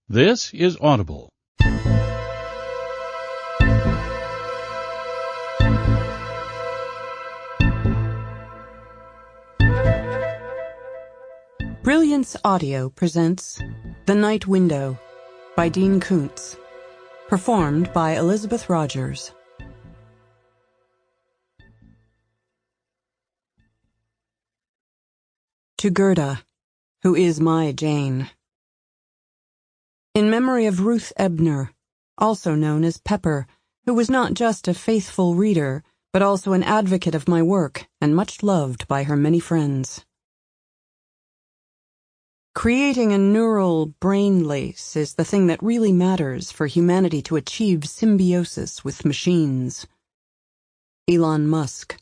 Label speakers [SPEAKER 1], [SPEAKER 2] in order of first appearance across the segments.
[SPEAKER 1] This is Audible.
[SPEAKER 2] Brilliance Audio presents The Night Window by Dean Koontz, performed by Elizabeth Rogers. To Gerda, who is my Jane. In memory of Ruth Ebner, also known as Pepper, who was not just a faithful reader, but also an advocate of my work and much loved by her many friends. Creating a neural brain lace is the thing that really matters for humanity to achieve symbiosis with machines. Elon Musk.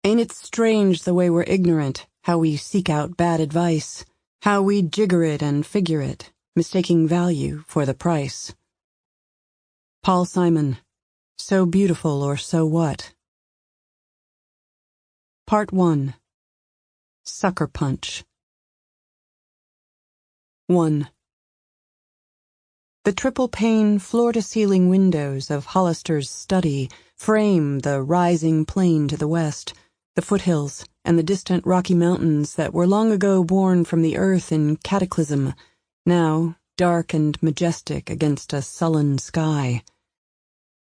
[SPEAKER 2] Ain't it strange the way we're ignorant, how we seek out bad advice, how we jigger it and figure it, mistaking value for the price. Paul Simon. So beautiful or so what? Part 1. Sucker Punch. 1. The triple-pane, floor-to-ceiling windows of Hollister's study frame the rising plain to the west, the foothills, and the distant Rocky Mountains that were long ago born from the earth in cataclysm, now dark and majestic against a sullen sky.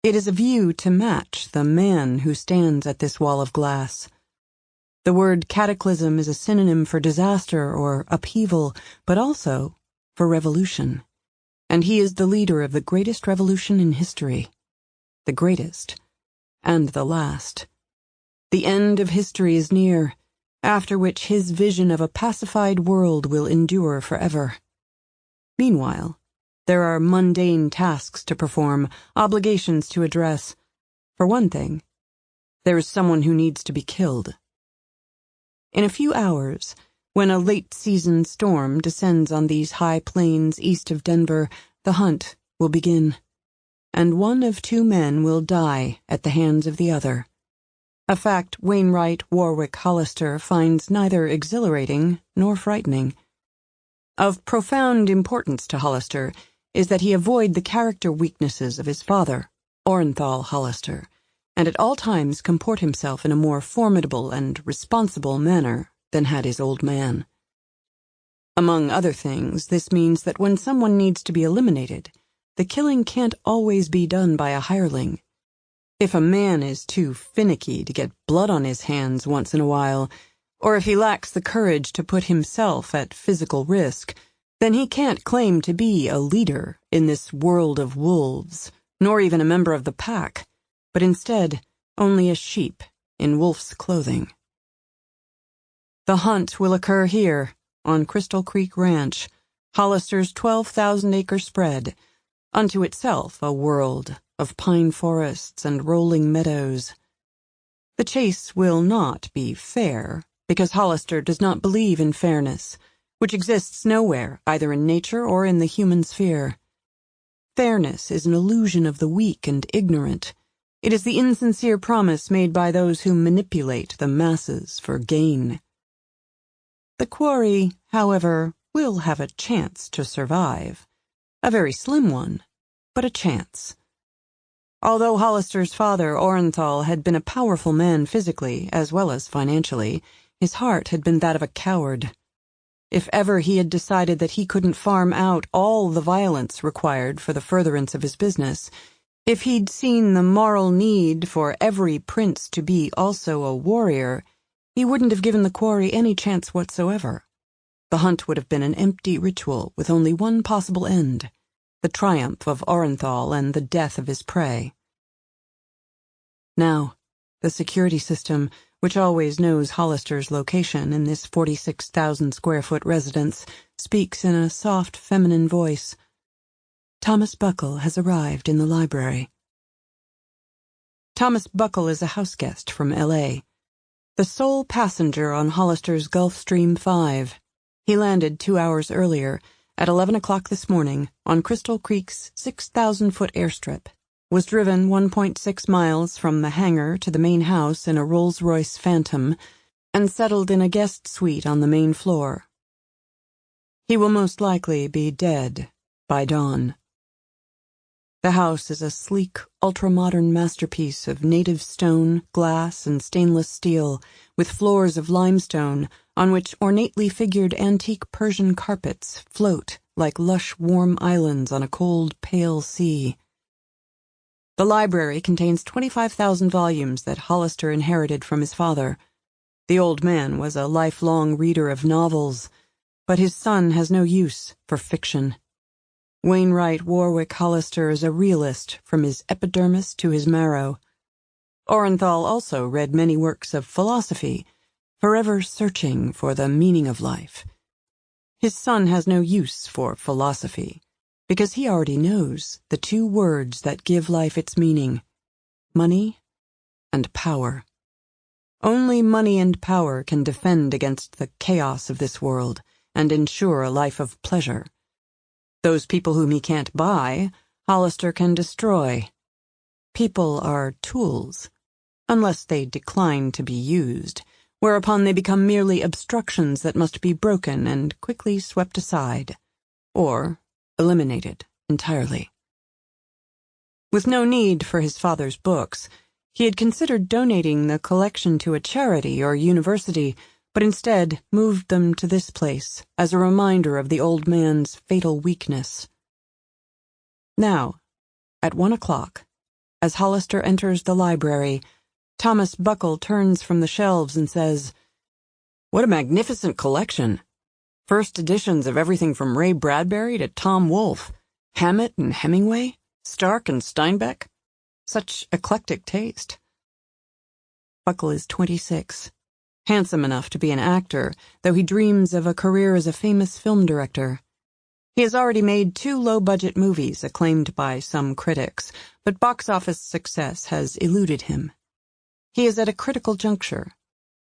[SPEAKER 2] It is a view to match the man who stands at this wall of glass. The word cataclysm is a synonym for disaster or upheaval, but also for revolution. And he is the leader of the greatest revolution in history. The greatest. And the last. The end of history is near, after which his vision of a pacified world will endure forever. Meanwhile, there are mundane tasks to perform, obligations to address. For one thing, there is someone who needs to be killed. In a few hours, when a late-season storm descends on these high plains east of Denver, the hunt will begin, and one of two men will die at the hands of the other. A fact Wainwright Warwick Hollister finds neither exhilarating nor frightening. Of profound importance to Hollister is that he avoid the character weaknesses of his father, Orenthal Hollister, and at all times comport himself in a more formidable and responsible manner than had his old man. Among other things, this means that when someone needs to be eliminated, the killing can't always be done by a hireling. If a man is too finicky to get blood on his hands once in a while, or if he lacks the courage to put himself at physical risk, then he can't claim to be a leader in this world of wolves, nor even a member of the pack, but instead only a sheep in wolf's clothing. The hunt will occur here, on Crystal Creek Ranch, Hollister's 12,000-acre spread, unto itself a world of pine forests and rolling meadows. The chase will not be fair, because Hollister does not believe in fairness, which exists nowhere, either in nature or in the human sphere. Fairness is an illusion of the weak and ignorant. It is the insincere promise made by those who manipulate the masses for gain. The quarry, however, will have a chance to survive. A very slim one, but a chance. Although Hollister's father, Orenthal, had been a powerful man physically as well as financially, his heart had been that of a coward. If ever he had decided that he couldn't farm out all the violence required for the furtherance of his business, if he'd seen the moral need for every prince to be also a warrior, he wouldn't have given the quarry any chance whatsoever. The hunt would have been an empty ritual with only one possible end, the triumph of Orenthal and the death of his prey. Now, the security system, which always knows Hollister's location in this 46,000-square-foot residence, speaks in a soft feminine voice. Thomas Buckle has arrived in the library. Thomas Buckle is a houseguest from L.A., the sole passenger on Hollister's Gulfstream 5. He landed 2 hours earlier, at 11 o'clock this morning, on Crystal Creek's 6,000-foot airstrip, was driven 1.6 miles from the hangar to the main house in a Rolls-Royce Phantom, and settled in a guest suite on the main floor. He will most likely be dead by dawn. The house is a sleek, ultra-modern masterpiece of native stone, glass, and stainless steel, with floors of limestone on which ornately figured antique Persian carpets float like lush, warm islands on a cold, pale sea. The library contains 25,000 volumes that Hollister inherited from his father. The old man was a lifelong reader of novels, but his son has no use for fiction. Wainwright Warwick Hollister is a realist from his epidermis to his marrow. Orenthal also read many works of philosophy, forever searching for the meaning of life. His son has no use for philosophy, because he already knows the two words that give life its meaning: money and power. Only money and power can defend against the chaos of this world and ensure a life of pleasure. Those people whom he can't buy, Hollister can destroy. People are tools, unless they decline to be used, whereupon they become merely obstructions that must be broken and quickly swept aside, or eliminated entirely. With no need for his father's books, he had considered donating the collection to a charity or university, but instead moved them to this place as a reminder of the old man's fatal weakness. Now, at 1 o'clock, as Hollister enters the library, Thomas Buckle turns from the shelves and says, "What a magnificent collection! First editions of everything from Ray Bradbury to Tom Wolfe, Hammett and Hemingway, Stark and Steinbeck. Such eclectic taste." Buckle is 26. Handsome enough to be an actor, though he dreams of a career as a famous film director. He has already made 2 low-budget movies acclaimed by some critics, but box office success has eluded him. He is at a critical juncture,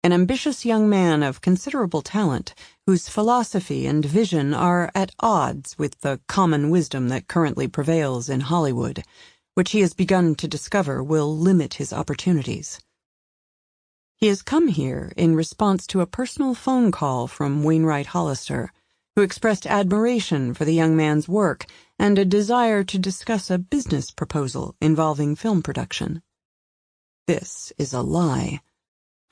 [SPEAKER 2] an ambitious young man of considerable talent, whose philosophy and vision are at odds with the common wisdom that currently prevails in Hollywood, which he has begun to discover will limit his opportunities. He has come here in response to a personal phone call from Wainwright Hollister, who expressed admiration for the young man's work and a desire to discuss a business proposal involving film production. This is a lie.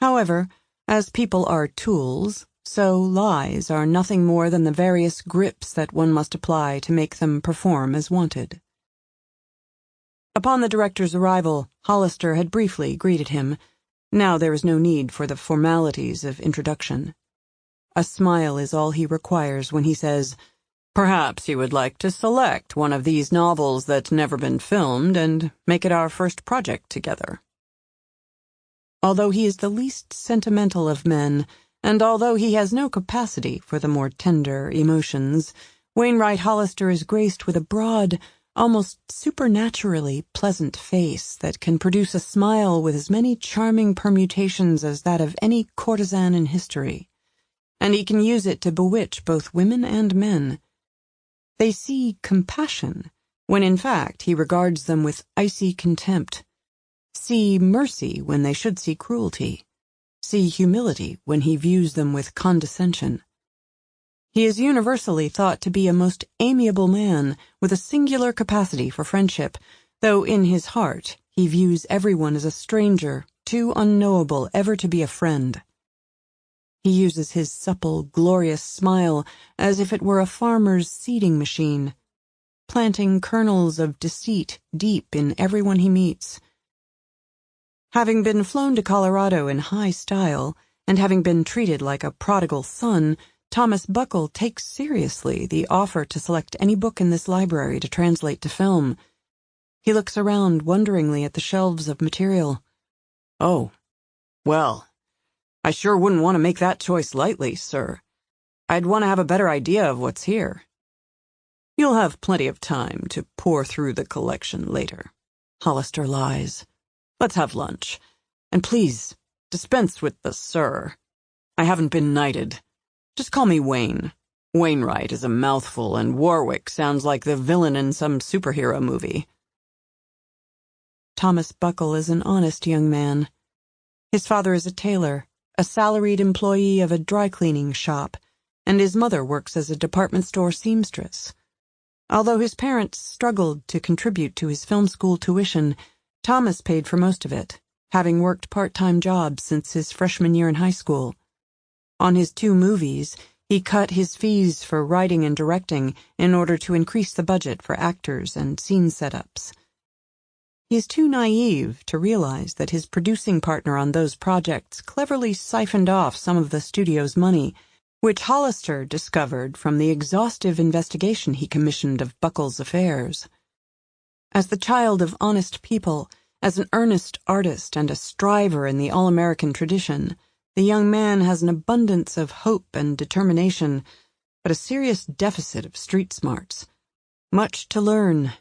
[SPEAKER 2] However, as people are tools, so lies are nothing more than the various grips that one must apply to make them perform as wanted. Upon the director's arrival, Hollister had briefly greeted him. Now there is no need for the formalities of introduction. A smile is all he requires when he says, "Perhaps you would like to select one of these novels that's never been filmed and make it our first project together." Although he is the least sentimental of men, and although he has no capacity for the more tender emotions, Wainwright Hollister is graced with a broad, almost supernaturally pleasant face that can produce a smile with as many charming permutations as that of any courtesan in history, and he can use it to bewitch both women and men. They see compassion, when in fact he regards them with icy contempt, see mercy when they should see cruelty, see humility when he views them with condescension. He is universally thought to be a most amiable man with a singular capacity for friendship, though in his heart he views everyone as a stranger, too unknowable ever to be a friend. He uses his supple, glorious smile as if it were a farmer's seeding machine, planting kernels of deceit deep in everyone he meets. Having been flown to Colorado in high style, and having been treated like a prodigal son, Thomas Buckle takes seriously the offer to select any book in this library to translate to film. He looks around wonderingly at the shelves of material. "Oh, well, I sure wouldn't want to make that choice lightly, sir. I'd want to have a better idea of what's here." "You'll have plenty of time to pore through the collection later," Hollister lies. "Let's have lunch. And please, dispense with the sir. I haven't been knighted. Just call me Wayne. Wainwright is a mouthful, and Warwick sounds like the villain in some superhero movie." Thomas Buckle is an honest young man. His father is a tailor, a salaried employee of a dry-cleaning shop, and his mother works as a department store seamstress. Although his parents struggled to contribute to his film school tuition, Thomas paid for most of it, having worked part-time jobs since his freshman year in high school. On his 2 movies, he cut his fees for writing and directing in order to increase the budget for actors and scene setups. He is too naive to realize that his producing partner on those projects cleverly siphoned off some of the studio's money, which Hollister discovered from the exhaustive investigation he commissioned of Buckle's affairs. As the child of honest people, as an earnest artist and a striver in the all-American tradition, the young man has an abundance of hope and determination, but a serious deficit of street smarts. Much to learn,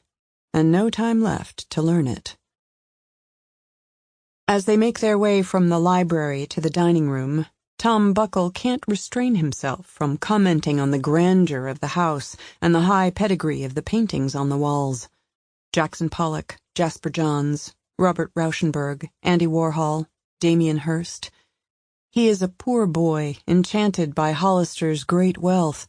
[SPEAKER 2] and no time left to learn it. As they make their way from the library to the dining room, Tom Buckle can't restrain himself from commenting on the grandeur of the house and the high pedigree of the paintings on the walls. Jackson Pollock, Jasper Johns, Robert Rauschenberg, Andy Warhol, Damien Hirst. He is a poor boy enchanted by Hollister's great wealth,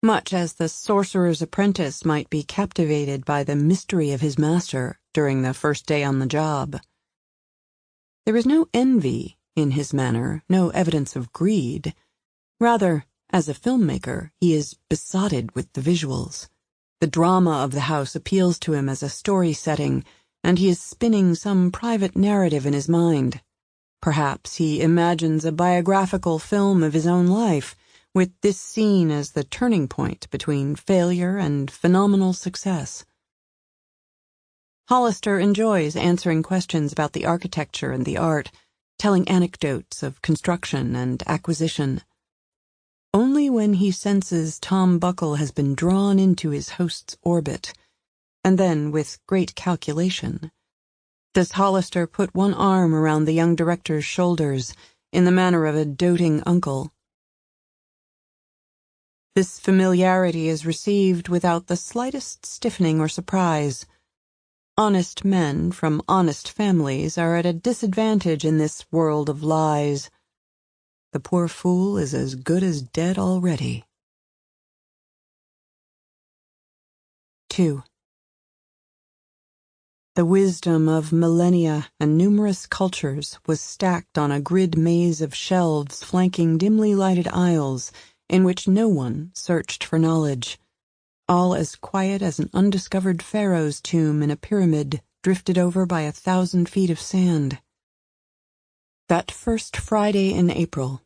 [SPEAKER 2] much as the sorcerer's apprentice might be captivated by the mystery of his master during the first day on the job. There is no envy in his manner, no evidence of greed. Rather, as a filmmaker, he is besotted with the visuals. The drama of the house appeals to him as a story setting, and he is spinning some private narrative in his mind. Perhaps he imagines a biographical film of his own life, with this scene as the turning point between failure and phenomenal success. Hollister enjoys answering questions about the architecture and the art, telling anecdotes of construction and acquisition. Only when he senses Tom Buckle has been drawn into his host's orbit, and then, with great calculation, does Hollister put one arm around the young director's shoulders in the manner of a doting uncle. This familiarity is received without the slightest stiffening or surprise. Honest men from honest families are at a disadvantage in this world of lies. The poor fool is as good as dead already. 2. The wisdom of millennia and numerous cultures was stacked on a grid maze of shelves flanking dimly lighted aisles in which no one searched for knowledge, all as quiet as an undiscovered pharaoh's tomb in a pyramid drifted over by 1,000 feet of sand. That first Friday in April,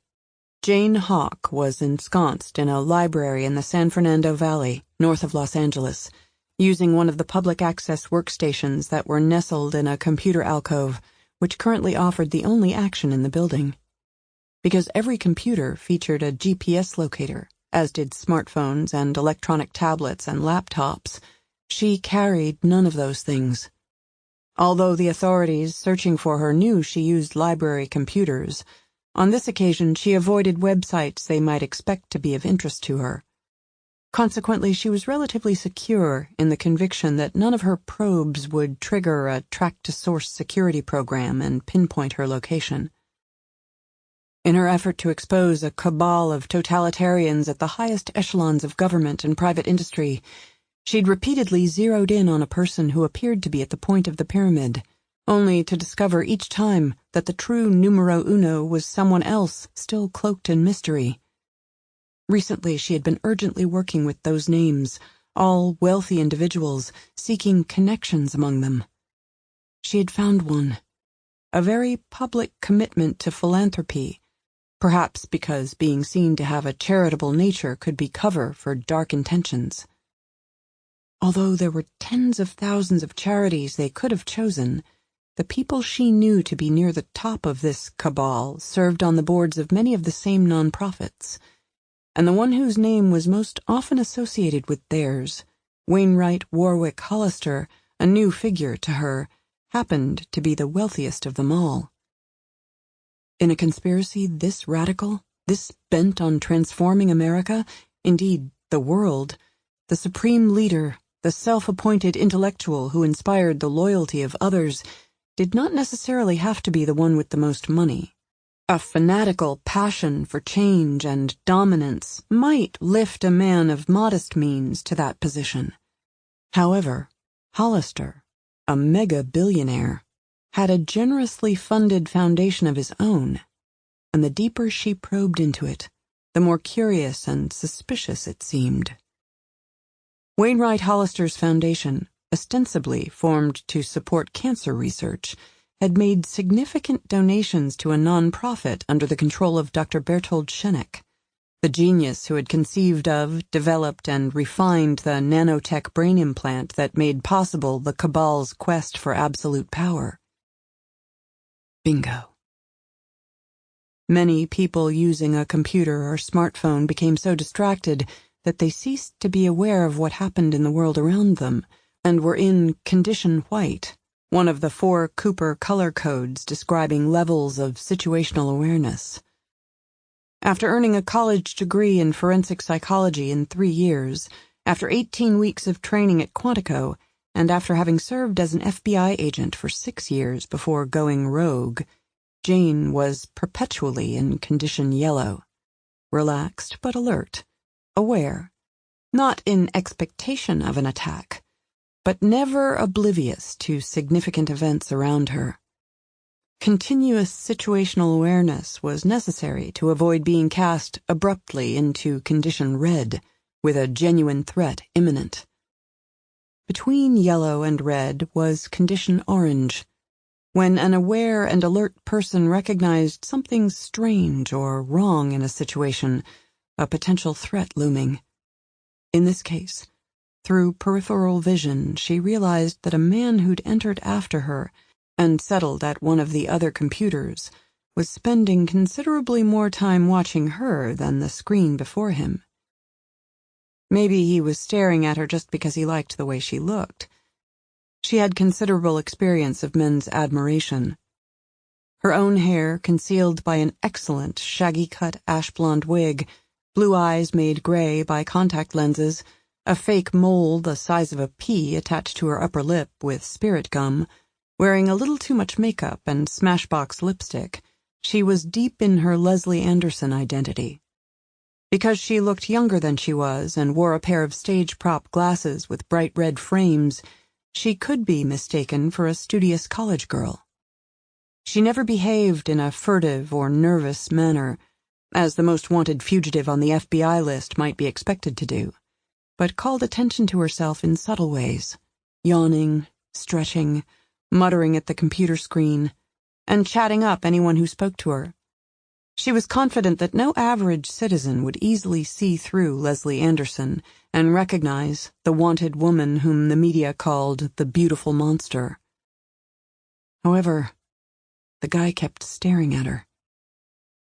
[SPEAKER 2] Jane Hawk was ensconced in a library in the San Fernando Valley, north of Los Angeles, using one of the public access workstations that were nestled in a computer alcove, which currently offered the only action in the building. Because every computer featured a GPS locator, as did smartphones and electronic tablets and laptops, she carried none of those things. Although the authorities searching for her knew she used library computers, on this occasion she avoided websites they might expect to be of interest to her. Consequently, she was relatively secure in the conviction that none of her probes would trigger a track-to-source security program and pinpoint her location. In her effort to expose a cabal of totalitarians at the highest echelons of government and private industry, she'd repeatedly zeroed in on a person who appeared to be at the point of the pyramid, only to discover each time that the true numero uno was someone else still cloaked in mystery. Recently she had been urgently working with those names, all wealthy individuals, seeking connections among them. She had found one, a very public commitment to philanthropy, perhaps because being seen to have a charitable nature could be cover for dark intentions. Although there were tens of thousands of charities they could have chosen, the people she knew to be near the top of this cabal served on the boards of many of the same nonprofits, and the one whose name was most often associated with theirs, Wainwright Warwick Hollister, a new figure to her, happened to be the wealthiest of them all. In a conspiracy this radical, this bent on transforming America, indeed the world, the supreme leader, the self-appointed intellectual who inspired the loyalty of others, did not necessarily have to be the one with the most money. A fanatical passion for change and dominance might lift a man of modest means to that position. However, Hollister, a mega-billionaire, had a generously funded foundation of his own, and the deeper she probed into it, the more curious and suspicious it seemed. Wainwright Hollister's foundation, ostensibly formed to support cancer research, had made significant donations to a non-profit under the control of Dr. Bertold Scheneck, the genius who had conceived of, developed, and refined the nanotech brain implant that made possible the cabal's quest for absolute power. Bingo. Many people using a computer or smartphone became so distracted that they ceased to be aware of what happened in the world around them, and were in condition white, one of the 4 Cooper color codes describing levels of situational awareness. After earning a college degree in forensic psychology in 3 years, after 18 weeks of training at Quantico, and after having served as an FBI agent for 6 years before going rogue, Jane was perpetually in condition yellow, relaxed but alert, aware, not in expectation of an attack, but never oblivious to significant events around her. Continuous situational awareness was necessary to avoid being cast abruptly into condition red, with a genuine threat imminent. Between yellow and red was condition orange, when an aware and alert person recognized something strange or wrong in a situation, a potential threat looming. In this case, through peripheral vision, she realized that a man who'd entered after her and settled at one of the other computers was spending considerably more time watching her than the screen before him. Maybe he was staring at her just because he liked the way she looked. She had considerable experience of men's admiration. Her own hair concealed by an excellent shaggy-cut ash-blonde wig, blue eyes made gray by contact lenses, a fake mole the size of a pea attached to her upper lip with spirit gum, wearing a little too much makeup and Smashbox lipstick, she was deep in her Leslie Anderson identity. Because she looked younger than she was and wore a pair of stage-prop glasses with bright red frames, she could be mistaken for a studious college girl. She never behaved in a furtive or nervous manner, as the most wanted fugitive on the FBI list might be expected to do, but called attention to herself in subtle ways, yawning, stretching, muttering at the computer screen, and chatting up anyone who spoke to her. She was confident that no average citizen would easily see through Leslie Anderson and recognize the wanted woman whom the media called the beautiful monster. However, the guy kept staring at her.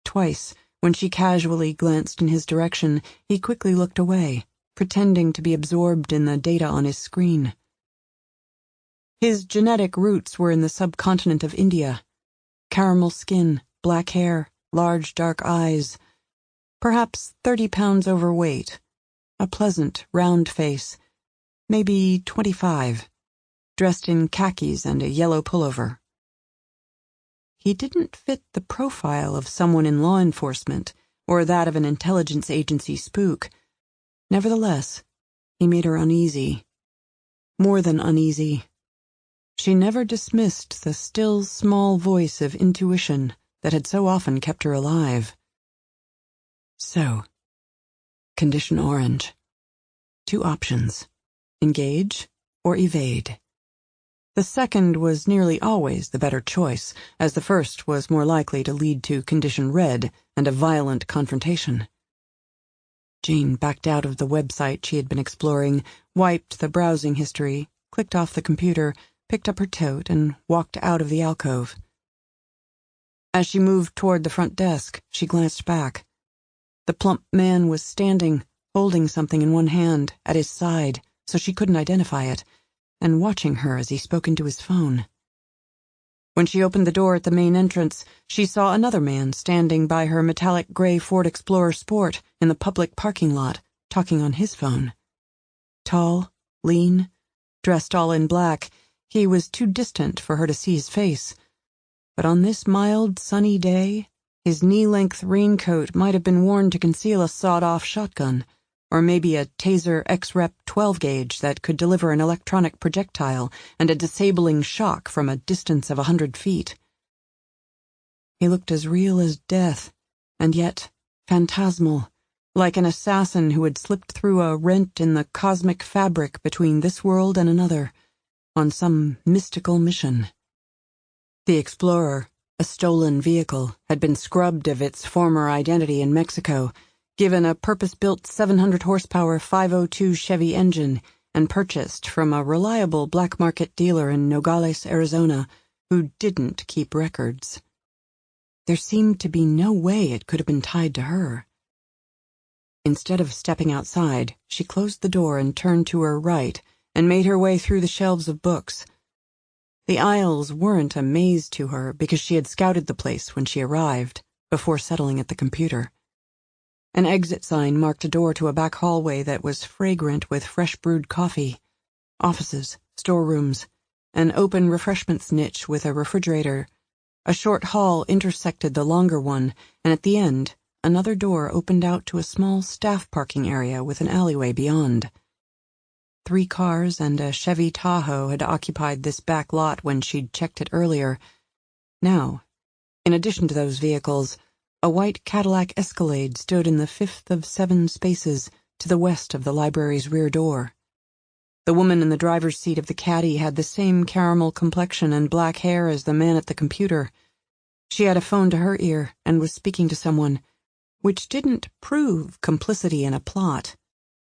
[SPEAKER 2] Twice, when she casually glanced in his direction, he quickly looked away, pretending to be absorbed in the data on his screen. His genetic roots were in the subcontinent of India. Caramel skin, black hair, large dark eyes, perhaps 30 pounds overweight, a pleasant, round face, maybe 25, dressed in khakis and a yellow pullover. He didn't fit the profile of someone in law enforcement or that of an intelligence agency spook. Nevertheless, he made her uneasy. More than uneasy. She never dismissed the still small voice of intuition that had so often kept her alive. So, condition orange. 2 options: engage or evade. The second was nearly always the better choice, as the first was more likely to lead to condition red and a violent confrontation. Jane backed out of the website she had been exploring, wiped the browsing history, clicked off the computer, picked up her tote, and walked out of the alcove. As she moved toward the front desk, she glanced back. The plump man was standing, holding something in one hand, at his side, so she couldn't identify it, and watching her as he spoke into his phone. When she opened the door at the main entrance, she saw another man standing by her metallic gray Ford Explorer Sport in the public parking lot, talking on his phone. Tall, lean, dressed all in black, he was too distant for her to see his face, but on this mild, sunny day, His knee-length raincoat might have been worn to conceal a sawed-off shotgun, or maybe a Taser X-Rep 12-gauge that could deliver an electronic projectile and a disabling shock from a distance of 100 feet. He looked as real as death, and yet phantasmal, like an assassin who had slipped through a rent in the cosmic fabric between this world and another, on some mystical mission. The Explorer, a stolen vehicle, had been scrubbed of its former identity in Mexico, given a purpose-built 700-horsepower 502 Chevy engine, and purchased from a reliable black-market dealer in Nogales, Arizona, who didn't keep records. There seemed to be no way it could have been tied to her. Instead of stepping outside, she closed the door and turned to her right and made her way through the shelves of books. The aisles weren't a maze to her because she had scouted the place when she arrived, before settling at the computer. An exit sign marked a door to a back hallway that was fragrant with fresh-brewed coffee, offices, storerooms, an open refreshments niche with a refrigerator. A short hall intersected the longer one, and at the end, another door opened out to a small staff parking area with an alleyway beyond. 3 cars and a Chevy Tahoe had occupied this back lot when she'd checked it earlier. Now, in addition to those vehicles, a white Cadillac Escalade stood in the 5th of 7 spaces to the west of the library's rear door. The woman in the driver's seat of the Caddy had the same caramel complexion and black hair as the man at the computer. She had a phone to her ear and was speaking to someone, which didn't prove complicity in a plot,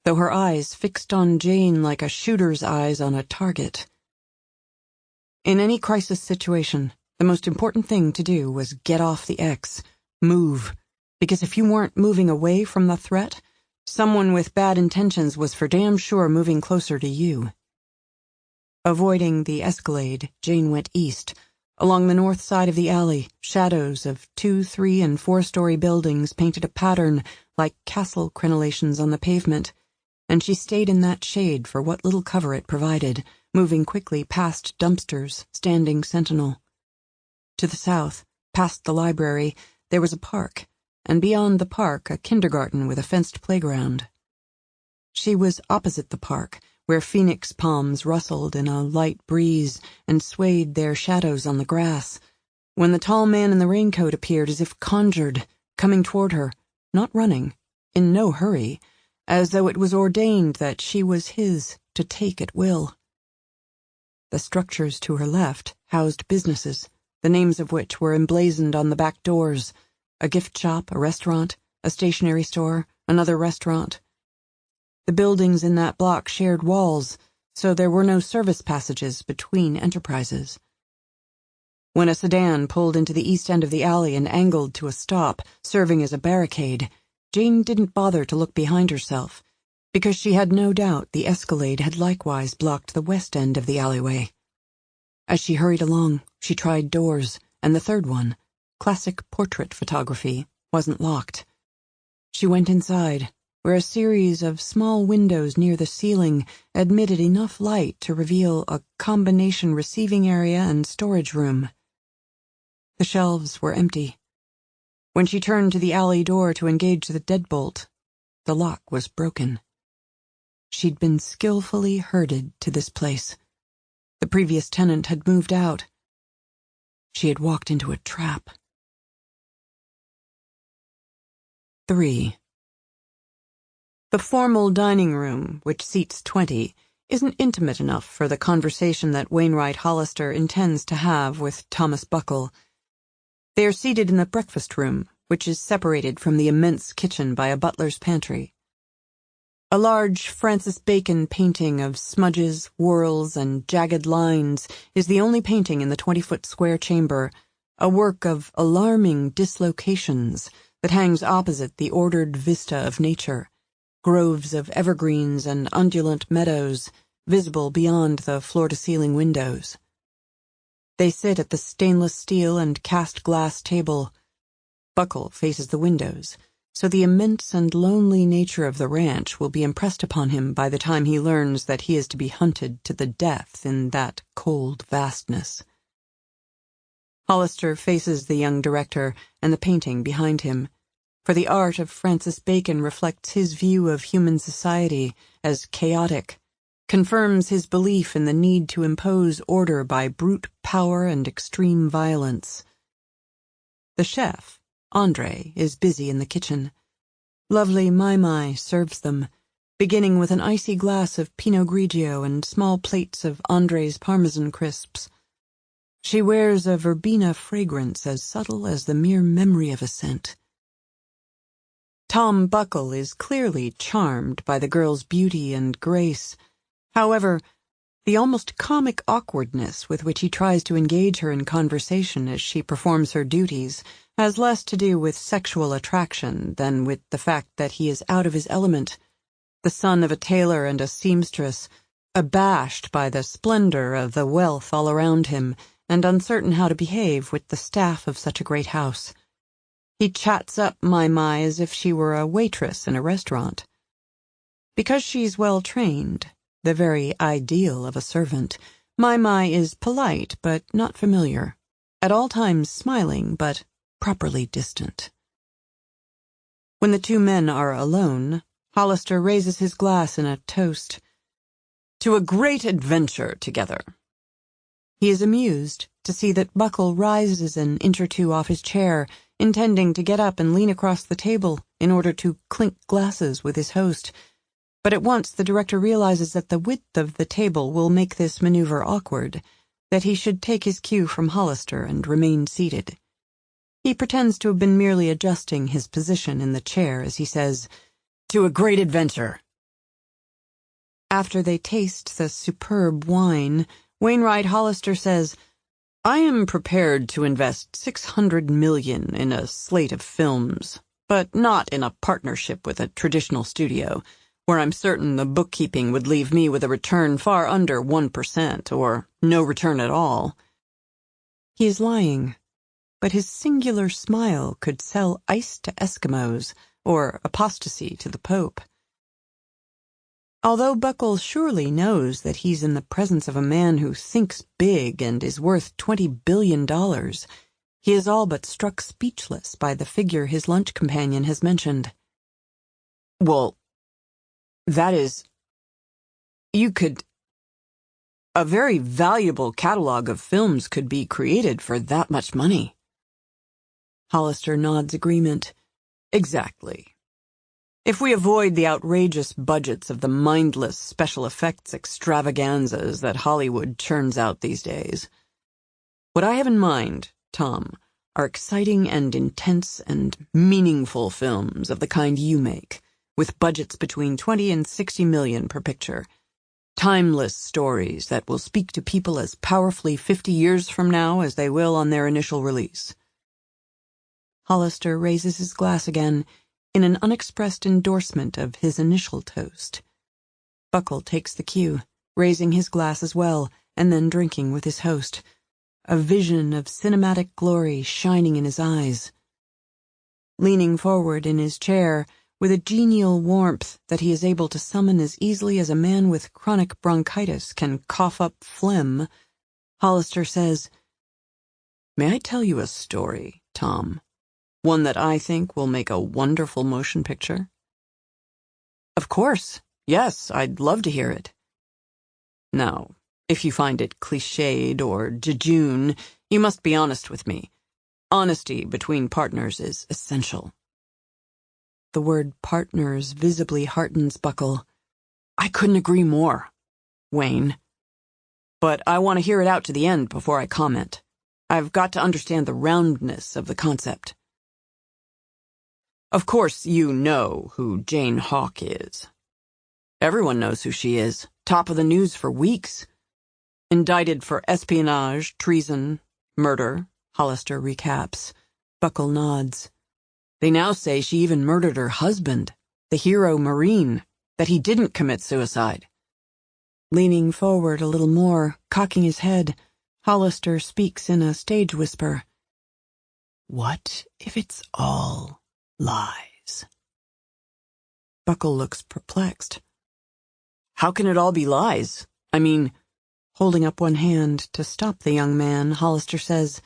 [SPEAKER 2] though her eyes fixed on Jane like a shooter's eyes on a target. In any crisis situation, the most important thing to do was get off the X, move, because if you weren't moving away from the threat, someone with bad intentions was for damn sure moving closer to you. Avoiding the Escalade, Jane went east. Along the north side of the alley, shadows of 2-, 3-, and 4-story buildings painted a pattern like castle crenellations on the pavement, and she stayed in that shade for what little cover it provided, moving quickly past dumpsters, standing sentinel. To the south, past the library, there was a park, and beyond the park a kindergarten with a fenced playground. She was opposite the park, where phoenix palms rustled in a light breeze and swayed their shadows on the grass, when the tall man in the raincoat appeared as if conjured, coming toward her, not running, in no hurry, as though it was ordained that she was his to take at will. The structures to her left housed businesses, the names of which were emblazoned on the back doors: a gift shop, a restaurant, a stationery store, another restaurant. The buildings in that block shared walls, so there were no service passages between enterprises. When a sedan pulled into the east end of the alley and angled to a stop, serving as a barricade, Jane didn't bother to look behind herself, because she had no doubt the Escalade had likewise blocked the west end of the alleyway. As she hurried along, she tried doors, and the third one, classic portrait photography, wasn't locked. She went inside, where a series of small windows near the ceiling admitted enough light to reveal a combination receiving area and storage room. The shelves were empty. When she turned to the alley door to engage the deadbolt, the lock was broken. She'd been skillfully herded to this place. The previous tenant had moved out. She had walked into a trap. 3. The formal dining room, which seats 20, isn't intimate enough for the conversation that Wainwright Hollister intends to have with Thomas Buckle. They are seated in the breakfast room, which is separated from the immense kitchen by a butler's pantry. A large Francis Bacon painting of smudges, whorls, and jagged lines is the only painting in the 20-foot square chamber, a work of alarming dislocations that hangs opposite the ordered vista of nature, groves of evergreens and undulant meadows visible beyond the floor-to-ceiling windows. They sit at the stainless steel and cast glass table. Buckle faces the windows, so the immense and lonely nature of the ranch will be impressed upon him by the time he learns that he is to be hunted to the death in that cold vastness. Hollister faces the young director and the painting behind him, for the art of Francis Bacon reflects his view of human society as chaotic, confirms his belief in the need to impose order by brute power and extreme violence. The chef, Andre, is busy in the kitchen. Lovely Mai serves them, beginning with an icy glass of Pinot Grigio and small plates of Andre's Parmesan crisps. She wears a verbena fragrance as subtle as the mere memory of a scent. Tom Buckle is clearly charmed by the girl's beauty and grace. However, the almost comic awkwardness with which he tries to engage her in conversation as she performs her duties has less to do with sexual attraction than with the fact that he is out of his element, the son of a tailor and a seamstress, abashed by the splendor of the wealth all around him, and uncertain how to behave with the staff of such a great house. He chats up Mai as if she were a waitress in a restaurant. Because she's well-trained, the very ideal of a servant, Mai is polite but not familiar, at all times smiling but properly distant. When the two men are alone, Hollister raises his glass in a toast. To a great adventure together. He is amused to see that Buckle rises an inch or two off his chair, intending to get up and lean across the table in order to clink glasses with his host. But at once the director realizes that the width of the table will make this maneuver awkward, that he should take his cue from Hollister and remain seated. He pretends to have been merely adjusting his position in the chair as he says, "To a great adventure." After they taste the superb wine, Wainwright Hollister says, "I am prepared to invest $600 million in a slate of films, but not in a partnership with a traditional studio, where I'm certain the bookkeeping would leave me with a return far under 1%, or no return at all." He is lying, but his singular smile could sell ice to Eskimos, or apostasy to the Pope. Although Buckle surely knows that he's in the presence of a man who thinks big and is worth $20 billion, he is all but struck speechless by the figure his lunch companion has mentioned. "Well, that is, a very valuable catalog of films could be created for that much money." Hollister nods agreement. "Exactly. If we avoid the outrageous budgets of the mindless special effects extravaganzas that Hollywood churns out these days. What I have in mind, Tom, are exciting and intense and meaningful films of the kind you make, with budgets between 20 and 60 million per picture. Timeless stories that will speak to people as powerfully 50 years from now as they will on their initial release." Hollister raises his glass again, in an unexpressed endorsement of his initial toast. Buckle takes the cue, raising his glass as well, and then drinking with his host, a vision of cinematic glory shining in his eyes. Leaning forward in his chair, with a genial warmth that he is able to summon as easily as a man with chronic bronchitis can cough up phlegm, Hollister says, "May I tell you a story, Tom? One that I think will make a wonderful motion picture?" "Of course. Yes, I'd love to hear it." "Now, if you find it cliched or jejune, you must be honest with me. Honesty between partners is essential." The word partners visibly heartens Buckle. "I couldn't agree more, Wayne. But I want to hear it out to the end before I comment. I've got to understand the roundness of the concept. Of course you know who Jane Hawk is. Everyone knows who she is. Top of the news for weeks. Indicted for espionage, treason, murder," Hollister recaps. Buckle nods. "They now say she even murdered her husband, the hero Marine, that he didn't commit suicide." Leaning forward a little more, cocking his head, Hollister speaks in a stage whisper. "What if it's all lies?" Buckle looks perplexed. "How can it all be lies? I mean..." Holding up one hand to stop the young man, Hollister says,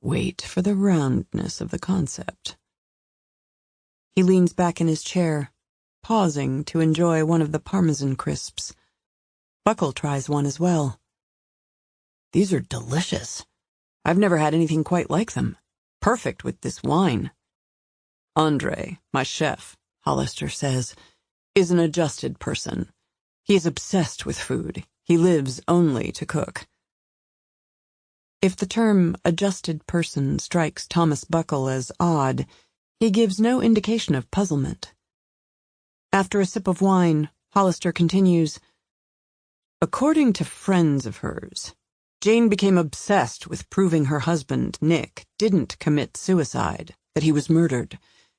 [SPEAKER 2] Wait for the roundness of the concept. He leans back in his chair, pausing to enjoy one of the Parmesan crisps. Buckle tries one as well. These are delicious. I've never had anything quite like them. Perfect with this wine. Andre, my chef, Hollister says, is an adjusted person. He is obsessed with food. He lives only to cook. If the term adjusted person strikes Thomas Buckle as odd, he gives no indication of puzzlement. After a sip of wine, Hollister continues, according to friends of hers, Jane became obsessed with proving her husband, Nick, didn't commit suicide, that he was murdered,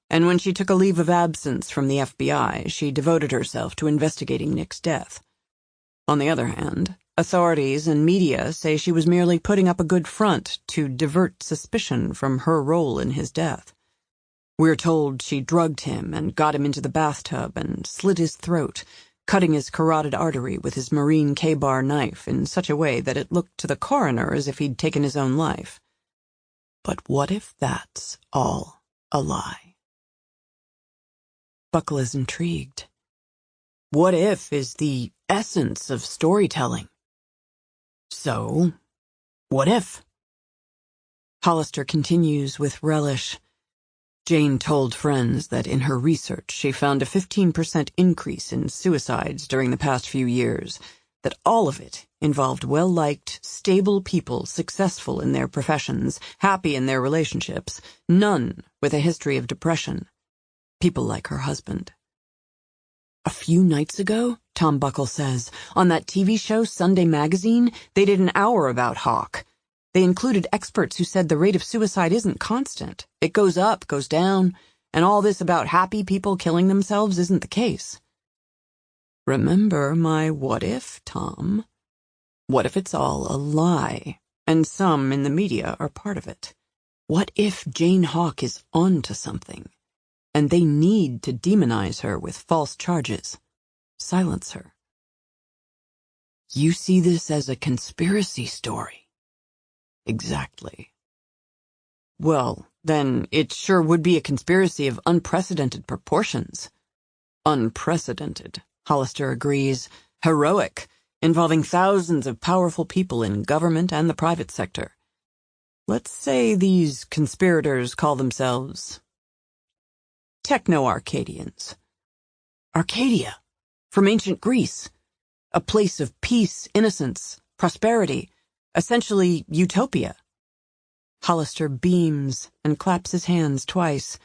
[SPEAKER 2] and when she took a leave of absence from the FBI, she devoted herself to investigating Nick's death. On the other hand, authorities and media say she was merely putting up a good front to divert suspicion from her role in his death. We're told she drugged him and got him into the bathtub and slit his throat, cutting his carotid artery with his marine K-bar knife in such a way that it looked to the coroner as if he'd taken his own life. But what if that's all a lie? Buckle is intrigued. What if is the essence of storytelling. So, what if? Hollister continues with relish. Jane told friends that in her research she found a 15% increase in suicides during the past few years, that all of it involved well-liked, stable people successful in their professions, happy in their relationships, none with a history of depression. People like her husband. A few nights ago, Tom Buckle says, on that TV show Sunday Magazine, they did an hour about Hawk. They included experts who said the rate of suicide isn't constant. It goes up, goes down, and all this about happy people killing themselves isn't the case. Remember my what if, Tom? What if it's all a lie, and some in the media are part of it? What if Jane Hawk is onto something, and they need to demonize her with false charges, silence her? You see this as a conspiracy story. Exactly. Well, then it sure would be a conspiracy of unprecedented proportions. Unprecedented, Hollister agrees. Heroic, involving thousands of powerful people in government and the private sector. Let's say these conspirators call themselves Techno-Arcadians. Arcadia, from ancient Greece. A place of peace, innocence, prosperity. Essentially, utopia. Hollister beams and claps his hands twice.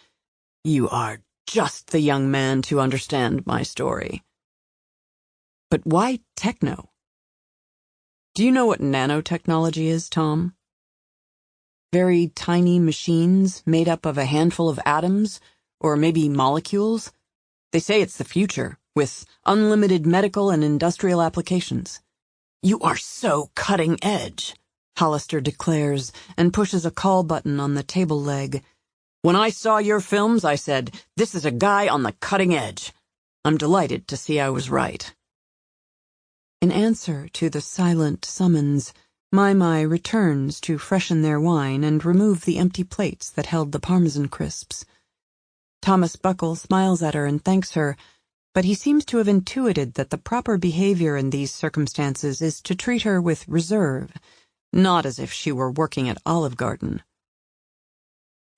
[SPEAKER 2] You are just the young man to understand my story. But why techno? Do you know what nanotechnology is, Tom? Very tiny machines made up of a handful of atoms, or maybe molecules? They say it's the future, with unlimited medical and industrial applications. You are so cutting edge, Hollister declares, and pushes a call button on the table leg. When I saw your films, I said, this is a guy on the cutting edge. I'm delighted to see I was right. In answer to the silent summons, Mai returns to freshen their wine and remove the empty plates that held the Parmesan crisps. Thomas Buckle smiles at her and thanks her, but he seems to have intuited that the proper behavior in these circumstances is to treat her with reserve, not as if she were working at Olive Garden.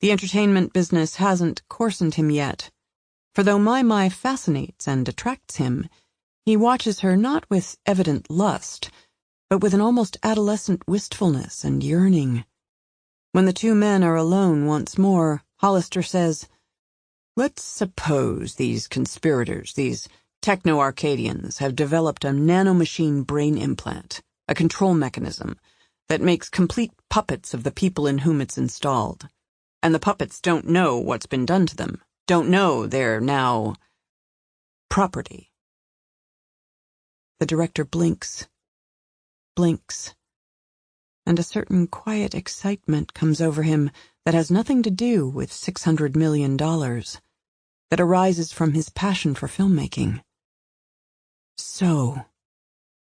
[SPEAKER 2] The entertainment business hasn't coarsened him yet, for though Mai fascinates and attracts him, he watches her not with evident lust, but with an almost adolescent wistfulness and yearning. When the two men are alone once more, Hollister says, let's suppose these conspirators, these Techno-Arcadians, have developed a nanomachine brain implant, a control mechanism, that makes complete puppets of the people in whom it's installed. And the puppets don't know what's been done to them, don't know they're now property. The director blinks, and a certain quiet excitement comes over him that has nothing to do with $600 million, that arises from his passion for filmmaking. So,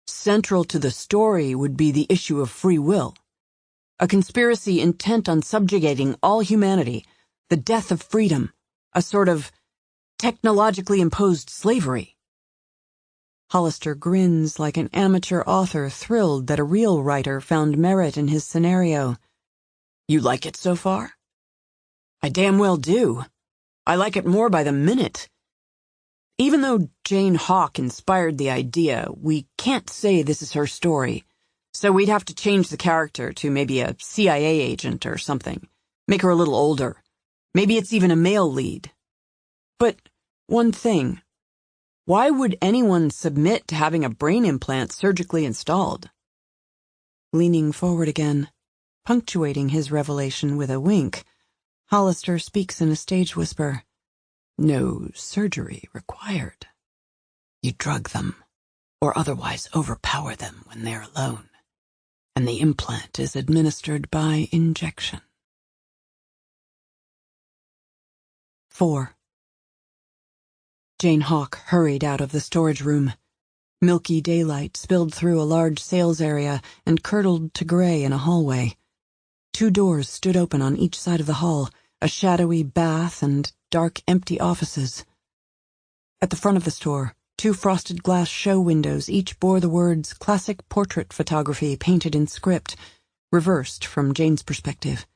[SPEAKER 2] central to the story would be the issue of free will. A conspiracy intent on subjugating all humanity, the death of freedom, a sort of technologically imposed slavery. Hollister grins like an amateur author thrilled that a real writer found merit in his scenario. You like it so far? I damn well do. I like it more by the minute. Even though Jane Hawk inspired the idea, we can't say this is her story, so we'd have to change the character to maybe a CIA agent or something. Make her a little older. Maybe it's even a male lead. But one thing. Why would anyone submit to having a brain implant surgically installed? Leaning forward again, punctuating his revelation with a wink, Hollister speaks in a stage whisper. No surgery required. You drug them, or otherwise overpower them when they're alone, and the implant is administered by injection. 4. Jane Hawk hurried out of the storage room. Milky daylight spilled through a large sales area and curdled to gray in a hallway. 2 doors stood open on each side of the hall, a shadowy bath and dark, empty offices. At the front of the store, 2 frosted glass show windows each bore the words classic portrait photography painted in script, reversed from Jane's perspective.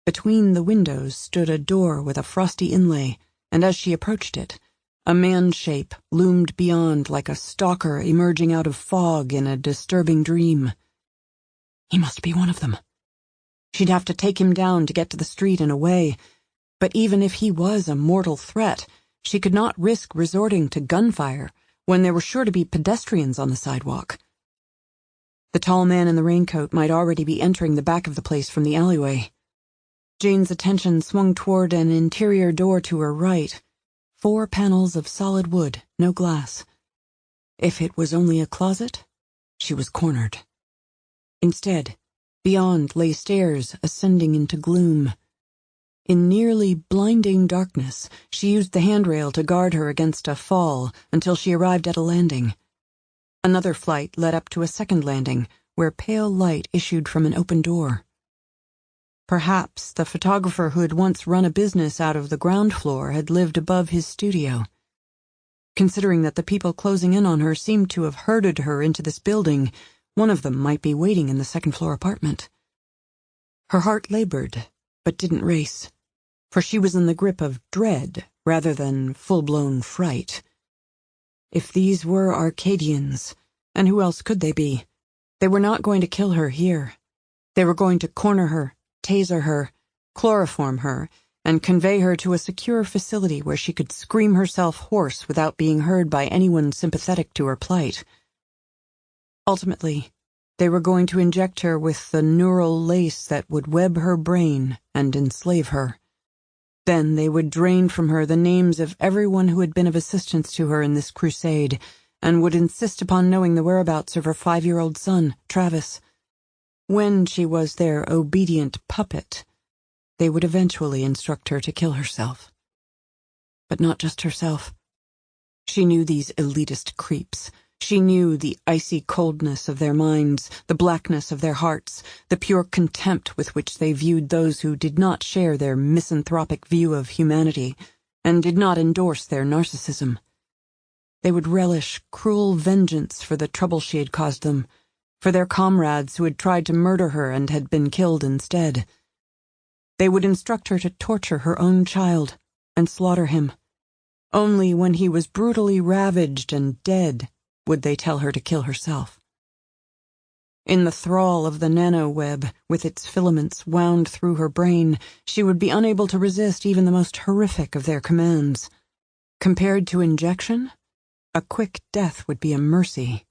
[SPEAKER 2] Between the windows stood a door with a frosty inlay, and as she approached it, a man shape loomed beyond like a stalker emerging out of fog in a disturbing dream. He must be one of them. She'd have to take him down to get to the street and away, but even if he was a mortal threat, she could not risk resorting to gunfire when there were sure to be pedestrians on the sidewalk. The tall man in the raincoat might already be entering the back of the place from the alleyway. Jane's attention swung toward an interior door to her right. 4 panels of solid wood, no glass. If it was only a closet, she was cornered. Instead, beyond lay stairs ascending into gloom. In nearly blinding darkness, she used the handrail to guard her against a fall until she arrived at a landing. Another flight led up to a second landing, where pale light issued from an open door. Perhaps the photographer who had once run a business out of the ground floor had lived above his studio. Considering that the people closing in on her seemed to have herded her into this building, one of them might be waiting in the second-floor apartment. Her heart labored, but didn't race, for she was in the grip of dread rather than full-blown fright. If these were Arcadians, and who else could they be? They were not going to kill her here. They were going to corner her, taser her, chloroform her, and convey her to a secure facility where she could scream herself hoarse without being heard by anyone sympathetic to her plight. Ultimately, they were going to inject her with the neural lace that would web her brain and enslave her. Then they would drain from her the names of everyone who had been of assistance to her in this crusade, and would insist upon knowing the whereabouts of her 5-year-old son, Travis. When she was their obedient puppet, they would eventually instruct her to kill herself. But not just herself. She knew these elitist creeps. She knew the icy coldness of their minds, the blackness of their hearts, the pure contempt with which they viewed those who did not share their misanthropic view of humanity and did not endorse their narcissism. They would relish cruel vengeance for the trouble she had caused them, for their comrades who had tried to murder her and had been killed instead. They would instruct her to torture her own child and slaughter him. Only when he was brutally ravaged and dead would they tell her to kill herself. In the thrall of the nano-web, with its filaments wound through her brain, she would be unable to resist even the most horrific of their commands. Compared to injection, a quick death would be a mercy.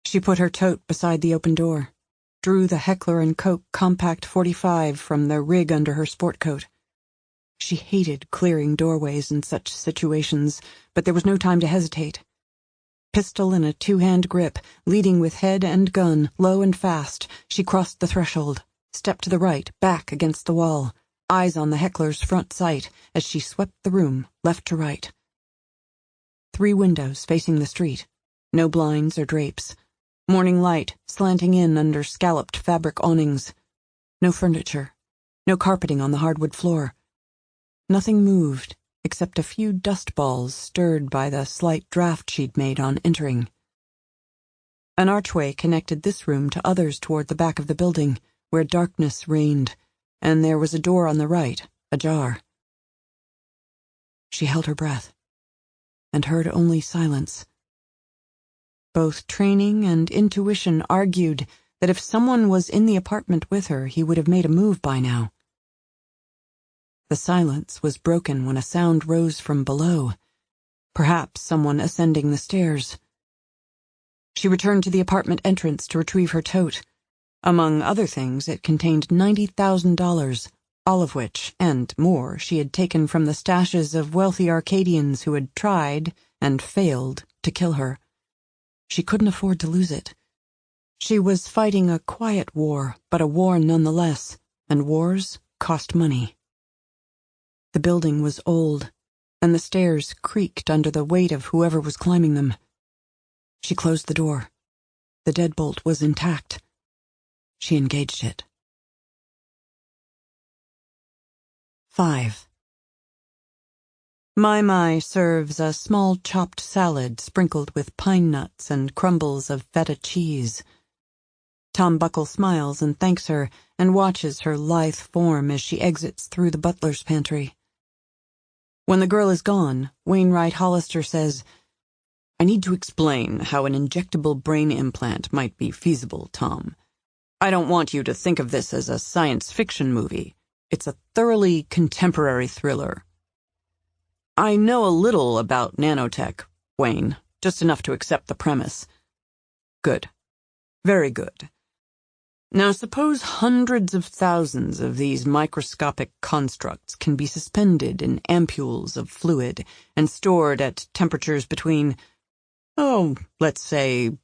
[SPEAKER 2] She put her tote beside the open door, drew the Heckler & Koch Compact 45 from the rig under her sport coat. She hated clearing doorways in such situations, but there was no time to hesitate. Pistol in a 2-hand grip, leading with head and gun, low and fast, she crossed the threshold, stepped to the right, back against the wall, eyes on the Heckler's front sight as she swept the room, left to right. 3 windows facing the street, no blinds or drapes. Morning light slanting in under scalloped fabric awnings. No furniture, no carpeting on the hardwood floor. Nothing moved except a few dust balls stirred by the slight draft she'd made on entering. An archway connected this room to others toward the back of the building, where darkness reigned, and there was a door on the right, ajar. She held her breath, and heard only silence. Both training and intuition argued that if someone was in the apartment with her, he would have made a move by now. The silence was broken when a sound rose from below, perhaps someone ascending the stairs. She returned to the apartment entrance to retrieve her tote. Among other things, it contained $90,000, all of which, and more, she had taken from the stashes of wealthy Arcadians who had tried, and failed, to kill her. She couldn't afford to lose it. She was fighting a quiet war, but a war nonetheless, and wars cost money. The building was old, and the stairs creaked under the weight of whoever was climbing them. She closed the door. The deadbolt was intact. She engaged it. 5. Mai serves a small chopped salad sprinkled with pine nuts and crumbles of feta cheese. Tom Buckle smiles and thanks her and watches her lithe form as she exits through the butler's pantry. When the girl is gone, Wainwright Hollister says, "I need to explain how an injectable brain implant might be feasible, Tom. I don't want you to think of this as a science fiction movie. It's a thoroughly contemporary thriller." "I know a little about nanotech, Wayne, just enough to accept the premise." "Good. Very good. Now suppose hundreds of thousands of these microscopic constructs can be suspended in ampules of fluid and stored at temperatures between, let's say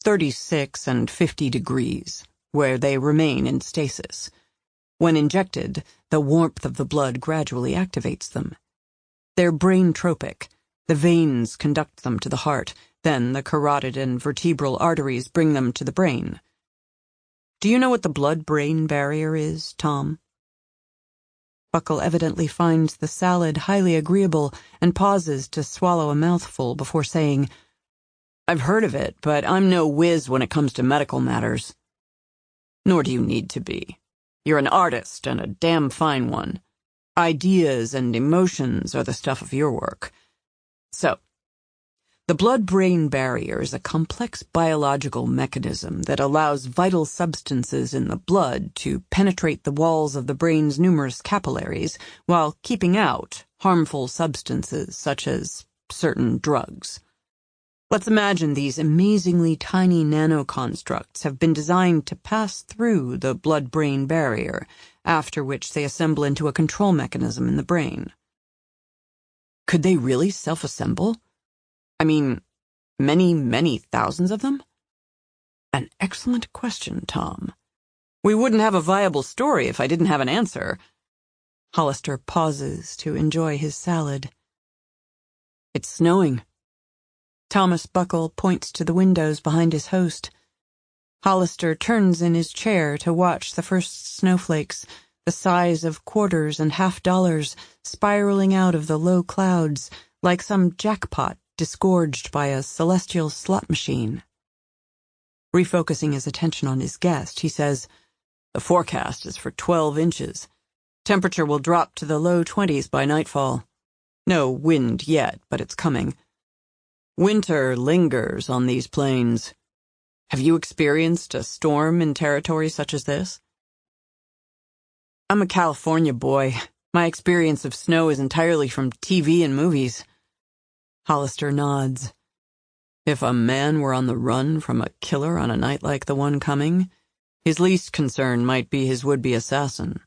[SPEAKER 2] 36 and 50 degrees, where they remain in stasis. When injected, the warmth of the blood gradually activates them. They're brain-tropic. The veins conduct them to the heart, then the carotid and vertebral arteries bring them to the brain. Do you know what the blood-brain barrier is, Tom?" Buckle evidently finds the salad highly agreeable and pauses to swallow a mouthful before saying, "I've heard of it, but I'm no whiz when it comes to medical matters." "Nor do you need to be. You're an artist, and a damn fine one. Ideas and emotions are the stuff of your work. So, the blood-brain barrier is a complex biological mechanism that allows vital substances in the blood to penetrate the walls of the brain's numerous capillaries while keeping out harmful substances such as certain drugs. Let's imagine these amazingly tiny nanoconstructs have been designed to pass through the blood-brain barrier, after which they assemble into a control mechanism in the brain." "Could they really self-assemble? I mean, many, many thousands of them?" "An excellent question, Tom. We wouldn't have a viable story if I didn't have an answer." Hollister pauses to enjoy his salad. "It's snowing." Thomas Buckle points to the windows behind his host. Hollister turns in his chair to watch the first snowflakes, the size of quarters and half-dollars, spiraling out of the low clouds like some jackpot disgorged by a celestial slot machine. Refocusing his attention on his guest, he says, "The forecast is for 12 inches. Temperature will drop to the low 20s by nightfall. No wind yet, but it's coming. Winter lingers on these plains. Have you experienced a storm in territory such as this?" "I'm a California boy. My experience of snow is entirely from TV and movies." Hollister nods. "If a man were on the run from a killer on a night like the one coming, his least concern might be his would-be assassin.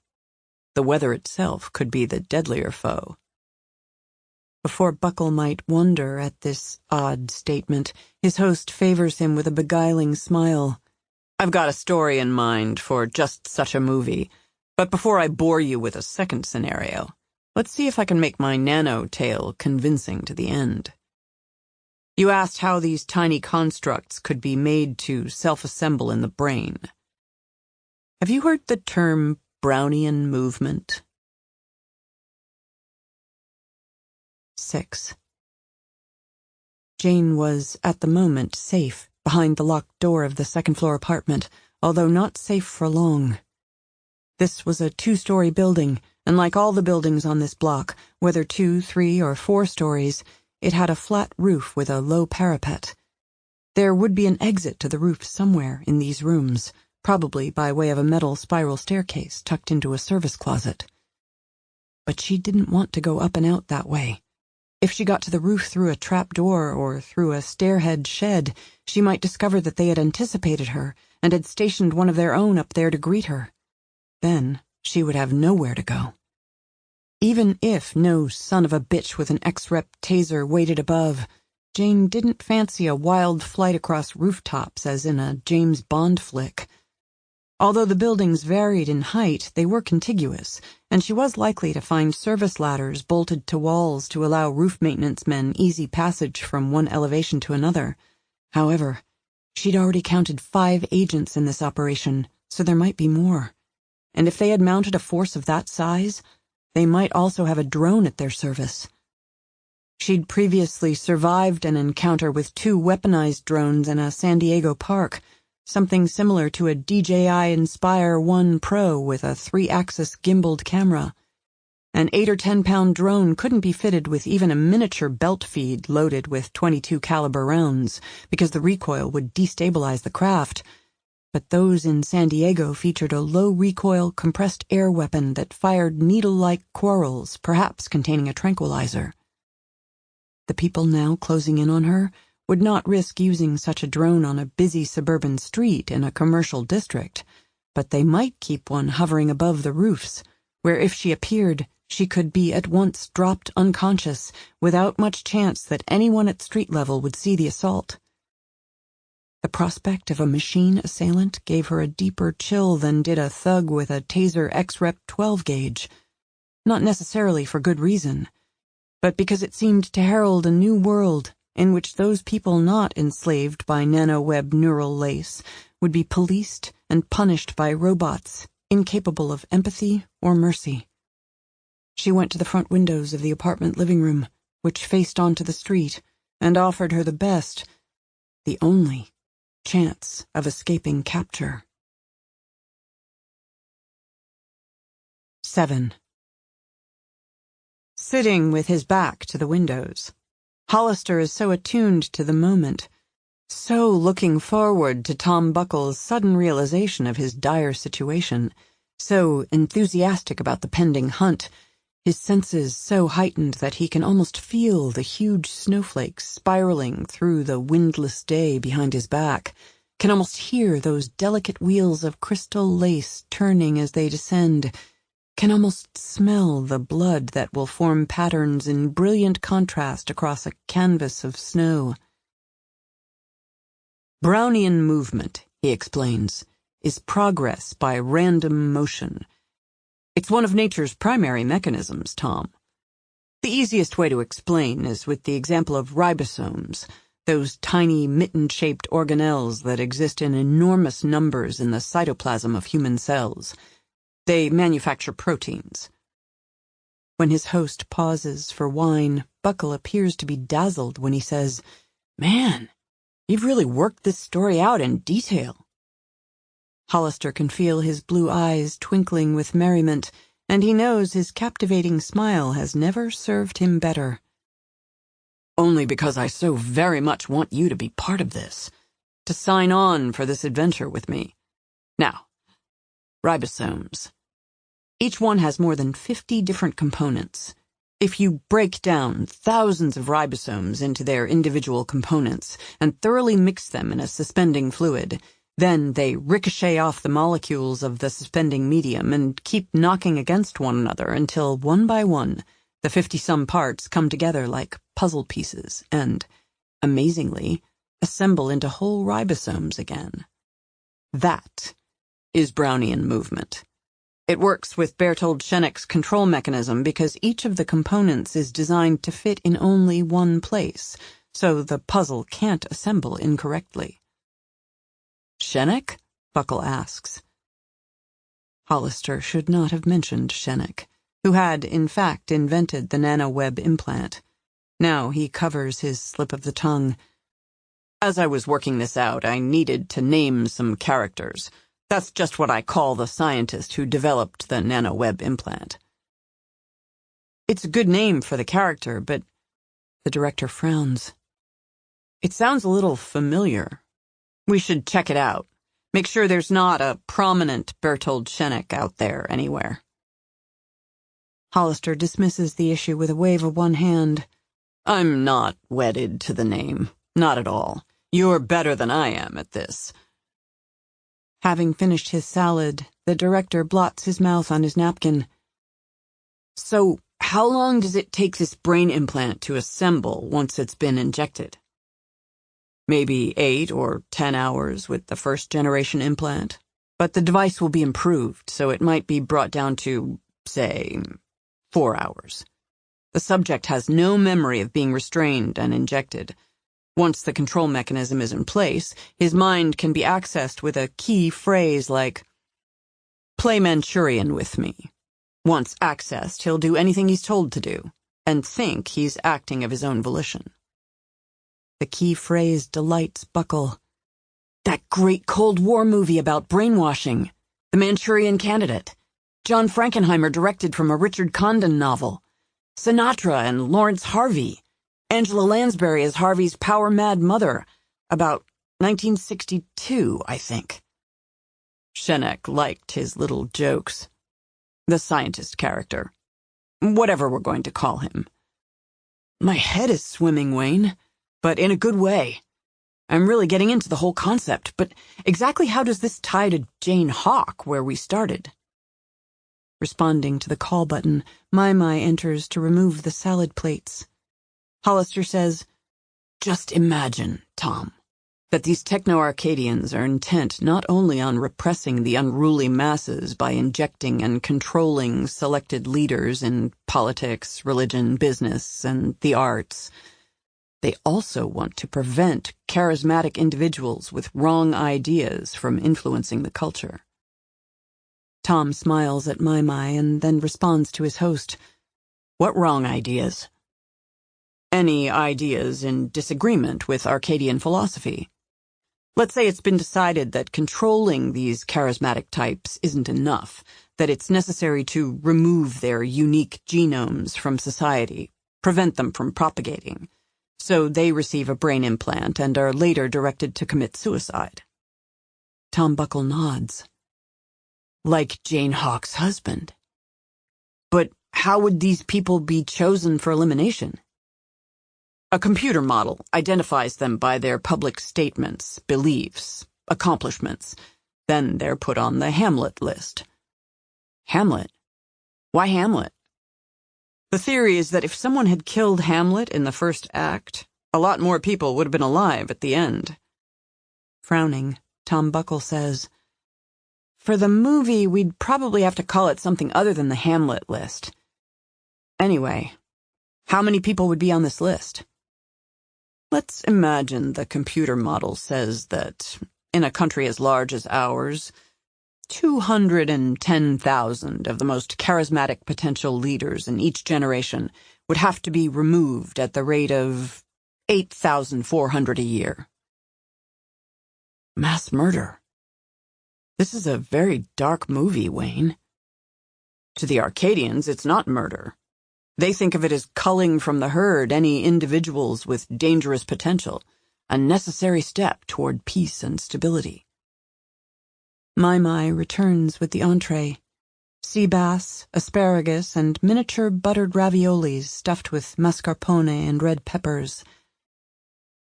[SPEAKER 2] The weather itself could be the deadlier foe." Before Buckle might wonder at this odd statement, his host favors him with a beguiling smile. "I've got a story in mind for just such a movie, but before I bore you with a second scenario, let's see if I can make my nano tale convincing to the end." You asked how these tiny constructs could be made to self-assemble in the brain. Have you heard the term Brownian movement? 6. Jane was, at the moment, safe behind the locked door of the second-floor apartment, although not safe for long. This was a 2-story building, and like all the buildings on this block, whether 2, 3, or 4 stories, it had a flat roof with a low parapet. There would be an exit to the roof somewhere in these rooms, probably by way of a metal spiral staircase tucked into a service closet. But she didn't want to go up and out that way. If she got to the roof through a trap door or through a stairhead shed, she might discover that they had anticipated her and had stationed one of their own up there to greet her. Then she would have nowhere to go. Even if no son of a bitch with an ex-rep taser waited above, Jane didn't fancy a wild flight across rooftops as in a James Bond flick. Although the buildings varied in height, they were contiguous, and she was likely to find service ladders bolted to walls to allow roof maintenance men easy passage from one elevation to another. However, she'd already counted 5 agents in this operation, so there might be more. And if they had mounted a force of that size, they might also have a drone at their service. She'd previously survived an encounter with 2 weaponized drones in a San Diego park, something similar to a DJI Inspire 1 Pro with a 3-axis gimbaled camera. An 8 or 10-pound drone couldn't be fitted with even a miniature belt feed loaded with .22 caliber rounds, because the recoil would destabilize the craft. But those in San Diego featured a low-recoil compressed air weapon that fired needle-like quarrels, perhaps containing a tranquilizer. The people now closing in on her would not risk using such a drone on a busy suburban street in a commercial district, but they might keep one hovering above the roofs, where if she appeared, she could be at once dropped unconscious without much chance that anyone at street level would see the assault. The prospect of a machine assailant gave her a deeper chill than did a thug with a taser X-Rep 12-gauge. Not necessarily for good reason, but because it seemed to herald a new world in which those people not enslaved by nanoweb neural lace would be policed and punished by robots incapable of empathy or mercy. She went to the front windows of the apartment living room, which faced onto the street, and offered her the best, the only, chance of escaping capture. 7. Sitting with his back to the windows, Hollister is so attuned to the moment, so looking forward to Tom Buckle's sudden realization of his dire situation, so enthusiastic about the pending hunt, his senses so heightened that he can almost feel the huge snowflakes spiraling through the windless day behind his back, can almost hear those delicate wheels of crystal lace turning as they descend, can almost smell the blood that will form patterns in brilliant contrast across a canvas of snow. Brownian movement, he explains, is progress by random motion. It's one of nature's primary mechanisms, Tom. The easiest way to explain is with the example of ribosomes, those tiny mitten-shaped organelles that exist in enormous numbers in the cytoplasm of human cells. They manufacture proteins. When his host pauses for wine, Buckle appears to be dazzled when he says, "Man, you've really worked this story out in detail." Hollister can feel his blue eyes twinkling with merriment, and he knows his captivating smile has never served him better. "Only because I so very much want you to be part of this, to sign on for this adventure with me. Now, ribosomes. Each one has more than 50 different components. If you break down thousands of ribosomes into their individual components and thoroughly mix them in a suspending fluid, then they ricochet off the molecules of the suspending medium and keep knocking against one another until, one by one, the 50-some parts come together like puzzle pieces and, amazingly, assemble into whole ribosomes again. That is Brownian movement. It works with Bertold Schenck's control mechanism because each of the components is designed to fit in only one place, so the puzzle can't assemble incorrectly. "Shenek?" Buckle asks. Hollister should not have mentioned Shenek, who had, in fact, invented the nanoweb implant. Now he covers his slip of the tongue. "As I was working this out, I needed to name some characters. That's just what I call the scientist who developed the nanoweb implant." "It's a good name for the character, but..." The director frowns. "It sounds a little familiar. We should check it out. Make sure there's not a prominent Bertold Shenek out there anywhere." Hollister dismisses the issue with a wave of one hand. "I'm not wedded to the name. Not at all. You're better than I am at this." Having finished his salad, the director blots his mouth on his napkin. "So, how long does it take this brain implant to assemble once it's been injected?" "Maybe 8 or 10 hours with the first-generation implant. But the device will be improved, so it might be brought down to, say, 4 hours. The subject has no memory of being restrained and injected. Once the control mechanism is in place, his mind can be accessed with a key phrase like, 'Play Manchurian with me.' Once accessed, he'll do anything he's told to do, and think he's acting of his own volition." The key phrase delights Buckle. "That great Cold War movie about brainwashing. The Manchurian Candidate. John Frankenheimer directed from a Richard Condon novel. Sinatra and Lawrence Harvey. Angela Lansbury as Harvey's power-mad mother. About 1962, I think." Shenek liked his little jokes. "The scientist character. Whatever we're going to call him." "My head is swimming, Wayne, but in a good way. I'm really getting into the whole concept, but exactly how does this tie to Jane Hawk, where we started?" Responding to the call button, Mai enters to remove the salad plates. Hollister says, "Just imagine, Tom, that these techno-Arcadians are intent not only on repressing the unruly masses by injecting and controlling selected leaders in politics, religion, business, and the arts. They also want to prevent charismatic individuals with wrong ideas from influencing the culture." Tom smiles at Mai and then responds to his host, "What wrong ideas?" "Any ideas in disagreement with Arcadian philosophy. Let's say it's been decided that controlling these charismatic types isn't enough, that it's necessary to remove their unique genomes from society, prevent them from propagating. So they receive a brain implant and are later directed to commit suicide." Tom Buckle nods. "Like Jane Hawk's husband. But how would these people be chosen for elimination?" "A computer model identifies them by their public statements, beliefs, accomplishments. Then they're put on the Hamlet list." "Hamlet? Why Hamlet?" "The theory is that if someone had killed Hamlet in the first act, a lot more people would have been alive at the end." Frowning, Tom Buckle says, "For the movie, we'd probably have to call it something other than the Hamlet list. Anyway, how many people would be on this list?" "Let's imagine the computer model says that, in a country as large as ours, 210,000 of the most charismatic potential leaders in each generation would have to be removed at the rate of 8,400 a year." Mass murder. This is a very dark movie, Wayne. To the Arcadians, it's not murder. They think of it as culling from the herd any individuals with dangerous potential, a necessary step toward peace and stability. Mai returns with the entree. Sea bass, asparagus, and miniature buttered raviolis stuffed with mascarpone and red peppers.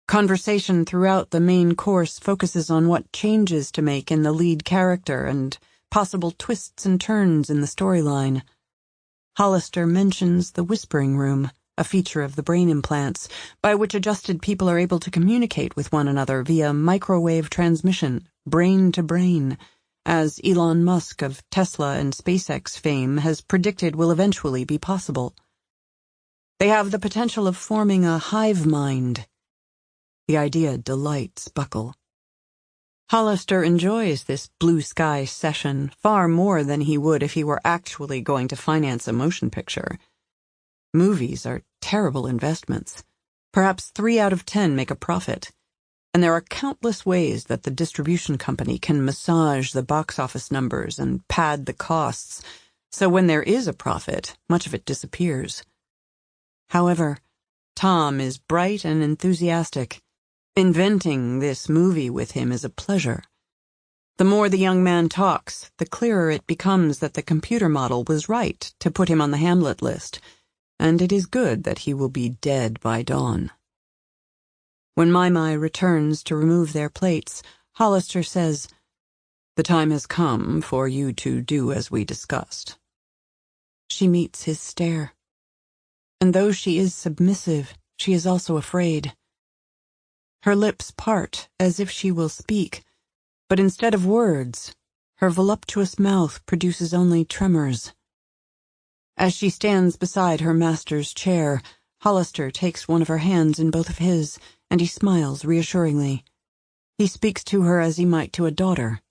[SPEAKER 2] Conversation throughout the main course focuses on what changes to make in the lead character and possible twists and turns in the storyline. Hollister mentions the whispering room, a feature of the brain implants, by which adjusted people are able to communicate with one another via microwave transmission, brain to brain, as Elon Musk of Tesla and SpaceX fame has predicted will eventually be possible. They have the potential of forming a hive mind, The idea delights Buckle. Hollister enjoys this blue sky session far more than he would if he were actually going to finance a motion picture. Movies are terrible investments. Perhaps 3 out of 10 make a profit. And there are countless ways that the distribution company can massage the box office numbers and pad the costs, so when there is a profit, much of it disappears. However, Tom is bright and enthusiastic. Inventing this movie with him is a pleasure. The more the young man talks, the clearer it becomes that the computer model was right to put him on the Hamlet list, and it is good that he will be dead by dawn. When Mai returns to remove their plates, Hollister says, "The time has come for you to do as we discussed." She meets his stare. And though she is submissive, she is also afraid. Her lips part as if she will speak, but instead of words, her voluptuous mouth produces only tremors. As she stands beside her master's chair, Hollister takes one of her hands in both of his, and he smiles reassuringly. He speaks to her as he might to a daughter.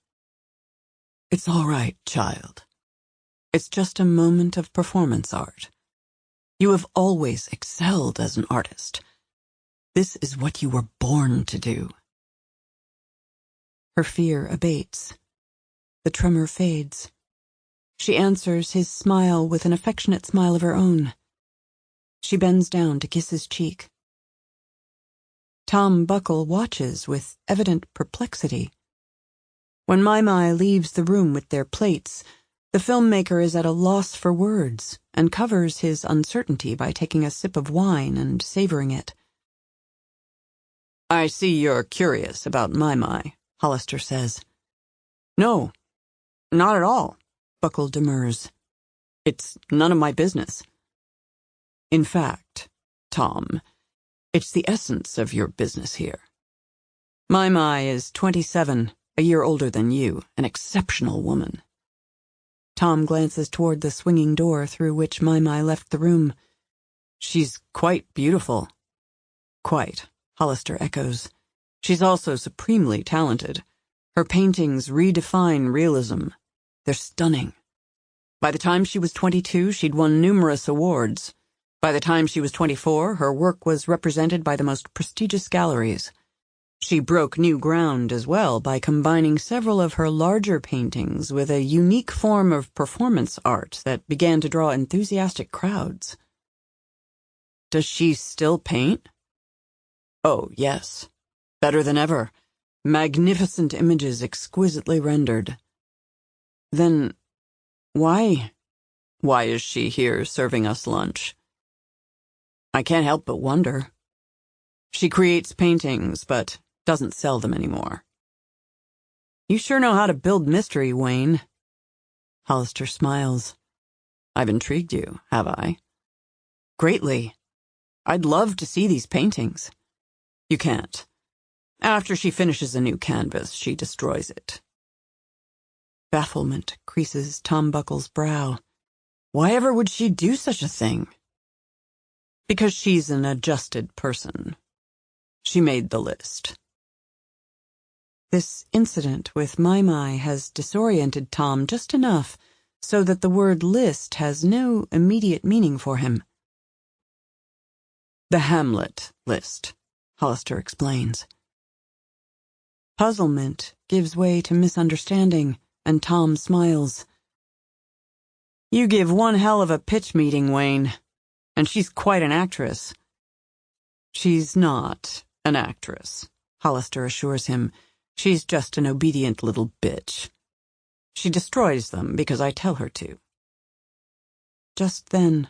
[SPEAKER 2] "It's all right, child. It's just a moment of performance art. You have always excelled as an artist. This is what you were born to do." Her fear abates. The tremor fades. She answers his smile with an affectionate smile of her own. She bends down to kiss his cheek. Tom Buckle watches with evident perplexity. When Mai leaves the room with their plates, the filmmaker is at a loss for words and covers his uncertainty by taking a sip of wine and savoring it. "I see you're curious about Mai," Hollister says. "No, not at all," Buckle demurs. "It's none of my business." "In fact, Tom, it's the essence of your business here. Mai is 27, a year older than you, an exceptional woman." Tom glances toward the swinging door through which Mai left the room. "She's quite beautiful." "Quite," Hollister echoes. "She's also supremely talented. Her paintings redefine realism. They're stunning. By the time she was 22, she'd won numerous awards. By the time she was 24, her work was represented by the most prestigious galleries. She broke new ground as well by combining several of her larger paintings with a unique form of performance art that began to draw enthusiastic crowds." "Does she still paint?" "Oh, yes. Better than ever. Magnificent images exquisitely rendered." "Then why is she here serving us lunch?" "I can't help but wonder. She creates paintings, but doesn't sell them anymore." "You sure know how to build mystery, Wayne." Hollister smiles. "I've intrigued you, have I?" "Greatly. I'd love to see these paintings." "You can't. After she finishes a new canvas, she destroys it." Bafflement creases Tom Buckle's brow. Why ever would she do such a thing? "Because she's an adjusted person. She made the list." This incident with Mai has disoriented Tom just enough so that the word list has no immediate meaning for him. "The Hamlet list," Hollister explains. Puzzlement gives way to misunderstanding, and Tom smiles. "You give one hell of a pitch meeting, Wayne. And she's quite an actress." "She's not an actress," Hollister assures him. "She's just an obedient little bitch. She destroys them because I tell her to." Just then,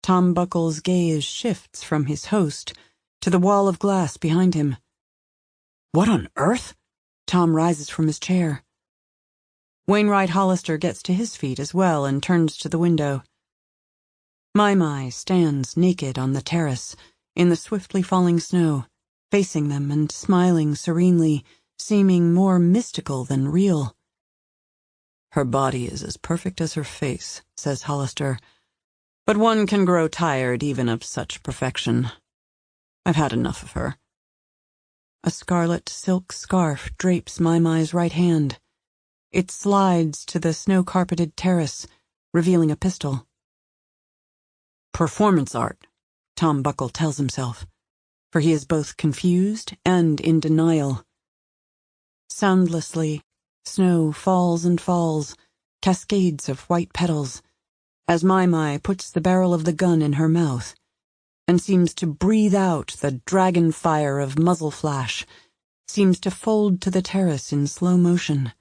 [SPEAKER 2] Tom Buckle's gaze shifts from his host to the wall of glass behind him. "What on earth?" Tom rises from his chair. Wainwright Hollister gets to his feet as well and turns to the window. Mai stands naked on the terrace, in the swiftly falling snow, facing them and smiling serenely, seeming more mystical than real. "Her body is as perfect as her face," says Hollister, "but one can grow tired even of such perfection. I've had enough of her." A scarlet silk scarf drapes Mai's right hand. It slides to the snow-carpeted terrace, revealing a pistol. Performance art, Tom Buckle tells himself, for he is both confused and in denial. Soundlessly, snow falls and falls, cascades of white petals, as Mai puts the barrel of the gun in her mouth, and seems to breathe out the dragon fire of muzzle flash, seems to fold to the terrace in slow motion,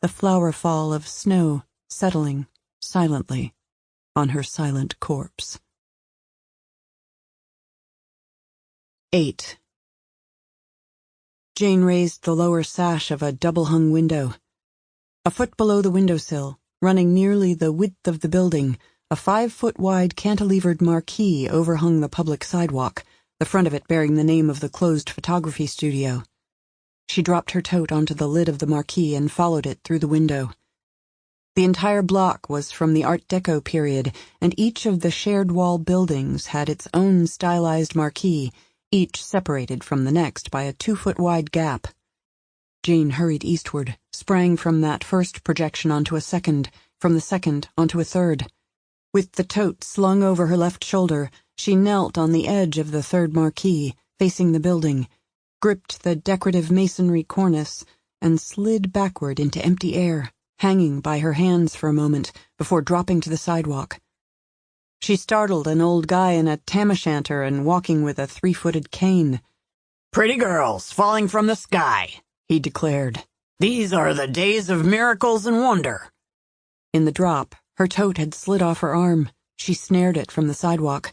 [SPEAKER 2] the flower fall of snow settling silently on her silent corpse. 8. Jane raised the lower sash of a double-hung window. A foot below the windowsill, running nearly the width of the building, a 5-foot-wide cantilevered marquee overhung the public sidewalk, the front of it bearing the name of the closed photography studio. She dropped her tote onto the lid of the marquee and followed it through the window. The entire block was from the Art Deco period, and each of the shared-wall buildings had its own stylized marquee, each separated from the next by a 2-foot-wide gap. Jane hurried eastward, sprang from that first projection onto a second, from the second onto a third. With the tote slung over her left shoulder, she knelt on the edge of the third marquee, facing the building, gripped the decorative masonry cornice, and slid backward into empty air, hanging by her hands for a moment before dropping to the sidewalk. She startled an old guy in a tam-o'-shanter and walking with a 3-footed cane. "Pretty girls falling from the sky," he declared. "These are the days of miracles and wonder." In the drop, her tote had slid off her arm. She snared it from the sidewalk.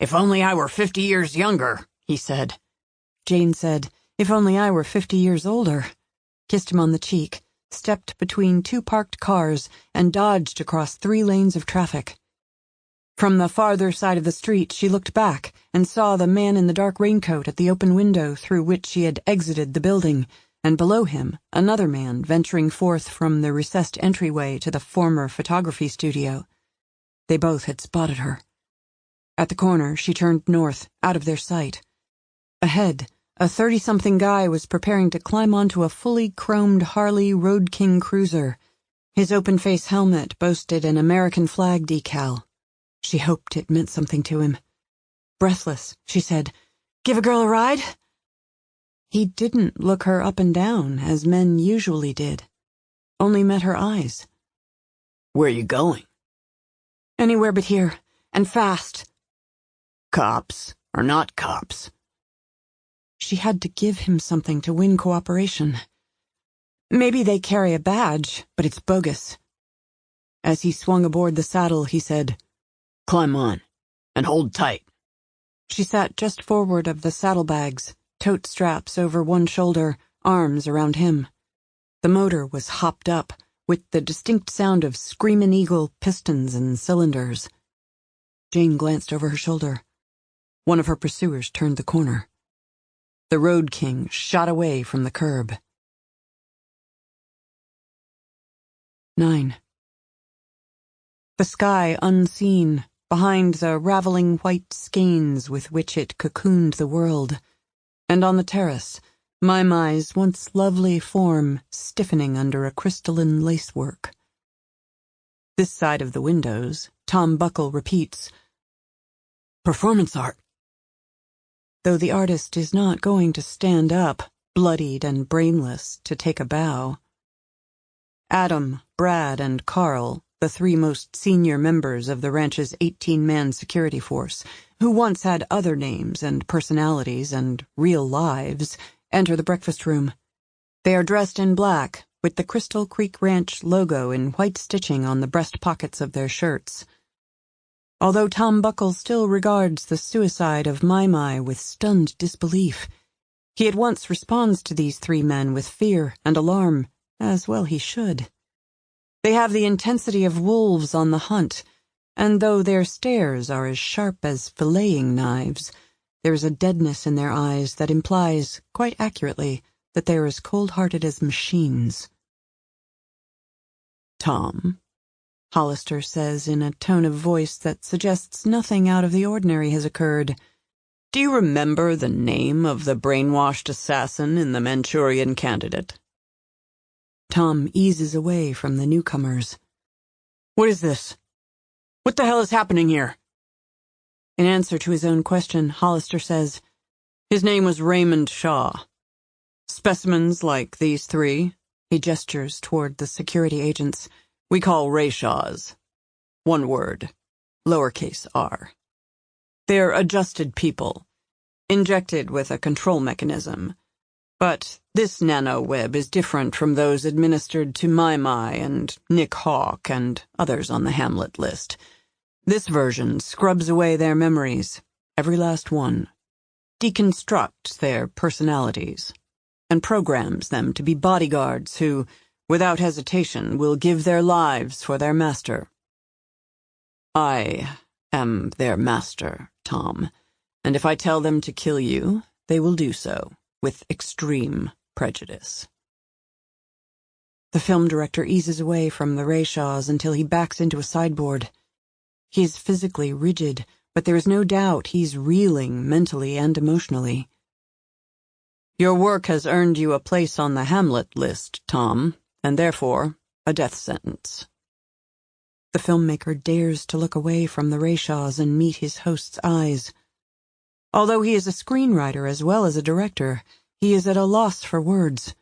[SPEAKER 2] "If only I were 50 years younger," he said. Jane said, "If only I were 50 years older," kissed him on the cheek, stepped between 2 parked cars, and dodged across 3 lanes of traffic. From the farther side of the street, she looked back and saw the man in the dark raincoat at the open window through which she had exited the building, and below him, another man venturing forth from the recessed entryway to the former photography studio. They both had spotted her. At the corner, she turned north, out of their sight. Ahead, a 30-something guy was preparing to climb onto a fully chromed Harley Road King cruiser. His open-face helmet boasted an American flag decal. She hoped it meant something to him. Breathless, she said, "Give a girl a ride?" He didn't look her up and down, as men usually did. Only met her eyes. "Where you going?" "Anywhere but here, and fast." "Cops or not cops?" She had to give him something to win cooperation. "Maybe they carry a badge, but it's bogus." As he swung aboard the saddle, he said, "Climb on, and hold tight." She sat just forward of the saddlebags, tote straps over one shoulder, arms around him. The motor was hopped up, with the distinct sound of screamin' eagle pistons and cylinders. Jane glanced over her shoulder. One of her pursuers turned the corner. The Road King shot away from the curb. 9. The sky unseen, behind the raveling white skeins with which it cocooned the world, and on the terrace, Mai's once lovely form stiffening under a crystalline lacework. This side of the windows, Tom Buckle repeats, "Performance art." Though the artist is not going to stand up, bloodied and brainless, to take a bow. Adam, Brad, and Carl, the 3 most senior members of the ranch's 18-man security force, who once had other names and personalities and real lives, enter the breakfast room. They are dressed in black, with the Crystal Creek Ranch logo in white stitching on the breast pockets of their shirts. Although Tom Buckle still regards the suicide of Mai with stunned disbelief, he at once responds to these 3 men with fear and alarm, as well he should. They have the intensity of wolves on the hunt, and though their stares are as sharp as filleting knives, there is a deadness in their eyes that implies, quite accurately, that they are as cold-hearted as machines. "Tom," Hollister says in a tone of voice that suggests nothing out of the ordinary has occurred, Do you remember the name of the brainwashed assassin in The Manchurian Candidate? Tom eases away from the newcomers. What is this? What the hell is happening here? In answer to his own question, Hollister says, his name was Raymond Shaw. Specimens like these three, he gestures toward the security agents, we call Rayshaws. One word, lowercase r. They're adjusted people, injected with a control mechanism. But this nano-web is different from those administered to Mai Mai and Nick Hawk and others on the Hamlet list. This version scrubs away their memories, every last one, deconstructs their personalities, and programs them to be bodyguards who, without hesitation, will give their lives for their master. I am their master, Tom, and if I tell them to kill you, they will do so, with extreme prejudice. The film director eases away from the Rayshaws until he backs into a sideboard. He is physically rigid, but there is no doubt he's reeling mentally and emotionally. Your work has earned you a place on the Hamlet list, Tom, and therefore a death sentence. The filmmaker dares to look away from the Rayshaws and meet his host's eyes. Although he is a screenwriter as well as a director, he is at a loss for words,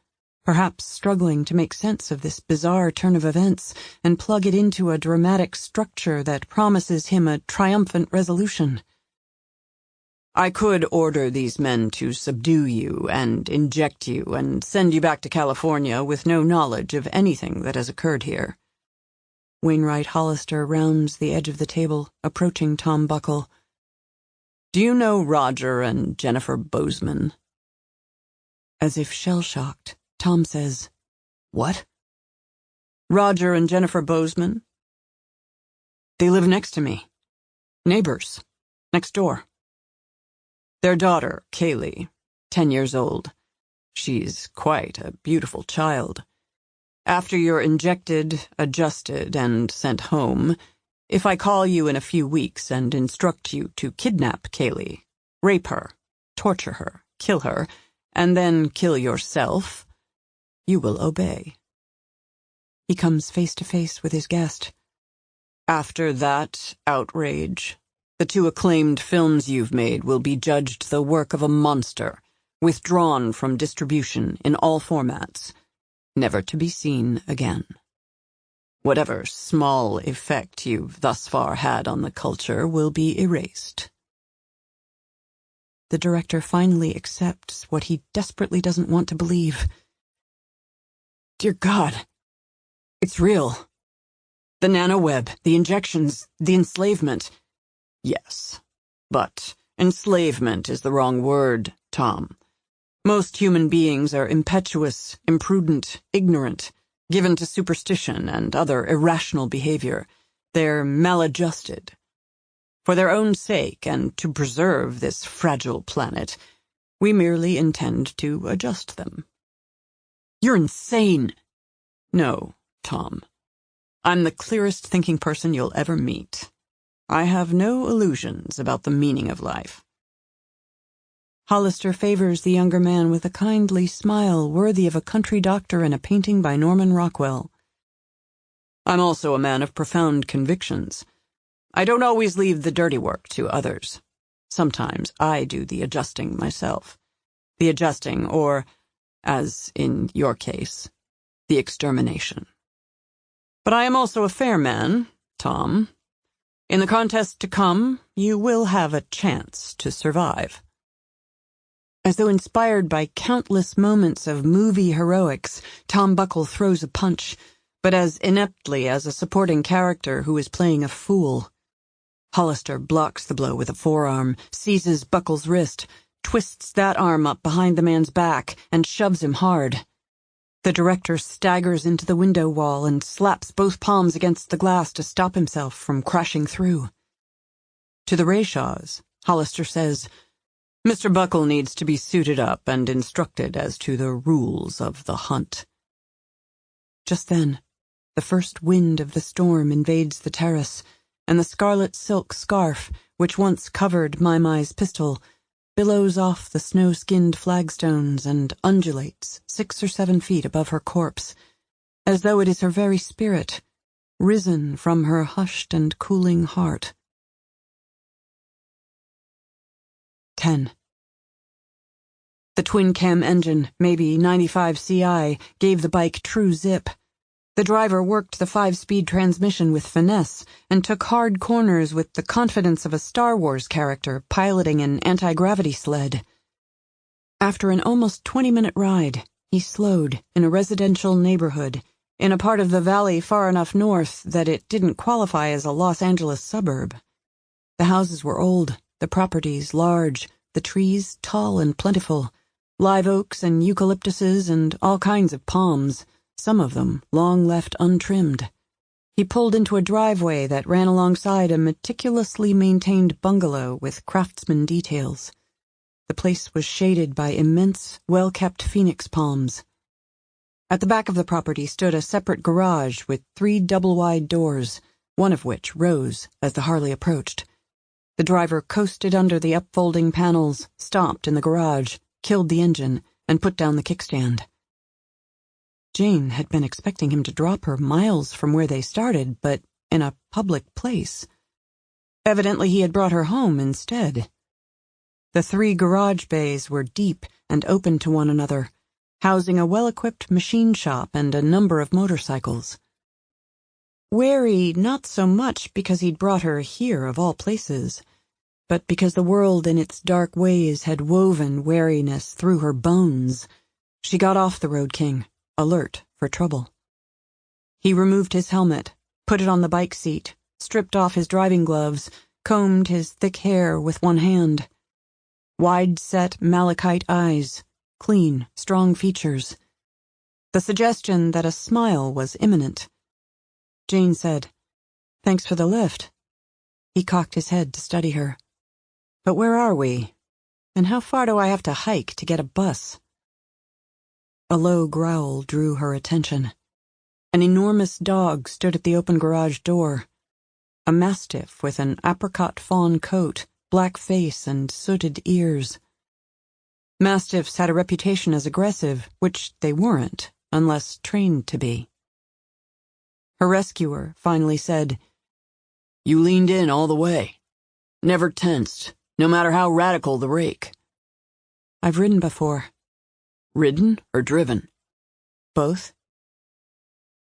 [SPEAKER 2] perhaps struggling to make sense of this bizarre turn of events and plug it into a dramatic structure that promises him a triumphant resolution. I could order these men to subdue you and inject you and send you back to California with no knowledge of anything that has occurred here. Wainwright Hollister rounds the edge of the table, approaching Tom Buckle. Do you know Roger and Jennifer Bozeman? As if shell-shocked, Tom says, What? Roger and Jennifer Bozeman? They live next to me. Neighbors. Next door. Their daughter, Kaylee, 10 years old. She's quite a beautiful child. After you're injected, adjusted, and sent home, if I call you in a few weeks and instruct you to kidnap Kaylee, rape her, torture her, kill her, and then kill yourself, you will obey. He comes face to face with his guest. After that outrage, the 2 acclaimed films you've made will be judged the work of a monster, withdrawn from distribution in all formats, never to be seen again. Whatever small effect you've thus far had on the culture will be erased. The director finally accepts what he desperately doesn't want to believe. Dear God, it's real. The nanoweb, the injections, the enslavement. Yes, but enslavement is the wrong word, Tom. Most human beings are impetuous, imprudent, ignorant, given to superstition and other irrational behavior. They're maladjusted. For their own sake and to preserve this fragile planet, we merely intend to adjust them. You're insane. No, Tom. I'm the clearest thinking person you'll ever meet. I have no illusions about the meaning of life. Hollister favors the younger man with a kindly smile worthy of a country doctor in a painting by Norman Rockwell. I'm also a man of profound convictions. I don't always leave the dirty work to others. Sometimes I do the adjusting myself. The adjusting, or, as in your case, the extermination. But I am also a fair man, Tom. In the contest to come, you will have a chance to survive. As though inspired by countless moments of movie heroics, Tom Buckle throws a punch, but as ineptly as a supporting character who is playing a fool. Hollister blocks the blow with a forearm, seizes Buckle's wrist, twists that arm up behind the man's back, and shoves him hard. The director staggers into the window wall and slaps both palms against the glass to stop himself from crashing through. To the Rayshaws, Hollister says, Mr. Buckle needs to be suited up and instructed as to the rules of the hunt. Just then, the first wind of the storm invades the terrace, and the scarlet silk scarf, which once covered Mai Mai's pistol, billows off the snow-skinned flagstones and undulates 6 or 7 feet above her corpse, as though it is her very spirit, risen from her hushed and cooling heart. 10. The twin-cam engine, maybe 95 CI, gave the bike true zip. The driver worked the 5-speed transmission with finesse and took hard corners with the confidence of a Star Wars character piloting an anti-gravity sled. After an almost 20-minute ride, he slowed in a residential neighborhood, in a part of the valley far enough north that it didn't qualify as a Los Angeles suburb. The houses were old, the properties large, the trees tall and plentiful, live oaks and eucalyptuses and all kinds of palms, some of them long left untrimmed. He pulled into a driveway that ran alongside a meticulously maintained bungalow with craftsman details. The place was shaded by immense, well-kept phoenix palms. At the back of the property stood a separate garage with 3 double-wide doors, one of which rose as the Harley approached. The driver coasted under the upfolding panels, stopped in the garage, killed the engine, and put down the kickstand. Jane had been expecting him to drop her miles from where they started, but in a public place. Evidently he had brought her home instead. The 3 garage bays were deep and open to one another, housing a well-equipped machine shop and a number of motorcycles. Wary not so much because he'd brought her here of all places, but because the world in its dark ways had woven wariness through her bones, she got off the Road King, alert for trouble. He removed his helmet, put it on the bike seat, stripped off his driving gloves, combed his thick hair with one hand. Wide-set malachite eyes, clean, strong features. The suggestion that a smile was imminent. Jane said, "Thanks for the lift." He cocked his head to study her. "But where are we? And how far do I have to hike to get a bus?" A low growl drew her attention. An enormous dog stood at the open garage door. A mastiff with an apricot fawn coat, black face, and sooted ears. Mastiffs had a reputation as aggressive, which they weren't, unless trained to be. Her rescuer finally said, "You leaned in all the way. Never tensed, no matter how radical the rake." "I've ridden before." "Ridden or driven?" "Both."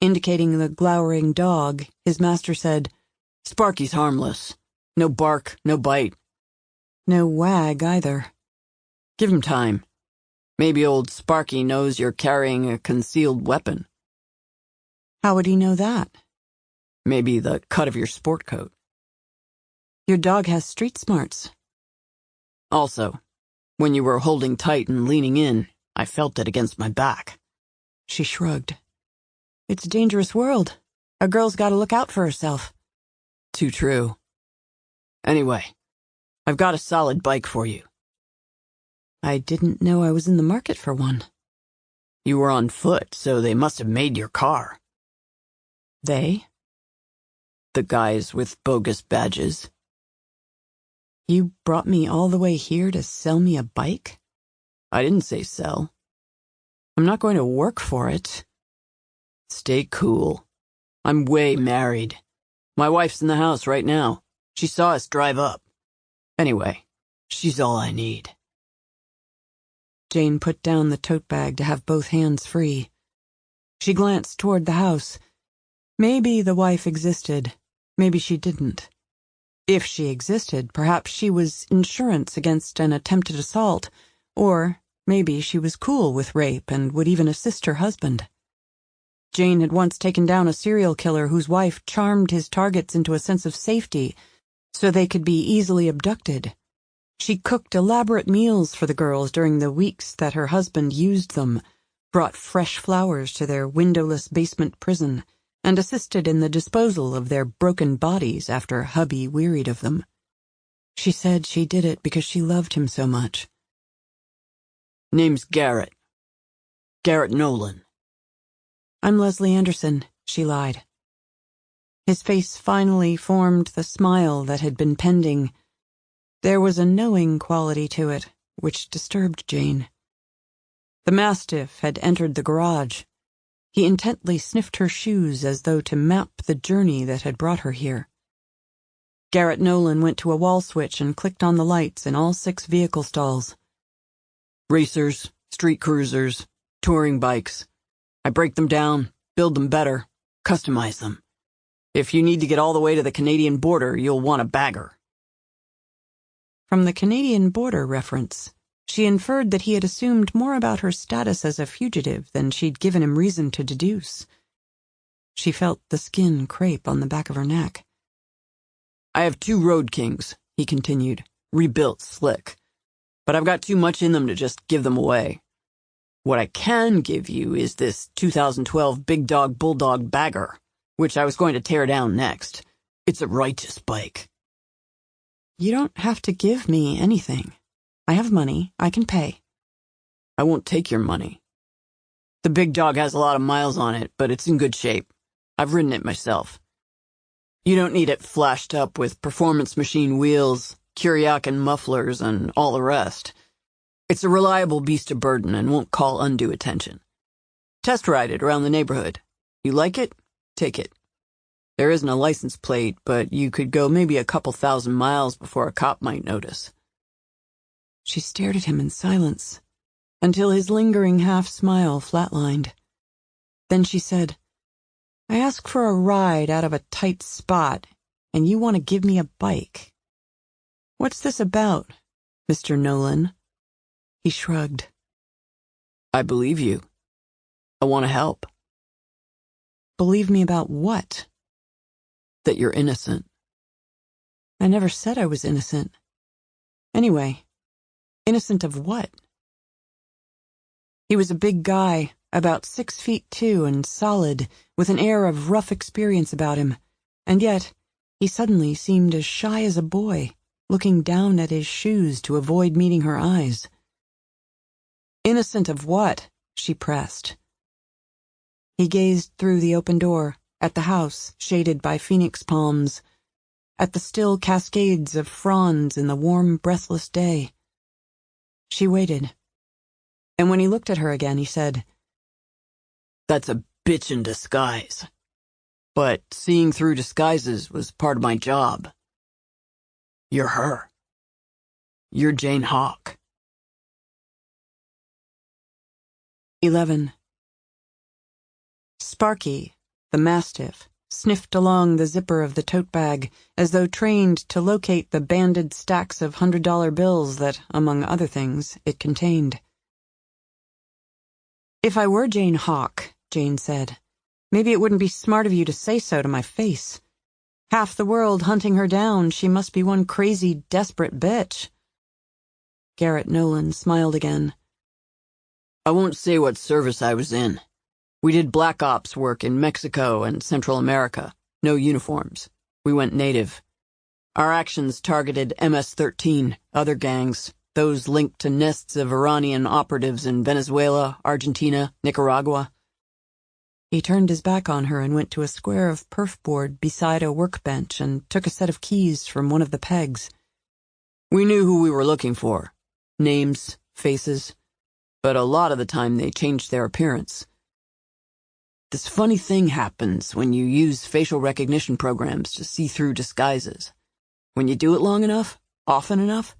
[SPEAKER 2] Indicating the glowering dog, his master said, "Sparky's harmless. No bark, no bite. No wag, either. Give him time. Maybe old Sparky knows you're carrying a concealed weapon." "How would he know that?" "Maybe the cut of your sport coat." "Your dog has street smarts." "Also, when you were holding tight and leaning in, I felt it against my back." She shrugged. "It's a dangerous world. A girl's got to look out for herself." "Too true. Anyway, I've got a solid bike for you." "I didn't know I was in the market for one." "You were on foot, so they must have made your car." "They?" "The guys with bogus badges." "You brought me all the way here to sell me a bike?" "I didn't say sell. I'm not going to work for it." "Stay cool. I'm way married. My wife's in the house right now. She saw us drive up. Anyway, she's all I need." Jane put down the tote bag to have both hands free. She glanced toward the house. Maybe the wife existed. Maybe she didn't. If she existed, perhaps she was insurance against an attempted assault, or maybe she was cool with rape and would even assist her husband. Jane had once taken down a serial killer whose wife charmed his targets into a sense of safety so they could be easily abducted. She cooked elaborate meals for the girls during the weeks that her husband used them, brought fresh flowers to their windowless basement prison, and assisted in the disposal of their broken bodies after hubby wearied of them. She said she did it because she loved him so much. "Name's Garrett. Garrett Nolan." "I'm Leslie Anderson," she lied. His face finally formed the smile that had been pending. There was a knowing quality to it, which disturbed Jane. The mastiff had entered the garage. He intently sniffed her shoes as though to map the journey that had brought her here. Garrett Nolan went to a wall switch and clicked on the lights in all 6 vehicle stalls. Racers, street cruisers, touring bikes. I break them down, build them better, customize them. If you need to get all the way to the Canadian border, you'll want a bagger. From the Canadian border reference, she inferred that he had assumed more about her status as a fugitive than she'd given him reason to deduce. She felt the skin crepe on the back of her neck. I have 2 Road Kings, he continued, rebuilt slick. But I've got too much in them to just give them away. What I can give you is this 2012 Big Dog Bulldog Bagger, which I was going to tear down next. It's a righteous bike. You don't have to give me anything. I have money. I can pay. I won't take your money. The Big Dog has a lot of miles on it, but it's in good shape. I've ridden it myself. You don't need it flashed up with performance machine wheels, Kuryakin mufflers, and all the rest. It's a reliable beast of burden and won't call undue attention. Test ride it around the neighborhood. You like it? Take it. There isn't a license plate, but you could go maybe a couple thousand miles before a cop might notice. She stared at him in silence, until his lingering half-smile flatlined. Then she said, I ask for a ride out of a tight spot, and you want to give me a bike. What's this about, Mr. Nolan? He shrugged. I believe you. I want to help. Believe me about what? That you're innocent. I never said I was innocent. Anyway, innocent of what? He was a big guy, about 6'2" and solid, with an air of rough experience about him, and yet he suddenly seemed as shy as a boy, looking down at his shoes to avoid meeting her eyes. Innocent of what? She pressed. He gazed through the open door, at the house shaded by phoenix palms, at the still cascades of fronds in the warm, breathless day. She waited, and when he looked at her again, he said, That's a bitch in disguise. But seeing through disguises was part of my job. You're her. You're Jane Hawk. 11. Sparky, the mastiff, sniffed along the zipper of the tote bag as though trained to locate the banded stacks of $100 bills that, among other things, it contained. If I were Jane Hawk, Jane said, maybe it wouldn't be smart of you to say so to my face. Half the world hunting her down, she must be one crazy, desperate bitch. Garrett Nolan smiled again. I won't say what service I was in. We did black ops work in Mexico and Central America. No uniforms. We went native. Our actions targeted MS-13, other gangs, those linked to nests of Iranian operatives in Venezuela, Argentina, Nicaragua. He turned his back on her and went to a square of perf board beside a workbench and took a set of keys from one of the pegs. We knew who we were looking for. Names, faces. But a lot of the time they changed their appearance. This funny thing happens when you use facial recognition programs to see through disguises. When you do it long enough, often enough,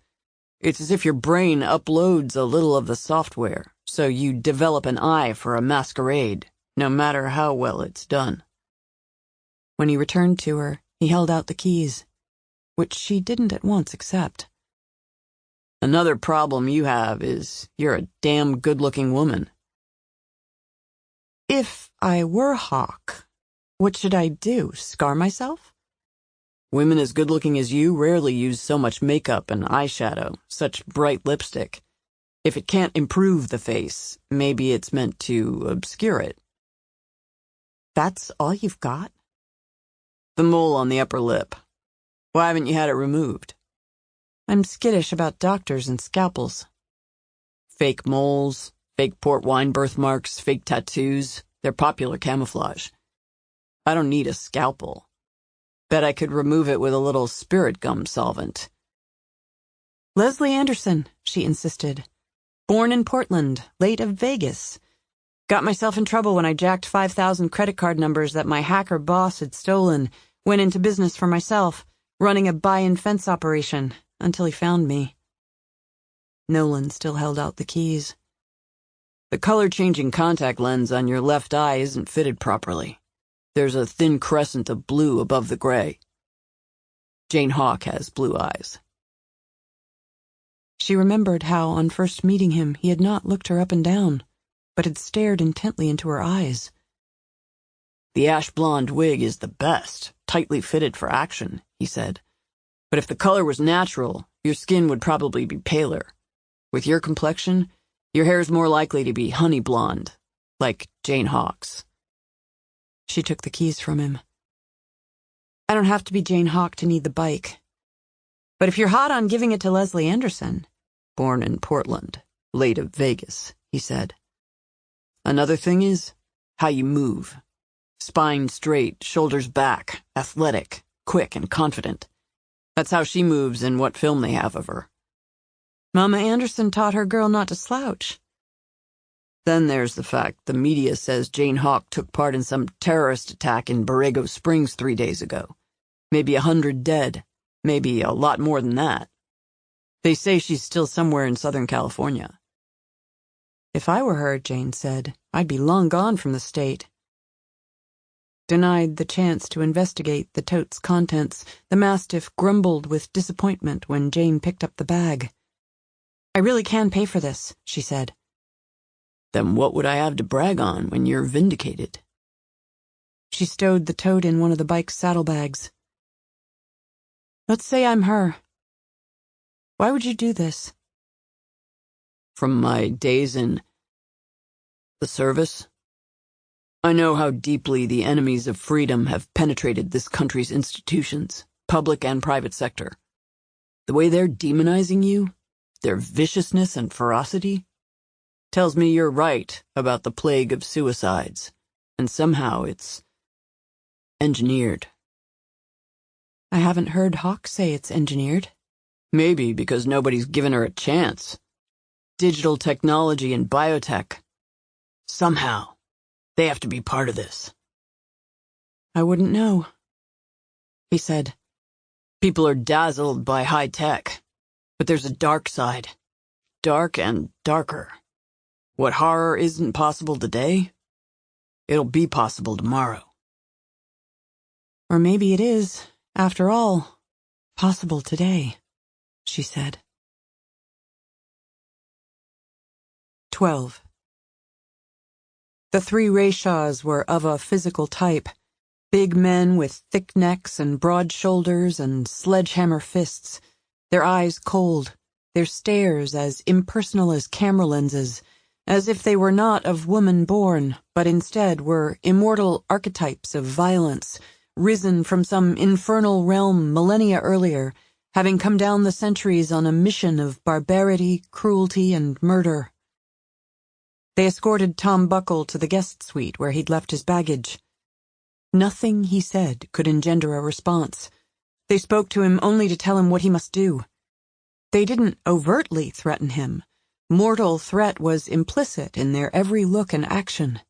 [SPEAKER 2] it's as if your brain uploads a little of the software, so you develop an eye for a masquerade, no matter how well it's done. When he returned to her, he held out the keys, which she didn't at once accept. Another problem you have is you're a damn good-looking woman. If I were Hawk, what should I do, scar myself? Women as good-looking as you rarely use so much makeup and eyeshadow, such bright lipstick. If it can't improve the face, maybe it's meant to obscure it. That's all you've got? The mole on the upper lip. Why haven't you had it removed? I'm skittish about doctors and scalpels. Fake moles, fake port wine birthmarks, fake tattoos. They're popular camouflage. I don't need a scalpel. Bet I could remove it with a little spirit gum solvent. Leslie Anderson, she insisted. Born in Portland, late of Vegas. Got myself in trouble when I jacked 5,000 credit card numbers that my hacker boss had stolen, went into business for myself, running a buy-and fence operation, until he found me. Nolan still held out the keys. The color-changing contact lens on your left eye isn't fitted properly. There's a thin crescent of blue above the gray. Jane Hawk has blue eyes. She remembered how, on first meeting him, he had not looked her up and down, but had stared intently into her eyes. The ash blonde wig is the best, tightly fitted for action, he said. But if the color was natural, your skin would probably be paler. With your complexion, your hair's more likely to be honey blonde, like Jane Hawk's. She took the keys from him. I don't have to be Jane Hawk to need the bike. But if you're hot on giving it to Leslie Anderson, born in Portland, late of Vegas, he said. Another thing is how you move. Spine straight, shoulders back, athletic, quick and confident. That's how she moves in what film they have of her. Mama Anderson taught her girl not to slouch. Then there's the fact the media says Jane Hawk took part in some terrorist attack in Borrego Springs 3 days ago. Maybe 100 dead. Maybe a lot more than that. They say she's still somewhere in Southern California. If I were her, Jane said, I'd be long gone from the state. Denied the chance to investigate the tote's contents, the Mastiff grumbled with disappointment when Jane picked up the bag. I really can pay for this, she said. Then what would I have to brag on when you're vindicated? She stowed the tote in one of the bike's saddlebags. Let's say I'm her. Why would you do this? From my days in the service, I know how deeply the enemies of freedom have penetrated this country's institutions, public and private sector. The way they're demonizing you, their viciousness and ferocity, tells me you're right about the plague of suicides, and somehow it's engineered. I haven't heard Hawk say it's engineered. Maybe because nobody's given her a chance. Digital technology and biotech. Somehow, they have to be part of this. I wouldn't know, he said. People are dazzled by high tech, but there's a dark side. Dark and darker. What horror isn't possible today, it'll be possible tomorrow. Or maybe it is, after all, possible today, she said. 12. The 3 Rayshaws were of a physical type. Big men with thick necks and broad shoulders and sledgehammer fists, their eyes cold, their stares as impersonal as camera lenses, as if they were not of woman born, but instead were immortal archetypes of violence, risen from some infernal realm millennia earlier, having come down the centuries on a mission of barbarity, cruelty, and murder. They escorted Tom Buckle to the guest suite where he'd left his baggage. Nothing he said could engender a response. They spoke to him only to tell him what he must do. They didn't overtly threaten him. Mortal threat was implicit in their every look and action.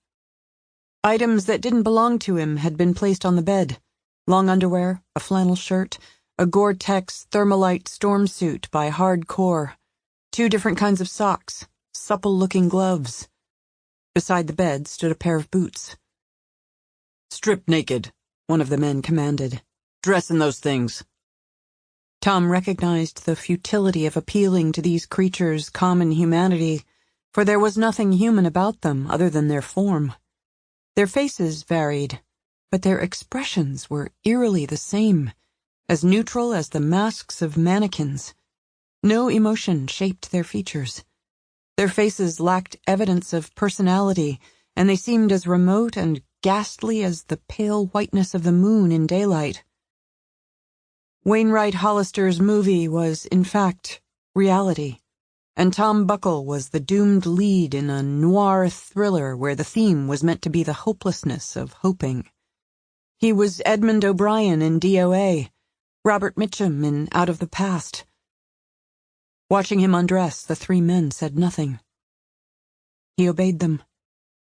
[SPEAKER 2] Items that didn't belong to him had been placed on the bed. Long underwear, a flannel shirt, a Gore-Tex Thermalite storm suit by Hardcore, 2 different kinds of socks, supple-looking gloves. Beside the bed stood a pair of boots. Strip naked, one of the men commanded. Dress in those things. Tom recognized the futility of appealing to these creatures' common humanity, for there was nothing human about them other than their form. Their faces varied, but their expressions were eerily the same, as neutral as the masks of mannequins. No emotion shaped their features. Their faces lacked evidence of personality, and they seemed as remote and ghastly as the pale whiteness of the moon in daylight. Wainwright Hollister's movie was, in fact, reality, and Tom Buckle was the doomed lead in a noir thriller where the theme was meant to be the hopelessness of hoping. He was Edmund O'Brien in DOA, Robert Mitchum in Out of the Past. Watching him undress, the three men said nothing. He obeyed them.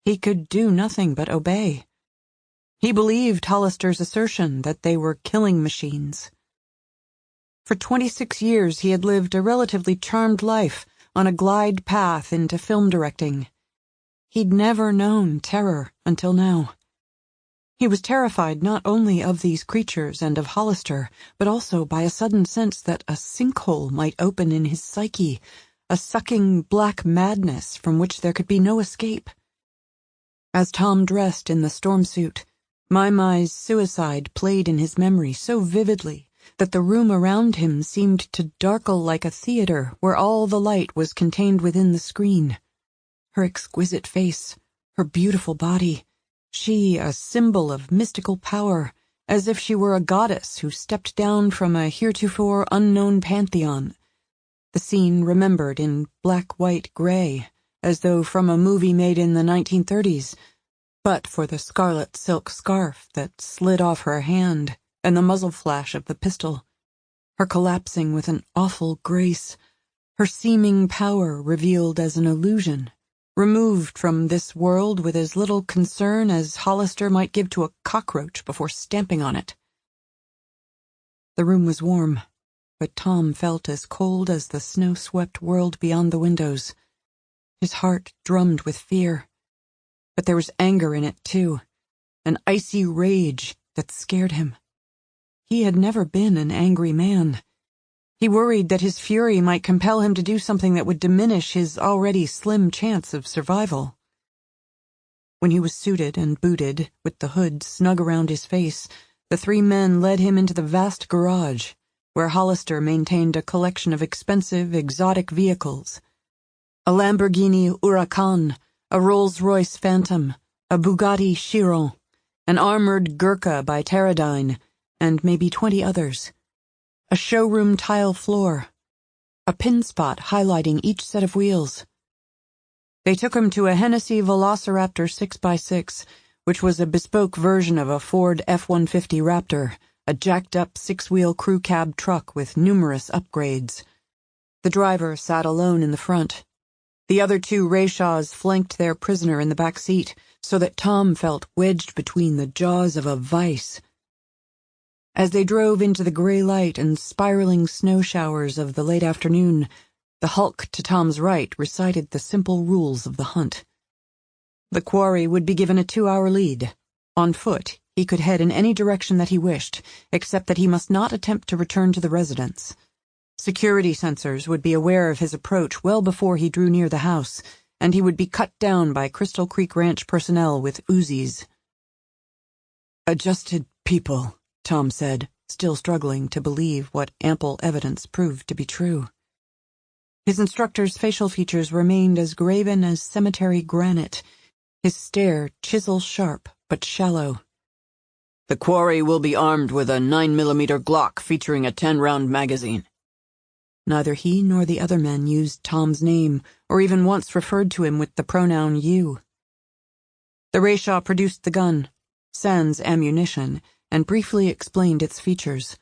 [SPEAKER 2] He could do nothing but obey. He believed Hollister's assertion that they were killing machines. For 26 years he had lived a relatively charmed life on a glide path into film directing. He'd never known terror until now. He was terrified not only of these creatures and of Hollister, but also by a sudden sense that a sinkhole might open in his psyche, a sucking black madness from which there could be no escape. As Tom dressed in the storm suit, Mai-Mai's suicide played in his memory so vividly that the room around him seemed to darkle like a theater where all the light was contained within the screen. Her exquisite face, her beautiful body, she a symbol of mystical power, as if she were a goddess who stepped down from a heretofore unknown pantheon. The scene remembered in black-white-gray, as though from a movie made in the 1930s, but for the scarlet silk scarf that slid off her hand and the muzzle flash of the pistol, her collapsing with an awful grace, her seeming power revealed as an illusion, removed from this world with as little concern as Hollister might give to a cockroach before stamping on it. The room was warm, but Tom felt as cold as the snow-swept world beyond the windows. His heart drummed with fear, but there was anger in it too, an icy rage that scared him. He had never been an angry man. He worried that his fury might compel him to do something that would diminish his already slim chance of survival. When he was suited and booted, with the hood snug around his face, the three men led him into the vast garage, where Hollister maintained a collection of expensive, exotic vehicles. A Lamborghini Huracan, a Rolls-Royce Phantom, a Bugatti Chiron, an armored Gurkha by Pterodyne, and maybe 20 others. A showroom tile floor, a pin spot highlighting each set of wheels. They took him to a Hennessy Velociraptor 6x6, which was a bespoke version of a Ford F-150 Raptor, a jacked-up six-wheel crew cab truck with numerous upgrades. The driver sat alone in the front. The other two Rayshaws flanked their prisoner in the back seat, so that Tom felt wedged between the jaws of a vice. As they drove into the gray light and spiraling snow showers of the late afternoon, the hulk to Tom's right recited the simple rules of the hunt. The quarry would be given a 2-hour lead. On foot, he could head in any direction that he wished, except that he must not attempt to return to the residence. Security sensors would be aware of his approach well before he drew near the house, and he would be cut down by Crystal Creek Ranch personnel with Uzis. "Adjusted people," Tom said, still struggling to believe what ample evidence proved to be true. His instructor's facial features remained as graven as cemetery granite, his stare chisel-sharp but shallow. "The quarry will be armed with a 9mm Glock featuring a 10-round magazine." Neither he nor the other men used Tom's name, or even once referred to him with the pronoun you. The Rayshaw produced the gun, sans ammunition, and briefly explained its features.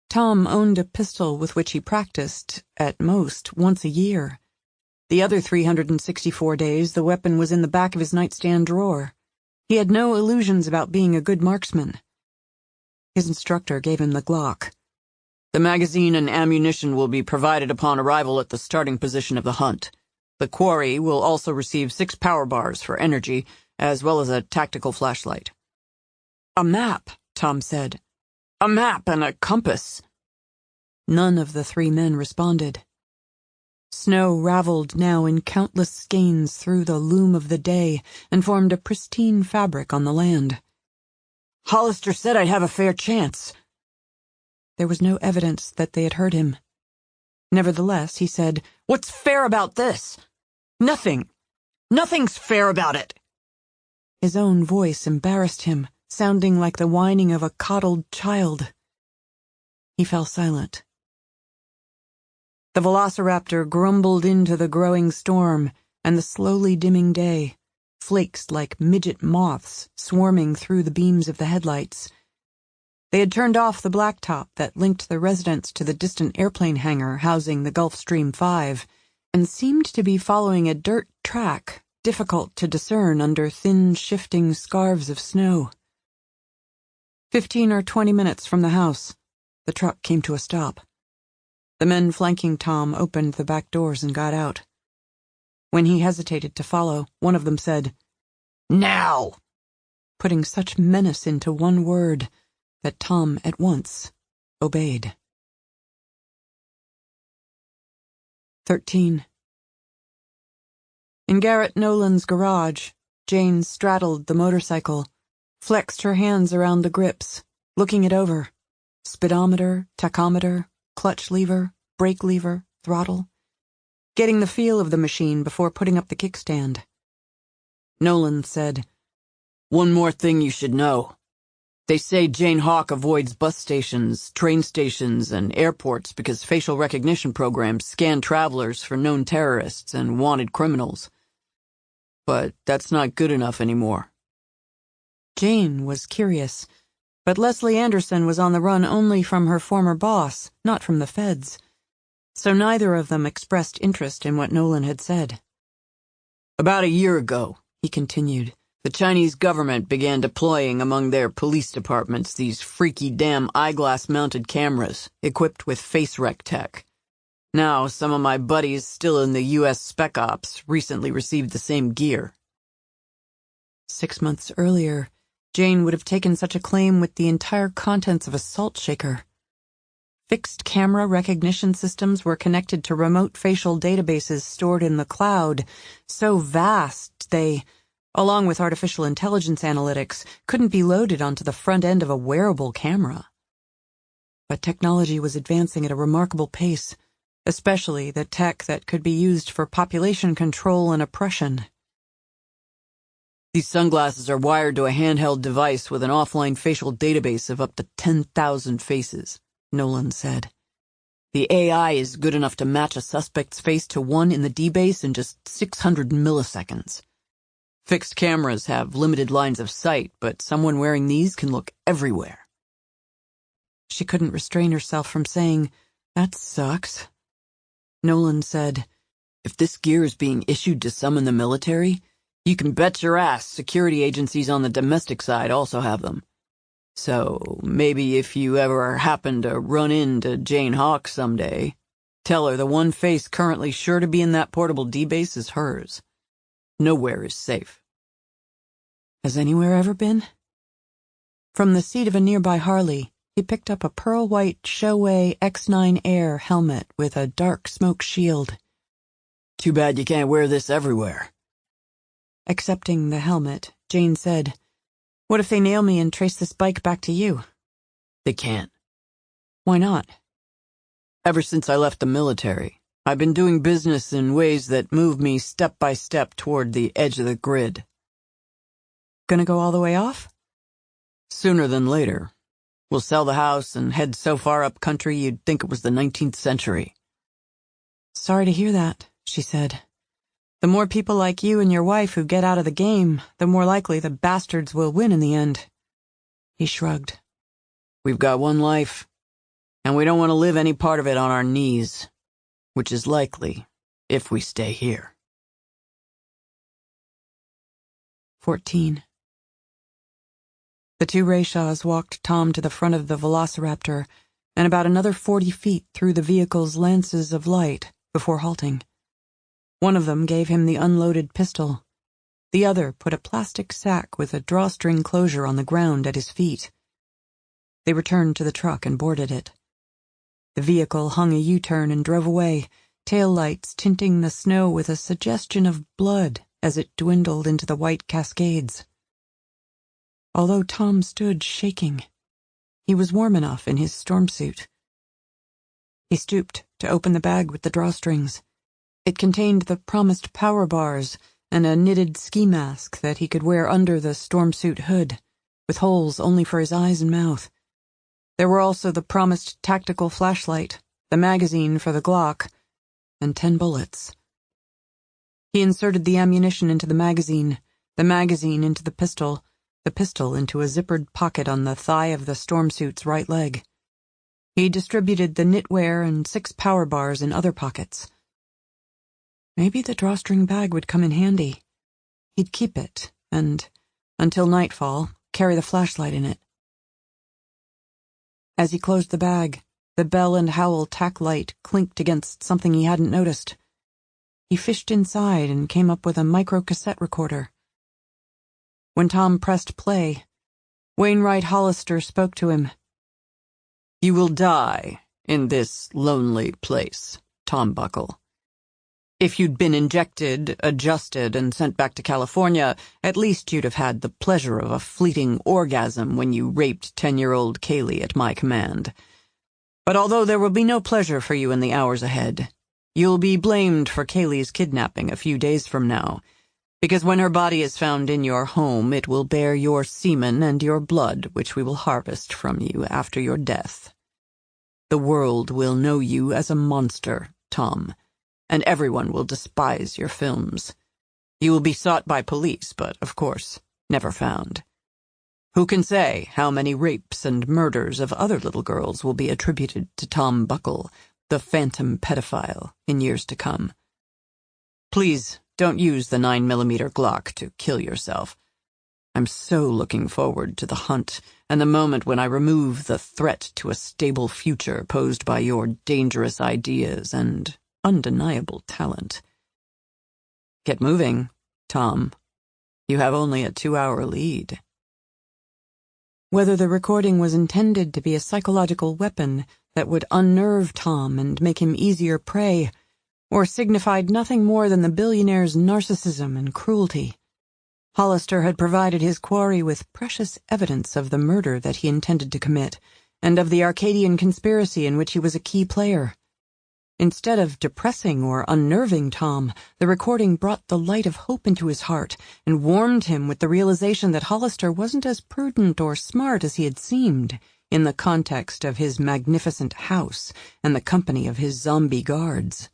[SPEAKER 2] Tom owned a pistol with which he practiced, at most, once a year. The other 364 days, the weapon was in the back of his nightstand drawer. He had no illusions about being a good marksman. His instructor gave him the Glock. "The magazine and ammunition will be provided upon arrival at the starting position of the hunt. The quarry will also receive 6 power bars for energy, as well as a tactical flashlight." "A map," Tom said. "A map and a compass." None of the three men responded. Snow raveled now in countless skeins through the loom of the day and formed a pristine fabric on the land. "Hollister said I'd have a fair chance." There was no evidence that they had heard him. Nevertheless, he said, "What's fair about this? Nothing. Nothing's fair about it." His own voice embarrassed him, sounding like the whining of a coddled child. He fell silent. The Velociraptor grumbled into the growing storm and the slowly dimming day, flakes like midget moths swarming through the beams of the headlights. They had turned off the blacktop that linked the residence to the distant airplane hangar housing the Gulfstream 5, and seemed to be following a dirt track, difficult to discern under thin, shifting scarves of snow. 15 or 20 minutes from the house, the truck came to a stop. The men flanking Tom opened the back doors and got out. When he hesitated to follow, one of them said, "Now!" putting such menace into one word that Tom at once obeyed. 13. In Garrett Nolan's garage, Jane straddled the motorcycle, flexed her hands around the grips, looking it over. Speedometer, tachometer, clutch lever, brake lever, throttle. Getting the feel of the machine before putting up the kickstand. Nolan said, "One more thing you should know. They say Jane Hawk avoids bus stations, train stations, and airports because facial recognition programs scan travelers for known terrorists and wanted criminals. But that's not good enough anymore." Jane was curious, but Leslie Anderson was on the run only from her former boss, not from the feds. So neither of them expressed interest in what Nolan had said. "About a year ago," he continued, "the Chinese government began deploying among their police departments these freaky damn eyeglass-mounted cameras equipped with face rec tech. Now, some of my buddies still in the U.S. Spec Ops recently received the same gear." 6 months earlier, Jane would have taken such a claim with the entire contents of a salt shaker. Fixed camera recognition systems were connected to remote facial databases stored in the cloud, so vast they, along with artificial intelligence analytics, couldn't be loaded onto the front end of a wearable camera. But technology was advancing at a remarkable pace, especially the tech that could be used for population control and oppression. "These sunglasses are wired to a handheld device with an offline facial database of up to 10,000 faces," Nolan said. "The AI is good enough to match a suspect's face to one in the D-base in just 600 milliseconds. Fixed cameras have limited lines of sight, but someone wearing these can look everywhere." She couldn't restrain herself from saying, "That sucks." Nolan said, "If this gear is being issued to some in the military, you can bet your ass security agencies on the domestic side also have them. So maybe if you ever happen to run into Jane Hawk someday, tell her the one face currently sure to be in that portable D-base is hers. Nowhere is safe." Has anywhere ever been? From the seat of a nearby Harley, he picked up a pearl-white Shadowy X9 Air helmet with a dark smoke shield. "Too bad you can't wear this everywhere." Accepting the helmet, Jane said, "What if they nail me and trace this bike back to you?" "They can't." "Why not?" "Ever since I left the military, I've been doing business in ways that move me step by step toward the edge of the grid." "Gonna go all the way off?" "Sooner than later. We'll sell the house and head so far up country you'd think it was the 19th century. "Sorry to hear that," she said. "The more people like you and your wife who get out of the game, the more likely the bastards will win in the end." He shrugged. "We've got one life, and we don't want to live any part of it on our knees, which is likely if we stay here." 14. The two Rayshaws walked Tom to the front of the Velociraptor and about another 40 feet through the vehicle's lances of light before halting. One of them gave him the unloaded pistol. The other put a plastic sack with a drawstring closure on the ground at his feet. They returned to the truck and boarded it. The vehicle hung a U-turn and drove away, taillights tinting the snow with a suggestion of blood as it dwindled into the white cascades. Although Tom stood shaking, he was warm enough in his storm suit. He stooped to open the bag with the drawstrings. It contained the promised power bars and a knitted ski mask that he could wear under the storm suit hood, with holes only for his eyes and mouth. There were also the promised tactical flashlight, the magazine for the Glock, and 10 bullets. He inserted the ammunition into the magazine into the pistol, the pistol into a zippered pocket on the thigh of the stormsuit's right leg. He distributed the knitwear and 6 power bars in other pockets. Maybe the drawstring bag would come in handy. He'd keep it, and, until nightfall, carry the flashlight in it. As he closed the bag, the Bell and Howell tack light clinked against something he hadn't noticed. He fished inside and came up with a micro-cassette recorder. When Tom pressed play, Wainwright Hollister spoke to him. "You will die in this lonely place, Tom Buckle. If you'd been injected, adjusted, and sent back to California, at least you'd have had the pleasure of a fleeting orgasm when you raped 10-year-old Kaylee at my command. But although there will be no pleasure for you in the hours ahead, you'll be blamed for Kaylee's kidnapping a few days from now, because when her body is found in your home, it will bear your semen and your blood, which we will harvest from you after your death. The world will know you as a monster, Tom, and everyone will despise your films. You will be sought by police, but, of course, never found. Who can say how many rapes and murders of other little girls will be attributed to Tom Buckle, the phantom pedophile, in years to come? Please don't use the 9mm Glock to kill yourself. I'm so looking forward to the hunt and the moment when I remove the threat to a stable future posed by your dangerous ideas and undeniable talent. Get moving, Tom. You have only a 2-hour lead." Whether the recording was intended to be a psychological weapon that would unnerve Tom and make him easier prey, or signified nothing more than the billionaire's narcissism and cruelty, Hollister had provided his quarry with precious evidence of the murder that he intended to commit, and of the Arcadian conspiracy in which he was a key player. Instead of depressing or unnerving Tom, the recording brought the light of hope into his heart and warmed him with the realization that Hollister wasn't as prudent or smart as he had seemed in the context of his magnificent house and the company of his zombie guards.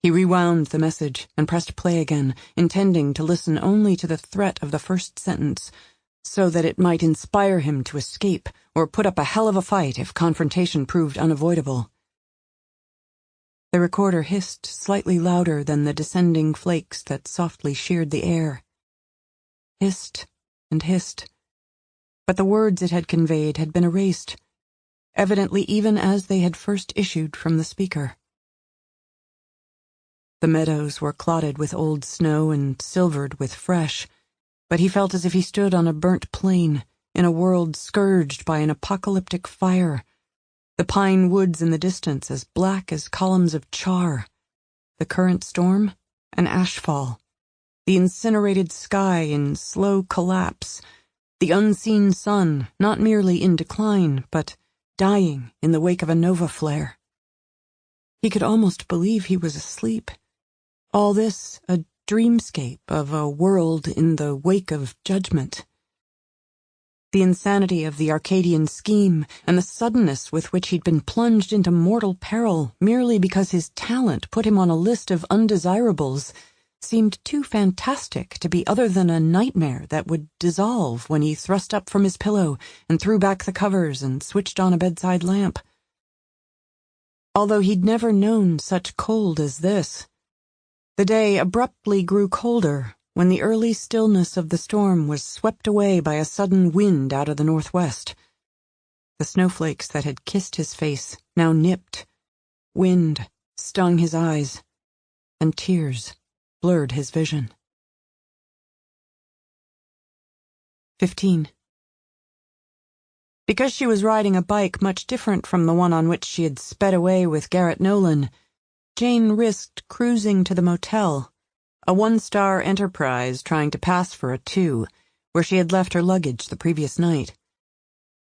[SPEAKER 2] He rewound the message and pressed play again, intending to listen only to the threat of the first sentence, so that it might inspire him to escape or put up a hell of a fight if confrontation proved unavoidable. The recorder hissed slightly louder than the descending flakes that softly sheared the air. Hissed and hissed, but the words it had conveyed had been erased, evidently even as they had first issued from the speaker. The meadows were clotted with old snow and silvered with fresh, but he felt as if he stood on a burnt plain in a world scourged by an apocalyptic fire, the pine woods in the distance as black as columns of char, the current storm an ashfall, the incinerated sky in slow collapse, the unseen sun not merely in decline, but dying in the wake of a nova flare. He could almost believe he was asleep. All this a dreamscape of a world in the wake of judgment. The insanity of the Arcadian scheme and the suddenness with which he'd been plunged into mortal peril merely because his talent put him on a list of undesirables seemed too fantastic to be other than a nightmare that would dissolve when he thrust up from his pillow and threw back the covers and switched on a bedside lamp. Although he'd never known such cold as this, the day abruptly grew colder when the early stillness of the storm was swept away by a sudden wind out of the northwest. The snowflakes that had kissed his face now nipped. Wind stung his eyes, and tears blurred his vision. 15. Because she was riding a bike much different from the one on which she had sped away with Garrett Nolan, Jane risked cruising to the motel, a 1-star enterprise trying to pass for a 2, where she had left her luggage the previous night.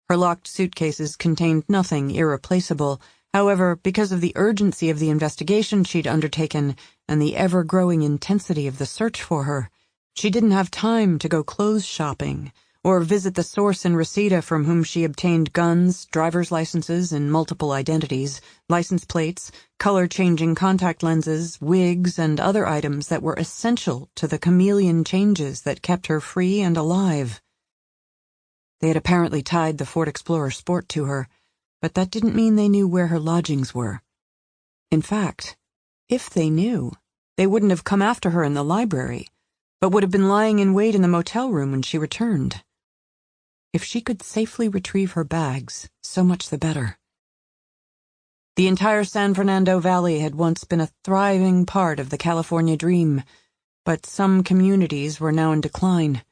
[SPEAKER 2] Her locked suitcases contained nothing irreplaceable. However, because of the urgency of the investigation she'd undertaken and the ever-growing intensity of the search for her, she didn't have time to go clothes shopping or visit the source in Reseda from whom she obtained guns, driver's licenses in multiple identities, license plates, color-changing contact lenses, wigs, and other items that were essential to the chameleon changes that kept her free and alive. They had apparently tied the Ford Explorer Sport to her, but that didn't mean they knew where her lodgings were. In fact, if they knew, they wouldn't have come after her in the library, but would have been lying in wait in the motel room when she returned. If she could safely retrieve her bags, so much the better. The entire San Fernando Valley had once been a thriving part of the California dream, but some communities were now in decline.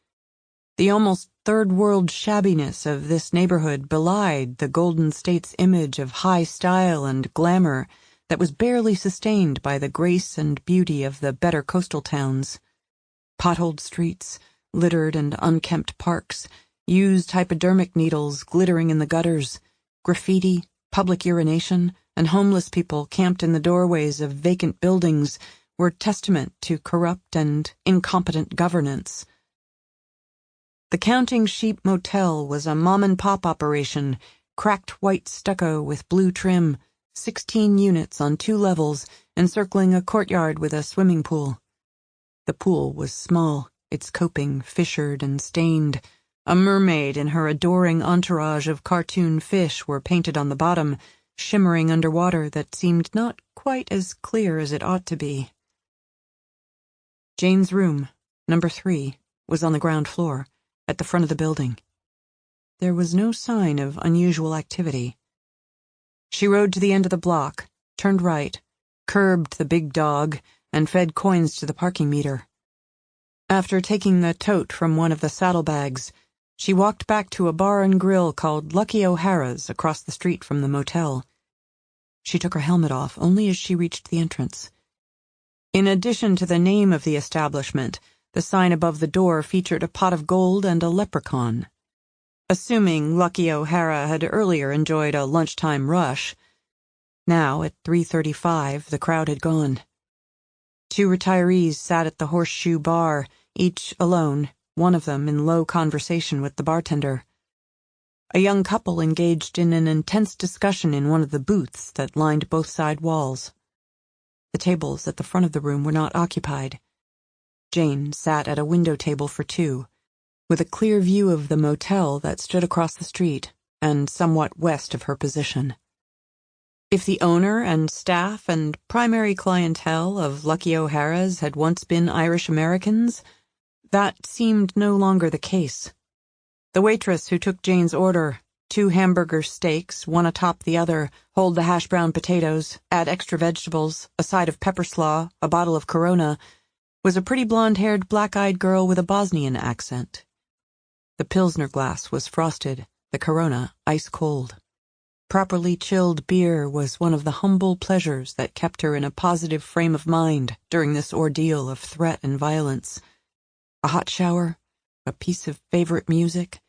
[SPEAKER 2] The almost third-world shabbiness of this neighborhood belied the Golden State's image of high style and glamour that was barely sustained by the grace and beauty of the better coastal towns. Potholed streets, littered and unkempt parks, used hypodermic needles glittering in the gutters, graffiti, public urination, and homeless people camped in the doorways of vacant buildings were testament to corrupt and incompetent governance. The Counting Sheep Motel was a mom-and-pop operation, cracked white stucco with blue trim, 16 units on 2 levels, encircling a courtyard with a swimming pool. The pool was small, its coping fissured and stained. A mermaid and her adoring entourage of cartoon fish were painted on the bottom, shimmering underwater that seemed not quite as clear as it ought to be. Jane's room, number 3, was on the ground floor, at the front of the building. There was no sign of unusual activity. She rode to the end of the block, turned right, curbed the big dog, and fed coins to the parking meter. After taking the tote from one of the saddlebags, she walked back to a bar and grill called Lucky O'Hara's across the street from the motel. She took her helmet off only as she reached the entrance. In addition to the name of the establishment, the sign above the door featured a pot of gold and a leprechaun. Assuming Lucky O'Hara had earlier enjoyed a lunchtime rush, now at 3:35 the crowd had gone. 2 retirees sat at the Horseshoe Bar, each alone, one of them in low conversation with the bartender. A young couple engaged in an intense discussion in one of the booths that lined both side walls. The tables at the front of the room were not occupied. Jane sat at a window table for 2, with a clear view of the motel that stood across the street and somewhat west of her position. If the owner and staff and primary clientele of Lucky O'Hara's had once been Irish Americans, that seemed no longer the case. The waitress who took Jane's order, 2 hamburger steaks, one atop the other, hold the hash brown potatoes, add extra vegetables, a side of pepper slaw, a bottle of Corona, was a pretty blonde-haired, black-eyed girl with a Bosnian accent. The Pilsner glass was frosted, the Corona ice-cold. Properly chilled beer was one of the humble pleasures that kept her in a positive frame of mind during this ordeal of threat and violence. A hot shower, a piece of favorite music,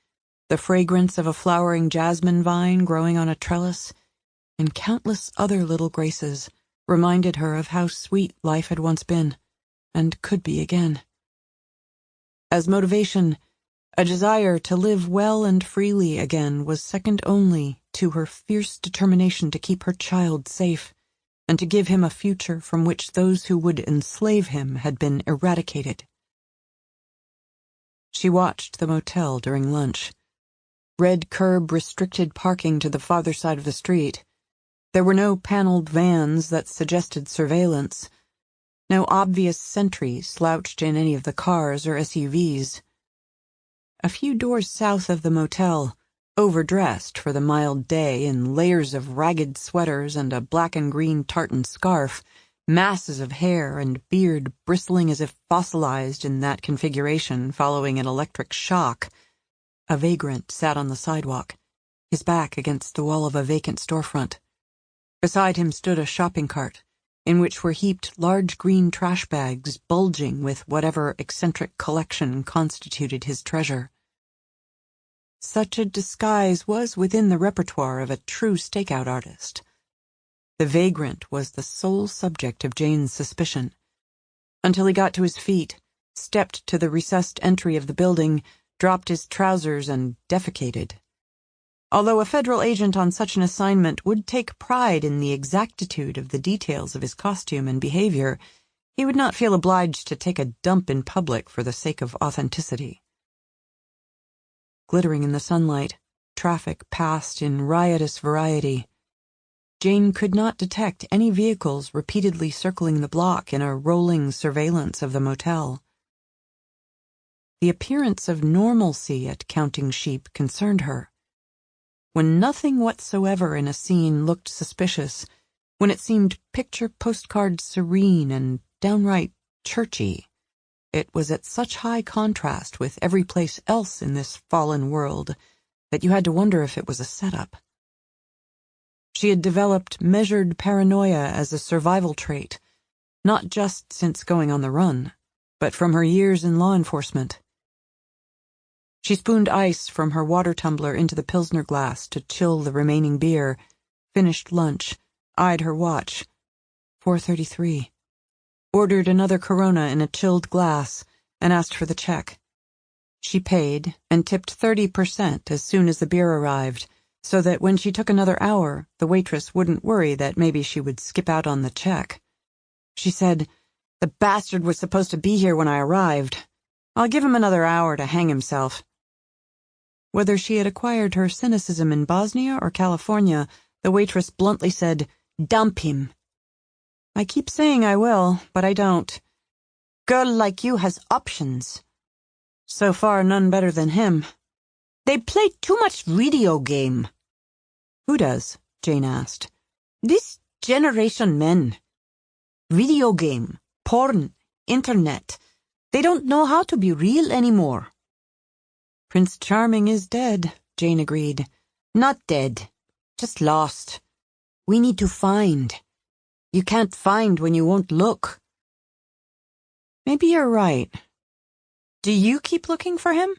[SPEAKER 2] the fragrance of a flowering jasmine vine growing on a trellis, and countless other little graces reminded her of how sweet life had once been, and could be again. As motivation, a desire to live well and freely again was second only to her fierce determination to keep her child safe, and to give him a future from which those who would enslave him had been eradicated. She watched the motel during lunch. Red curb restricted parking to the farther side of the street. There were no paneled vans that suggested surveillance. No obvious sentry slouched in any of the cars or SUVs. A few doors south of the motel, overdressed for the mild day in layers of ragged sweaters and a black and green tartan scarf, masses of hair and beard bristling as if fossilized in that configuration following an electric shock, a vagrant sat on the sidewalk, his back against the wall of a vacant storefront. Beside him stood a shopping cart, in which were heaped large green trash bags bulging with whatever eccentric collection constituted his treasure. Such a disguise was within the repertoire of a true stakeout artist. The vagrant was the sole subject of Jane's suspicion, until he got to his feet, stepped to the recessed entry of the building, dropped his trousers, and defecated. Although a federal agent on such an assignment would take pride in the exactitude of the details of his costume and behavior, he would not feel obliged to take a dump in public for the sake of authenticity. Glittering in the sunlight, traffic passed in riotous variety. Jane could not detect any vehicles repeatedly circling the block in a rolling surveillance of the motel. The appearance of normalcy at Counting Sheep concerned her. When nothing whatsoever in a scene looked suspicious, when it seemed picture-postcard serene and downright churchy, it was at such high contrast with every place else in this fallen world that you had to wonder if it was a setup. She had developed measured paranoia as a survival trait, not just since going on the run, but from her years in law enforcement. She spooned ice from her water tumbler into the Pilsner glass to chill the remaining beer, finished lunch, eyed her watch. 4:33. Ordered another Corona in a chilled glass, and asked for the check. She paid, and tipped 30% as soon as the beer arrived, so that when she took another hour, the waitress wouldn't worry that maybe she would skip out on the check. She said, "The bastard was supposed to be here when I arrived. I'll give him another hour to hang himself." Whether she had acquired her cynicism in Bosnia or California, the waitress bluntly said, "Dump him." "I keep saying I will, but I don't. Girl like you has options." "So far, none better than him." "They play too much video game." "Who does?" Jane asked. "This generation men. Video game, porn, internet. They don't know how to be real anymore." "Prince Charming is dead," Jane agreed. "Not dead. Just lost. We need to find. You can't find when you won't look." "Maybe you're right. Do you keep looking for him?"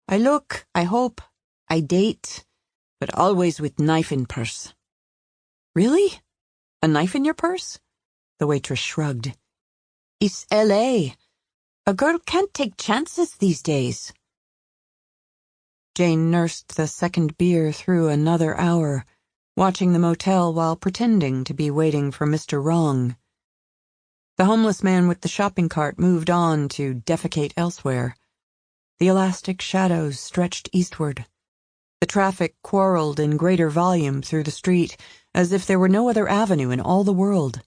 [SPEAKER 2] "I look, I hope, I date, but always with knife in purse." "Really? A knife in your purse?" The waitress shrugged. "It's L.A. A girl can't take chances these days." Jane nursed the second beer through another hour, watching the motel while pretending to be waiting for Mr. Wrong. The homeless man with the shopping cart moved on to defecate elsewhere. The elastic shadows stretched eastward. The traffic quarreled in greater volume through the street, as if there were no other avenue in all the world.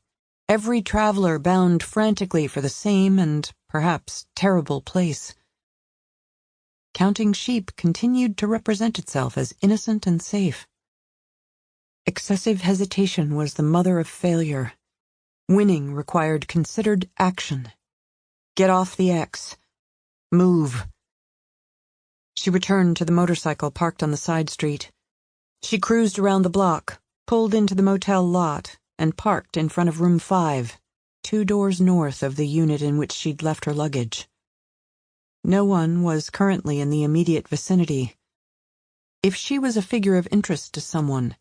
[SPEAKER 2] Every traveler bound frantically for the same and, perhaps, terrible place. Counting Sheep continued to represent itself as innocent and safe. Excessive hesitation was the mother of failure. Winning required considered action. Get off the X. Move. She returned to the motorcycle parked on the side street. She cruised around the block, pulled into the motel lot, and parked in front of room 5, 2 doors north of the unit in which she'd left her luggage. No one was currently in the immediate vicinity. If she was a figure of interest to someone,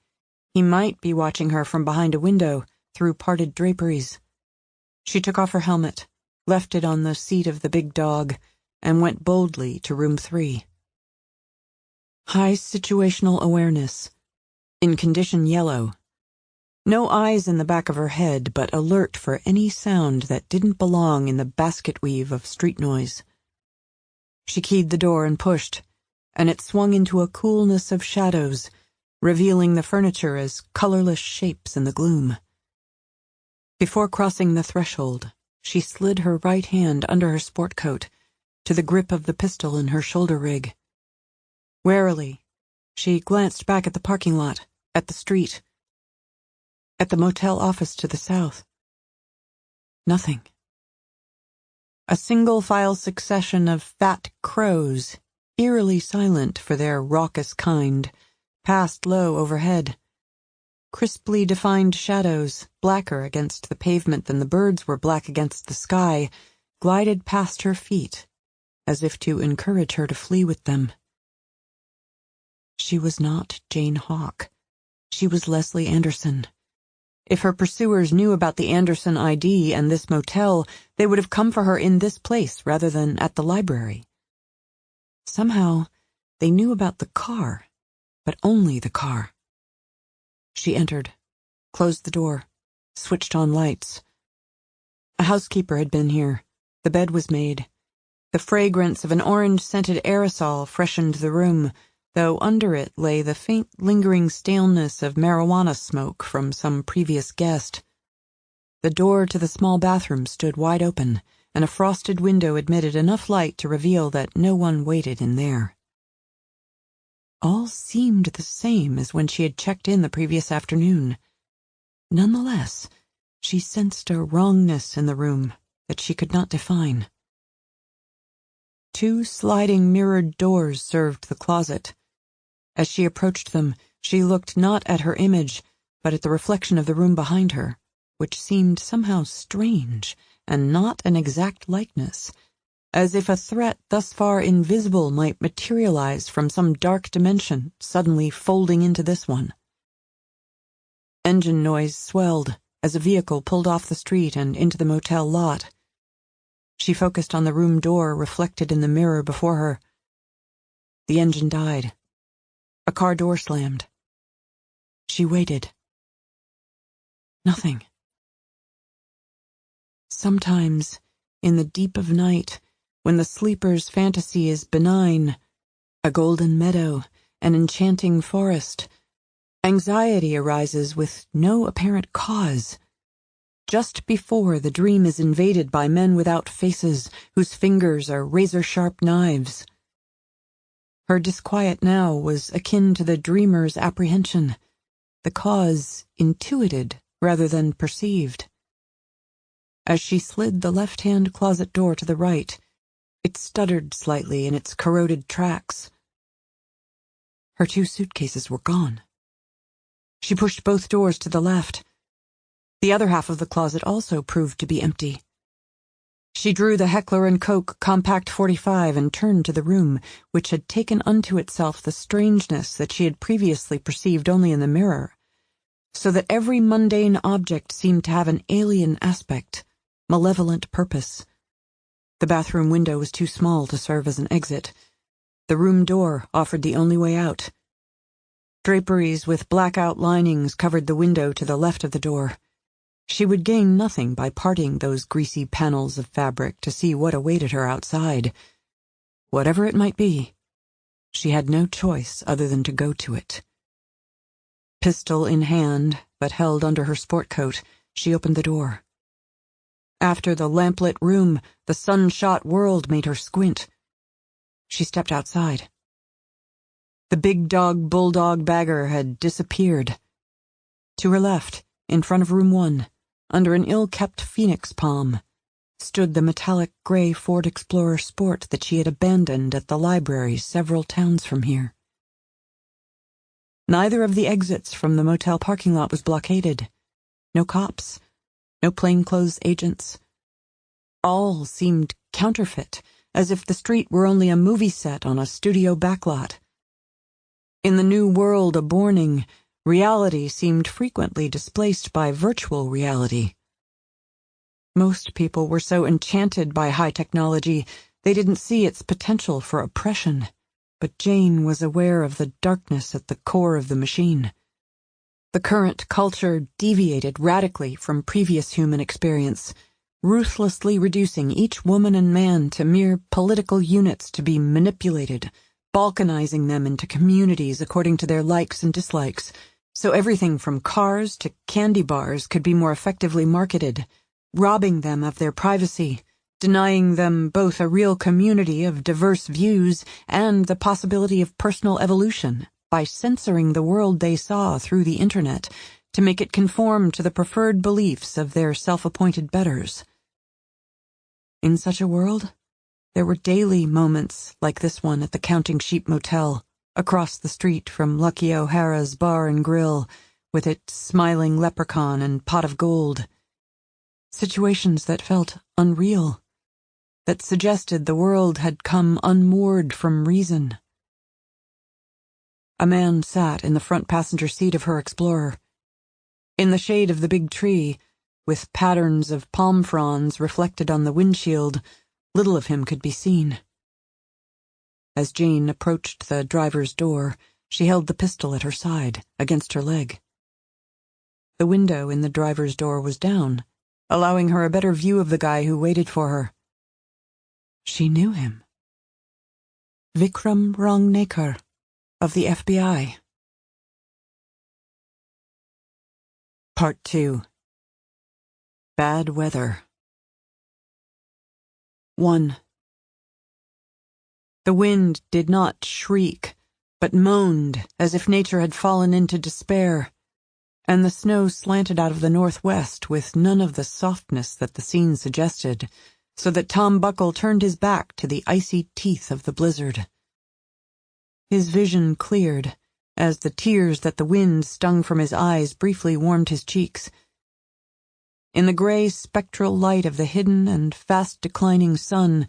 [SPEAKER 2] he might be watching her from behind a window, through parted draperies. She took off her helmet, left it on the seat of the big dog, and went boldly to room 3. High situational awareness. In condition yellow. No eyes in the back of her head, but alert for any sound that didn't belong in the basket weave of street noise. She keyed the door and pushed, and it swung into a coolness of shadows, revealing the furniture as colorless shapes in the gloom. Before crossing the threshold, she slid her right hand under her sport coat to the grip of the pistol in her shoulder rig. Warily, she glanced back at the parking lot, at the street, at the motel office to the south. Nothing. A single-file succession of fat crows, eerily silent for their raucous kind, passed low overhead. Crisply defined shadows, blacker against the pavement than the birds were black against the sky, glided past her feet, as if to encourage her to flee with them. She was not Jane Hawk. She was Leslie Anderson. If her pursuers knew about the Anderson ID and this motel, they would have come for her in this place rather than at the library. Somehow, they knew about the car, but only the car. She entered, closed the door, switched on lights. A housekeeper had been here. The bed was made. The fragrance of an orange-scented aerosol freshened the room, though under it lay the faint, lingering staleness of marijuana smoke from some previous guest. The door to the small bathroom stood wide open, and a frosted window admitted enough light to reveal that no one waited in there. All seemed the same as when she had checked in the previous afternoon. Nonetheless, she sensed a wrongness in the room that she could not define. 2 sliding mirrored doors served the closet. As she approached them, she looked not at her image, but at the reflection of the room behind her, which seemed somehow strange and not an exact likeness, as if a threat thus far invisible might materialize from some dark dimension suddenly folding into this one. Engine noise swelled as a vehicle pulled off the street and into the motel lot. She focused on the room door reflected in the mirror before her. The engine died. A car door slammed. She waited. Nothing. Sometimes, in the deep of night, when the sleeper's fantasy is benign, a golden meadow, an enchanting forest, anxiety arises with no apparent cause. Just before the dream is invaded by men without faces, whose fingers are razor-sharp knives. Her disquiet now was akin to the dreamer's apprehension, the cause intuited rather than perceived. As she slid the left-hand closet door to the right, it stuttered slightly in its corroded tracks. Her 2 suitcases were gone. She pushed both doors to the left. The other half of the closet also proved to be empty. She drew the Heckler & Koch Compact 45 and turned to the room, which had taken unto itself the strangeness that she had previously perceived only in the mirror, so that every mundane object seemed to have an alien aspect, malevolent purpose. The bathroom window was too small to serve as an exit. The room door offered the only way out. Draperies with blackout linings covered the window to the left of the door. She would gain nothing by parting those greasy panels of fabric to see what awaited her outside. Whatever it might be, she had no choice other than to go to it. Pistol in hand, but held under her sport coat, she opened the door. After the lamplit room, the sun-shot world made her squint. She stepped outside. The big dog bulldog bagger had disappeared. To her left, in front of room 1, under an ill-kept phoenix palm, stood the metallic gray Ford Explorer Sport that she had abandoned at the library several towns from here. Neither of the exits from the motel parking lot was blockaded. No cops, no plainclothes agents. All seemed counterfeit, as if the street were only a movie set on a studio backlot. In the new world aborning, reality seemed frequently displaced by virtual reality. Most people were so enchanted by high technology they didn't see its potential for oppression, but Jane was aware of the darkness at the core of the machine. The current culture deviated radically from previous human experience, ruthlessly reducing each woman and man to mere political units to be manipulated, balkanizing them into communities according to their likes and dislikes, so everything from cars to candy bars could be more effectively marketed, robbing them of their privacy, denying them both a real community of diverse views and the possibility of personal evolution by censoring the world they saw through the internet to make it conform to the preferred beliefs of their self-appointed betters. In such a world, there were daily moments like this one at the Counting Sheep Motel, across the street from Lucky O'Hara's Bar and Grill, with its smiling leprechaun and pot of gold. Situations that felt unreal, that suggested the world had come unmoored from reason. A man sat in the front passenger seat of her Explorer. In the shade of the big tree, with patterns of palm fronds reflected on the windshield, little of him could be seen. As Jane approached the driver's door, she held the pistol at her side, against her leg. The window in the driver's door was down, allowing her a better view of the guy who waited for her. She knew him. Vikram Rangnekar, of the FBI. Part 2. Bad Weather. 1. The wind did not shriek, but moaned as if nature had fallen into despair, and the snow slanted out of the northwest with none of the softness that the scene suggested, so that Tom Buckle turned his back to the icy teeth of the blizzard. His vision cleared, as the tears that the wind stung from his eyes briefly warmed his cheeks. In the gray spectral light of the hidden and fast-declining sun,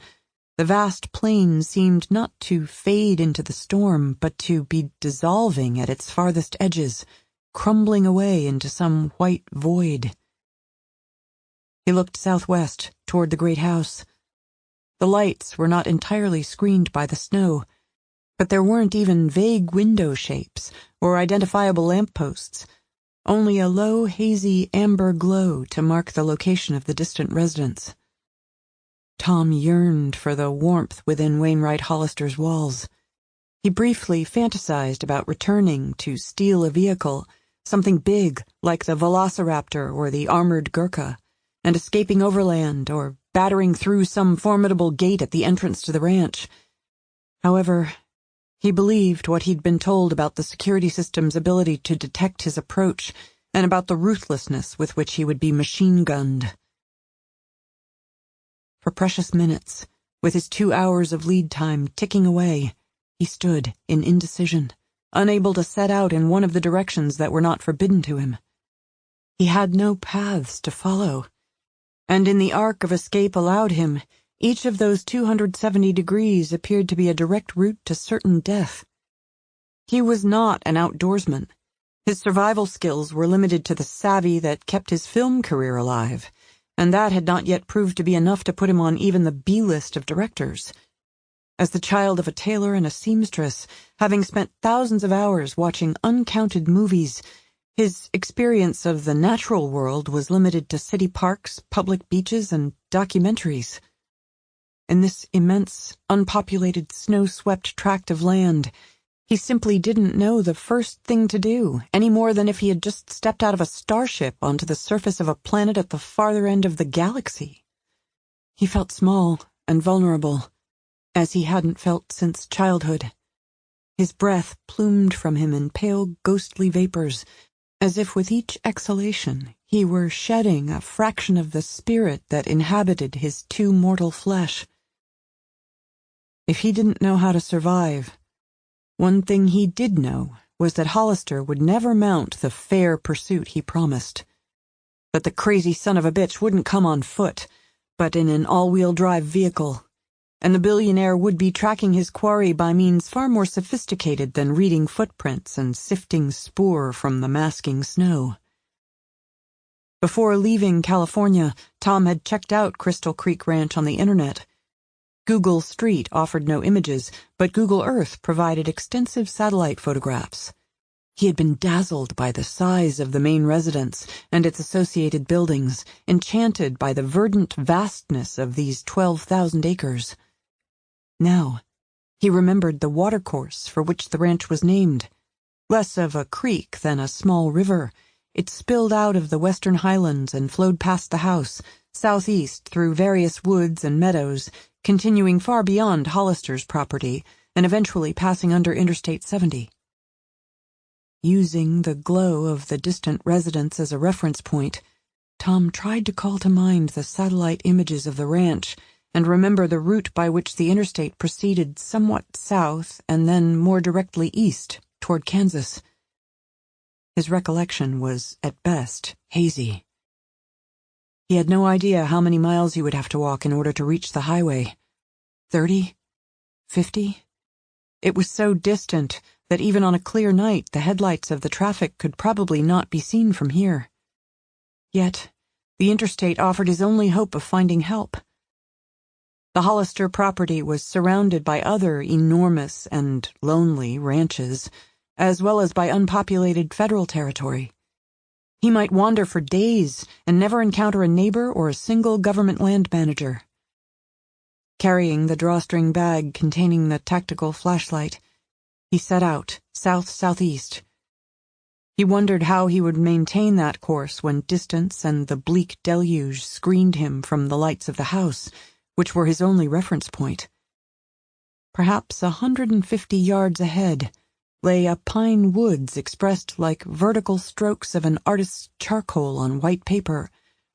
[SPEAKER 2] the vast plain seemed not to fade into the storm, but to be dissolving at its farthest edges, crumbling away into some white void. He looked southwest, toward the great house. The lights were not entirely screened by the snow, but there weren't even vague window shapes or identifiable lampposts, only a low, hazy amber glow to mark the location of the distant residence. Tom yearned for the warmth within Wainwright Hollister's walls. He briefly fantasized about returning to steal a vehicle, something big like the Velociraptor or the armored Gurkha, and escaping overland or battering through some formidable gate at the entrance to the ranch. However, he believed what he'd been told about the security system's ability to detect his approach and about the ruthlessness with which he would be machine-gunned. For precious minutes, with his 2 hours of lead time ticking away, he stood in indecision, unable to set out in one of the directions that were not forbidden to him. He had no paths to follow, and in the arc of escape allowed him, each of those 270 degrees appeared to be a direct route to certain death. He was not an outdoorsman. His survival skills were limited to the savvy that kept his film career alive, and that had not yet proved to be enough to put him on even the B-list of directors. As the child of a tailor and a seamstress, having spent thousands of hours watching uncounted movies, his experience of the natural world was limited to city parks, public beaches, and documentaries. In this immense, unpopulated, snow-swept tract of land, he simply didn't know the first thing to do, any more than if he had just stepped out of a starship onto the surface of a planet at the farther end of the galaxy. He felt small and vulnerable, as he hadn't felt since childhood. His breath plumed from him in pale, ghostly vapors, as if with each exhalation he were shedding a fraction of the spirit that inhabited his too mortal flesh. If he didn't know how to survive, one thing he did know was that Hollister would never mount the fair pursuit he promised. That the crazy son of a bitch wouldn't come on foot, but in an all-wheel drive vehicle, and the billionaire would be tracking his quarry by means far more sophisticated than reading footprints and sifting spoor from the masking snow. Before leaving California, Tom had checked out Crystal Creek Ranch on the internet. Google Street offered no images, but Google Earth provided extensive satellite photographs. He had been dazzled by the size of the main residence and its associated buildings, enchanted by the verdant vastness of these 12,000 acres. Now, he remembered the watercourse for which the ranch was named. Less of a creek than a small river, it spilled out of the western highlands and flowed past the house, southeast through various woods and meadows, continuing far beyond Hollister's property and eventually passing under Interstate 70. Using the glow of the distant residence as a reference point, Tom tried to call to mind the satellite images of the ranch and remember the route by which the interstate proceeded somewhat south and then more directly east toward Kansas. His recollection was, at best, hazy. He had no idea how many miles he would have to walk in order to reach the highway. 30? 50? It was so distant that even on a clear night the headlights of the traffic could probably not be seen from here. Yet, the interstate offered his only hope of finding help. The Hollister property was surrounded by other enormous and lonely ranches, as well as by unpopulated federal territory. He might wander for days and never encounter a neighbor or a single government land manager. Carrying the drawstring bag containing the tactical flashlight, he set out south-southeast. He wondered how he would maintain that course when distance and the bleak deluge screened him from the lights of the house, which were his only reference point. Perhaps 150 yards ahead lay a pine woods expressed like vertical strokes of an artist's charcoal on white paper,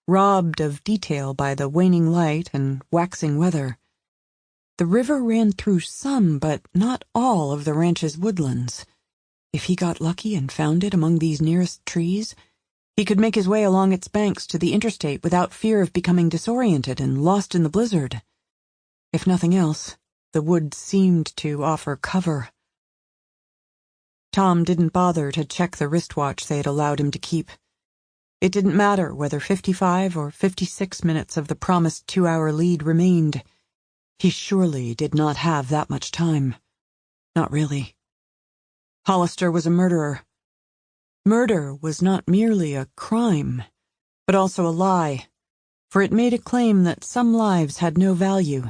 [SPEAKER 2] robbed of detail by the waning light and waxing weather. The river ran through some, but not all, of the ranch's woodlands. If he got lucky and found it among these nearest trees, he could make his way along its banks to the interstate without fear of becoming disoriented and lost in the blizzard. If nothing else, the woods seemed to offer cover. Tom didn't bother to check the wristwatch they had allowed him to keep. It didn't matter whether 55 or 56 minutes of the promised 2-hour lead remained. He surely did not have that much time. Not really. Hollister was a murderer. Murder was not merely a crime, but also a lie, for it made a claim that some lives had no value.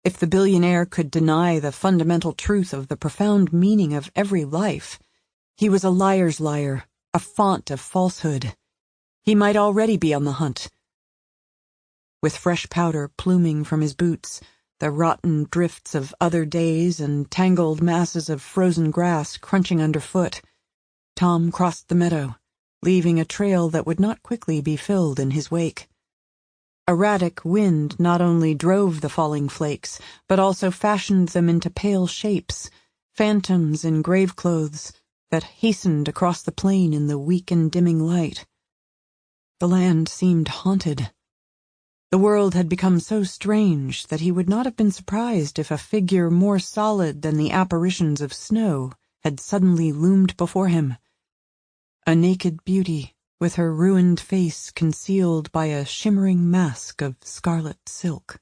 [SPEAKER 2] If the billionaire could deny the fundamental truth of the profound meaning of every life, he was a liar's liar, a font of falsehood. He might already be on the hunt. With fresh powder pluming from his boots, the rotten drifts of other days and tangled masses of frozen grass crunching underfoot, Tom crossed the meadow, leaving a trail that would not quickly be filled in his wake. Erratic wind not only drove the falling flakes, but also fashioned them into pale shapes, phantoms in grave clothes that hastened across the plain in the weak and dimming light. The land seemed haunted. The world had become so strange that he would not have been surprised if a figure more solid than the apparitions of snow had suddenly loomed before him. A naked beauty, with her ruined face concealed by a shimmering mask of scarlet silk.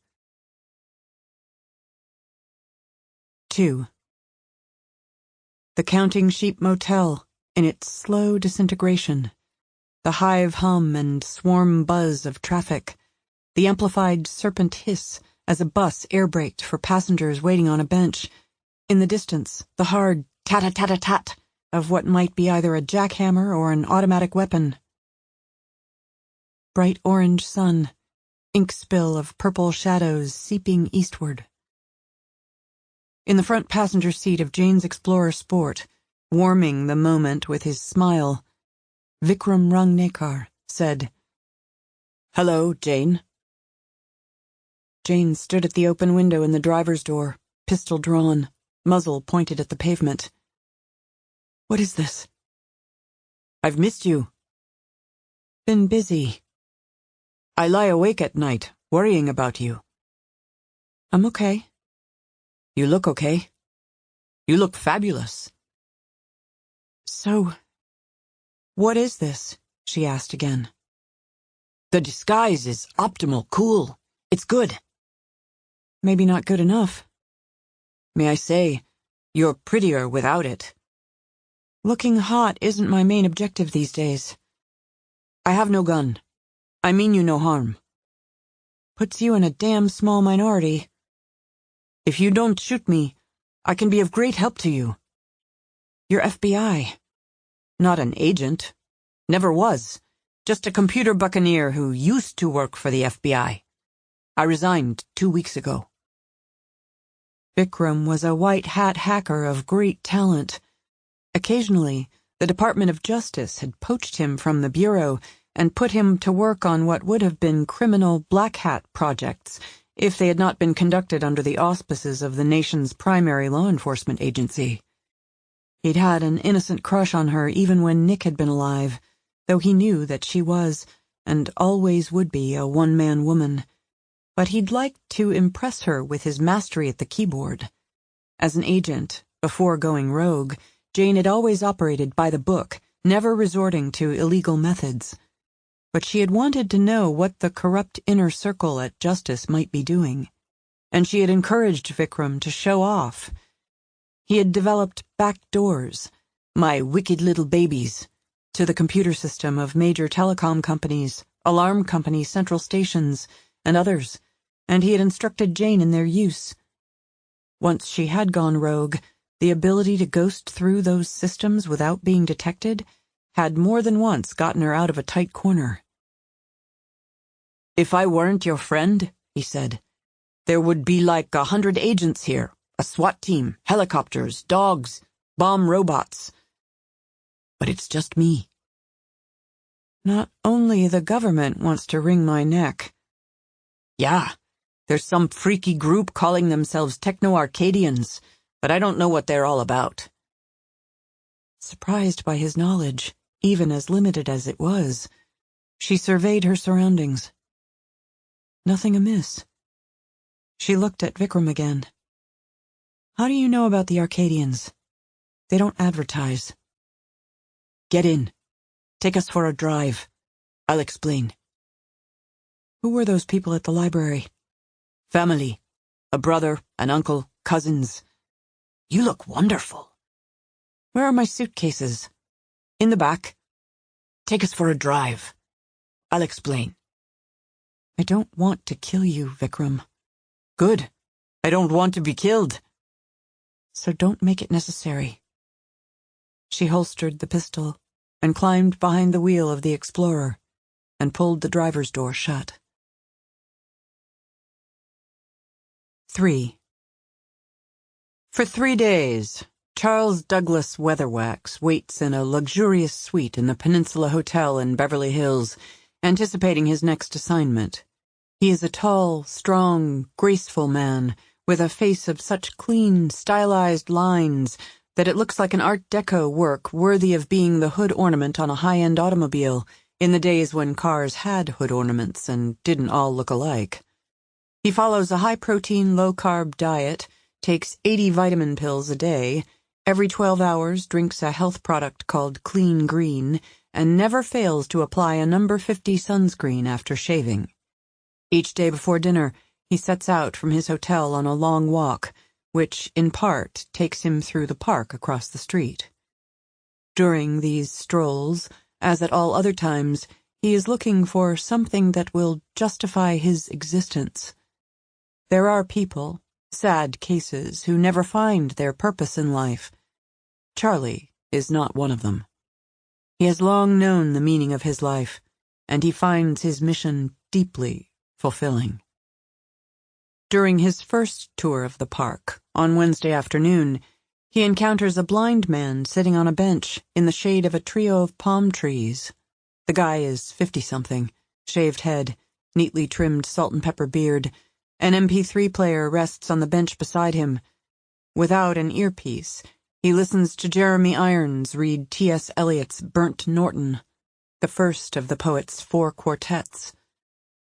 [SPEAKER 2] 2. The Counting Sheep Motel, in its slow disintegration, the hive hum and swarm buzz of traffic, the amplified serpent hiss as a bus air-braked for passengers waiting on a bench. In the distance, the hard tat-a-tat-a-tat of what might be either a jackhammer or an automatic weapon. Bright orange sun, ink spill of purple shadows seeping eastward. In the front passenger seat of Jane's Explorer Sport, warming the moment with his smile, Vikram Rangnekar said, "Hello, Jane." Jane stood at the open window in the driver's door, pistol drawn, muzzle pointed at the pavement. "What is this?" "I've missed you." "Been busy." "I lie awake at night, worrying about you." "I'm okay." "You look okay. You look fabulous." "So, what is this?" she asked again. "The disguise is optimal cool. It's good." "Maybe not good enough." "May I say, you're prettier without it." "Looking hot isn't my main objective these days." "I have no gun. I mean you no harm." "Puts you in a damn small minority." "If you don't shoot me, I can be of great help to you." "You're FBI." "Not an agent. Never was. Just a computer buccaneer who used to work for the FBI. I resigned 2 weeks ago." Vikram was a white-hat hacker of great talent. Occasionally, the Department of Justice had poached him from the Bureau and put him to work on what would have been criminal black-hat projects if they had not been conducted under the auspices of the nation's primary law enforcement agency. He'd had an innocent crush on her even when Nick had been alive, though he knew that she was, and always would be, a one-man woman. But he'd liked to impress her with his mastery at the keyboard. As an agent, before going rogue, Jane had always operated by the book, never resorting to illegal methods. But she had wanted to know what the corrupt inner circle at Justice might be doing. and she had encouraged Vikram to show off. He had developed back doors, my wicked little babies, to the computer system of major telecom companies, alarm companies, central stations, and others, and he had instructed Jane in their use. Once she had gone rogue, the ability to ghost through those systems without being detected had more than once gotten her out of a tight corner. "If I weren't your friend," he said, "there would be like 100 agents here, a SWAT team, helicopters, dogs, bomb robots. But it's just me." "Not only the government wants to wring my neck." "Yeah, there's some freaky group calling themselves Techno-Arcadians, but I don't know what they're all about." Surprised by his knowledge, even as limited as it was, she surveyed her surroundings. Nothing amiss. She looked at Vikram again. "How do you know about the Arcadians? They don't advertise." "Get in. Take us for a drive. I'll explain." "Who were those people at the library?" "Family. A brother, an uncle, cousins. You look wonderful." "Where are my suitcases?" "In the back. Take us for a drive. I'll explain." "I don't want to kill you, Vikram." "Good. I don't want to be killed." "So don't make it necessary." She holstered the pistol and climbed behind the wheel of the Explorer and pulled the driver's door shut. 3. For 3 days, Charles Douglas Weatherwax waits in a luxurious suite in the Peninsula Hotel in Beverly Hills, anticipating his next assignment. He is a tall, strong, graceful man with a face of such clean, stylized lines that it looks like an Art Deco work worthy of being the hood ornament on a high-end automobile in the days when cars had hood ornaments and didn't all look alike. He follows a high-protein, low-carb diet, takes 80 vitamin pills a day, every 12 hours drinks a health product called Clean Green, and never fails to apply a number 50 sunscreen after shaving. Each day before dinner, he sets out from his hotel on a long walk, which, in part, takes him through the park across the street. During these strolls, as at all other times, he is looking for something that will justify his existence. There are people, sad cases, who never find their purpose in life. Charlie is not one of them. He has long known the meaning of his life, and he finds his mission deeply fulfilling. During his first tour of the park, on Wednesday afternoon, he encounters a blind man sitting on a bench in the shade of a trio of palm trees. The guy is 50-something, shaved head, neatly trimmed salt and pepper beard. An MP3 player rests on the bench beside him. Without an earpiece, he listens to Jeremy Irons read T.S. Eliot's Burnt Norton, the first of the poet's 4 quartets.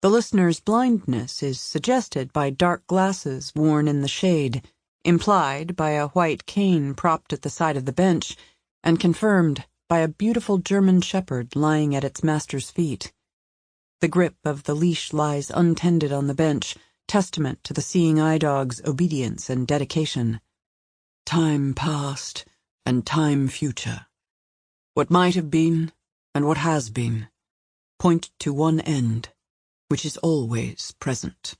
[SPEAKER 2] The listener's blindness is suggested by dark glasses worn in the shade, implied by a white cane propped at the side of the bench, and confirmed by a beautiful German shepherd lying at its master's feet. The grip of the leash lies untended on the bench, testament to the seeing eye dog's obedience and dedication. Time past and time future. What might have been and what has been point to one end, which is always present.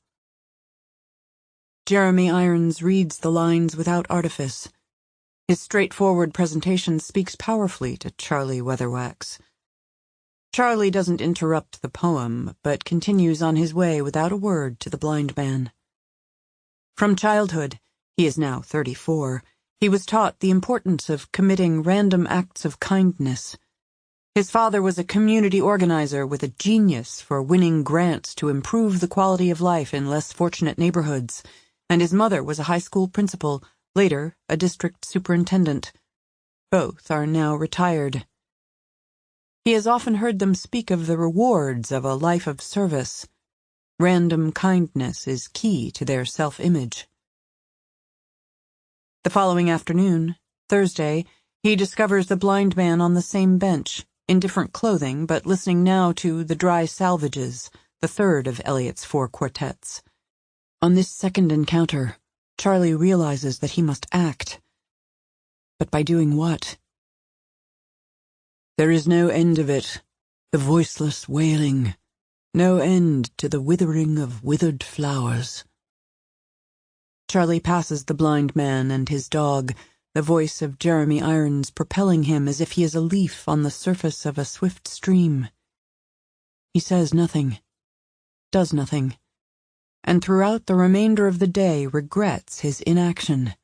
[SPEAKER 2] Jeremy Irons reads the lines without artifice. His straightforward presentation speaks powerfully to Charlie Weatherwax. Charlie doesn't interrupt the poem, but continues on his way without a word to the blind man. From childhood, he is now 34, he was taught the importance of committing random acts of kindness. His father was a community organizer with a genius for winning grants to improve the quality of life in less fortunate neighborhoods, and his mother was a high school principal, later a district superintendent. Both are now retired. He has often heard them speak of the rewards of a life of service. Random kindness is key to their self-image. The following afternoon, Thursday, he discovers the blind man on the same bench, in different clothing, but listening now to The Dry Salvages, the third of Eliot's 4 quartets. On this second encounter, Charlie realizes that he must act. But by doing what? There is no end of it, the voiceless wailing, no end to the withering of withered flowers. Charlie passes the blind man and his dog, the voice of Jeremy Irons propelling him as if he is a leaf on the surface of a swift stream. He says nothing, does nothing, and throughout the remainder of the day regrets his inaction.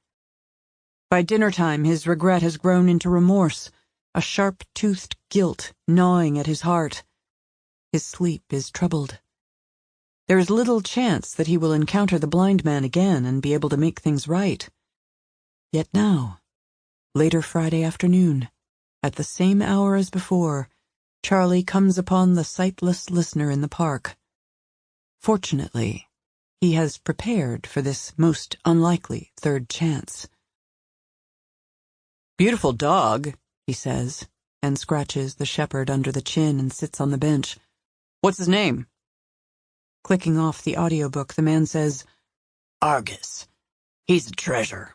[SPEAKER 2] By dinner-time, his regret has grown into remorse, a sharp-toothed guilt gnawing at his heart. His sleep is troubled. There is little chance that he will encounter the blind man again and be able to make things right. Yet now, later Friday afternoon, at the same hour as before, Charlie comes upon the sightless listener in the park. Fortunately, he has prepared for this most unlikely third chance. "Beautiful dog," he says, and scratches the shepherd under the chin and sits on the bench. "What's his name?" Clicking off the audiobook, the man says, "Argus. He's a treasure."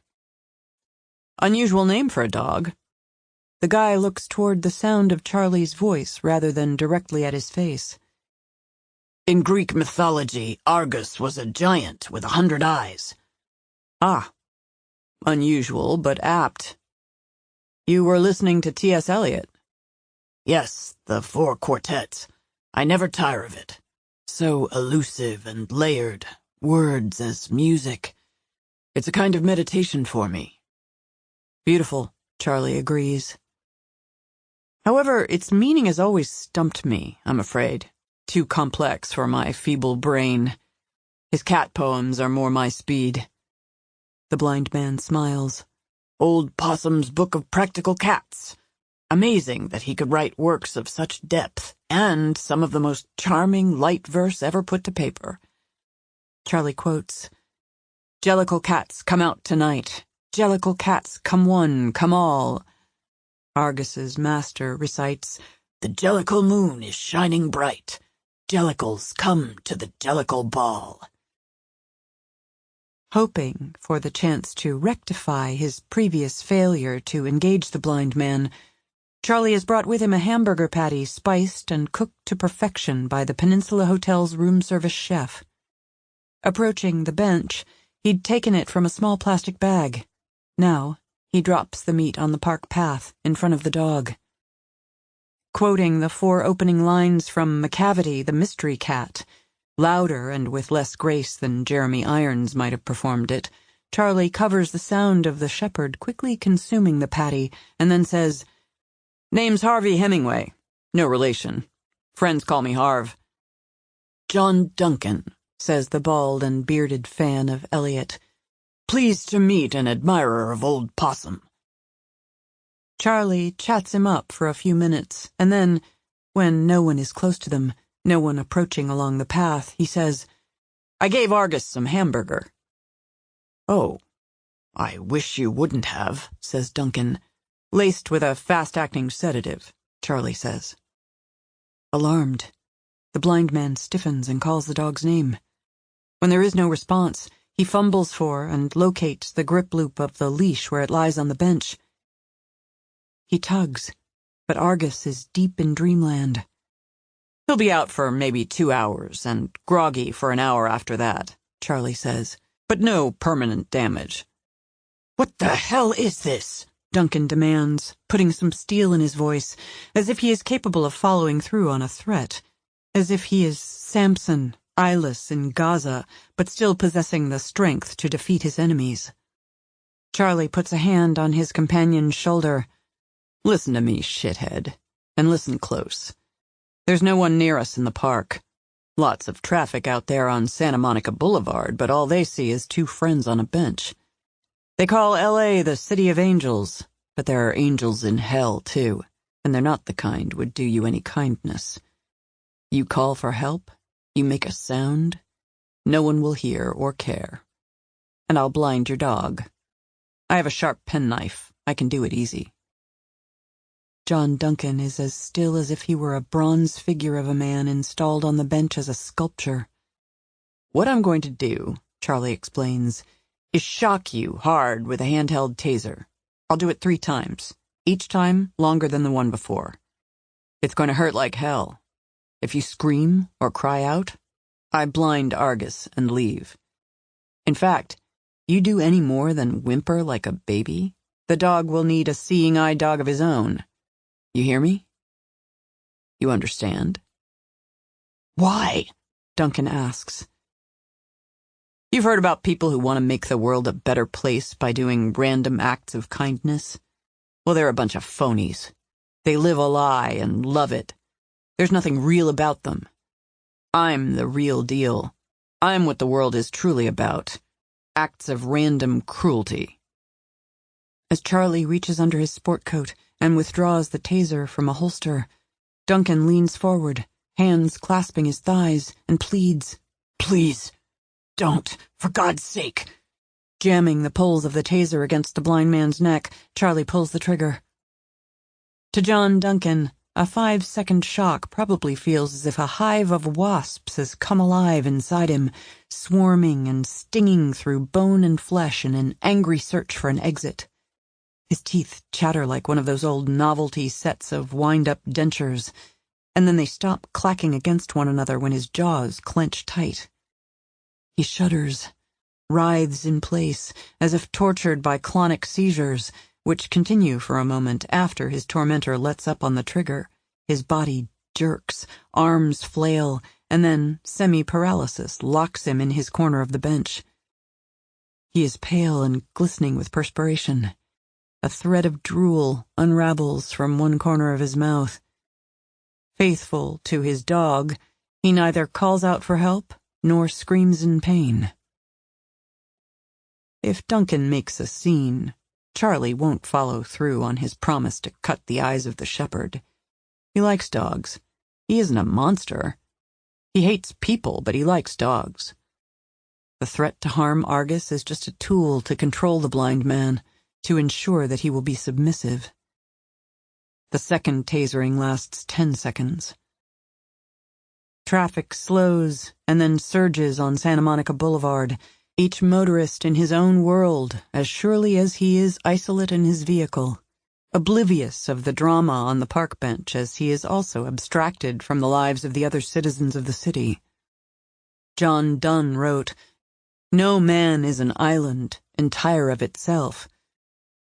[SPEAKER 2] Unusual name for a dog. The guy looks toward the sound of Charlie's voice rather than directly at his face. "In Greek mythology, Argus was a giant with 100 eyes. "Ah. Unusual, but apt. You were listening to T.S. Eliot?" "Yes, the Four Quartets. I never tire of it. So elusive and layered, words as music. It's a kind of meditation for me." "Beautiful," Charlie agrees. "However, its meaning has always stumped me, I'm afraid. Too complex for my feeble brain. His cat poems are more my speed." The blind man smiles. "Old Possum's Book of Practical Cats. Amazing that he could write works of such depth, and some of the most charming light verse ever put to paper." Charlie quotes, "Jellicle cats come out tonight. Jellicle cats come one, come all." Argus's master recites, "The Jellicle moon is shining bright. Jellicles come to the Jellicle ball." Hoping for the chance to rectify his previous failure to engage the blind man, Charlie has brought with him a hamburger patty spiced and cooked to perfection by the Peninsula Hotel's room service chef. Approaching the bench, he'd taken it from a small plastic bag. Now, he drops the meat on the park path in front of the dog. Quoting the 4 opening lines from Macavity, the Mystery Cat, louder and with less grace than Jeremy Irons might have performed it, Charlie covers the sound of the shepherd quickly consuming the patty and then says, "Name's Harvey Hemingway. No relation. Friends call me Harv." "John Duncan," says the bald and bearded fan of Eliot. "Pleased to meet an admirer of Old Possum." Charlie chats him up for a few minutes, and then, when no one is close to them, no one approaching along the path, he says, "I gave Argus some hamburger." "Oh, I wish you wouldn't have," says Duncan. "Laced with a fast-acting sedative," Charlie says. Alarmed, the blind man stiffens and calls the dog's name. When there is no response, he fumbles for and locates the grip loop of the leash where it lies on the bench. He tugs, but Argus is deep in dreamland. "He'll be out for maybe 2 hours, and groggy for an hour after that," Charlie says, "but no permanent damage." "What the hell is this?" Duncan demands, putting some steel in his voice, as if he is capable of following through on a threat, as if he is Samson, eyeless in Gaza, but still possessing the strength to defeat his enemies. Charlie puts a hand on his companion's shoulder. "Listen to me, shithead, and listen close. There's no one near us in the park. Lots of traffic out there on Santa Monica Boulevard, but all they see is 2 friends on a bench. They call L.A. the City of Angels, but there are angels in hell, too, and they're not the kind would do you any kindness. You call for help, you make a sound, no one will hear or care. And I'll blind your dog. I have a sharp penknife. I can do it easy." John Duncan is as still as if he were a bronze figure of a man installed on the bench as a sculpture. "What I'm going to do," Charlie explains, is shock you hard with a handheld taser. I'll do it 3 times, each time longer than the one before. It's going to hurt like hell. If you scream or cry out, I blind Argus and leave. In fact, you do any more than whimper like a baby, the dog will need a seeing-eye dog of his own. You hear me? You understand? Why? Duncan asks. You've heard about people who want to make the world a better place by doing random acts of kindness? Well, they're a bunch of phonies. They live a lie and love it. There's nothing real about them. I'm the real deal. I'm what the world is truly about. Acts of random cruelty. As Charlie reaches under his sport coat and withdraws the taser from a holster, Duncan leans forward, hands clasping his thighs, and pleads, "Please, don't, for God's sake." Jamming the poles of the taser against the blind man's neck, Charlie pulls the trigger. To John Duncan, a 5-second shock probably feels as if a hive of wasps has come alive inside him, swarming and stinging through bone and flesh in an angry search for an exit. His teeth chatter like one of those old novelty sets of wind-up dentures, and then they stop clacking against one another when his jaws clench tight. He shudders, writhes in place, as if tortured by clonic seizures, which continue for a moment after his tormentor lets up on the trigger. His body jerks, arms flail, and then semi-paralysis locks him in his corner of the bench. He is pale and glistening with perspiration. A thread of drool unravels from one corner of his mouth. Faithful to his dog, he neither calls out for help nor screams in pain. If Duncan makes a scene, Charlie won't follow through on his promise to cut the eyes of the shepherd. He likes dogs. He isn't a monster. He hates people, but he likes dogs. The threat to harm Argus is just a tool to control the blind man, to ensure that he will be submissive. The second tasering lasts 10 seconds. Traffic slows and then surges on Santa Monica Boulevard, each motorist in his own world as surely as he is isolate in his vehicle, oblivious of the drama on the park bench as he is also abstracted from the lives of the other citizens of the city. John Donne wrote, "No man is an island, entire of itself,"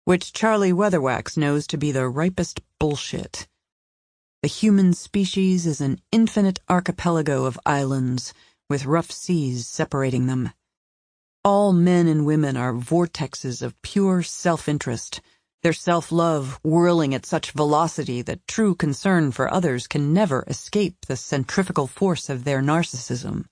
[SPEAKER 2] which Charlie Weatherwax knows to be the ripest bullshit. The human species is an infinite archipelago of islands, with rough seas separating them. All men and women are vortexes of pure self-interest, their self-love whirling at such velocity that true concern for others can never escape the centrifugal force of their narcissism.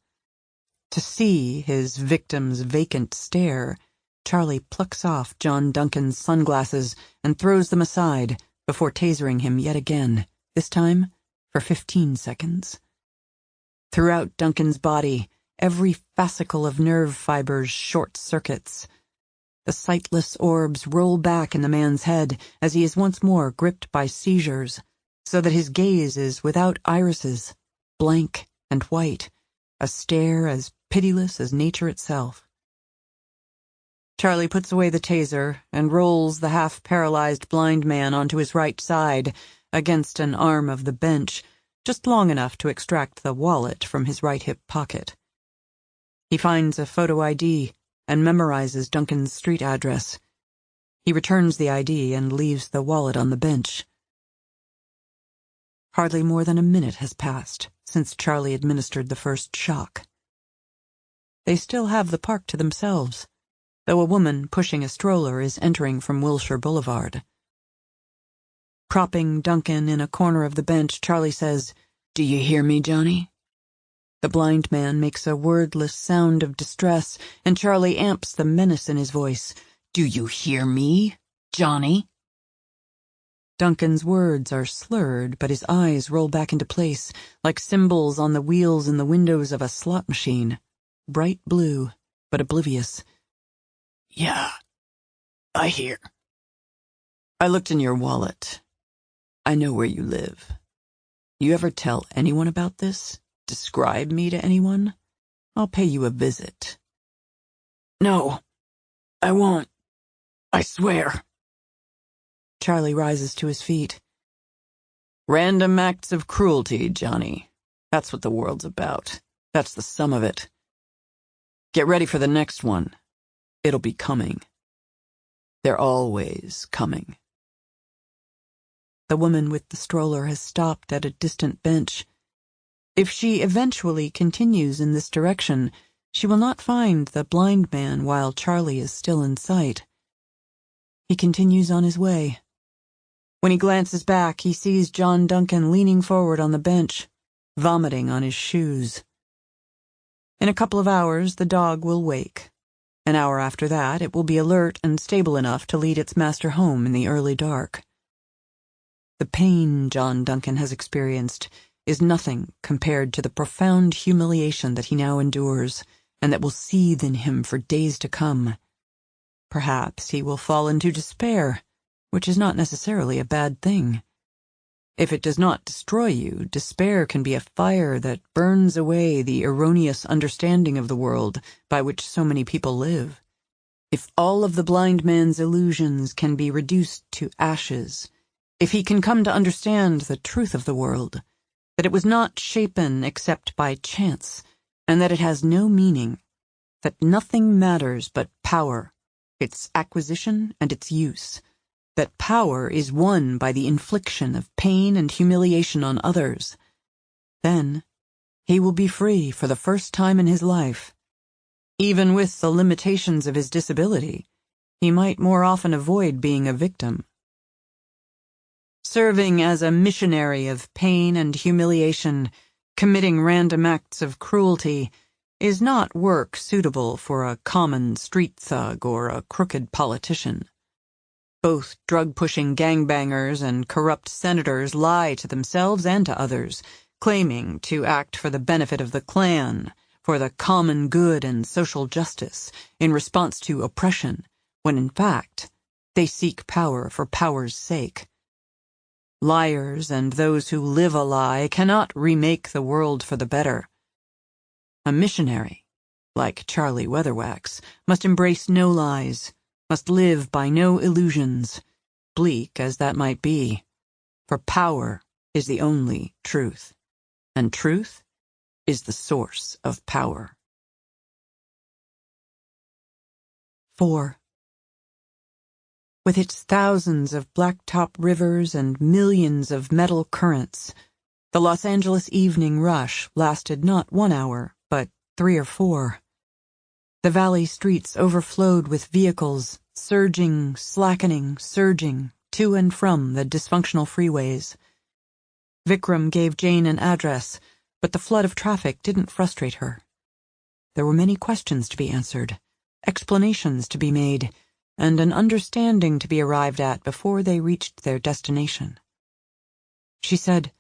[SPEAKER 2] To see his victim's vacant stare, Charlie plucks off John Duncan's sunglasses and throws them aside before tasering him yet again, this time for 15 seconds. Throughout Duncan's body, every fascicle of nerve fibers short-circuits. The sightless orbs roll back in the man's head as he is once more gripped by seizures, so that his gaze is without irises, blank and white, a stare as pitiless as nature itself. Charlie puts away the taser and rolls the half-paralyzed blind man onto his right side against an arm of the bench, just long enough to extract the wallet from his right hip pocket. He finds a photo ID and memorizes Duncan's street address. He returns the ID and leaves the wallet on the bench. Hardly more than a minute has passed since Charlie administered the first shock. They still have the park to themselves, though a woman pushing a stroller is entering from Wilshire Boulevard. Propping Duncan in a corner of the bench, Charlie says, "Do you hear me, Johnny?" The blind man makes a wordless sound of distress, and Charlie amps the menace in his voice. "Do you hear me, Johnny?" Duncan's words are slurred, but his eyes roll back into place, like symbols on the wheels in the windows of a slot machine. Bright blue, but oblivious. "Yeah, I hear. I looked in your wallet. I know where you live. You ever tell anyone about this? Describe me to anyone? I'll pay you a visit." No, I won't. I swear. Charlie rises to his feet. Random acts of cruelty, Johnny. That's what the world's about. That's the sum of it. Get ready for the next one. It'll be coming. They're always coming. The woman with the stroller has stopped at a distant bench. If she eventually continues in this direction, she will not find the blind man while Charlie is still in sight. He continues on his way. When he glances back, he sees John Duncan leaning forward on the bench, vomiting on his shoes. In a couple of hours, the dog will wake. An hour after that, it will be alert and stable enough to lead its master home in the early dark. The pain John Duncan has experienced is nothing compared to the profound humiliation that he now endures, and that will seethe in him for days to come. Perhaps he will fall into despair, which is not necessarily a bad thing. If it does not destroy you, despair can be a fire that burns away the erroneous understanding of the world by which so many people live. If all of the blind man's illusions can be reduced to ashes, if he can come to understand the truth of the world, that it was not shapen except by chance, and that it has no meaning, that nothing matters but power, its acquisition and its use, that power is won by the infliction of pain and humiliation on others, then he will be free for the first time in his life. Even with the limitations of his disability, he might more often avoid being a victim. Serving as a missionary of pain and humiliation, committing random acts of cruelty, is not work suitable for a common street thug or a crooked politician. Both drug-pushing gangbangers and corrupt senators lie to themselves and to others, claiming to act for the benefit of the clan, for the common good and social justice, in response to oppression, when in fact they seek power for power's sake. Liars and those who live a lie cannot remake the world for the better. A missionary, like Charlie Weatherwax, must embrace no lies, must live by no illusions, bleak as that might be, for power is the only truth, and truth is the source of power. 4. With its thousands of blacktop rivers and millions of metal currents, the Los Angeles evening rush lasted not 1 hour, but 3 or 4. The valley streets overflowed with vehicles, surging, slackening, surging, to and from the dysfunctional freeways. Vikram gave Jane an address, but the flood of traffic didn't frustrate her. There were many questions to be answered, explanations to be made, and an understanding to be arrived at before they reached their destination. She said,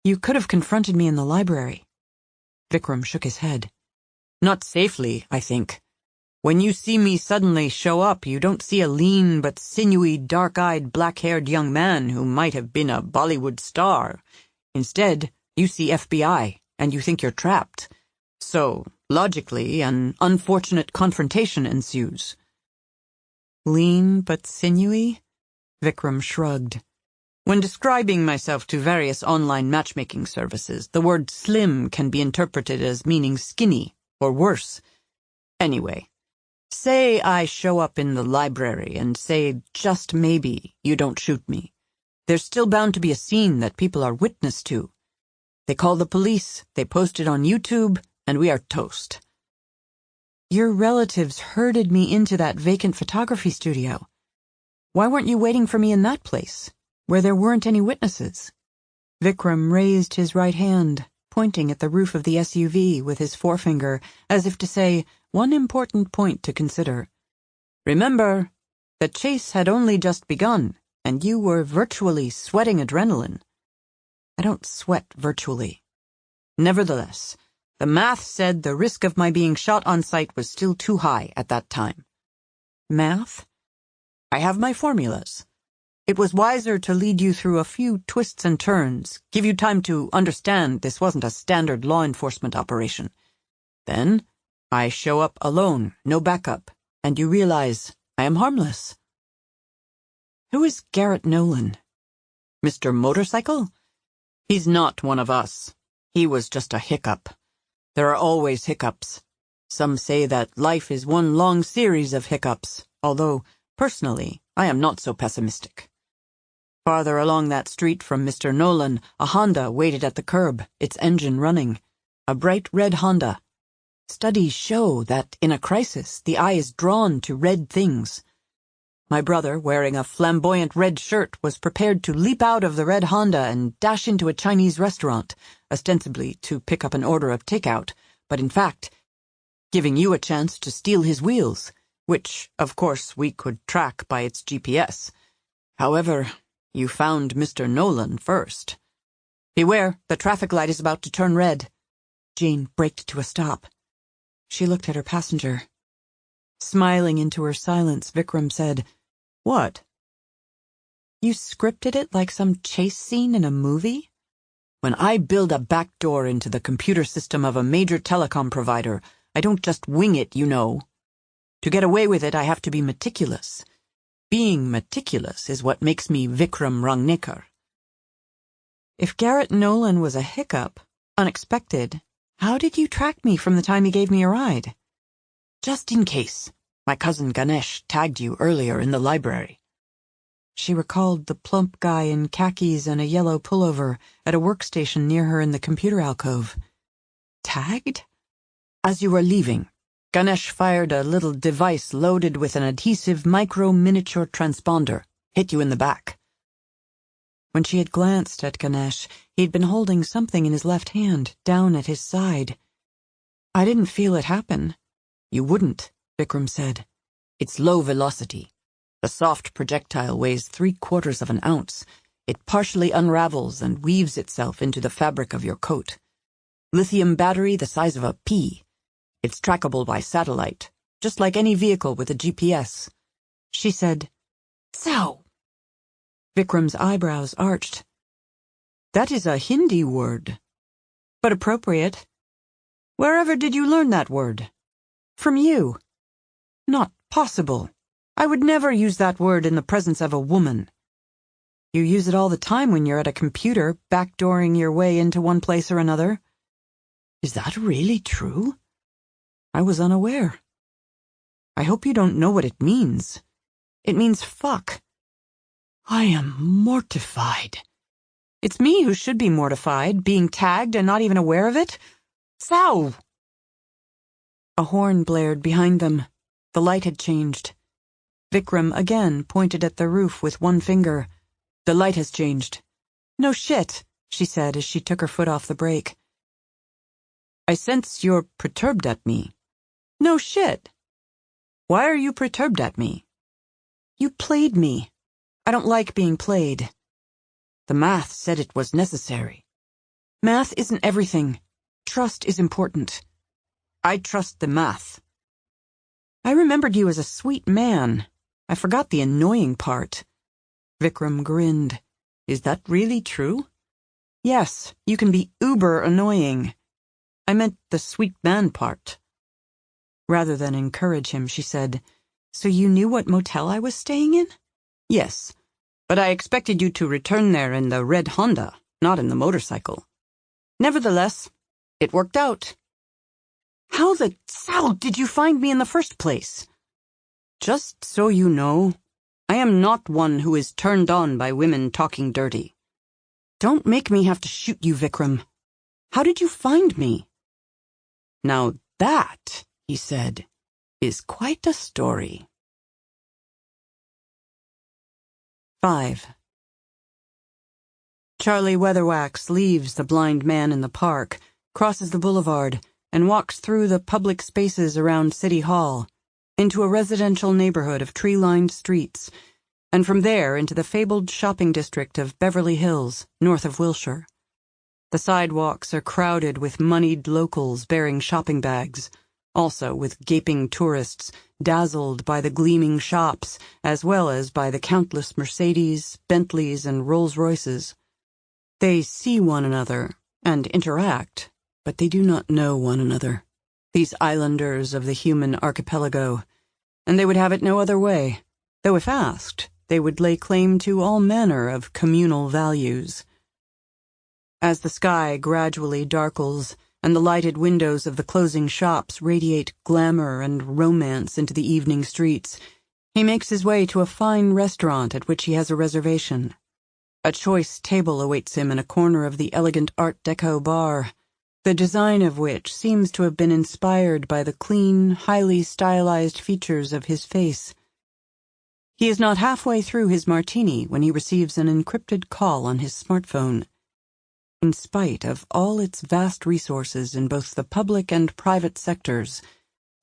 [SPEAKER 2] "You could have confronted me in the library." Vikram shook his head. "Not safely, I think. When you see me suddenly show up, you don't see a lean but sinewy, dark-eyed, black-haired young man who might have been a Bollywood star. Instead, you see FBI, and you think you're trapped. So, logically, an unfortunate confrontation ensues." "Lean but sinewy?" Vikram shrugged. "When describing myself to various online matchmaking services, the word slim can be interpreted as meaning skinny, or worse. Anyway, say I show up in the library and say, just maybe, you don't shoot me. There's still bound to be a scene that people are witness to. They call the police, they post it on YouTube, and we are toast." "Your relatives herded me into that vacant photography studio. Why weren't you waiting for me in that place, where there weren't any witnesses?" Vikram raised his right hand, pointing at the roof of the SUV with his forefinger, as if to say, one important point to consider. "Remember, the chase had only just begun, and you were virtually sweating adrenaline." "I don't sweat virtually." "Nevertheless, the math said the risk of my being shot on sight was still too high at that time." "Math?" "I have my formulas. It was wiser to lead you through a few twists and turns, give you time to understand this wasn't a standard law enforcement operation. Then, I show up alone, no backup, and you realize I am harmless. Who is Garrett Nolan? Mr. Motorcycle? He's not one of us. He was just a hiccup. There are always hiccups. Some say that life is one long series of hiccups, although, personally, I am not so pessimistic. Farther along that street from Mr. Nolan, a Honda waited at the curb, its engine running. A bright red Honda. Studies show that, in a crisis, the eye is drawn to red things. My brother, wearing a flamboyant red shirt, was prepared to leap out of the red Honda and dash into a Chinese restaurant, ostensibly to pick up an order of takeout, but in fact, giving you a chance to steal his wheels, which, of course, we could track by its GPS. However, you found Mr. Nolan first. Beware, the traffic light is about to turn red. Jean braked to a stop. She looked at her passenger. Smiling into her silence, Vikram said, "What?" "You scripted it like some chase scene in a movie?" "When I build a backdoor into the computer system of a major telecom provider, I don't just wing it, you know. To get away with it, I have to be meticulous. Being meticulous is what makes me Vikram Rangnekar." "If Garrett Nolan was a hiccup, unexpected, how did you track me from the time he gave me a ride?" "Just in case. My cousin Ganesh tagged you earlier in the library." She recalled the plump guy in khakis and a yellow pullover at a workstation near her in the computer alcove. Tagged? "As you were leaving, Ganesh fired a little device loaded with an adhesive micro-miniature transponder, hit you in the back." When she had glanced at Ganesh, he'd been holding something in his left hand, down at his side. "I didn't feel it happen." "You wouldn't," Vikram said. "It's low velocity. The soft projectile weighs 3/4 of an ounce. It partially unravels and weaves itself into the fabric of your coat. Lithium battery the size of a pea. It's trackable by satellite, just like any vehicle with a GPS." She said, "So." Vikram's eyebrows arched. "That is a Hindi word, but appropriate. Wherever did you learn that word?" "From you." "Not possible. I would never use that word in the presence of a woman." "You use it all the time when you're at a computer, backdooring your way into one place or another." "Is that really true?" "I was unaware." "I hope you don't know what it means." "It means fuck." "I am mortified." "It's me who should be mortified, being tagged and not even aware of it. Sao!" A horn blared behind them. The light had changed. Vikram again pointed at the roof with one finger. "The light has changed." "No shit," she said as she took her foot off the brake. "I sense you're perturbed at me." "No shit." "Why are you perturbed at me?" "You played me. I don't like being played." "The math said it was necessary." "Math isn't everything. Trust is important." "I trust the math." "I remembered you as a sweet man. I forgot the annoying part." Vikram grinned. "Is that really true?" "Yes, you can be uber annoying." "I meant the sweet man part." Rather than encourage him, she said, "So you knew what motel I was staying in?" "Yes, but I expected you to return there in the red Honda, not in the motorcycle. Nevertheless, it worked out." "How the Sao did you find me in the first place?" "Just so you know, I am not one who is turned on by women talking dirty." "Don't make me have to shoot you, Vikram. How did you find me?" "Now that," he said, "is quite a story." 5. Charlie Weatherwax leaves the blind man in the park, crosses the boulevard, and walks through the public spaces around City Hall, into a residential neighborhood of tree-lined streets, and from there into the fabled shopping district of Beverly Hills, north of Wilshire. The sidewalks are crowded with moneyed locals bearing shopping bags, also with gaping tourists dazzled by the gleaming shops, as well as by the countless Mercedes, Bentleys, and Rolls-Royces. They see one another and interact, but they do not know one another. these islanders of the human archipelago, and they would have it no other way, though if asked, they would lay claim to all manner of communal values. As the sky gradually darkles, and the lighted windows of the closing shops radiate glamour and romance into the evening streets, he makes his way to a fine restaurant at which he has a reservation. A choice table awaits him in a corner of the elegant Art Deco bar, the design of which seems to have been inspired by the clean, highly stylized features of his face. He is not halfway through his martini when he receives an encrypted call on his smartphone. In spite of all its vast resources in both the public and private sectors,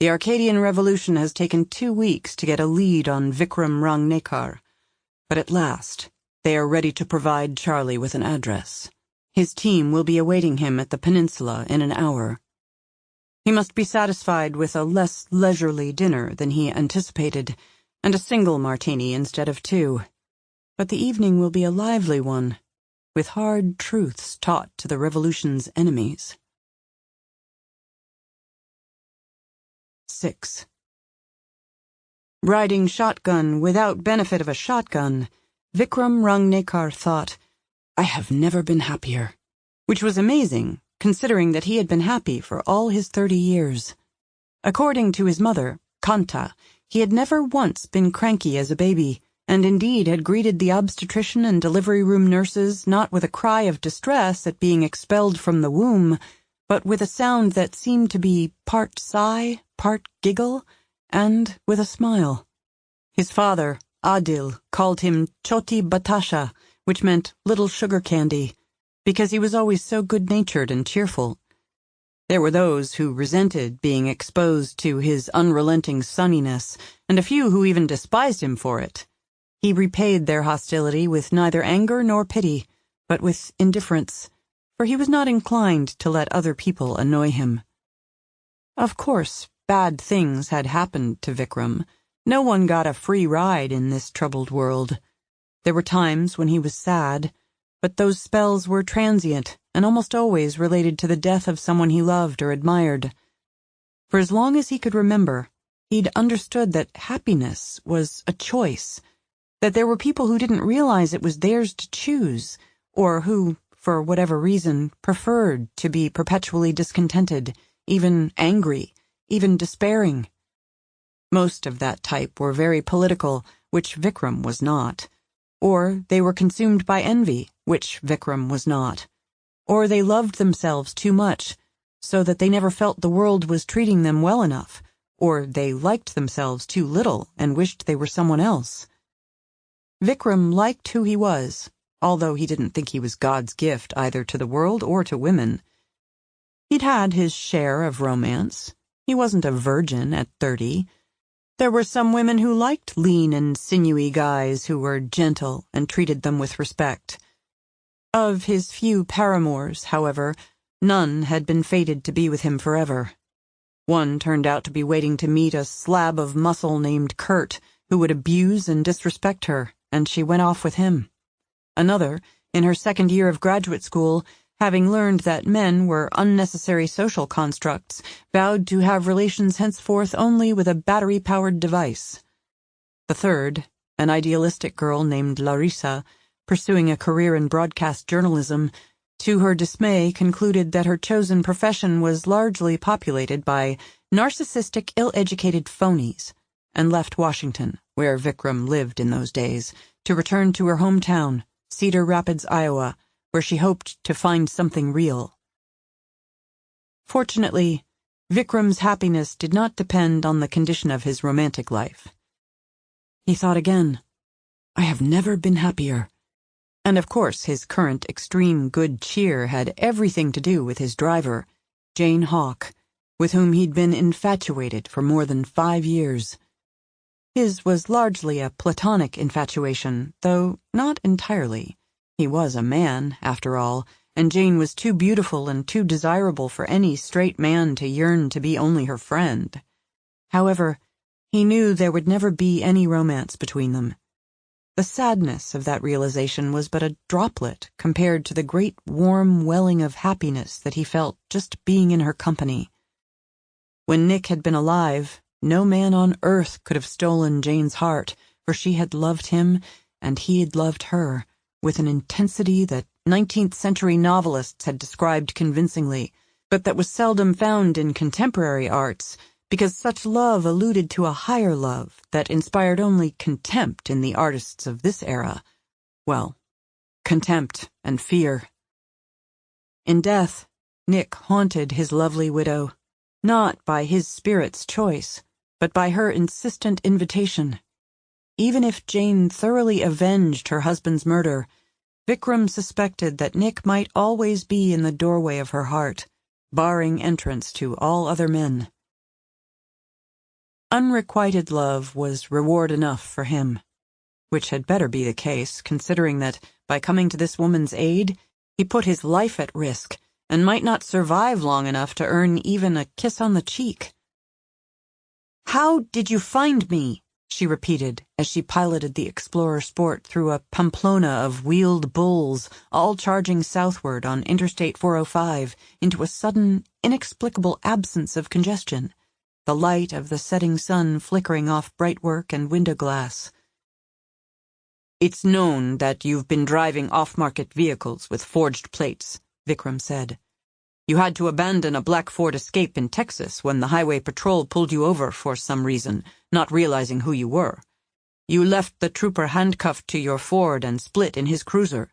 [SPEAKER 2] the Arcadian Revolution has taken 2 weeks to get a lead on Vikram Rangnekar, but at last they are ready to provide Charlie with an address. His team will be awaiting him at the peninsula in an hour. He must be satisfied with a less leisurely dinner than he anticipated, and a single martini instead of 2. But the evening will be a lively one, with hard truths taught to the revolution's enemies. 6. Riding shotgun without benefit of a shotgun, Vikram Rangnekar thought, "I have never been happier," which was amazing, considering that he had been happy for all his 30 years. According to his mother, Kanta, he had never once been cranky as a baby, and indeed had greeted the obstetrician and delivery room nurses not with a cry of distress at being expelled from the womb, but with a sound that seemed to be part sigh, part giggle, and with a smile. His father, Adil, called him Choti Batasha, which meant little sugar candy, because he was always so good-natured and cheerful. There were those who resented being exposed to his unrelenting sunniness, and a few who even despised him for it. He repaid their hostility with neither anger nor pity, but with indifference, for he was not inclined to let other people annoy him. Of course, bad things had happened to Vikram. No one got a free ride in this troubled world. There were times when he was sad, but those spells were transient and almost always related to the death of someone he loved or admired. For as long as he could remember, he'd understood that happiness was a choice, that there were people who didn't realize it was theirs to choose, or who, for whatever reason, preferred to be perpetually discontented, even angry, even despairing. Most of that type were very political, which Vikram was not. Or they were consumed by envy, which Vikram was not. Or they loved themselves too much, so that they never felt the world was treating them well enough, or they liked themselves too little and wished they were someone else. Vikram liked who he was, although he didn't think he was God's gift either to the world or to women. He'd had his share of romance. He wasn't a virgin at 30. There were some women who liked lean and sinewy guys who were gentle and treated them with respect. Of his few paramours, however, none had been fated to be with him forever. One turned out to be waiting to meet a slab of muscle named Kurt, who would abuse and disrespect her, and she went off with him. Another, in her 2nd year of graduate school, having learned that men were unnecessary social constructs, vowed to have relations henceforth only with a battery-powered device. The third, an idealistic girl named Larissa, pursuing a career in broadcast journalism, to her dismay concluded that her chosen profession was largely populated by narcissistic, ill-educated phonies, and left Washington, where Vikram lived in those days, to return to her hometown, Cedar Rapids, Iowa, where she hoped to find something real. Fortunately, Vikram's happiness did not depend on the condition of his romantic life. He thought again, "I have never been happier." And of course his current extreme good cheer had everything to do with his driver, Jane Hawk, with whom he'd been infatuated for more than 5 years. His was largely a platonic infatuation, though not entirely. He was a man, after all, and Jane was too beautiful and too desirable for any straight man to yearn to be only her friend. However, he knew there would never be any romance between them. The sadness of that realization was but a droplet compared to the great warm welling of happiness that he felt just being in her company. When Nick had been alive, no man on earth could have stolen Jane's heart, for she had loved him, and he had loved her, with an intensity that 19th century novelists had described convincingly, but that was seldom found in contemporary arts, because such love alluded to a higher love that inspired only contempt in the artists of this era. Well, contempt and fear. In death, Nick haunted his lovely widow, not by his spirit's choice, but by her insistent invitation. Even if Jane thoroughly avenged her husband's murder, Vikram suspected that Nick might always be in the doorway of her heart, barring entrance to all other men. Unrequited love was reward enough for him, which had better be the case, considering that, by coming to this woman's aid, he put his life at risk, and might not survive long enough to earn even a kiss on the cheek. "How did you find me?" she repeated as she piloted the Explorer Sport through a Pamplona of wheeled bulls, all charging southward on Interstate 405 into a sudden, inexplicable absence of congestion, the light of the setting sun flickering off brightwork and window glass. "It's known that you've been driving off-market vehicles with forged plates," Vikram said. "You had to abandon a black Ford Escape in Texas when the highway patrol pulled you over for some reason, not realizing who you were. You left the trooper handcuffed to your Ford and split in his cruiser.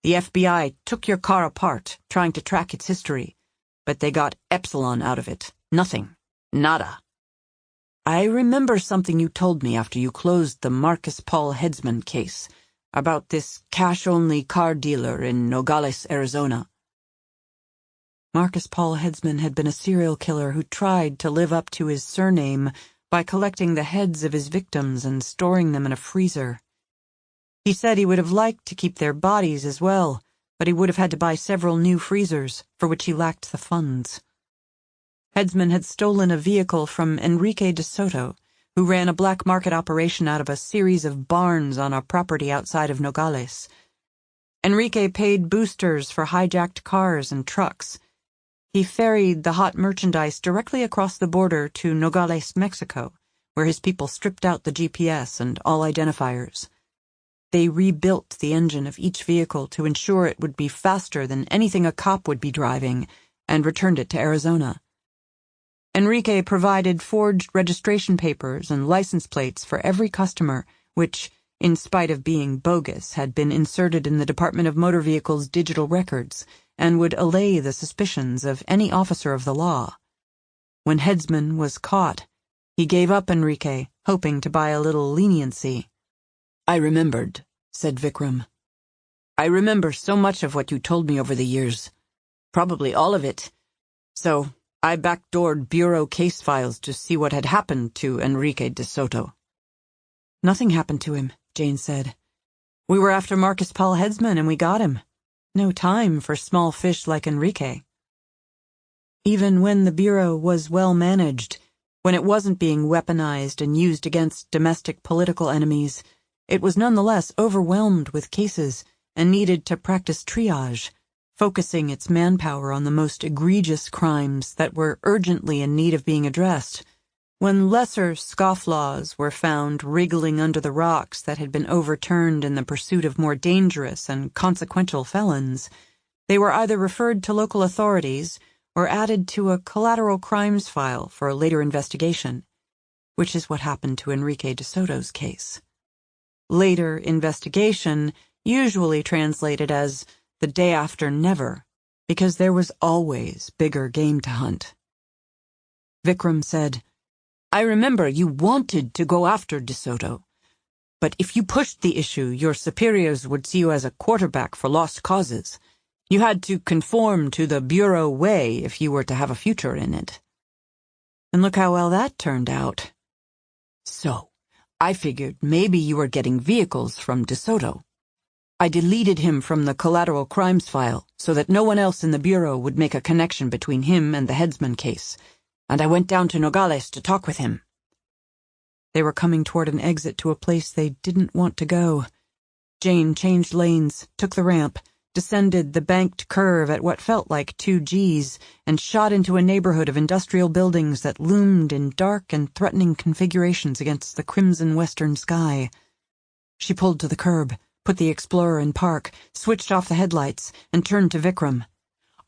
[SPEAKER 2] The FBI took your car apart, trying to track its history, but they got epsilon out of it. Nothing. Nada. I remember something you told me after you closed the Marcus Paul Headsman case, about this cash-only car dealer in Nogales, Arizona." Marcus Paul Headsman had been a serial killer who tried to live up to his surname by collecting the heads of his victims and storing them in a freezer. He said he would have liked to keep their bodies as well, but he would have had to buy several new freezers, for which he lacked the funds. Headsman had stolen a vehicle from Enrique de Soto, who ran a black market operation out of a series of barns on a property outside of Nogales. Enrique paid boosters for hijacked cars and trucks. He ferried the hot merchandise directly across the border to Nogales, Mexico, where his people stripped out the GPS and all identifiers. They rebuilt the engine of each vehicle to ensure it would be faster than anything a cop would be driving, and returned it to Arizona. Enrique provided forged registration papers and license plates for every customer, which, in spite of being bogus, had been inserted in the Department of Motor Vehicles' digital records, and would allay the suspicions of any officer of the law. When Headsman was caught, he gave up Enrique, hoping to buy a little leniency. "I remembered," said Vikram. "I remember so much of what you told me over the years. Probably all of it. So I backdoored bureau case files to see what had happened to Enrique de Soto." "Nothing happened to him," Jane said. "We were after Marcus Paul Headsman and we got him. No time for small fish like Enrique." Even when the bureau was well managed, when it wasn't being weaponized and used against domestic political enemies, it was nonetheless overwhelmed with cases and needed to practice triage, focusing its manpower on the most egregious crimes that were urgently in need of being addressed. When lesser scofflaws were found wriggling under the rocks that had been overturned in the pursuit of more dangerous and consequential felons, they were either referred to local authorities or added to a collateral crimes file for a later investigation, which is what happened to Enrique de Soto's case. Later investigation usually translated as the day after never, because there was always bigger game to hunt. Vikram said, "I remember you wanted to go after De Soto, but if you pushed the issue, your superiors would see you as a quarterback for lost causes. You had to conform to the Bureau way if you were to have a future in it." And look how well that turned out. "So, I figured maybe you were getting vehicles from De Soto. I deleted him from the collateral crimes file so that no one else in the Bureau would make a connection between him and the Headsman case, and I went down to Nogales to talk with him." They were coming toward an exit to a place they didn't want to go. Jane changed lanes, took the ramp, descended the banked curve at what felt like 2 Gs, and shot into a neighborhood of industrial buildings that loomed in dark and threatening configurations against the crimson western sky. She pulled to the curb, put the Explorer in park, switched off the headlights, and turned to Vikram.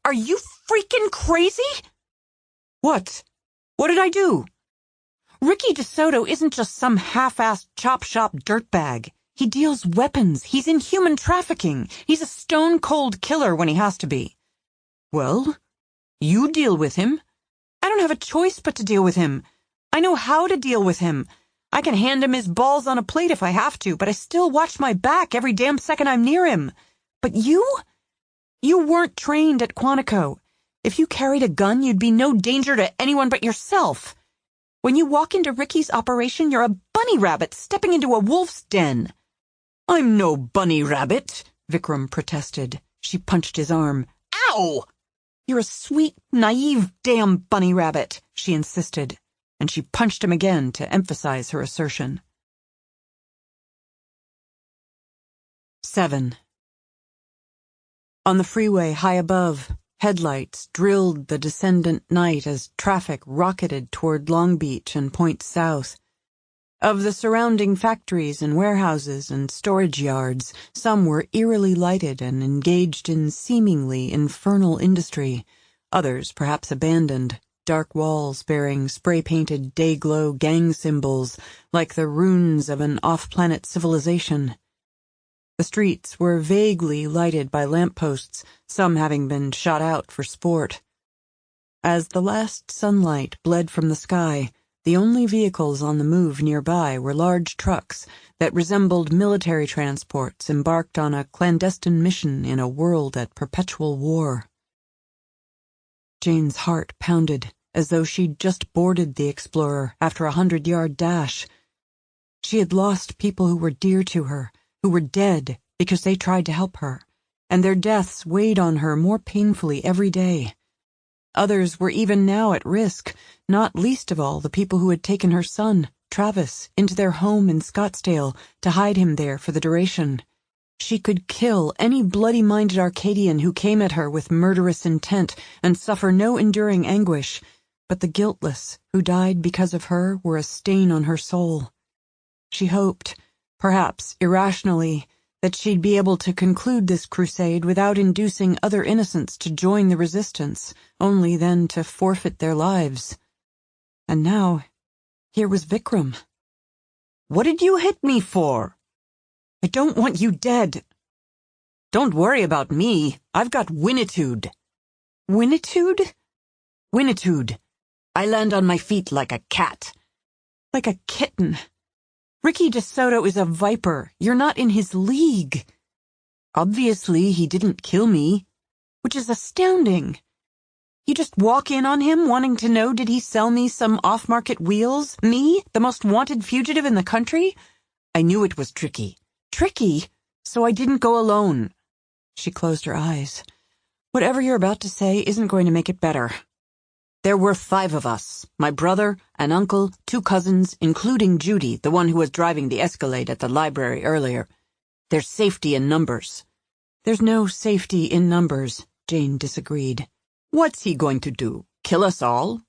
[SPEAKER 2] "Are you freaking crazy?" "What? What did I do?" "Ricky DeSoto isn't just some half-assed chop-shop dirtbag. He deals weapons. He's in human trafficking. He's a stone-cold killer when he has to be." "Well, you deal with him." "I don't have a choice but to deal with him. I know how to deal with him. I can hand him his balls on a plate if I have to, but I still watch my back every damn second I'm near him. But you? You weren't trained at Quantico. If you carried a gun, you'd be no danger to anyone but yourself. When you walk into Ricky's operation, you're a bunny rabbit stepping into a wolf's den." "I'm no bunny rabbit," Vikram protested. She punched his arm. "Ow!" "You're a sweet, naive, damn bunny rabbit," she insisted, and she punched him again to emphasize her assertion. 7. On the freeway high above, headlights drilled the descendant night as traffic rocketed toward Long Beach and points south. Of the surrounding factories and warehouses and storage yards, some were eerily lighted and engaged in seemingly infernal industry, others perhaps abandoned, dark walls bearing spray-painted day-glow gang symbols like the runes of an off-planet civilization. The streets were vaguely lighted by lampposts, some having been shot out for sport. As the last sunlight bled from the sky, the only vehicles on the move nearby were large trucks that resembled military transports embarked on a clandestine mission in a world at perpetual war. Jane's heart pounded as though she'd just boarded the Explorer after a 100-yard dash. She had lost people who were dear to her, who were dead because they tried to help her, and their deaths weighed on her more painfully every day. Others were even now at risk, not least of all the people who had taken her son, Travis, into their home in Scottsdale to hide him there for the duration. She could kill any bloody-minded Arcadian who came at her with murderous intent and suffer no enduring anguish, but the guiltless who died because of her were a stain on her soul. She hoped, perhaps irrationally, that she'd be able to conclude this crusade without inducing other innocents to join the resistance, only then to forfeit their lives. And now, here was Vikram. "What did you hit me for?" "I don't want you dead." "Don't worry about me. I've got winnitude." "Winnitude?" "Winnitude. I land on my feet like a cat." "Like a kitten. Ricky DeSoto is a viper. You're not in his league." "Obviously, he didn't kill me." "Which is astounding. You just walk in on him wanting to know did he sell me some off-market wheels? Me, the most wanted fugitive in the country? I knew it was tricky." "Tricky? So I didn't go alone." She closed her eyes. "Whatever you're about to say isn't going to make it better." "There were 5 of us. My brother, an uncle, 2 cousins, including Judy, the one who was driving the Escalade at the library earlier. There's safety in numbers." "There's no safety in numbers," Jane disagreed. "What's he going to do? Kill us all?"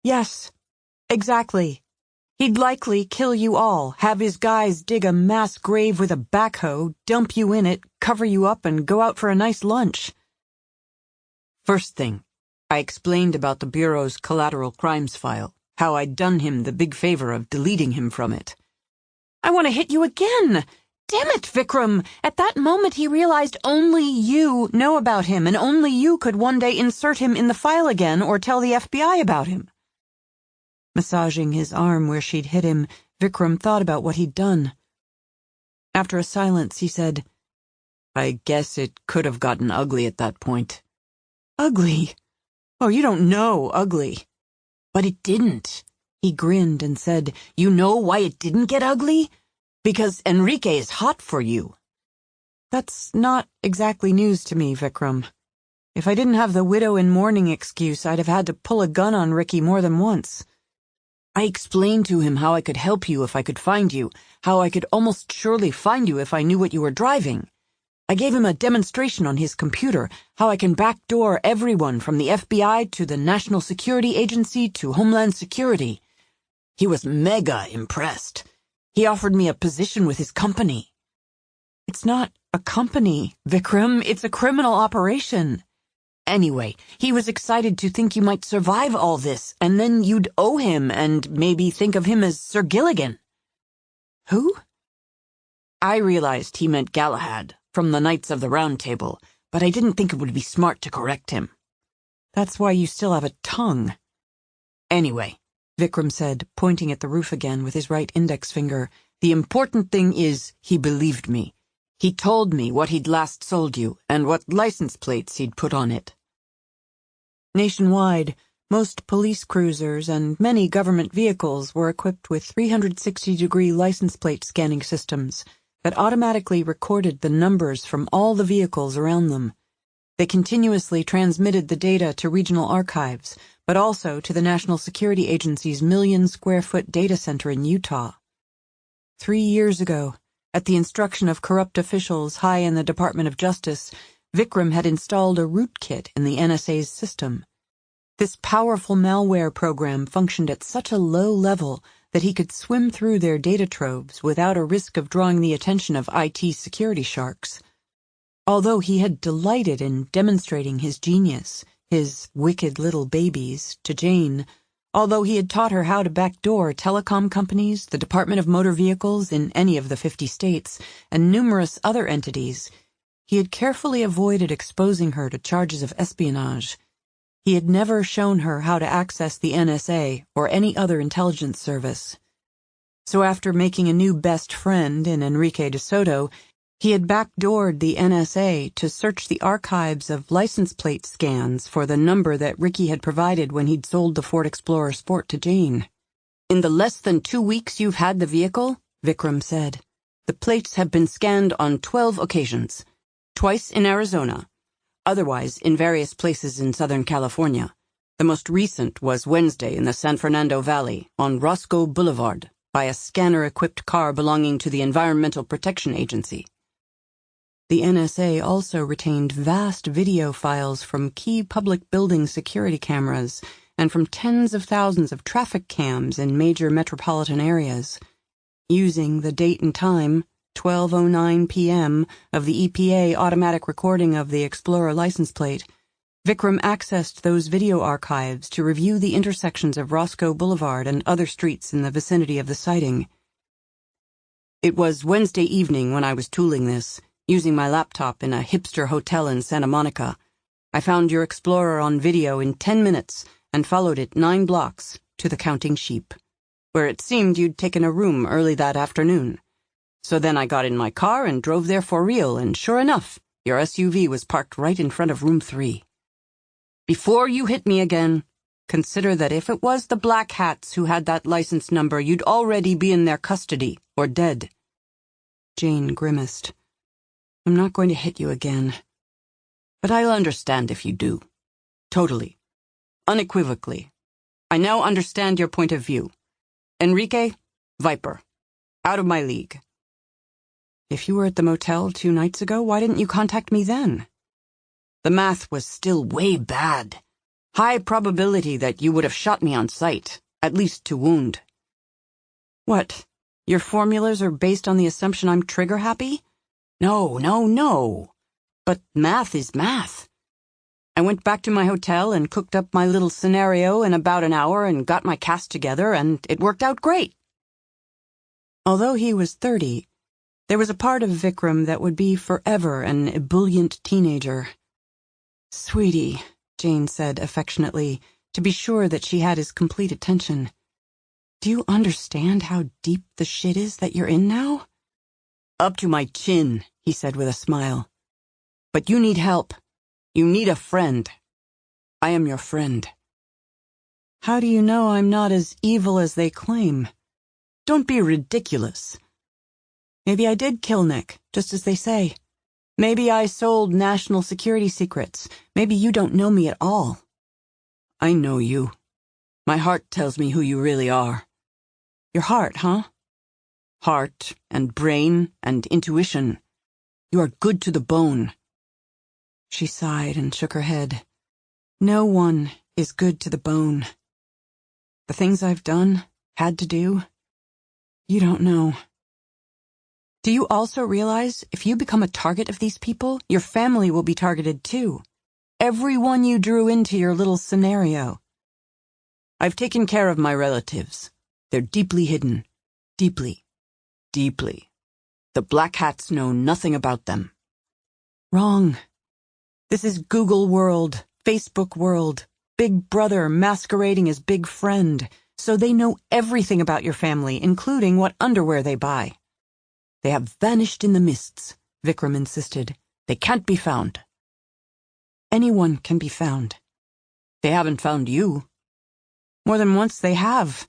[SPEAKER 2] "Yes, exactly. He'd likely kill you all, have his guys dig a mass grave with a backhoe, dump you in it, cover you up, and go out for a nice lunch." "First thing, I explained about the Bureau's collateral crimes file, how I'd done him the big favor of deleting him from it." "I want to hit you again! Damn it, Vikram! At that moment he realized only you know about him, and only you could one day insert him in the file again or tell the FBI about him." Massaging his arm where she'd hit him, Vikram thought about what he'd done. After a silence, he said, "I guess it could have gotten ugly at that point." "Ugly? Oh, you don't know ugly." "But it didn't." He grinned and said, "You know why it didn't get ugly? Because Enrique is hot for you." "That's not exactly news to me, Vikram. If I didn't have the widow in mourning excuse, I'd have had to pull a gun on Ricky more than once." "I explained to him how I could help you if I could find you, how I could almost surely find you if I knew what you were driving. I gave him a demonstration on his computer, how I can backdoor everyone from the FBI to the National Security Agency to Homeland Security. He was mega impressed. He offered me a position with his company. It's not a company, Vikram. It's a criminal operation. Anyway, he was excited to think you might survive all this, and then you'd owe him and maybe think of him as Sir Gilligan. Who? I realized he meant Galahad, from the Knights of the Round Table, but I didn't think it would be smart to correct him. That's why you still have a tongue. Anyway, Vikram said, pointing at the roof again with his right index finger, the important thing is he believed me. He told me what he'd last sold you and what license plates he'd put on it. Nationwide, most police cruisers and many government vehicles were equipped with 360-degree license plate scanning systems that automatically recorded the numbers from all the vehicles around them. They continuously transmitted the data to regional archives, but also to the National Security Agency's million-square-foot data center in Utah. 3 years ago, at the instruction of corrupt officials high in the Department of Justice, Vikram had installed a rootkit in the NSA's system. This powerful malware program functioned at such a low level that he could swim through their data troves without a risk of drawing the attention of IT security sharks. Although he had delighted in demonstrating his genius, his wicked little babies, to Jane, although he had taught her how to backdoor telecom companies, the Department of Motor Vehicles in any of the 50 states, and numerous other entities, he had carefully avoided exposing her to charges of espionage. He had never shown her how to access the NSA or any other intelligence service. So after making a new best friend in Enrique de Soto, he had backdoored the NSA to search the archives of license plate scans for the number that Ricky had provided when he'd sold the Ford Explorer Sport to Jane. In the less than 2 weeks you've had the vehicle, Vikram said, the plates have been scanned on 12 occasions, twice in Arizona, otherwise in various places in Southern California. The most recent was Wednesday in the San Fernando Valley on Roscoe Boulevard by a scanner-equipped car belonging to the Environmental Protection Agency. The NSA also retained vast video files from key public building security cameras and from tens of thousands of traffic cams in major metropolitan areas. Using the date and time, 12:09 p.m., of the EPA automatic recording of the Explorer license plate, Vikram accessed those video archives to review the intersections of Roscoe Boulevard and other streets in the vicinity of the sighting. It was Wednesday evening when I was tooling this, using my laptop in a hipster hotel in Santa Monica. I found your Explorer on video in 10 minutes and followed it 9 blocks to the Counting Sheep, where it seemed you'd taken a room early that afternoon. So then I got in my car and drove there for real, and sure enough, your SUV was parked right in front of room 3. Before you hit me again, consider that if it was the Black Hats who had that license number, you'd already be in their custody, or dead. Jane grimaced. I'm not going to hit you again. But I'll understand if you do. Totally. Unequivocally. I now understand your point of view. Enrique, Viper. Out of my league. If you were at the motel 2 nights ago, why didn't you contact me then? The math was still way bad. High probability that you would have shot me on sight, at least to wound. What? Your formulas are based on the assumption I'm trigger-happy? No. But math is math. I went back to my hotel and cooked up my little scenario in about an hour and got my cast together, and it worked out great. Although he was 30, there was a part of Vikram that would be forever an ebullient teenager. Sweetie, Jane said affectionately, to be sure that she had his complete attention. Do you understand how deep the shit is that you're in now? Up to my chin, he said with a smile. But you need help. You need a friend. I am your friend. How do you know I'm not as evil as they claim? Don't be ridiculous. Maybe I did kill Nick, just as they say. Maybe I sold national security secrets. Maybe you don't know me at all. I know you. My heart tells me who you really are. Your heart, huh? Heart and brain and intuition. You are good to the bone." She sighed and shook her head. "No one is good to the bone. The things I've done, had to do, you don't know. Do you also realize if you become a target of these people, your family will be targeted too? Everyone you drew into your little scenario." "I've taken care of my relatives. They're deeply hidden. Deeply. Deeply. The Black Hats know nothing about them." "Wrong. This is Google world, Facebook world, Big Brother masquerading as Big Friend, so they know everything about your family, including what underwear they buy." "They have vanished in the mists," Vikram insisted. "They can't be found." "Anyone can be found." "They haven't found you." "More than once they have.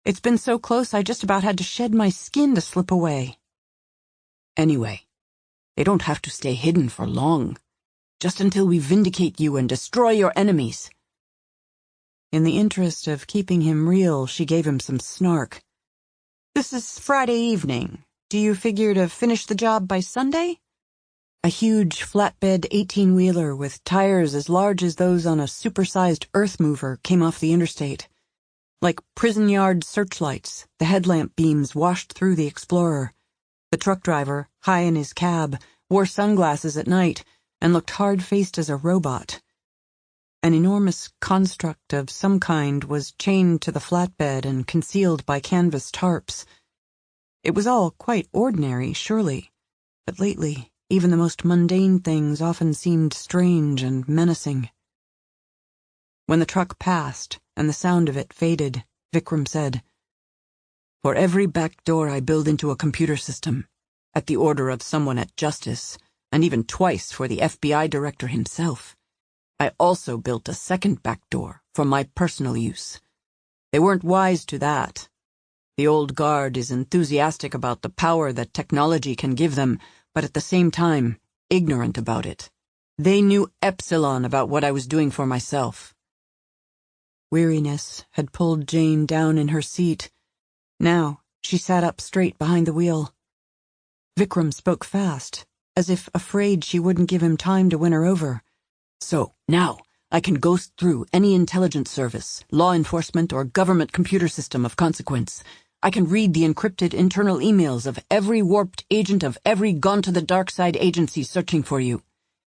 [SPEAKER 2] It's been so close I just about had to shed my skin to slip away." "Anyway, they don't have to stay hidden for long. Just until we vindicate you and destroy your enemies." In the interest of keeping him real, she gave him some snark. "This is Friday evening. Do you figure to finish the job by Sunday?" A huge flatbed 18-wheeler with tires as large as those on a supersized earth mover came off the interstate. Like prison yard searchlights, the headlamp beams washed through the Explorer. The truck driver, high in his cab, wore sunglasses at night and looked hard-faced as a robot. An enormous construct of some kind was chained to the flatbed and concealed by canvas tarps. It was all quite ordinary, surely, but lately even the most mundane things often seemed strange and menacing. When the truck passed and the sound of it faded, Vikram said, "For every back door I build into a computer system, at the order of someone at Justice, and even twice for the FBI director himself, I also built a second back door for my personal use. They weren't wise to that. The old guard is enthusiastic about the power that technology can give them, but at the same time, ignorant about it. They knew epsilon about what I was doing for myself." Weariness had pulled Jane down in her seat. Now she sat up straight behind the wheel. Vikram spoke fast, as if afraid she wouldn't give him time to win her over. "So, now, I can ghost through any intelligence service, law enforcement, or government computer system of consequence. I can read the encrypted internal emails of every warped agent of every gone-to-the-dark-side agency searching for you.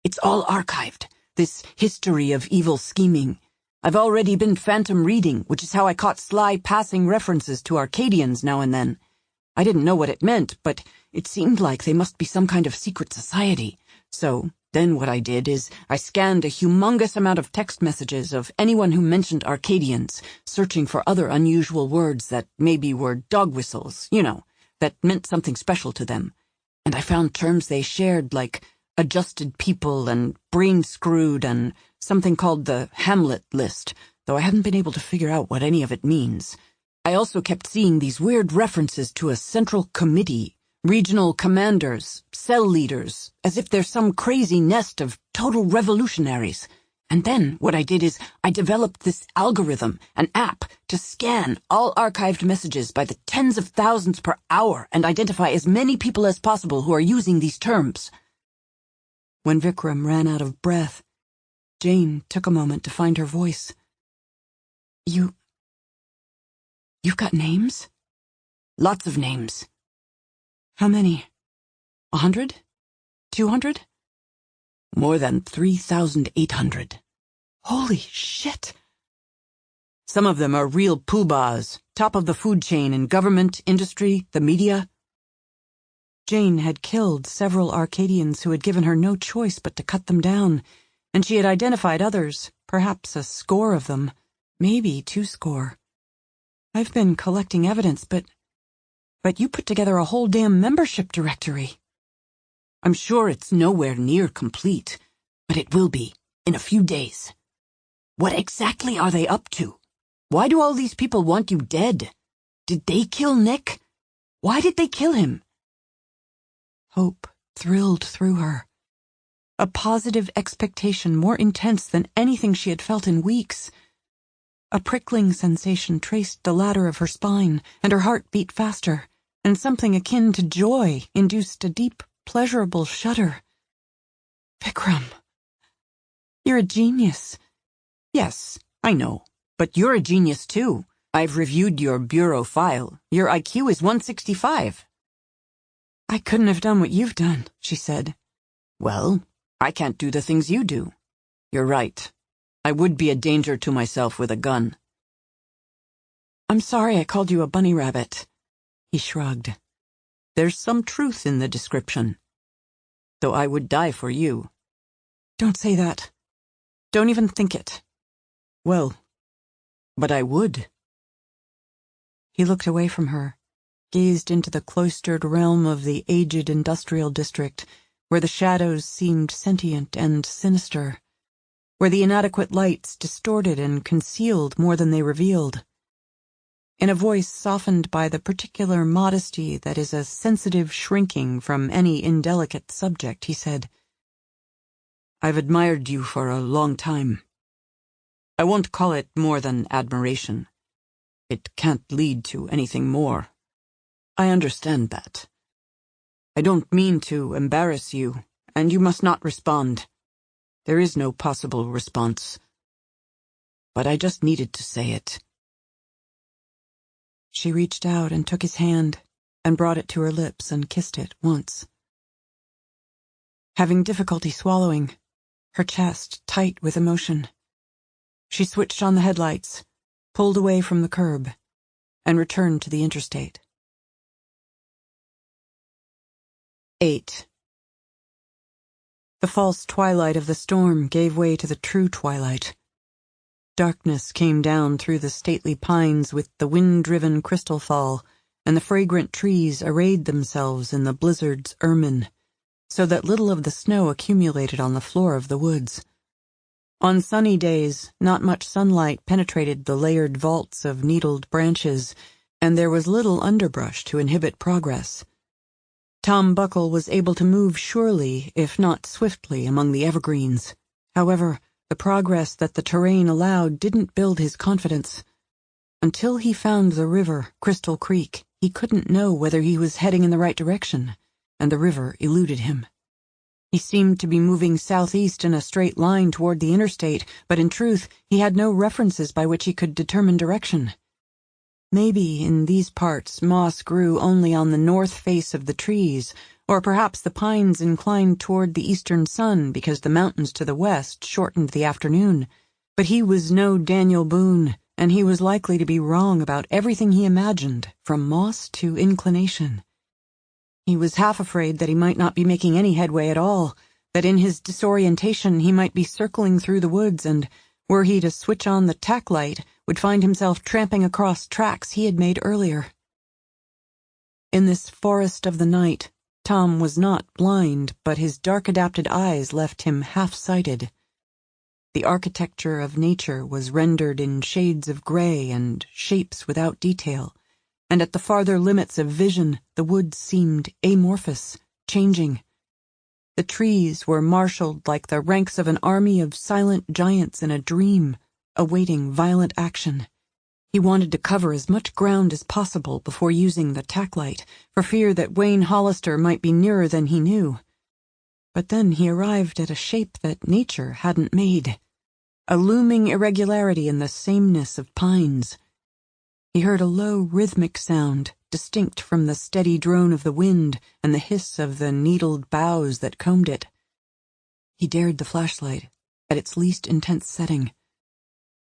[SPEAKER 2] It's all archived, this history of evil scheming. I've already been phantom reading, which is how I caught sly passing references to Arcadians now and then. I didn't know what it meant, but it seemed like they must be some kind of secret society. So then what I did is I scanned a humongous amount of text messages of anyone who mentioned Arcadians, searching for other unusual words that maybe were dog whistles, that meant something special to them. And I found terms they shared like adjusted people and brain-screwed and something called the Hamlet list, though I haven't been able to figure out what any of it means. I also kept seeing these weird references to a central committee, regional commanders, cell leaders, as if they're some crazy nest of total revolutionaries. And then what I did is I developed this algorithm, an app, to scan all archived messages by the tens of thousands per hour and identify as many people as possible who are using these terms." When Vikram ran out of breath, Jane took a moment to find her voice. You've got names?" "Lots of names." "How many? 100? 200? "More than 3,800. "Holy shit!" "Some of them are real poobahs, top of the food chain in government, industry, the media." Jane had killed several Arcadians who had given her no choice but to cut them down, and she had identified others, perhaps a score of them, maybe 2 score. "I've been collecting evidence, but you put together a whole damn membership directory." "I'm sure it's nowhere near complete, but it will be, in a few days. What exactly are they up to? Why do all these people want you dead? Did they kill Nick? Why did they kill him?" Hope thrilled through her. A positive expectation more intense than anything she had felt in weeks. A prickling sensation traced the ladder of her spine, and her heart beat faster, and something akin to joy induced a deep, pleasurable shudder. Vikram, you're a genius.
[SPEAKER 1] Yes, I know, but you're a genius too. I've reviewed your bureau file. Your IQ is 165.
[SPEAKER 2] I couldn't have done what you've done, she said.
[SPEAKER 1] Well, I can't do the things you do. You're right. I would be a danger to myself with a gun.
[SPEAKER 2] I'm sorry I called you a bunny rabbit. He shrugged.
[SPEAKER 1] There's some truth in the description. Though I would die for you.
[SPEAKER 2] Don't say that. Don't even think it.
[SPEAKER 1] Well, but I would.
[SPEAKER 2] He looked away from her, gazed into the cloistered realm of the aged industrial district, where the shadows seemed sentient and sinister, where the inadequate lights distorted and concealed more than they revealed. In a voice softened by the particular modesty that is a sensitive shrinking from any indelicate subject, he said,
[SPEAKER 1] I've admired you for a long time. I won't call it more than admiration. It can't lead to anything more. I understand that. I don't mean to embarrass you, and you must not respond. There is no possible response. But I just needed to say it.
[SPEAKER 2] She reached out and took his hand and brought it to her lips and kissed it once. Having difficulty swallowing, her chest tight with emotion, she switched on the headlights, pulled away from the curb, and returned to the interstate. 8. The false twilight of the storm gave way to the true twilight. Darkness came down through the stately pines with the wind-driven crystal fall, and the fragrant trees arrayed themselves in the blizzard's ermine, so that little of the snow accumulated on the floor of the woods. On sunny days, not much sunlight penetrated the layered vaults of needled branches, and there was little underbrush to inhibit progress. Tom Buckle was able to move surely, if not swiftly, among the evergreens. However, the progress that the terrain allowed didn't build his confidence. Until he found the river, Crystal Creek, he couldn't know whether he was heading in the right direction, and the river eluded him. He seemed to be moving southeast in a straight line toward the interstate, but in truth, he had no references by which he could determine direction. Maybe in these parts moss grew only on the north face of the trees, or perhaps the pines inclined toward the eastern sun because the mountains to the west shortened the afternoon. But he was no Daniel Boone, and he was likely to be wrong about everything he imagined, from moss to inclination. He was half afraid that he might not be making any headway at all, that in his disorientation he might be circling through the woods and, were he to switch on the tack light, would find himself tramping across tracks he had made earlier. In this forest of the night, Tom was not blind, but his dark-adapted eyes left him half-sighted. The architecture of nature was rendered in shades of gray and shapes without detail, and at the farther limits of vision the woods seemed amorphous, changing. The trees were marshaled like the ranks of an army of silent giants in a dream, awaiting violent action. He wanted to cover as much ground as possible before using the tack light, for fear that Wayne Hollister might be nearer than he knew. But then he arrived at a shape that nature hadn't made, a looming irregularity in the sameness of pines. He heard a low rhythmic sound, distinct from the steady drone of the wind and the hiss of the needled boughs that combed it. He dared the flashlight, at its least intense setting.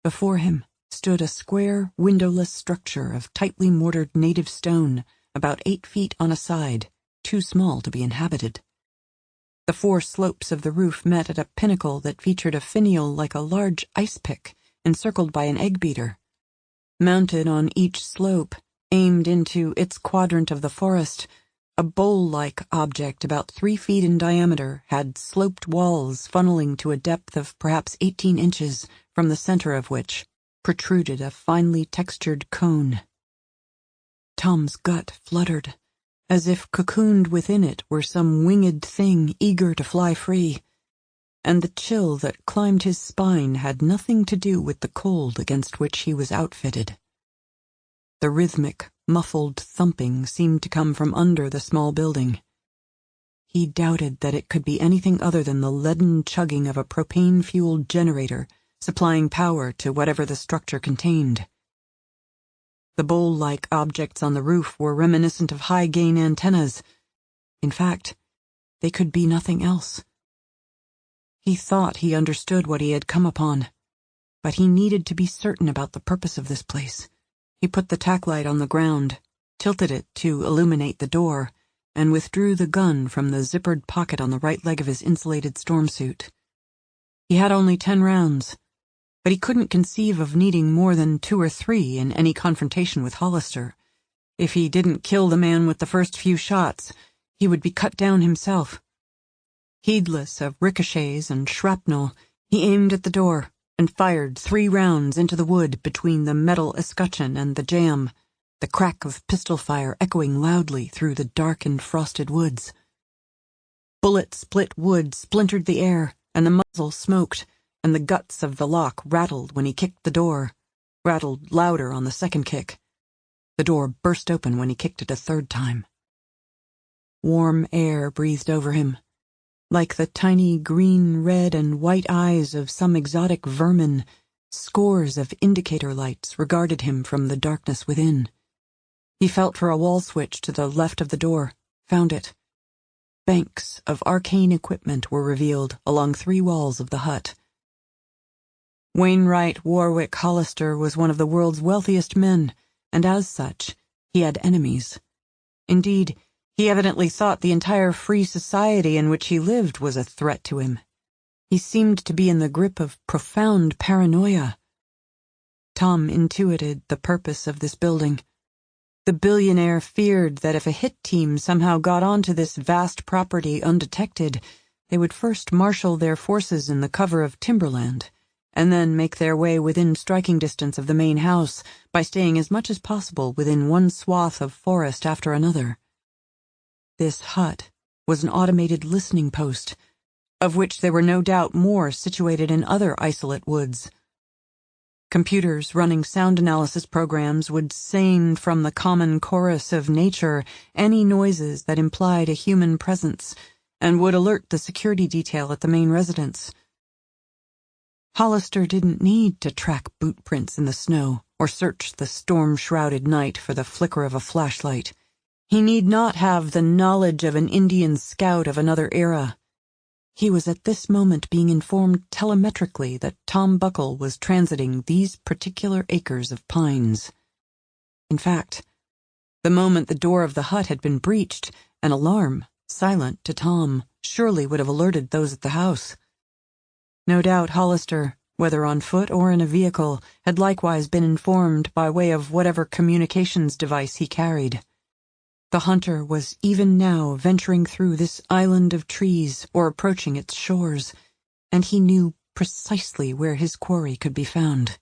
[SPEAKER 2] Before him stood a square, windowless structure of tightly mortared native stone, about 8 feet on a side, too small to be inhabited. The 4 slopes of the roof met at a pinnacle that featured a finial like a large ice pick, encircled by an egg beater. Mounted on each slope, aimed into its quadrant of the forest, a bowl-like object about 3 feet in diameter had sloped walls funneling to a depth of perhaps 18 inches, from the center of which protruded a finely textured cone. Tom's gut fluttered, as if cocooned within it were some winged thing eager to fly free, and the chill that climbed his spine had nothing to do with the cold against which he was outfitted. The rhythmic, muffled thumping seemed to come from under the small building. He doubted that it could be anything other than the leaden chugging of a propane-fueled generator supplying power to whatever the structure contained. The bowl-like objects on the roof were reminiscent of high-gain antennas. In fact, they could be nothing else. He thought he understood what he had come upon, but he needed to be certain about the purpose of this place. He put the tack light on the ground, tilted it to illuminate the door, and withdrew the gun from the zippered pocket on the right leg of his insulated storm suit. He had only 10 rounds, but he couldn't conceive of needing more than 2 or 3 in any confrontation with Hollister. If he didn't kill the man with the first few shots, he would be cut down himself. Heedless of ricochets and shrapnel, he aimed at the door and fired 3 rounds into the wood between the metal escutcheon and the jamb, the crack of pistol fire echoing loudly through the dark and frosted woods. Bullet-split wood splintered the air, and the muzzle smoked, and the guts of the lock rattled when he kicked the door, rattled louder on the second kick. The door burst open when he kicked it a 3rd time. Warm air breathed over him, like the tiny green, red, and white eyes of some exotic vermin. Scores of indicator lights regarded him from the darkness within. He felt for a wall switch to the left of the door, found it. Banks of arcane equipment were revealed along 3 walls of the hut. Wainwright Warwick Hollister was one of the world's wealthiest men, and as such, he had enemies. Indeed, he evidently thought the entire free society in which he lived was a threat to him. He seemed to be in the grip of profound paranoia. Tom intuited the purpose of this building. The billionaire feared that if a hit team somehow got onto this vast property undetected, they would first marshal their forces in the cover of timberland, and then make their way within striking distance of the main house by staying as much as possible within one swath of forest after another. This hut was an automated listening post, of which there were no doubt more situated in other isolate woods. Computers running sound analysis programs would seine from the common chorus of nature any noises that implied a human presence, and would alert the security detail at the main residence. Hollister didn't need to track boot prints in the snow or search the storm-shrouded night for the flicker of a flashlight. He need not have the knowledge of an Indian scout of another era. He was at this moment being informed telemetrically that Tom Buckle was transiting these particular acres of pines. In fact, the moment the door of the hut had been breached, an alarm, silent to Tom, surely would have alerted those at the house. No doubt Hollister, whether on foot or in a vehicle, had likewise been informed by way of whatever communications device he carried. The hunter was even now venturing through this island of trees or approaching its shores, and he knew precisely where his quarry could be found.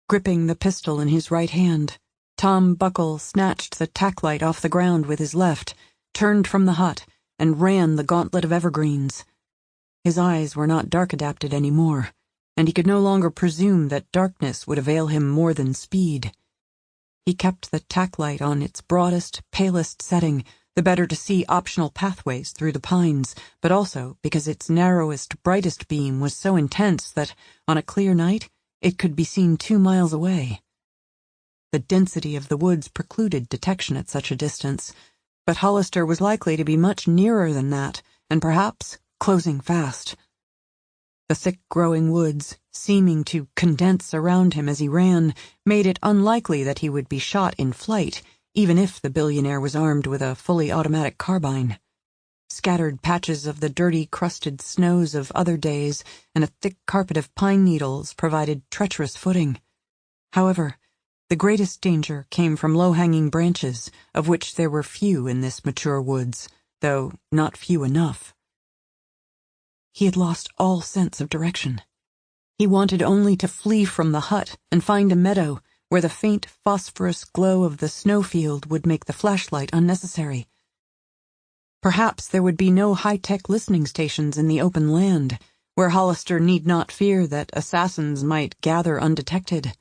[SPEAKER 2] Gripping the pistol in his right hand, Tom Buckle snatched the tack light off the ground with his left, turned from the hut, and ran the gauntlet of evergreens. His eyes were not dark-adapted anymore, and he could no longer presume that darkness would avail him more than speed. He kept the tack light on its broadest, palest setting, the better to see optional pathways through the pines, but also because its narrowest, brightest beam was so intense that, on a clear night, it could be seen 2 miles away. The density of the woods precluded detection at such a distance, but Hollister was likely to be much nearer than that, and perhaps closing fast. The thick-growing woods, seeming to condense around him as he ran, made it unlikely that he would be shot in flight, even if the billionaire was armed with a fully automatic carbine. Scattered patches of the dirty, crusted snows of other days and a thick carpet of pine needles provided treacherous footing. However, the greatest danger came from low-hanging branches, of which there were few in this mature woods, though not few enough. He had lost all sense of direction. He wanted only to flee from the hut and find a meadow where the faint phosphorus glow of the snowfield would make the flashlight unnecessary. Perhaps there would be no high-tech listening stations in the open land, where Hollister need not fear that assassins might gather undetected.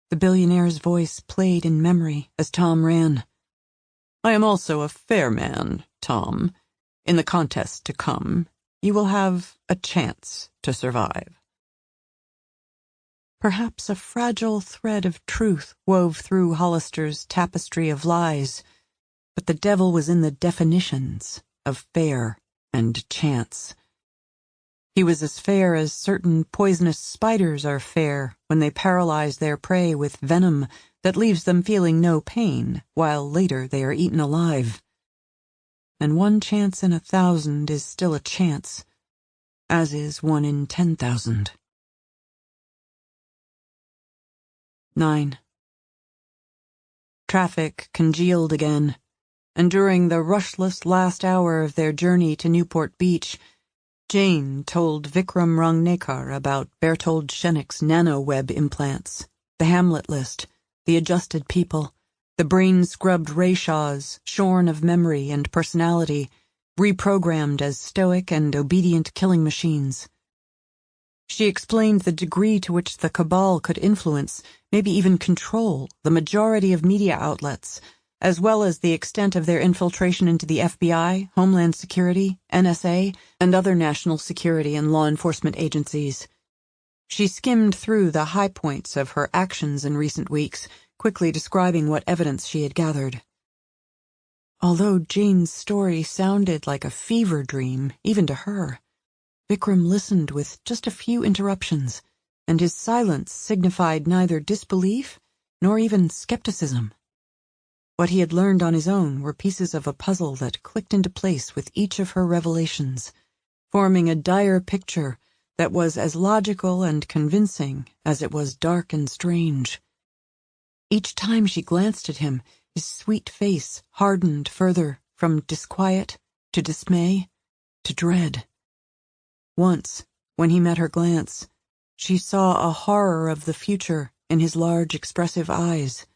[SPEAKER 2] The billionaire's voice played in memory as Tom ran. "I am also a fair man, Tom,
[SPEAKER 1] In the contest to come, you will have a chance to survive.
[SPEAKER 2] Perhaps a fragile thread of truth wove through Hollister's tapestry of lies, but the devil was in the definitions of fair and chance. He was as fair as certain poisonous spiders are fair when they paralyze their prey with venom that leaves them feeling no pain, while later they are eaten alive. And 1 chance in 1,000 is still a chance, as is 1 in 10,000. 9. Traffic congealed again, and during the rushless last hour of their journey to Newport Beach, Jane told Vikram Rangnekar about Bertold Schenck's nanoweb implants, the Hamlet list, the adjusted people, the brain-scrubbed Rayshaws, shorn of memory and personality, reprogrammed as stoic and obedient killing machines. She explained the degree to which the cabal could influence, maybe even control, the majority of media outlets, as well as the extent of their infiltration into the FBI, Homeland Security, NSA, and other national security and law enforcement agencies. She skimmed through the high points of her actions in recent weeks, quickly describing what evidence she had gathered. Although Jane's story sounded like a fever dream, even to her, Vikram listened with just a few interruptions, and his silence signified neither disbelief nor even skepticism. What he had learned on his own were pieces of a puzzle that clicked into place with each of her revelations, forming a dire picture that was as logical and convincing as it was dark and strange. Each time she glanced at him, his sweet face hardened further from disquiet to dismay to dread. Once, when he met her glance, she saw a horror of the future in his large, expressive eyes.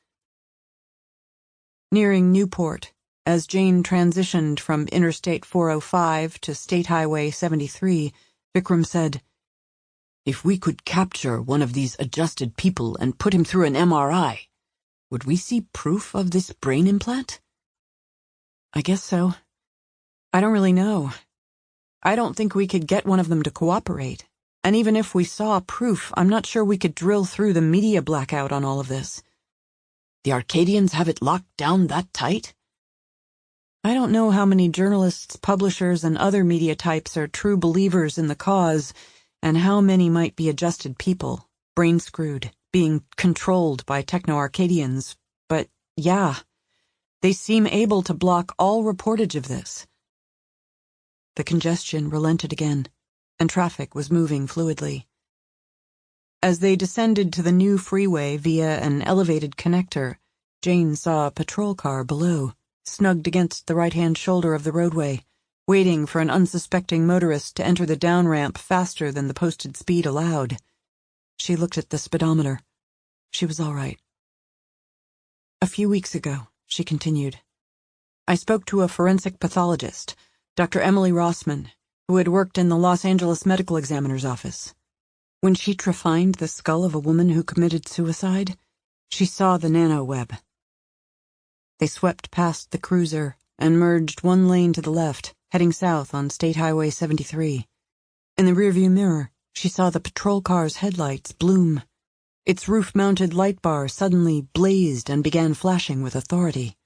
[SPEAKER 2] Nearing Newport, as Jane transitioned from Interstate 405 to State Highway 73, Vikram said,
[SPEAKER 1] "If we could capture one of these adjusted people and put him through an MRI, would we see proof of this brain implant?"
[SPEAKER 2] "I guess so. I don't really know. I don't think we could get one of them to cooperate. And even if we saw proof, I'm not sure we could drill through the media blackout on all of this."
[SPEAKER 1] "The Arcadians have it locked down that tight?"
[SPEAKER 2] "I don't know how many journalists, publishers, and other media types are true believers in the cause, and how many might be adjusted people, brain-screwed, being controlled by techno-Arcadians, but yeah, they seem able to block all reportage of this." The congestion relented again, and traffic was moving fluidly. As they descended to the new freeway via an elevated connector, Jane saw a patrol car below, snugged against the right-hand shoulder of the roadway, waiting for an unsuspecting motorist to enter the down-ramp faster than the posted speed allowed. She looked at the speedometer. She was all right. "A few weeks ago," she continued, "I spoke to a forensic pathologist, Dr. Emily Rossman, who had worked in the Los Angeles Medical Examiner's office. When she trephined the skull of a woman who committed suicide, she saw the nanoweb." They swept past the cruiser and merged one lane to the left, heading south on State Highway 73. In the rearview mirror, she saw the patrol car's headlights bloom. Its roof-mounted light bar suddenly blazed and began flashing with authority.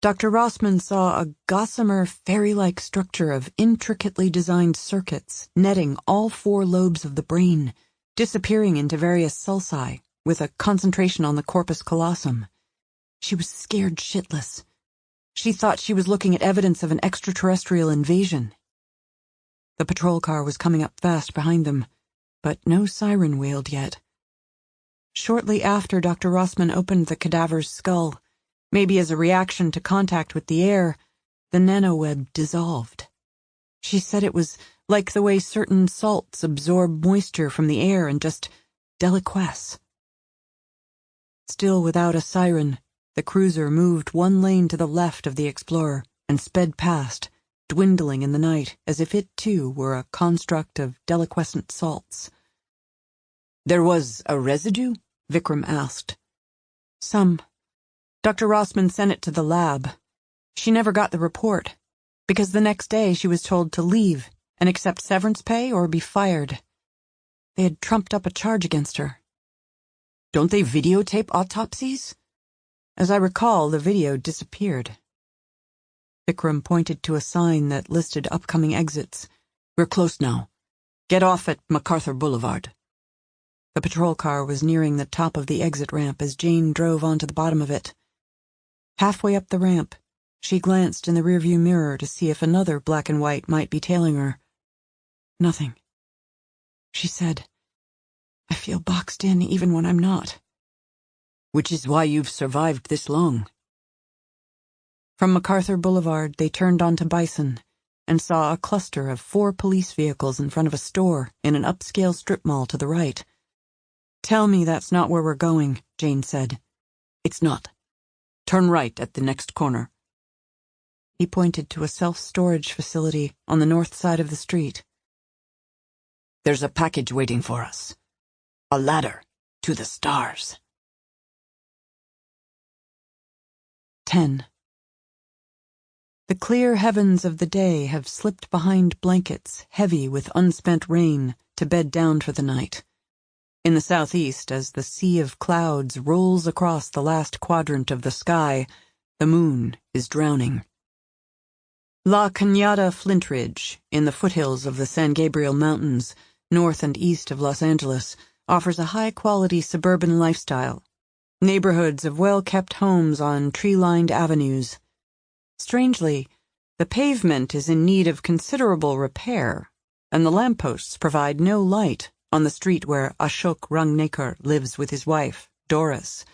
[SPEAKER 2] Dr. Rossman saw a gossamer, fairy-like structure of intricately designed circuits netting all 4 lobes of the brain, disappearing into various sulci, with a concentration on the corpus callosum. She was scared shitless. She thought she was looking at evidence of an extraterrestrial invasion. The patrol car was coming up fast behind them, but no siren wailed yet. Shortly after Dr. Rossman opened the cadaver's skull, maybe as a reaction to contact with the air, the nanoweb dissolved. She said it was like the way certain salts absorb moisture from the air and just deliquesce. Still without a siren, the cruiser moved one lane to the left of the Explorer and sped past, dwindling in the night as if it too were a construct of deliquescent salts.
[SPEAKER 1] "There was a residue?"
[SPEAKER 2] Vikram asked. "Some. Dr. Rossman sent it to the lab. She never got the report. because the next day she was told to leave and accept severance pay or be fired. They had trumped up a charge against her.
[SPEAKER 1] Don't they videotape autopsies?
[SPEAKER 2] As I recall, the video disappeared. Vikram pointed to a sign that listed upcoming exits.
[SPEAKER 1] We're close now. Get off at MacArthur Boulevard.
[SPEAKER 2] The patrol car was nearing the top of the exit ramp as Jane drove onto the bottom of it. Halfway up the ramp, she glanced in the rearview mirror to see if another black and white might be tailing her. Nothing. She said, "I feel boxed in even when I'm not."
[SPEAKER 1] Which is why you've survived this long.
[SPEAKER 2] From MacArthur Boulevard, they turned onto Bison and saw a cluster of 4 police vehicles in front of a store in an upscale strip mall to the right. "Tell me that's not where we're going," Jane said.
[SPEAKER 1] It's not. Turn right at the next corner.
[SPEAKER 2] He pointed to a self-storage facility on the north side of the street.
[SPEAKER 1] There's a package waiting for us. A ladder to the stars.
[SPEAKER 2] 10. The clear heavens of the day have slipped behind blankets heavy with unspent rain to bed down for the night. In the southeast, as the sea of clouds rolls across the last quadrant of the sky, the moon is drowning. La Cañada Flint Ridge, in the foothills of the San Gabriel Mountains, north and east of Los Angeles, offers a high-quality suburban lifestyle. Neighborhoods of well-kept homes on tree-lined avenues. Strangely, the pavement is in need of considerable repair, and the lampposts provide no light on the street where Ashok Rangnekar lives with his wife, Doris.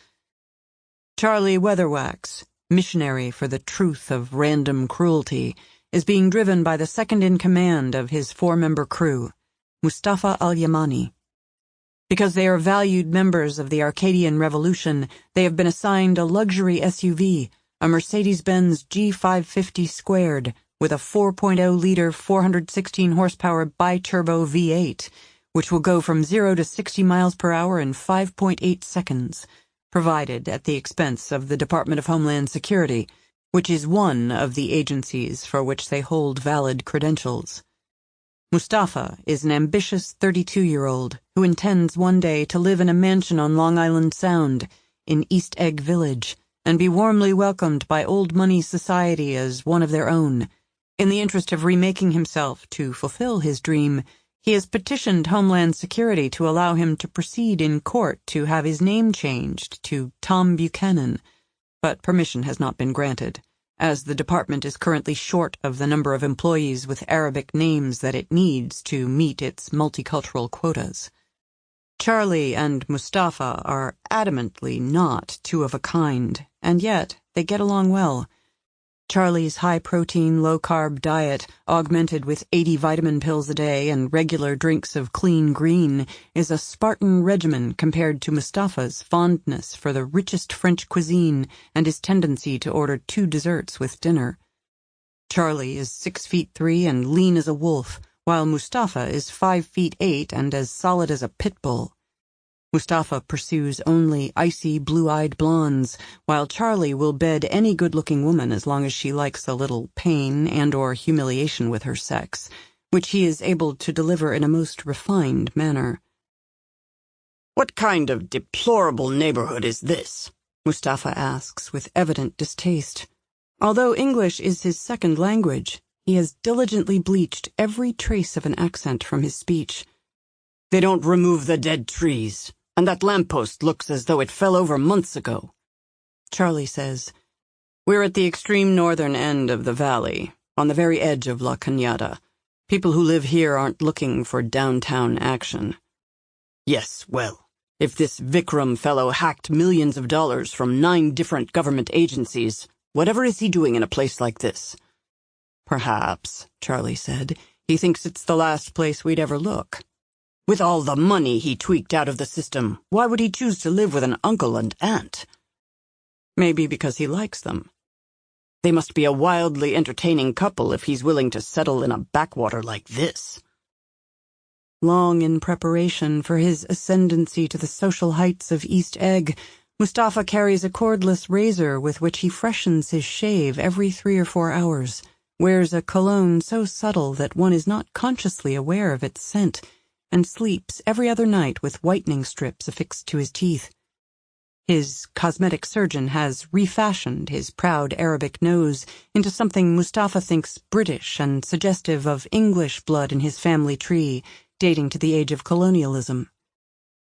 [SPEAKER 2] Charlie Weatherwax, missionary for the truth of random cruelty, is being driven by the second-in-command of his 4-member crew, Mustafa al-Yamani. Because they are valued members of the Arcadian Revolution, they have been assigned a luxury SUV, a Mercedes-Benz G550 squared, with a 4.0-liter 416-horsepower bi-turbo V8, which will go from 0 to 60 miles per hour in 5.8 seconds, provided at the expense of the Department of Homeland Security, which is one of the agencies for which they hold valid credentials. Mustafa is an ambitious 32-year-old who intends one day to live in a mansion on Long Island Sound, in East Egg Village, and be warmly welcomed by old money society as one of their own. In the interest of remaking himself to fulfill his dream, he has petitioned Homeland Security to allow him to proceed in court to have his name changed to Tom Buchanan, but permission has not been granted, as the department is currently short of the number of employees with Arabic names that it needs to meet its multicultural quotas. Charlie and Mustafa are adamantly not two of a kind, and yet they get along well. Charlie's high-protein, low-carb diet, augmented with 80 vitamin pills a day and regular drinks of clean green, is a Spartan regimen compared to Mustafa's fondness for the richest French cuisine and his tendency to order 2 desserts with dinner. Charlie is 6'3" and lean as a wolf, while Mustafa is 5'8" and as solid as a pit bull. Mustafa pursues only icy, blue-eyed blondes, while Charlie will bed any good-looking woman as long as she likes a little pain and/or humiliation with her sex, which he is able to deliver in a most refined manner.
[SPEAKER 1] What kind of deplorable neighborhood is this?
[SPEAKER 2] Mustafa asks with evident distaste. Although English is his second language, he has diligently bleached every trace of an accent from his speech.
[SPEAKER 1] They don't remove the dead trees, and that lamppost looks as though it fell over months ago.
[SPEAKER 2] Charlie says,
[SPEAKER 1] We're at the extreme northern end of the valley, on the very edge of La Cañada. People who live here aren't looking for downtown action. Yes, well, if this Vikram fellow hacked millions of dollars from 9 different government agencies, whatever is he doing in a place like this?
[SPEAKER 2] Perhaps, Charlie said, he thinks it's the last place we'd ever look.
[SPEAKER 1] With all the money he tweaked out of the system, why would he choose to live with an uncle and aunt?
[SPEAKER 2] Maybe because he likes them.
[SPEAKER 1] They must be a wildly entertaining couple if he's willing to settle in a backwater like this.
[SPEAKER 2] Long in preparation for his ascendancy to the social heights of East Egg, Mustafa carries a cordless razor with which he freshens his shave every 3 or 4 hours, wears a cologne so subtle that one is not consciously aware of its scent, and sleeps every other night with whitening strips affixed to his teeth. His cosmetic surgeon has refashioned his proud Arabic nose into something Mustafa thinks British and suggestive of English blood in his family tree, dating to the age of colonialism.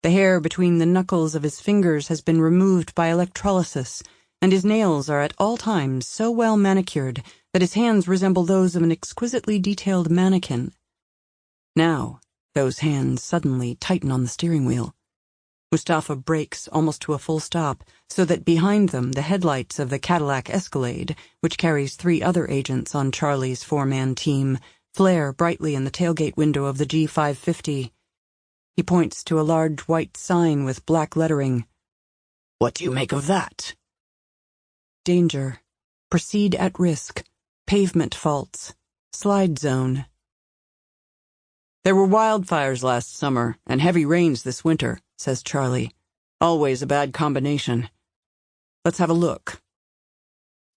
[SPEAKER 2] The hair between the knuckles of his fingers has been removed by electrolysis, and his nails are at all times so well manicured that his hands resemble those of an exquisitely detailed mannequin. Now, those hands suddenly tighten on the steering wheel. Mustafa brakes almost to a full stop, so that behind them the headlights of the Cadillac Escalade, which carries 3 other agents on Charlie's 4-man team, flare brightly in the tailgate window of the G550. He points to a large white sign with black lettering. "What do you make of that?" "Danger. Proceed at risk. Pavement faults. Slide zone."
[SPEAKER 1] "There were wildfires last summer and heavy rains this winter," says Charlie. "Always a bad combination. Let's have a look."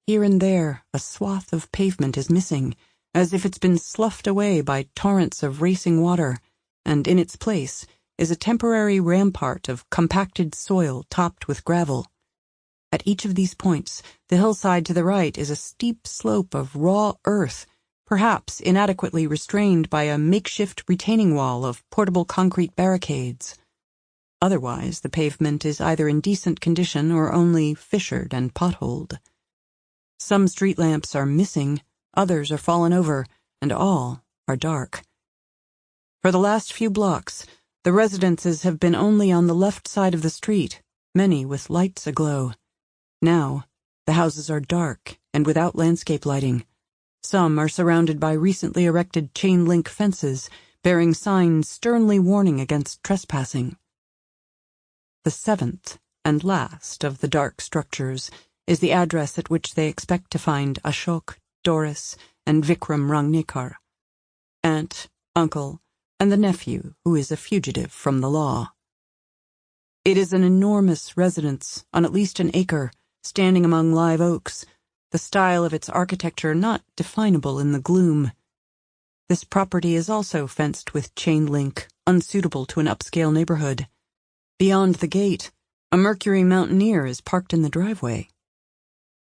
[SPEAKER 2] Here and there, a swath of pavement is missing, as if it's been sloughed away by torrents of racing water, and in its place is a temporary rampart of compacted soil topped with gravel. At each of these points, the hillside to the right is a steep slope of raw earth, perhaps inadequately restrained by a makeshift retaining wall of portable concrete barricades. Otherwise, the pavement is either in decent condition or only fissured and potholed. Some street lamps are missing, others are fallen over, and all are dark. For the last few blocks, the residences have been only on the left side of the street, many with lights aglow. Now, the houses are dark and without landscape lighting. Some are surrounded by recently erected chain-link fences, bearing signs sternly warning against trespassing. The 7th and last of the dark structures is the address at which they expect to find Ashok, Doris, and Vikram Rangnekar, aunt, uncle, and the nephew who is a fugitive from the law. It is an enormous residence on at least an acre, standing among live oaks, the style of its architecture not definable in the gloom. This property is also fenced with chain link, unsuitable to an upscale neighborhood. Beyond the gate, a Mercury Mountaineer is parked in the driveway.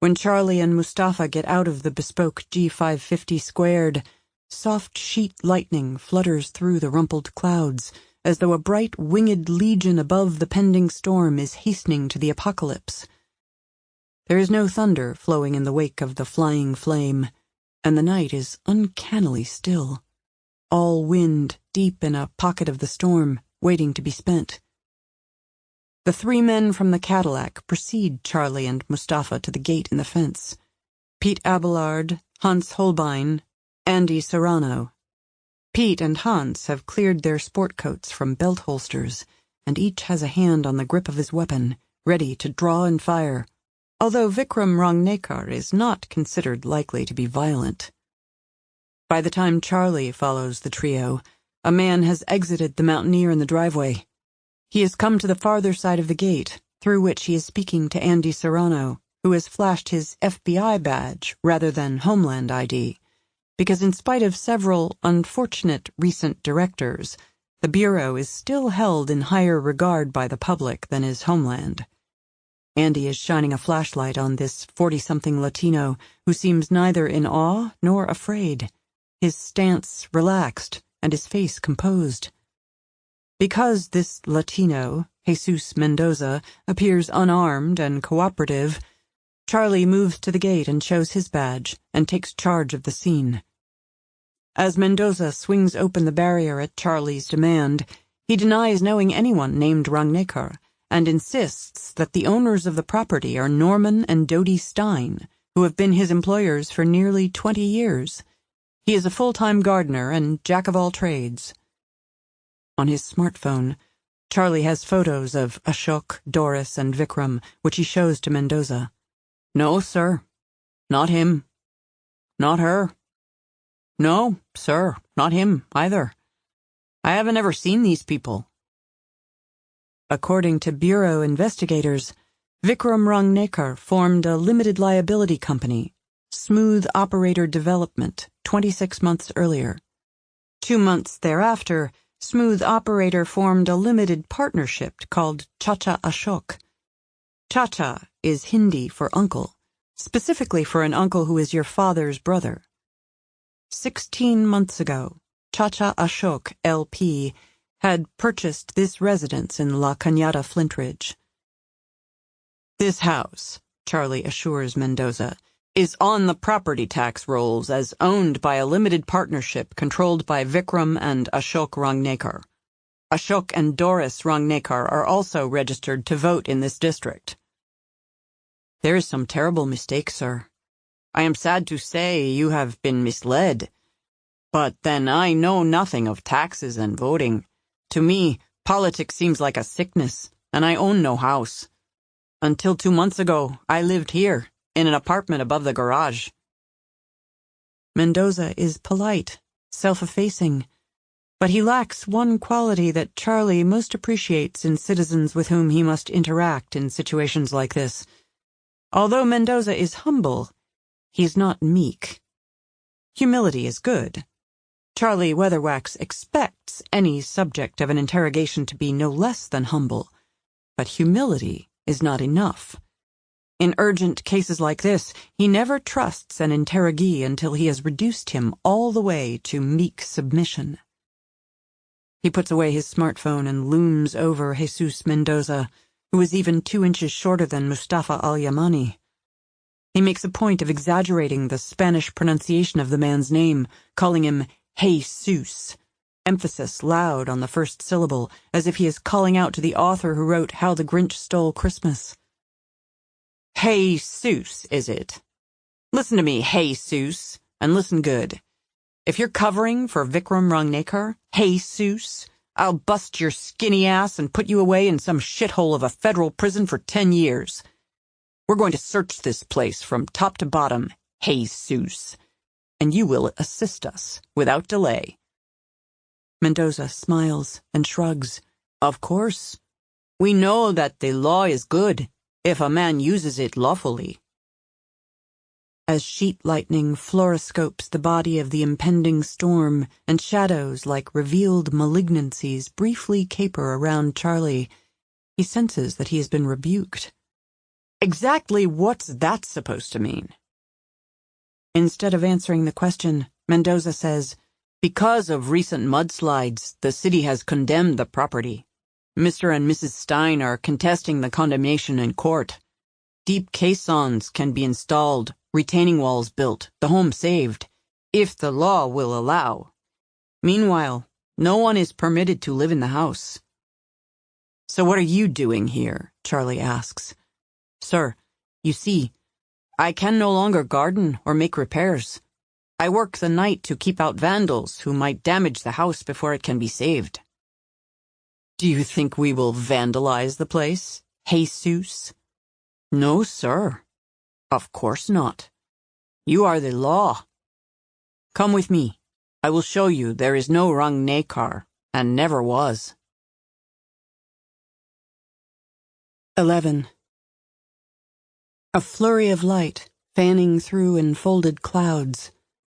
[SPEAKER 2] When Charlie and Mustafa get out of the bespoke G550 squared, soft sheet lightning flutters through the rumpled clouds, as though a bright winged legion above the pending storm is hastening to the apocalypse. There is no thunder flowing in the wake of the flying flame, and the night is uncannily still, all wind deep in a pocket of the storm, waiting to be spent. The 3 men from the Cadillac precede Charlie and Mustafa to the gate in the fence. Pete Abelard, Hans Holbein, Andy Serrano. Pete and Hans have cleared their sport coats from belt holsters, and each has a hand on the grip of his weapon, ready to draw and fire, although Vikram Rangnekar is not considered likely to be violent. By the time Charlie follows the trio, a man has exited the Mountaineer in the driveway. He has come to the farther side of the gate, through which he is speaking to Andy Serrano, who has flashed his FBI badge rather than Homeland ID, because in spite of several unfortunate recent directors, the Bureau is still held in higher regard by the public than is Homeland. Andy is shining a flashlight on this 40-something Latino who seems neither in awe nor afraid, his stance relaxed and his face composed. Because this Latino, Jesus Mendoza, appears unarmed and cooperative, Charlie moves to the gate and shows his badge and takes charge of the scene. As Mendoza swings open the barrier at Charlie's demand, he denies knowing anyone named Rangnekar, and insists that the owners of the property are Norman and Dodie Stein, who have been his employers for nearly 20 years. He is a full-time gardener and jack of all trades. On his smartphone, Charlie has photos of Ashok, Doris, and Vikram, which he shows to Mendoza. "No, sir. Not him. Not her. No, sir, not him, either. I haven't ever seen these people." According to Bureau investigators, Vikram Rangnekar formed a limited liability company, Smooth Operator Development, 26 months earlier. 2 months thereafter, Smooth Operator formed a limited partnership called Chacha Ashok. Chacha is Hindi for uncle, specifically for an uncle who is your father's brother. 16 months ago, Chacha Ashok, LP, had purchased this residence in La Cañada Flintridge. This house, Charlie assures Mendoza, is on the property tax rolls as owned by a limited partnership controlled by Vikram and Ashok Rangnekar. Ashok and Doris Rangnekar are also registered to vote in this district. There is some terrible mistake, sir. I am sad to say you have been misled. But then I know nothing of taxes and voting. To me, politics seems like a sickness, and I own no house. Until 2 months ago, I lived here, in an apartment above the garage. Mendoza is polite, self-effacing, but he lacks one quality that Charlie most appreciates in citizens with whom he must interact in situations like this. Although Mendoza is humble, he is not meek. Humility is good. Charlie Weatherwax expects any subject of an interrogation to be no less than humble, but humility is not enough. In urgent cases like this, he never trusts an interrogee until he has reduced him all the way to meek submission. He puts away his smartphone and looms over Jesus Mendoza, who is even 2 inches shorter than Mustafa al-Yamani. He makes a point of exaggerating the Spanish pronunciation of the man's name, calling him Jesus, emphasis loud on the first syllable, as if he is calling out to the author who wrote How the Grinch Stole Christmas. Jesus, is it? Listen to me, Jesus, and listen good. If you're covering for Vikram Rangnekar, Jesus, I'll bust your skinny ass and put you away in some shithole of a federal prison for 10 years. We're going to search this place from top to bottom, Jesus, and you will assist us without delay. Mendoza smiles and shrugs. Of course. We know that the law is good if a man uses it lawfully. As sheet lightning fluoroscopes the body of the impending storm and shadows like revealed malignancies briefly caper around Charlie, he senses that he has been rebuked. Exactly what's that supposed to mean? Instead of answering the question, Mendoza says, because of recent mudslides, the city has condemned the property. Mr. and Mrs. Stein are contesting the condemnation in court. Deep caissons can be installed, retaining walls built, the home saved, if the law will allow. Meanwhile, no one is permitted to live in the house. So what are you doing here? Charlie asks. Sir, you see, I can no longer garden or make repairs. I work the night to keep out vandals who might damage the house before it can be saved. Do you think we will vandalize the place, Jesus? No, sir. Of course not. You are the law. Come with me. I will show you there is no Rangnekar, and never was. 11. A flurry of light, fanning through enfolded clouds.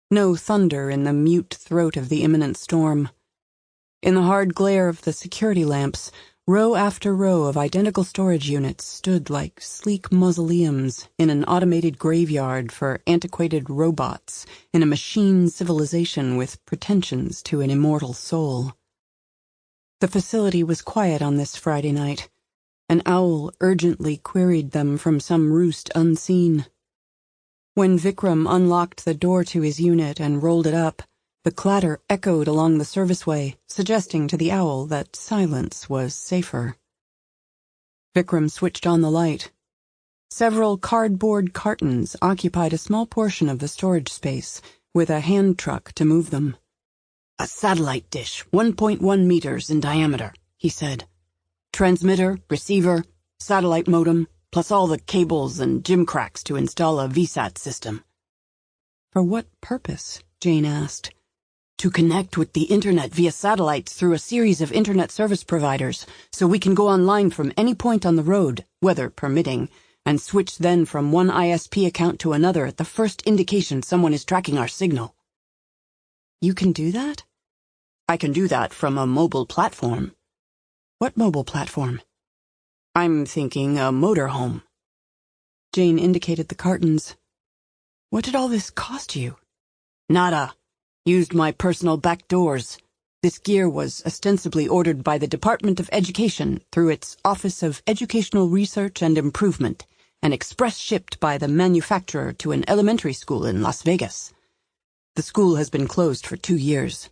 [SPEAKER 2] No thunder in the mute throat of the imminent storm. In the hard glare of the security lamps, row after row of identical storage units stood like sleek mausoleums in an automated graveyard for antiquated robots in a machine civilization with pretensions to an immortal soul. The facility was quiet on this Friday night. An owl urgently queried them from some roost unseen. When Vikram unlocked the door to his unit and rolled it up, the clatter echoed along the serviceway, suggesting to the owl that silence was safer. Vikram switched on the light. Several cardboard cartons occupied a small portion of the storage space, with a hand truck to move them. A satellite dish, 1.1 meters in diameter, he said. Transmitter, receiver, satellite modem, plus all the cables and gimcracks to install a VSAT system. For what purpose? Jane asked. To connect with the internet via satellites through a series of internet service providers, so we can go online from any point on the road, weather permitting,
[SPEAKER 1] and switch then from one ISP account to another at the first indication someone is tracking our signal.
[SPEAKER 2] You can do that?
[SPEAKER 1] I can do that from a mobile platform.
[SPEAKER 2] What mobile platform?
[SPEAKER 1] I'm thinking a motorhome.
[SPEAKER 2] Jane indicated the cartons. What did all this cost you?
[SPEAKER 1] Nada. Used my personal back doors. This gear was ostensibly ordered by the Department of Education through its Office of Educational Research and Improvement, and express shipped by the manufacturer to an elementary school in Las Vegas. The school has been closed for 2 years.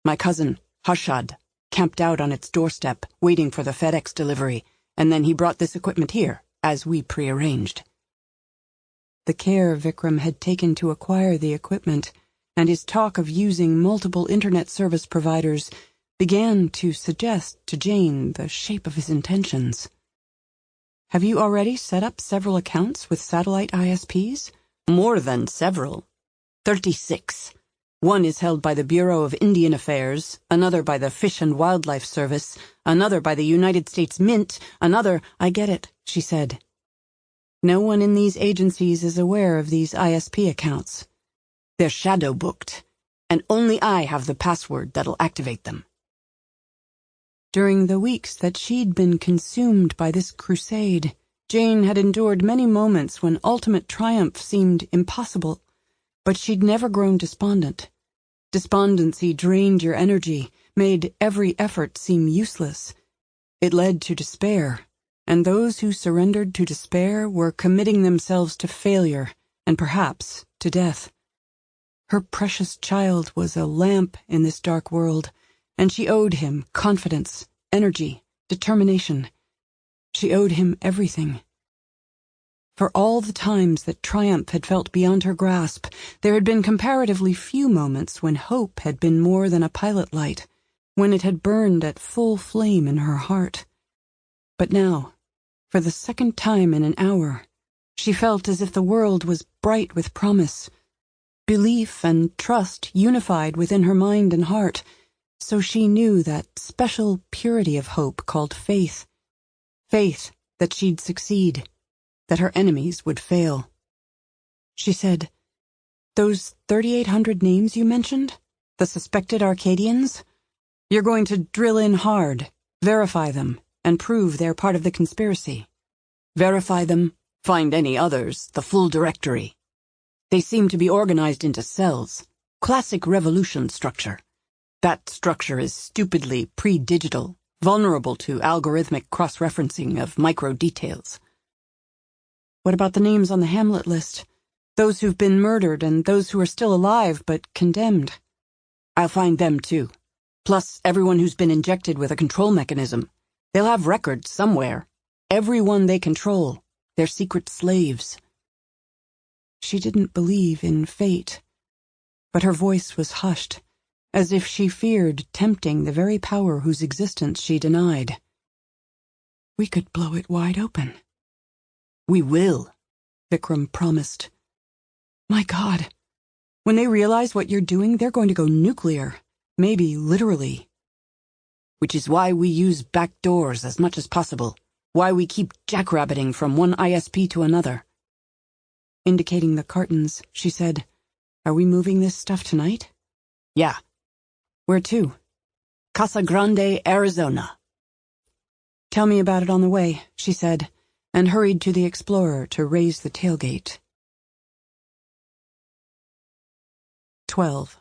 [SPEAKER 1] My cousin, Harshad, camped out on its doorstep, waiting for the FedEx delivery, and then he brought this equipment here, as we prearranged.
[SPEAKER 2] The care Vikram had taken to acquire the equipment, and his talk of using multiple internet service providers, began to suggest to Jane the shape of his intentions. Have you already set up several accounts with satellite ISPs?
[SPEAKER 1] More than several. 36. One is held by the Bureau of Indian Affairs, another by the Fish and Wildlife Service, another by the United States Mint, another—
[SPEAKER 2] I get it, she said. No one in these agencies is aware of these ISP accounts.
[SPEAKER 1] They're shadow-booked, and only I have the password that'll activate them.
[SPEAKER 2] During the weeks that she'd been consumed by this crusade, Jane had endured many moments when ultimate triumph seemed impossible, but she'd never grown despondent. Despondency drained your energy, made every effort seem useless. It led to despair, and those who surrendered to despair were committing themselves to failure, and perhaps to death. Her precious child was a lamp in this dark world, and she owed him confidence, energy, determination. She owed him everything. For all the times that triumph had felt beyond her grasp, there had been comparatively few moments when hope had been more than a pilot light, when it had burned at full flame in her heart. But now, for the second time in an hour, she felt as if the world was bright with promise. Belief and trust unified within her mind and heart, so she knew that special purity of hope called faith. Faith that she'd succeed, that her enemies would fail. She said, "Those 3,800 names you mentioned, the suspected Arcadians, you're going to drill in hard, verify them, and prove they're part of the conspiracy."
[SPEAKER 1] Verify them, find any others, the full directory. They seem to be organized into cells, classic revolution structure. That structure is stupidly pre-digital, vulnerable to algorithmic cross-referencing of micro-details.
[SPEAKER 2] What about the names on the Hamlet list? Those who've been murdered and those who are still alive but condemned.
[SPEAKER 1] I'll find them too. Plus everyone who's been injected with a control mechanism. They'll have records somewhere. Everyone they control. They're secret slaves.
[SPEAKER 2] She didn't believe in fate, but her voice was hushed, as if she feared tempting the very power whose existence she denied. We could blow it wide open.
[SPEAKER 1] We will,
[SPEAKER 2] Vikram promised. My God, when they realize what you're doing, they're going to go nuclear, maybe literally.
[SPEAKER 1] Which is why we use back doors as much as possible, why we keep jackrabbiting from one ISP to another.
[SPEAKER 2] Indicating the cartons, she said, "Are we moving this stuff tonight?"
[SPEAKER 1] Yeah.
[SPEAKER 2] Where to?
[SPEAKER 1] Casa Grande, Arizona.
[SPEAKER 2] Tell me about it on the way, she said, and hurried to the Explorer to raise the tailgate. 12.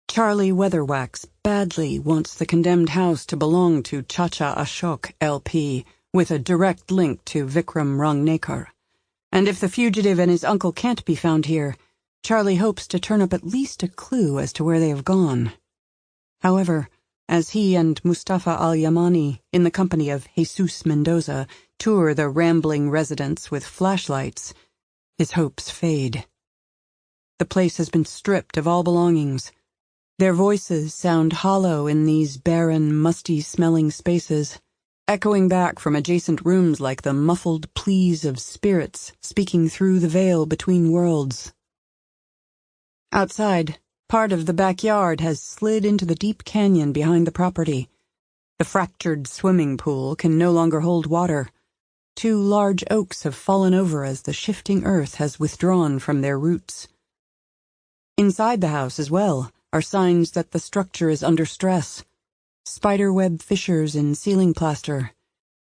[SPEAKER 2] Charlie Weatherwax badly wants the condemned house to belong to Chacha Ashok, LP, with a direct link to Vikram Rangnekar. And if the fugitive and his uncle can't be found here, Charlie hopes to turn up at least a clue as to where they have gone. However, as he and Mustafa Al-Yamani, in the company of Jesus Mendoza, tour the rambling residence with flashlights, his hopes fade. The place has been stripped of all belongings. Their voices sound hollow in these barren, musty-smelling spaces, echoing back from adjacent rooms like the muffled pleas of spirits speaking through the veil between worlds. Outside, part of the backyard has slid into the deep canyon behind the property. The fractured swimming pool can no longer hold water. 2 large oaks have fallen over as the shifting earth has withdrawn from their roots. Inside the house, as well, are signs that the structure is under stress. Spiderweb fissures in ceiling plaster.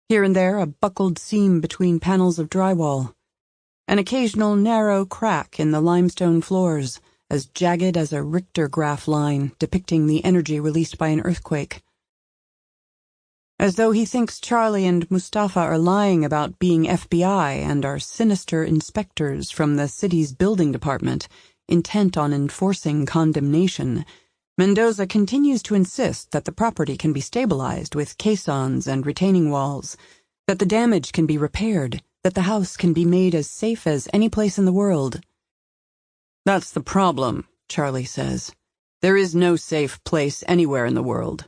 [SPEAKER 2] Here and there a buckled seam between panels of drywall. An occasional narrow crack in the limestone floors, as jagged as a Richter graph line depicting the energy released by an earthquake. As though he thinks Charlie and Mustafa are lying about being FBI and are sinister inspectors from the city's building department, intent on enforcing condemnation, Mendoza continues to insist that the property can be stabilized with caissons and retaining walls, that the damage can be repaired, that the house can be made as safe as any place in the world.
[SPEAKER 1] That's the problem, Charlie says. There is no safe place anywhere in the world.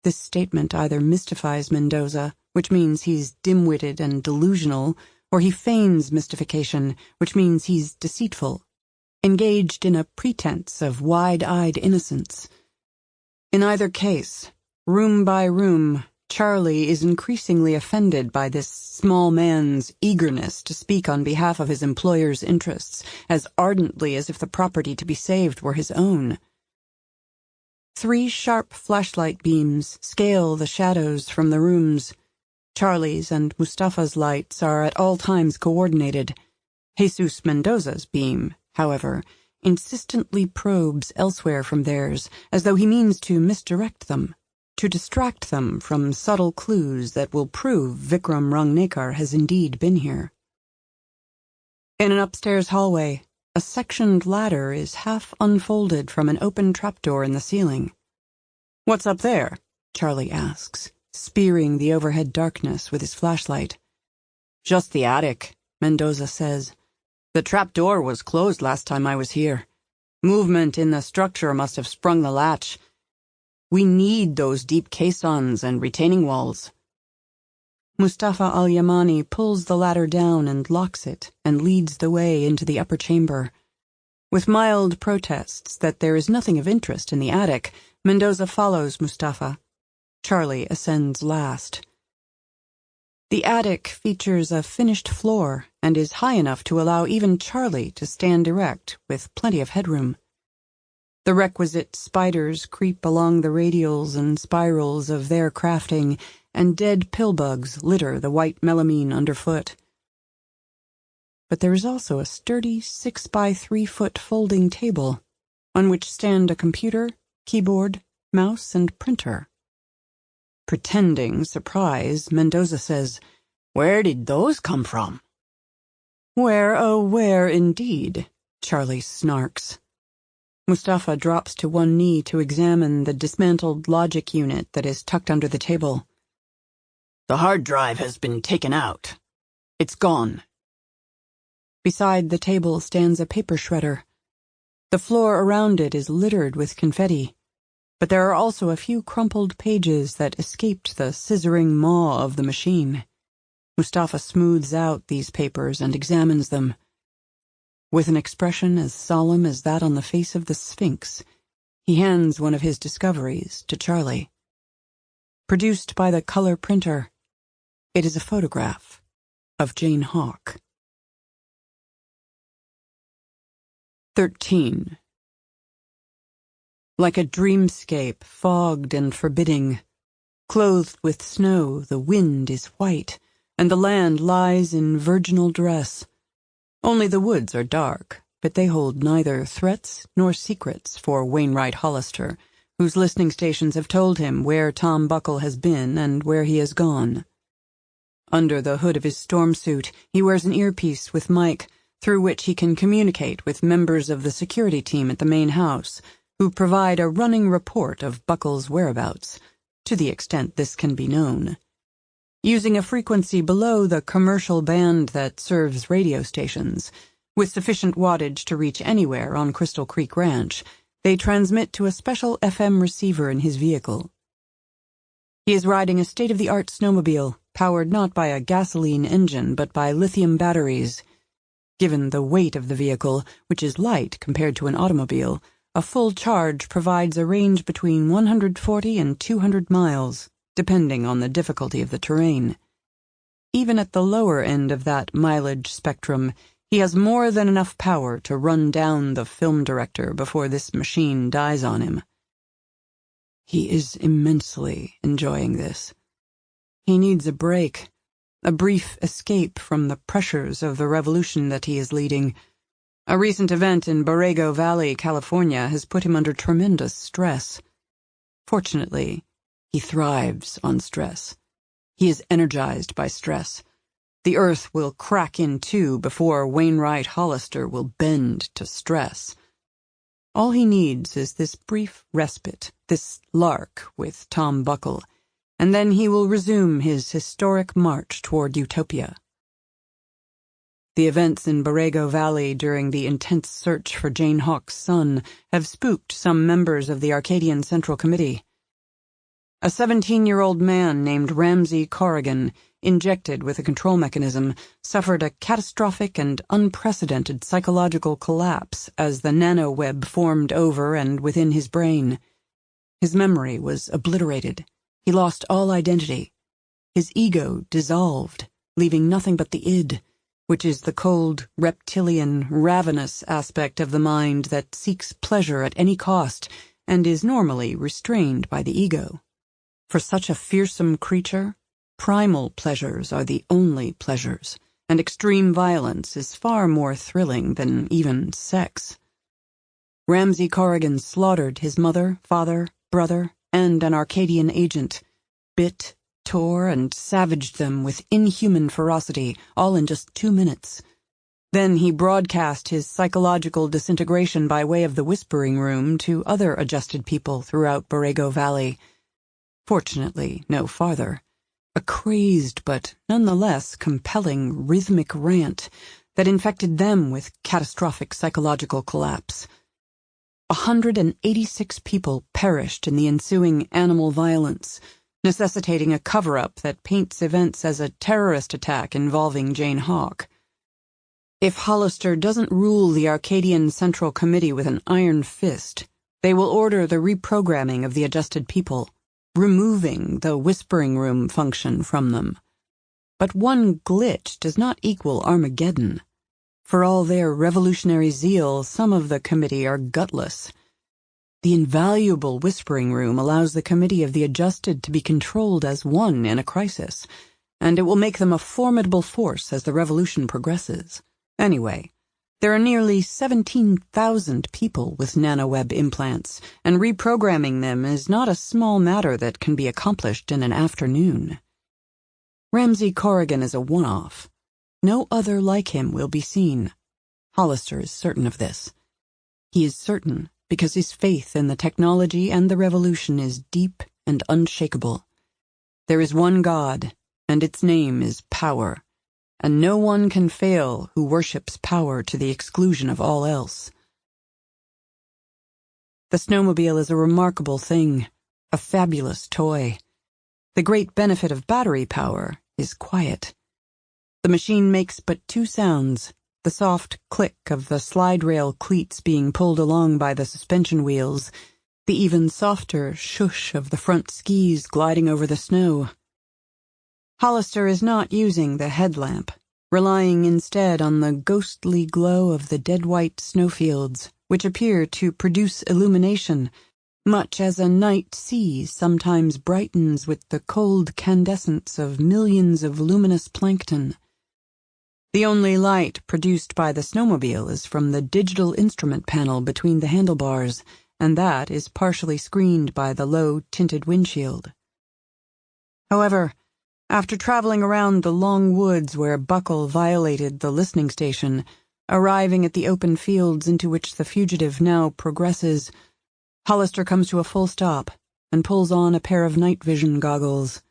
[SPEAKER 2] This statement either mystifies Mendoza, which means he's dim-witted and delusional, or he feigns mystification, which means he's deceitful, engaged in a pretense of wide-eyed innocence. In either case, room by room, Charlie is increasingly offended by this small man's eagerness to speak on behalf of his employer's interests, as ardently as if the property to be saved were his own. 3 sharp flashlight beams scale the shadows from the rooms. Charlie's and Mustafa's lights are at all times coordinated. Jesus Mendoza's beam, however, insistently probes elsewhere from theirs, as though he means to misdirect them, to distract them from subtle clues that will prove Vikram Rangnekar has indeed been here. In an upstairs hallway, a sectioned ladder is half unfolded from an open trapdoor in the ceiling.
[SPEAKER 1] "What's up there?"
[SPEAKER 2] Charlie asks, spearing the overhead darkness with his flashlight.
[SPEAKER 1] "Just the attic," Mendoza says. "The trapdoor was closed last time I was here. Movement in the structure must have sprung the latch. We need those deep caissons and retaining walls."
[SPEAKER 2] Mustafa al-Yamani pulls the ladder down and locks it and leads the way into the upper chamber. With mild protests that there is nothing of interest in the attic, Mendoza follows Mustafa. Charlie ascends last. The attic features a finished floor and is high enough to allow even Charlie to stand erect with plenty of headroom. The requisite spiders creep along the radials and spirals of their crafting, and dead pillbugs litter the white melamine underfoot. But there is also a sturdy 6-by-3-foot folding table, on which stand a computer, keyboard, mouse, and printer. Pretending surprise, Mendoza says,
[SPEAKER 1] "Where did those come from?"
[SPEAKER 2] "Where, oh where indeed," Charlie snarks. Mustafa drops to one knee to examine the dismantled logic unit that is tucked under the table.
[SPEAKER 1] "The hard drive has been taken out. It's gone."
[SPEAKER 2] Beside the table stands a paper shredder. The floor around it is littered with confetti, but there are also a few crumpled pages that escaped the scissoring maw of the machine. Mustafa smooths out these papers and examines them. With an expression as solemn as that on the face of the Sphinx, he hands one of his discoveries to Charlie. Produced by the color printer, it is a photograph of Jane Hawk. 13. Like a dreamscape, fogged and forbidding, clothed with snow, the wind is white, and the land lies in virginal dress. Only the woods are dark, but they hold neither threats nor secrets for Wainwright Hollister, whose listening stations have told him where Tom Buckle has been and where he has gone. Under the hood of his storm suit, he wears an earpiece with mic, through which he can communicate with members of the security team at the main house, who provide a running report of Buckle's whereabouts, to the extent this can be known. Using a frequency below the commercial band that serves radio stations, with sufficient wattage to reach anywhere on Crystal Creek Ranch, they transmit to a special FM receiver in his vehicle. He is riding a state-of-the-art snowmobile, powered not by a gasoline engine but by lithium batteries. Given the weight of the vehicle, which is light compared to an automobile, a full charge provides a range between 140 and 200 miles, depending on the difficulty of the terrain. even at the lower end of that mileage spectrum, he has more than enough power to run down the film director before this machine dies on him. He is immensely enjoying this. He needs a break, a brief escape from the pressures of the revolution that he is leading. A recent event in Borrego Valley, California, has put him under tremendous stress. Fortunately, he thrives on stress. He is energized by stress. The earth will crack in two before Wainwright Hollister will bend to stress. All he needs is this brief respite, this lark with Tom Buckle, and then he will resume his historic march toward utopia. The events in Borrego Valley during the intense search for Jane Hawk's son have spooked some members of the Arcadian Central Committee. A 17-year-old man named Ramsey Corrigan, injected with a control mechanism, suffered a catastrophic and unprecedented psychological collapse as the nanoweb formed over and within his brain. His memory was obliterated. He lost all identity. His ego dissolved, leaving nothing but the id, which is the cold, reptilian, ravenous aspect of the mind that seeks pleasure at any cost and is normally restrained by the ego. For such a fearsome creature, primal pleasures are the only pleasures, and extreme violence is far more thrilling than even sex. Ramsey Corrigan slaughtered his mother, father, brother, and an Arcadian agent, bit, tore, and savaged them with inhuman ferocity, all in just 2 minutes. Then he broadcast his psychological disintegration by way of the Whispering Room to other adjusted people throughout Borrego Valley. Fortunately, no farther. A crazed but nonetheless compelling rhythmic rant that infected them with catastrophic psychological collapse. 186 people perished in the ensuing animal violence, necessitating a cover-up that paints events as a terrorist attack involving Jane Hawk. If Hollister doesn't rule the Arcadian Central Committee with an iron fist, they will order the reprogramming of the adjusted people, removing the Whispering Room function from them. But one glitch does not equal Armageddon. For all their revolutionary zeal, some of the committee are gutless. The invaluable Whispering Room allows the Committee of the Adjusted to be controlled as one in a crisis, and it will make them a formidable force as the revolution progresses. Anyway, there are nearly 17,000 people with nanoweb implants, and reprogramming them is not a small matter that can be accomplished in an afternoon. Ramsey Corrigan is a one-off. No other like him will be seen. Hollister is certain of this. He is certain because his faith in the technology and the revolution is deep and unshakable. There is one God, and its name is power, and no one can fail who worships power to the exclusion of all else. The snowmobile is a remarkable thing, a fabulous toy. The great benefit of battery power is quiet. The machine makes but 2 sounds, the soft click of the slide rail cleats being pulled along by the suspension wheels, the even softer shush of the front skis gliding over the snow. Hollister is not using the headlamp, relying instead on the ghostly glow of the dead-white snowfields, which appear to produce illumination, much as a night sea sometimes brightens with the cold candescence of millions of luminous plankton. The only light produced by the snowmobile is from the digital instrument panel between the handlebars, and that is partially screened by the low tinted windshield. However, after traveling around the long woods where Buckle violated the listening station, arriving at the open fields into which the fugitive now progresses, Hollister comes to a full stop and pulls on a pair of night vision goggles.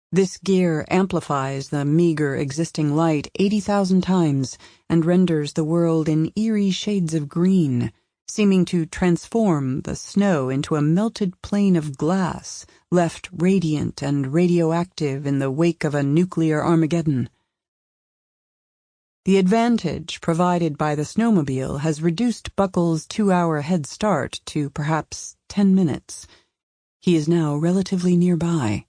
[SPEAKER 2] This gear amplifies the meager existing light 80,000 times and renders the world in eerie shades of green, seeming to transform the snow into a melted plane of glass, left radiant and radioactive in the wake of a nuclear Armageddon. The advantage provided by the snowmobile has reduced Buckle's 2-hour head start to perhaps 10 minutes. He is now relatively nearby.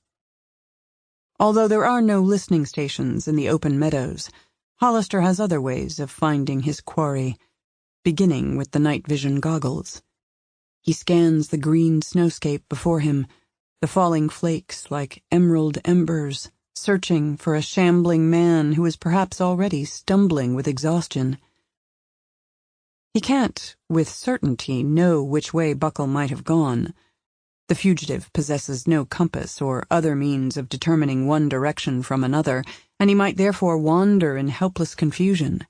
[SPEAKER 2] Although there are no listening stations in the open meadows, Hollister has other ways of finding his quarry, beginning with the night vision goggles. He scans the green snowscape before him, the falling flakes like emerald embers, searching for a shambling man who is perhaps already stumbling with exhaustion. He can't, with certainty, know which way Buckle might have gone. The fugitive possesses no compass or other means of determining one direction from another, and he might therefore wander in helpless confusion.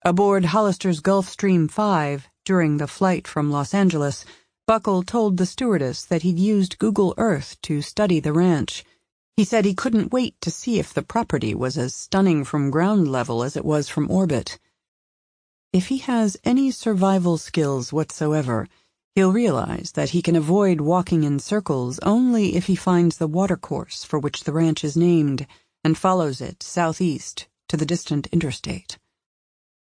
[SPEAKER 2] Aboard Hollister's Gulfstream 5, during the flight from Los Angeles, Buckle told the stewardess that he'd used Google Earth to study the ranch. He said he couldn't wait to see if the property was as stunning from ground level as it was from orbit. If he has any survival skills whatsoever, he'll realize that he can avoid walking in circles only if he finds the watercourse for which the ranch is named and follows it southeast to the distant interstate.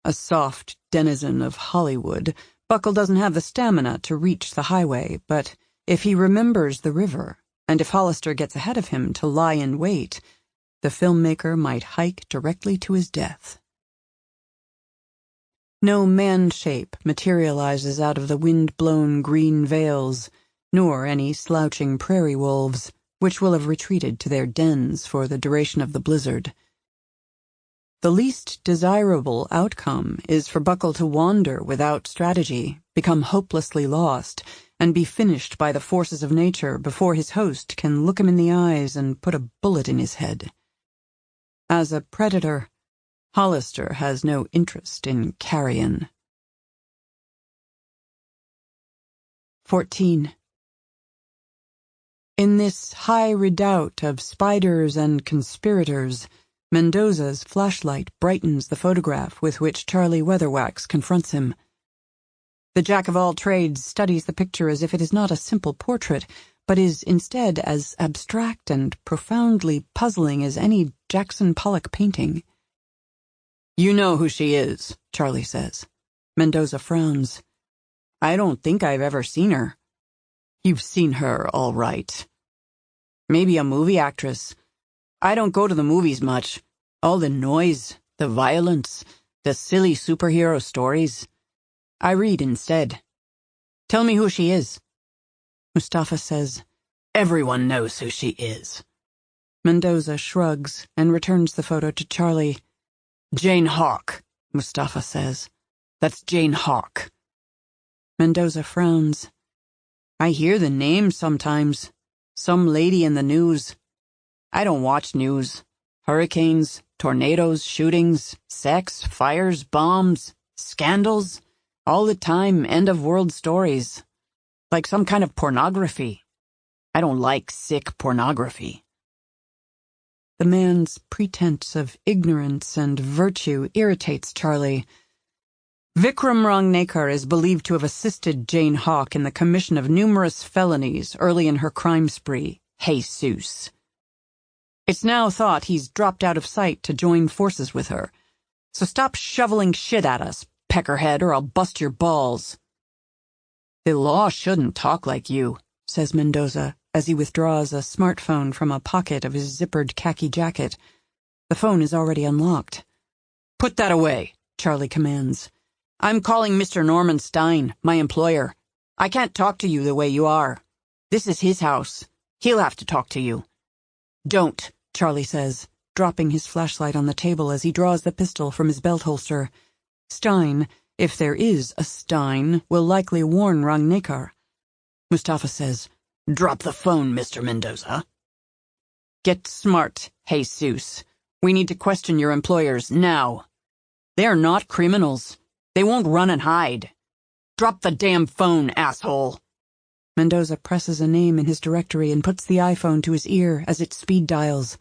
[SPEAKER 2] A soft denizen of Hollywood, Buckle doesn't have the stamina to reach the highway, but if he remembers the river, and if Hollister gets ahead of him to lie in wait, the filmmaker might hike directly to his death. No man-shape materializes out of the wind-blown green veils, nor any slouching prairie wolves, which will have retreated to their dens for the duration of the blizzard. The least desirable outcome is for Buckle to wander without strategy, become hopelessly lost, and be finished by the forces of nature before his host can look him in the eyes and put a bullet in his head. As a predator, Hollister has no interest in carrion. 14. In this high redoubt of spiders and conspirators, Mendoza's flashlight brightens the photograph with which Charlie Weatherwax confronts him. The jack-of-all-trades studies the picture as if it is not a simple portrait, but is instead as abstract and profoundly puzzling as any Jackson Pollock painting.
[SPEAKER 1] "You know who she is," Charlie says.
[SPEAKER 2] Mendoza frowns.
[SPEAKER 1] "I don't think I've ever seen her." "You've seen her, all right. Maybe a movie actress. I don't go to the movies much. All the noise, the violence, the silly superhero stories. I read instead. Tell me who she is."
[SPEAKER 2] Mustafa says,
[SPEAKER 1] "Everyone knows who she is."
[SPEAKER 2] Mendoza shrugs and returns the photo to Charlie.
[SPEAKER 1] "Jane Hawk," Mustafa says. "That's Jane Hawk."
[SPEAKER 2] Mendoza frowns.
[SPEAKER 1] "I hear the name sometimes. Some lady in the news. I don't watch news. Hurricanes, tornadoes, shootings, sex, fires, bombs, scandals. All the time end-of-world stories. Like some kind of pornography. I don't like sick pornography."
[SPEAKER 2] The man's pretense of ignorance and virtue irritates Charlie.
[SPEAKER 1] "Vikram Rangnekar is believed to have assisted Jane Hawk in the commission of numerous felonies early in her crime spree, Jesus. It's now thought he's dropped out of sight to join forces with her. So stop shoveling shit at us, peckerhead, or I'll bust your balls." "The law shouldn't talk like you,"
[SPEAKER 2] says Mendoza, as he withdraws a smartphone from a pocket of his zippered khaki jacket. The phone is already unlocked.
[SPEAKER 1] "Put that away," Charlie commands. "I'm calling Mr. Norman Stein, my employer. I can't talk to you the way you are. This is his house. He'll have to talk to you." "Don't," Charlie says, dropping his flashlight on the table as he draws the pistol from his belt holster. Stein, if there is a Stein, will likely warn Rangnekar. Mustafa says, "Drop the phone, Mr. Mendoza." "Get smart, Jesus. We need to question your employers now. They're not criminals. They won't run and hide. Drop the damn phone, asshole."
[SPEAKER 2] Mendoza presses a name in his directory and puts the iPhone to his ear as it speed dials.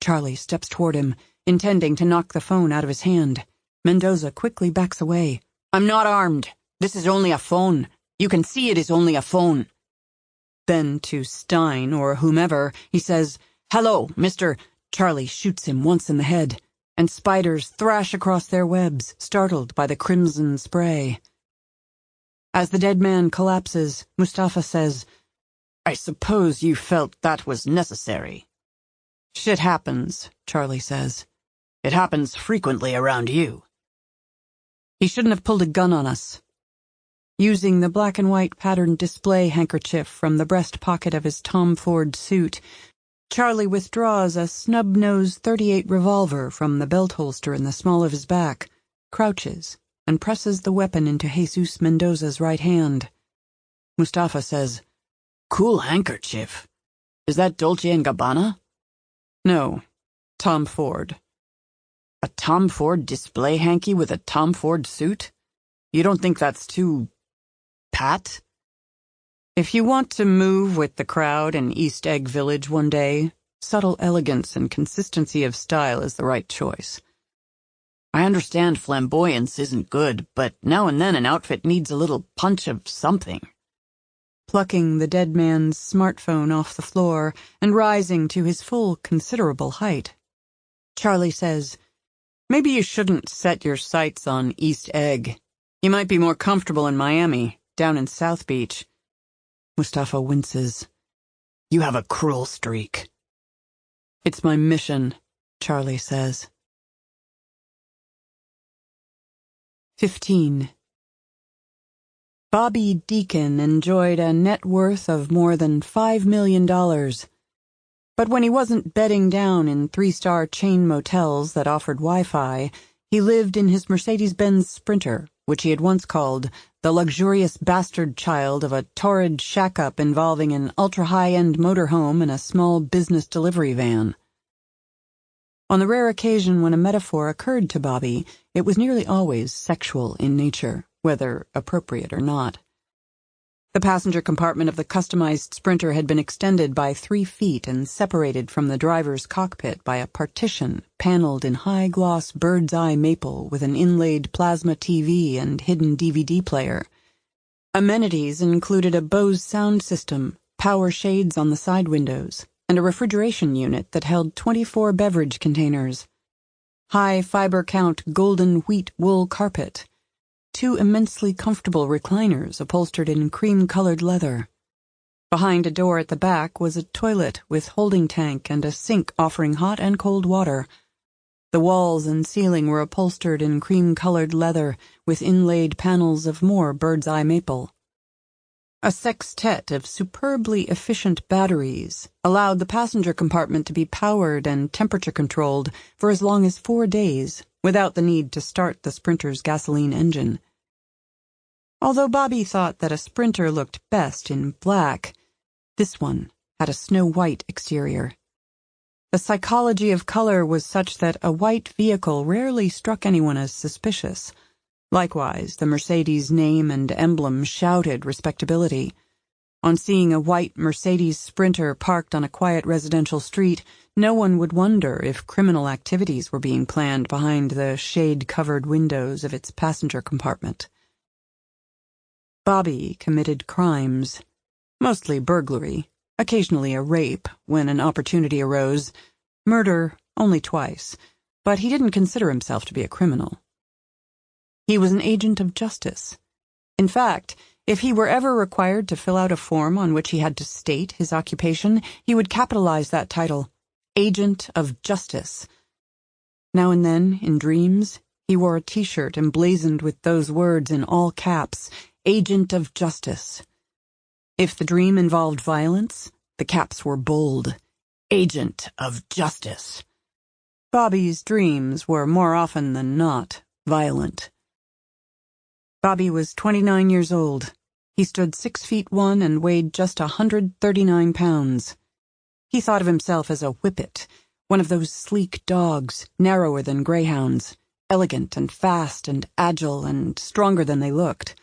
[SPEAKER 2] Charlie steps toward him, intending to knock the phone out of his hand. Mendoza quickly backs away.
[SPEAKER 1] "I'm not armed. This is only a phone. You can see it is only a phone." Then to Stein, or whomever, he says, "Hello, Mr." Charlie shoots him once in the head, and spiders thrash across their webs, startled by the crimson spray. As the dead man collapses, Mustafa says, "I suppose you felt that was necessary." Shit happens, Charlie says. It happens frequently around you. He shouldn't have pulled a gun on us. Using the black and white patterned display handkerchief from the breast pocket of his Tom Ford suit, Charlie withdraws a snub-nosed .38 revolver from the belt holster in the small of his back, crouches, and presses the weapon into Jesus Mendoza's right hand. Mustafa says, "Cool handkerchief. Is that Dolce & Gabbana?" "No, Tom Ford." "A Tom Ford display hanky with a Tom Ford suit? You don't think that's too... pat?" If you want to move with the crowd in East Egg Village one day, subtle elegance and consistency of style is the right choice. I understand flamboyance isn't good, but now and then an outfit needs a little punch of something. Plucking the dead man's smartphone off the floor and rising to his full considerable height, Charlie says, "Maybe you shouldn't set your sights on East Egg. You might be more comfortable in Miami, down in South Beach." Mustafa winces. "You have a cruel streak." "It's my mission," Charlie says. 15. Bobby Deacon enjoyed a net worth of more than $5 million. But when he wasn't bedding down in 3-star chain motels that offered Wi-Fi, he lived in his Mercedes-Benz Sprinter, which he had once called the luxurious bastard child of a torrid shack-up involving an ultra-high-end motorhome and a small business delivery van. On the rare occasion when a metaphor occurred to Bobby, it was nearly always sexual in nature, whether appropriate or not. The passenger compartment of the customized Sprinter had been extended by 3 feet and separated from the driver's cockpit by a partition paneled in high-gloss bird's-eye maple with an inlaid plasma TV and hidden DVD player. Amenities included a Bose sound system, power shades on the side windows, and a refrigeration unit that held 24 beverage containers. High fiber count golden wheat wool carpet. 2 immensely comfortable recliners upholstered in cream-colored leather. Behind a door at the back was a toilet with holding tank and a sink offering hot and cold water. The walls and ceiling were upholstered in cream-colored leather with inlaid panels of more bird's-eye maple. A sextet of superbly efficient batteries allowed the passenger compartment to be powered and temperature-controlled for as long as 4 days, without the need to start the Sprinter's gasoline engine. Although Bobby thought that a Sprinter looked best in black, this one had a snow-white exterior. The psychology of color was such that a white vehicle rarely struck anyone as suspicious. Likewise, the Mercedes name and emblem shouted respectability. On seeing a white Mercedes Sprinter parked on a quiet residential street, no one would wonder if criminal activities were being planned behind the shade-covered windows of its passenger compartment. Bobby committed crimes, mostly burglary, occasionally a rape when an opportunity arose, murder only twice, but he didn't consider himself to be a criminal. He was an agent of justice. In fact, if he were ever required to fill out a form on which he had to state his occupation, he would capitalize that title, Agent of Justice. Now and then, in dreams, he wore a T-shirt emblazoned with those words in all caps, Agent of Justice. If the dream involved violence, the caps were bold, Agent of Justice. Bobby's dreams were more often than not violent. Bobby was 29 years old. He stood 6'1" and weighed just 139 pounds. He thought of himself as a whippet, one of those sleek dogs, narrower than greyhounds, elegant and fast and agile and stronger than they looked.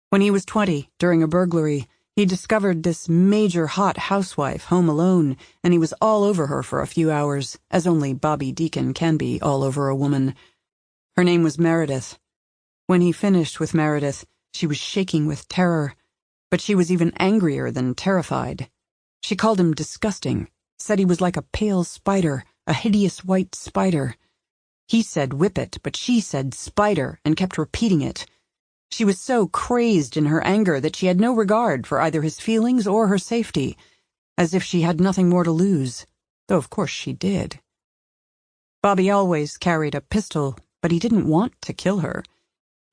[SPEAKER 1] When he was 20, during a burglary, he discovered this major hot housewife home alone, and he was all over her for a few hours, as only Bobby Deacon can be all over a woman. Her name was Meredith. When he finished with Meredith, she was shaking with terror, but she was even angrier than terrified. She called him disgusting, said he was like a pale spider, a hideous white spider. He said whippet, but she said spider, and kept repeating it. She was so crazed in her anger that she had no regard for either his feelings or her safety, as if she had nothing more to lose.
[SPEAKER 2] though of course she did. Bobby always carried a pistol, but he didn't want to kill her.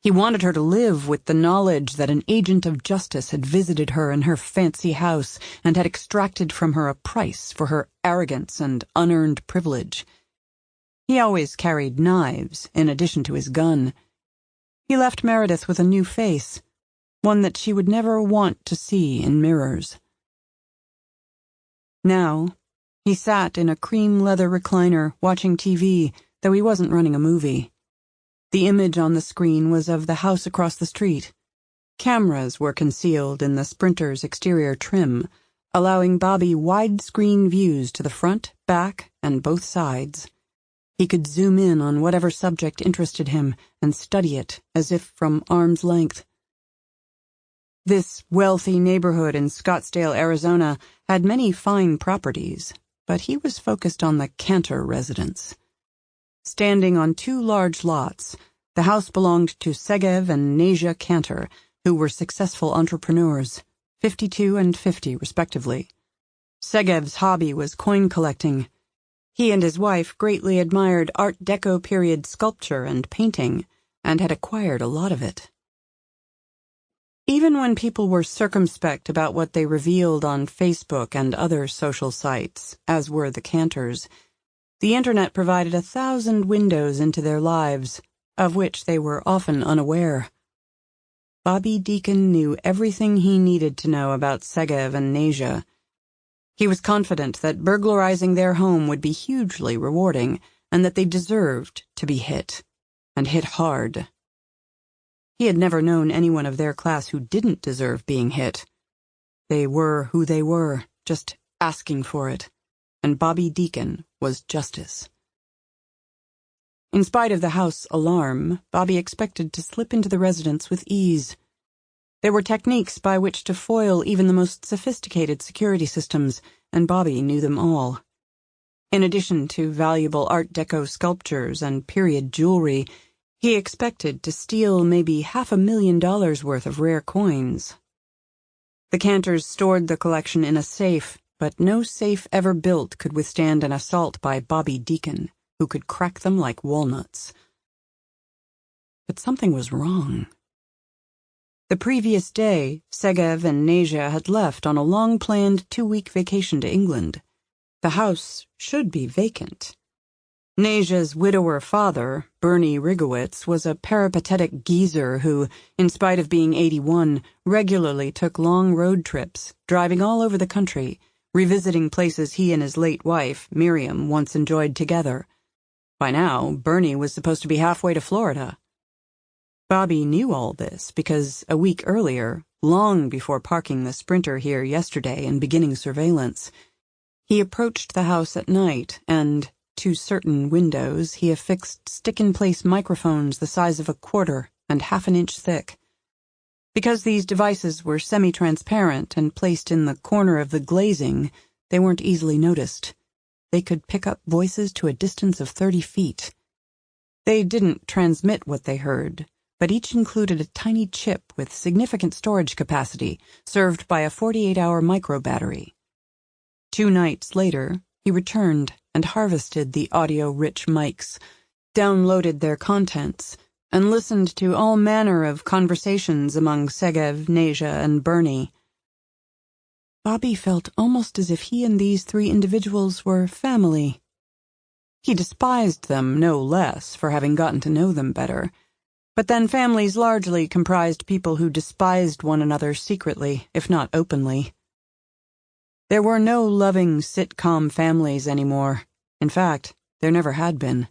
[SPEAKER 2] He wanted her to live with the knowledge that an agent of justice had visited her in her fancy house and had extracted from her a price for her arrogance and unearned privilege. He always carried knives in addition to his gun. He left Meredith with a new face, one that she would never want to see in mirrors. Now, he sat in a cream leather recliner watching TV, though he wasn't running a movie. The image on the screen was of the house across the street. Cameras were concealed in the Sprinter's exterior trim, allowing Bobby widescreen views to the front, back, and both sides. He could zoom in on whatever subject interested him and study it as if from arm's length. This wealthy neighborhood in Scottsdale, Arizona, had many fine properties, but he was focused on the Cantor residence. Standing on two large lots, the house belonged to Segev and Nasia Cantor, who were successful entrepreneurs, 52 and 50 respectively. Segev's hobby was coin collecting. He and his wife greatly admired Art Deco period sculpture and painting, and had acquired a lot of it. Even when people were circumspect about what they revealed on Facebook and other social sites, as were the Cantors, the internet provided 1,000 windows into their lives, of which they were often unaware. Bobby Deacon knew everything he needed to know about Segev and Nasia. He was confident that burglarizing their home would be hugely rewarding, and that they deserved to be hit, and hit hard. He had never known anyone of their class who didn't deserve being hit. They were who they were, just asking for it, and Bobby Deacon was justice. In spite of the house alarm, Bobby expected to slip into the residence with ease. There were techniques by which to foil even the most sophisticated security systems, and Bobby knew them all. In addition to valuable Art Deco sculptures and period jewelry, he expected to steal maybe $500,000 worth of rare coins. The Cantors stored the collection in a safe, but no safe ever built could withstand an assault by Bobby Deacon, who could crack them like walnuts. But something was wrong. The previous day, Segev and Nasia had left on a long-planned 2-week vacation to England. The house should be vacant. Nasia's widower father, Bernie Rigowitz, was a peripatetic geezer who, in spite of being 81, regularly took long road trips, driving all over the country, revisiting places he and his late wife, Miriam, once enjoyed together. By now, Bernie was supposed to be halfway to Florida. Bobby knew all this because a week earlier, long before parking the Sprinter here yesterday and beginning surveillance, he approached the house at night and, to certain windows, he affixed stick-in-place microphones the size of a quarter and half an inch thick. Because these devices were semi-transparent and placed in the corner of the glazing, they weren't easily noticed. They could pick up voices to a distance of 30 feet. They didn't transmit what they heard, but each included a tiny chip with significant storage capacity, served by a 48-hour micro-battery. 2 nights later, he returned and harvested the audio-rich mics, downloaded their contents, and listened to all manner of conversations among Segev, Nasia, and Bernie. Bobby felt almost as if he and these 3 individuals were family. He despised them no less for having gotten to know them better, but then families largely comprised people who despised one another secretly, if not openly. There were no loving sitcom families anymore. In fact, there never had been.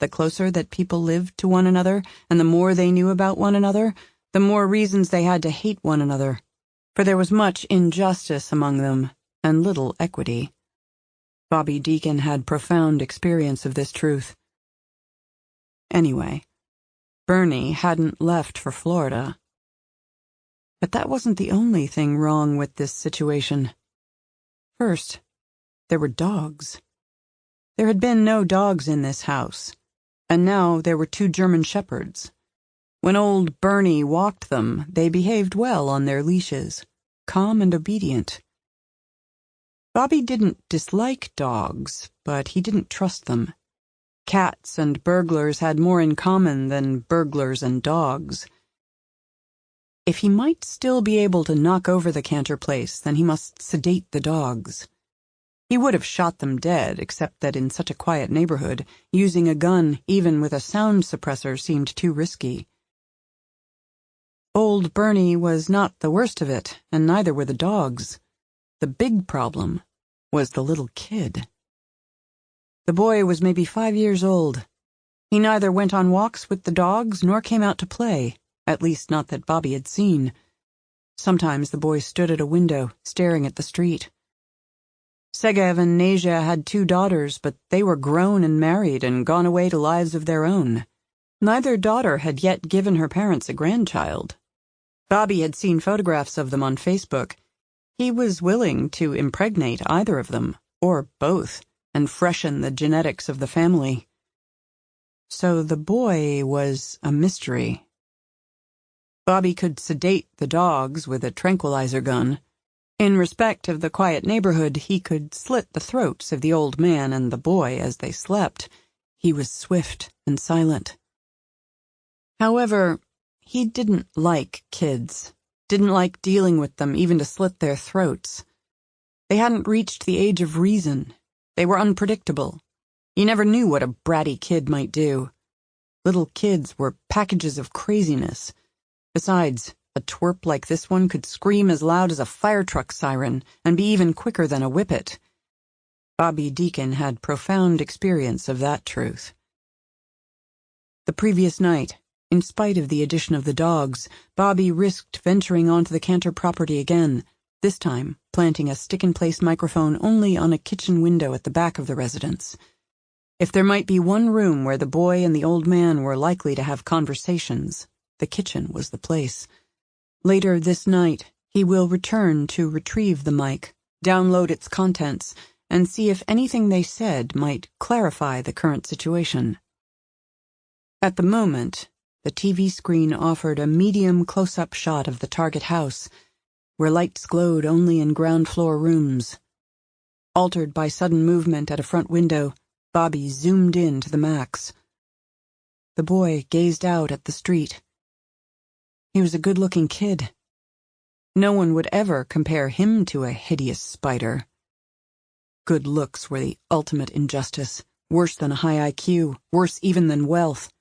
[SPEAKER 2] The closer that people lived to one another, and the more they knew about one another, the more reasons they had to hate one another, for there was much injustice among them, and little equity. Bobby Deacon had profound experience of this truth. Anyway, Bernie hadn't left for Florida. But that wasn't the only thing wrong with this situation. First, there were dogs. There had been no dogs in this house, and now there were 2 German shepherds. When old Bernie walked them, they behaved well on their leashes, calm and obedient. Bobby didn't dislike dogs, but he didn't trust them. Cats and burglars had more in common than burglars and dogs. If he might still be able to knock over the Cantor place, then he must sedate the dogs. He would have shot them dead, except that in such a quiet neighborhood, using a gun, even with a sound suppressor, seemed too risky. Old Bernie was not the worst of it, and neither were the dogs. The big problem was the little kid. The boy was maybe 5 years old. He neither went on walks with the dogs nor came out to play, at least not that Bobby had seen. Sometimes the boy stood at a window, staring at the street. Segev and Nasia had 2 daughters, but they were grown and married and gone away to lives of their own. Neither daughter had yet given her parents a grandchild. Bobby had seen photographs of them on Facebook. He was willing to impregnate either of them, or both, and freshen the genetics of the family. So the boy was a mystery. Bobby could sedate the dogs with a tranquilizer gun. In respect of the quiet neighborhood, he could slit the throats of the old man and the boy as they slept. He was swift and silent. However, he didn't like kids, didn't like dealing with them even to slit their throats. They hadn't reached the age of reason. They were unpredictable. You never knew what a bratty kid might do. Little kids were packages of craziness. Besides, a twerp like this one could scream as loud as a fire truck siren and be even quicker than a whippet. Bobby Deacon had profound experience of that truth. The previous night, in spite of the addition of the dogs, Bobby risked venturing onto the Cantor property again, this time planting a stick-in-place microphone only on a kitchen window at the back of the residence. If there might be one room where the boy and the old man were likely to have conversations, the kitchen was the place. Later this night, he will return to retrieve the mic, download its contents, and see if anything they said might clarify the current situation. At the moment, the TV screen offered a medium close-up shot of the target house, where lights glowed only in ground-floor rooms. Altered by sudden movement at a front window, Bobby zoomed in to the max. The boy gazed out at the street. He was a good-looking kid. No one would ever compare him to a hideous spider. Good looks were the ultimate injustice, worse than a high IQ, worse even than wealth.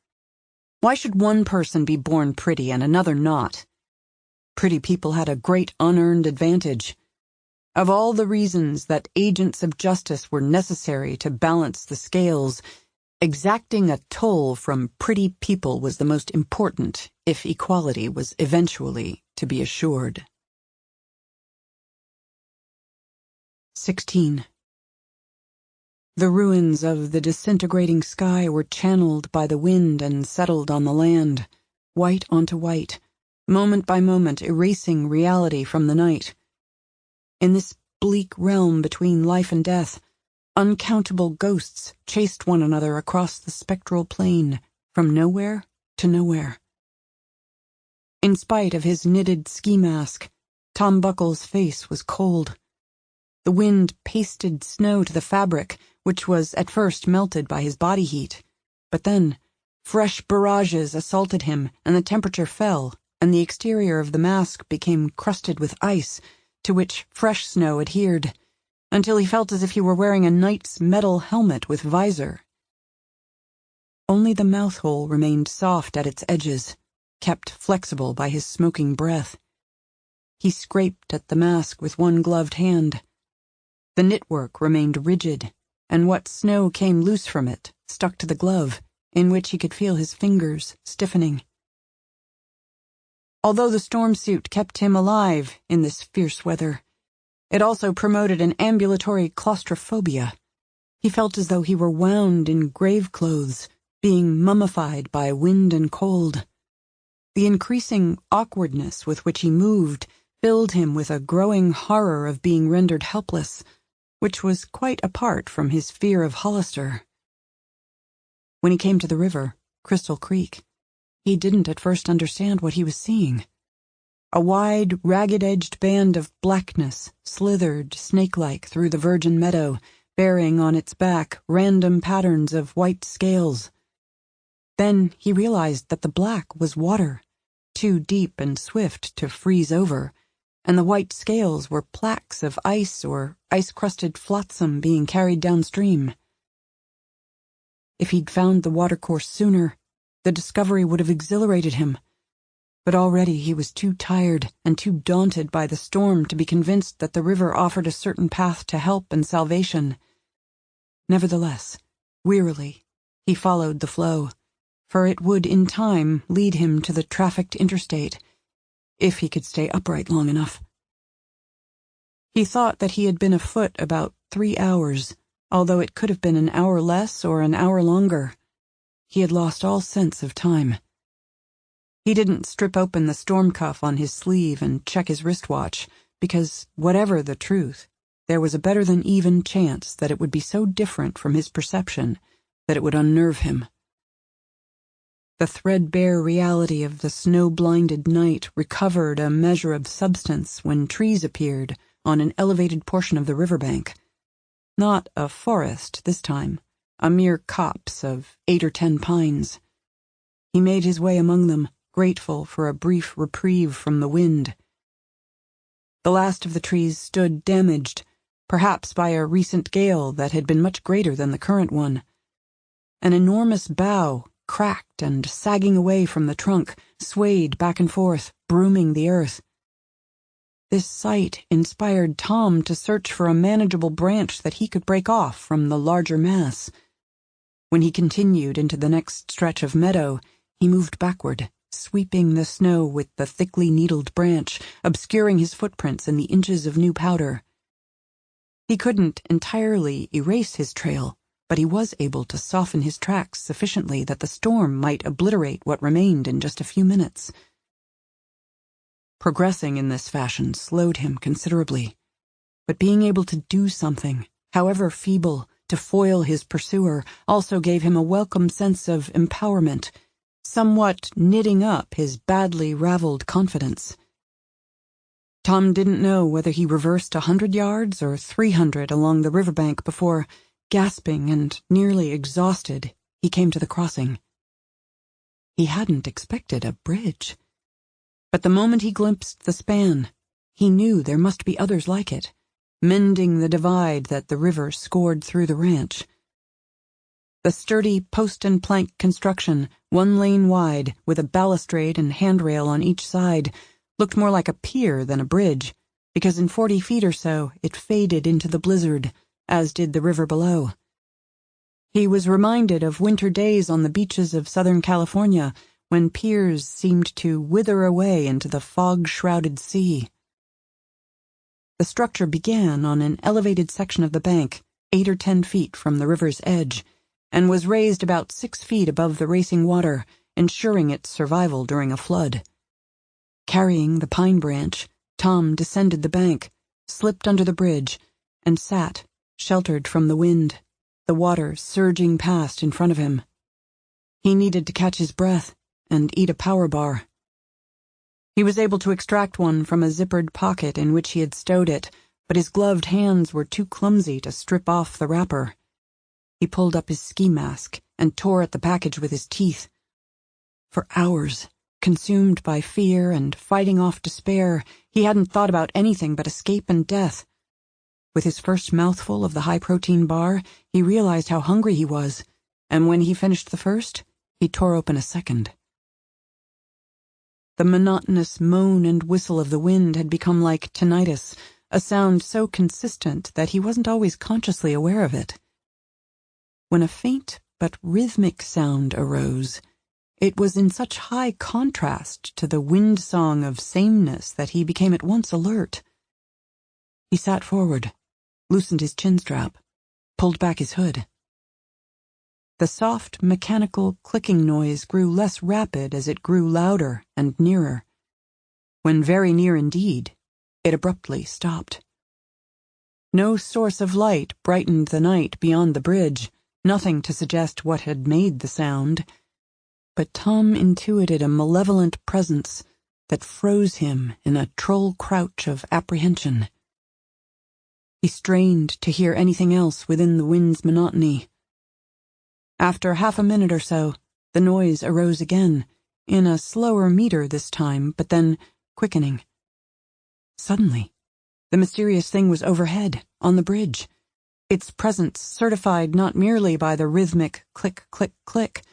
[SPEAKER 2] Why should one person be born pretty and another not? Pretty people had a great unearned advantage. Of all the reasons that agents of justice were necessary to balance the scales, exacting a toll from pretty people was the most important if equality was eventually to be assured. 16. The ruins of the disintegrating sky were channeled by the wind and settled on the land, white onto white, moment by moment erasing reality from the night. In this bleak realm between life and death, uncountable ghosts chased one another across the spectral plain, from nowhere to nowhere. In spite of his knitted ski mask, Tom Buckle's face was cold. The wind pasted snow to the fabric, which was at first melted by his body heat. But then, fresh barrages assaulted him, and the temperature fell, and the exterior of the mask became crusted with ice, to which fresh snow adhered, until he felt as if he were wearing a knight's metal helmet with visor. Only the mouth hole remained soft at its edges, kept flexible by his smoking breath. He scraped at the mask with one gloved hand. The knitwork remained rigid, and what snow came loose from it stuck to the glove, in which he could feel his fingers stiffening. Although the storm suit kept him alive in this fierce weather, it also promoted an ambulatory claustrophobia. He felt as though he were wound in grave clothes, being mummified by wind and cold. The increasing awkwardness with which he moved filled him with a growing horror of being rendered helpless, which was quite apart from his fear of Hollister. When he came to the river, Crystal Creek, he didn't at first understand what he was seeing. A wide, ragged-edged band of blackness slithered snake-like through the virgin meadow, bearing on its back random patterns of white scales. Then he realized that the black was water, too deep and swift to freeze over, and the white scales were plaques of ice or ice-crusted flotsam being carried downstream. If he'd found the watercourse sooner, the discovery would have exhilarated him. But already he was too tired and too daunted by the storm to be convinced that the river offered a certain path to help and salvation. Nevertheless, wearily, he followed the flow, for it would in time lead him to the trafficked interstate, if he could stay upright long enough. He thought that he had been afoot about 3 hours, although it could have been an hour less or an hour longer. He had lost all sense of time. He didn't strip open the storm cuff on his sleeve and check his wristwatch, because, whatever the truth, there was a better-than-even chance that it would be so different from his perception that it would unnerve him. The threadbare reality of the snow-blinded night recovered a measure of substance when trees appeared on an elevated portion of the riverbank. Not a forest this time, a mere copse of 8 or 10 pines. He made his way among them, grateful for a brief reprieve from the wind. The last of the trees stood damaged, perhaps by a recent gale that had been much greater than the current one. An enormous bough, cracked and sagging away from the trunk, swayed back and forth, brooming the earth. This sight inspired Tom to search for a manageable branch that he could break off from the larger mass. When he continued into the next stretch of meadow, he moved backward, sweeping the snow with the thickly needled branch, obscuring his footprints in the inches of new powder. He couldn't entirely erase his trail, but he was able to soften his tracks sufficiently that the storm might obliterate what remained in just a few minutes. Progressing in this fashion slowed him considerably, but being able to do something, however feeble, to foil his pursuer also gave him a welcome sense of empowerment, somewhat knitting up his badly raveled confidence. Tom didn't know whether he reversed 100 yards or 300 along the riverbank before, gasping and nearly exhausted, he came to the crossing. He hadn't expected a bridge. But the moment he glimpsed the span, he knew there must be others like it, mending the divide that the river scored through the ranch. The sturdy post and plank construction, 1 lane wide, with a balustrade and handrail on each side, looked more like a pier than a bridge, because in 40 feet or so it faded into the blizzard, as did the river below. He was reminded of winter days on the beaches of Southern California, when piers seemed to wither away into the fog-shrouded sea. The structure began on an elevated section of the bank, 8 or 10 feet from the river's edge, and was raised about 6 feet above the racing water, ensuring its survival during a flood. Carrying the pine branch, Tom descended the bank, slipped under the bridge, and sat, sheltered from the wind, the water surging past in front of him. He needed to catch his breath and eat a power bar. He was able to extract one from a zippered pocket in which he had stowed it, but his gloved hands were too clumsy to strip off the wrapper. He pulled up his ski mask and tore at the package with his teeth. For hours, consumed by fear and fighting off despair, he hadn't thought about anything but escape and death. With his first mouthful of the high-protein bar, he realized how hungry he was, and when he finished the first, he tore open a second. The monotonous moan and whistle of the wind had become like tinnitus, a sound so consistent that he wasn't always consciously aware of it. When a faint but rhythmic sound arose, it was in such high contrast to the wind-song of sameness that he became at once alert. He sat forward, loosened his chin-strap, pulled back his hood. The soft, mechanical clicking noise grew less rapid as it grew louder and nearer. When very near indeed, it abruptly stopped. No source of light brightened the night beyond the bridge, nothing to suggest what had made the sound. But Tom intuited a malevolent presence, that froze him in a troll crouch of apprehension. He strained to hear anything else within the wind's monotony. After half a minute or so, the noise arose again, in a slower meter this time, but then quickening. Suddenly, the mysterious thing was overhead, on the bridge, its presence certified not merely by the rhythmic click, click, click,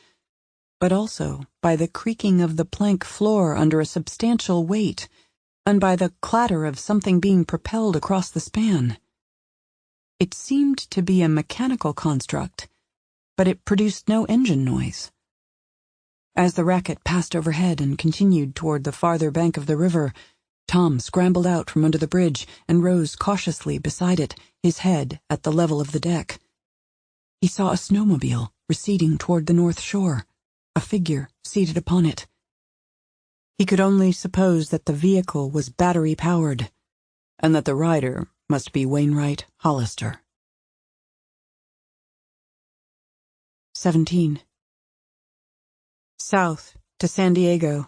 [SPEAKER 2] but also by the creaking of the plank floor under a substantial weight, and by the clatter of something being propelled across the span. It seemed to be a mechanical construct, but it produced no engine noise. As the racket passed overhead and continued toward the farther bank of the river, Tom scrambled out from under the bridge and rose cautiously beside it, his head at the level of the deck. He saw a snowmobile receding toward the north shore, a figure seated upon it. He could only suppose that the vehicle was battery-powered, and that the rider must be Wainwright Hollister. 17. South to San Diego.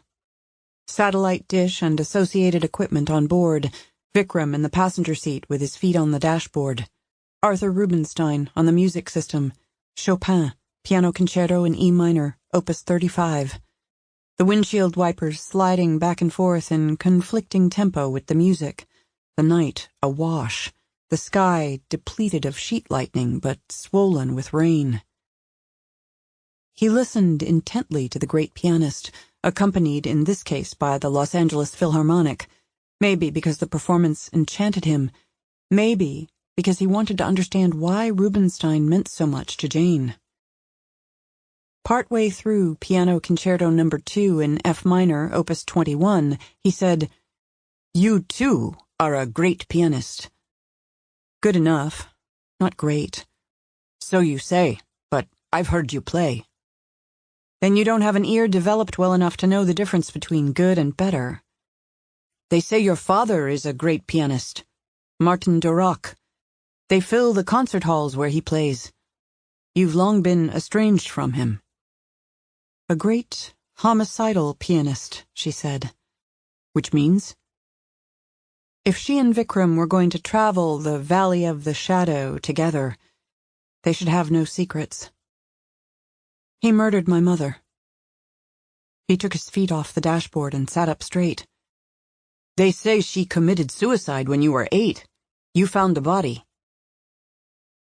[SPEAKER 2] Satellite dish and associated equipment on board, Vikram in the passenger seat with his feet on the dashboard, Arthur Rubinstein on the music system, Chopin, piano concerto in E minor, opus 35. The windshield wipers sliding back and forth in conflicting tempo with the music, the night awash, the sky depleted of sheet lightning but swollen with rain. He listened intently to the great pianist, accompanied in this case by the Los Angeles Philharmonic, maybe because the performance enchanted him, maybe because he wanted to understand why Rubinstein meant so much to Jane. Partway through Piano Concerto No. 2 in F minor, opus 21, he said, "You, too, are a great pianist." "Good enough. Not great." "So you say, but I've heard you play." "Then you don't have an ear developed well enough to know the difference between good and better." "They say your father is a great pianist, Martin Duroc. They fill the concert halls where he plays. You've long been estranged from him." "A great homicidal pianist," she said. "Which means?" If she and Vikram were going to travel the Valley of the Shadow together, they should have no secrets. "He murdered my mother." He took his feet off the dashboard and sat up straight. "They say she committed suicide when you were 8. You found the body."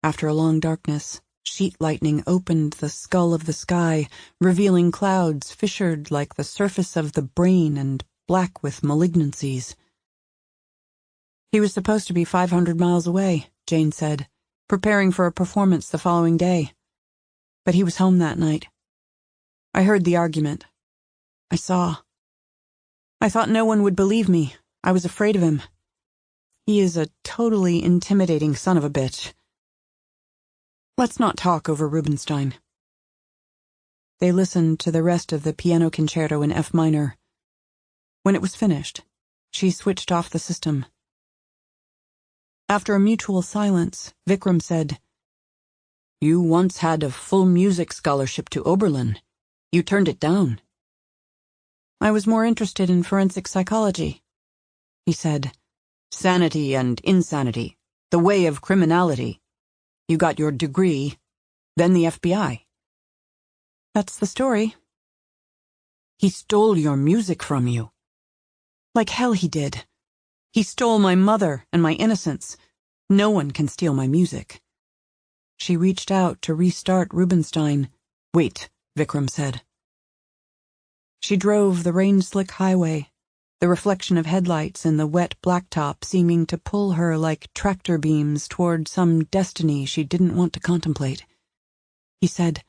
[SPEAKER 2] After a long darkness, sheet lightning opened the skull of the sky, revealing clouds fissured like the surface of the brain and black with malignancies. "He was supposed to be 500 miles away," Jane said, preparing for a performance the following day. "But he was home that night. I heard the argument. I saw. I thought no one would believe me. I was afraid of him. He is a totally intimidating son of a bitch. Let's not talk over Rubinstein." They listened to the rest of the piano concerto in F minor. When it was finished, she switched off the system. After a mutual silence, Vikram said, "You once had a full music scholarship to Oberlin. You turned it down." "I was more interested in forensic psychology," he said. "Sanity and insanity, the way of criminality. You got your degree, then the FBI." "That's the story." "He stole your music from you." "Like hell he did. He stole my mother and my innocence. No one can steal my music." She reached out to restart Rubinstein. "Wait," Vikram said. She drove the rain-slick highway, the reflection of headlights in the wet blacktop seeming to pull her like tractor beams toward some destiny she didn't want to contemplate. He said,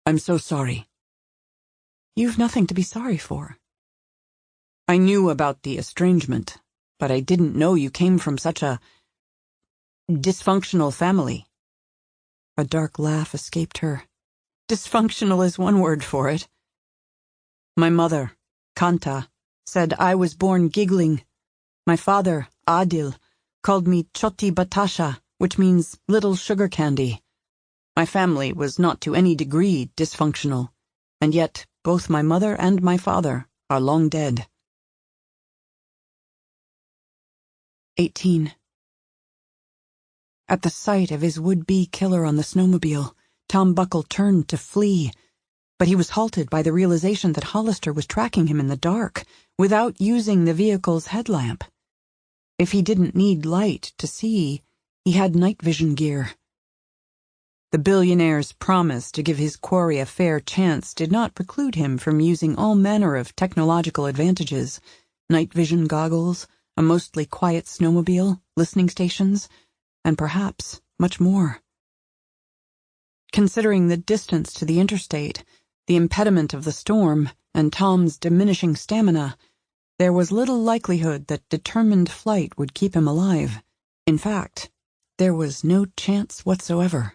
[SPEAKER 2] "I'm so sorry." "You've nothing to be sorry for." "I knew about the estrangement, but I didn't know you came from such a dysfunctional family." A dark laugh escaped her. "Dysfunctional is one word for it. My mother, Kanta, said I was born giggling. My father, Adil, called me Choti Batasha, which means little sugar candy. My family was not to any degree dysfunctional, and yet both my mother and my father are long dead." 18. At the sight of his would-be killer on the snowmobile, Tom Buckle turned to flee, but he was halted by the realization that Hollister was tracking him in the dark, without using the vehicle's headlamp. If he didn't need light to see, he had night vision gear. The billionaire's promise to give his quarry a fair chance did not preclude him from using all manner of technological advantages: night vision goggles, a mostly quiet snowmobile, listening stations, and perhaps much more. Considering the distance to the interstate, the impediment of the storm, and Tom's diminishing stamina, there was little likelihood that determined flight would keep him alive. In fact, there was no chance whatsoever.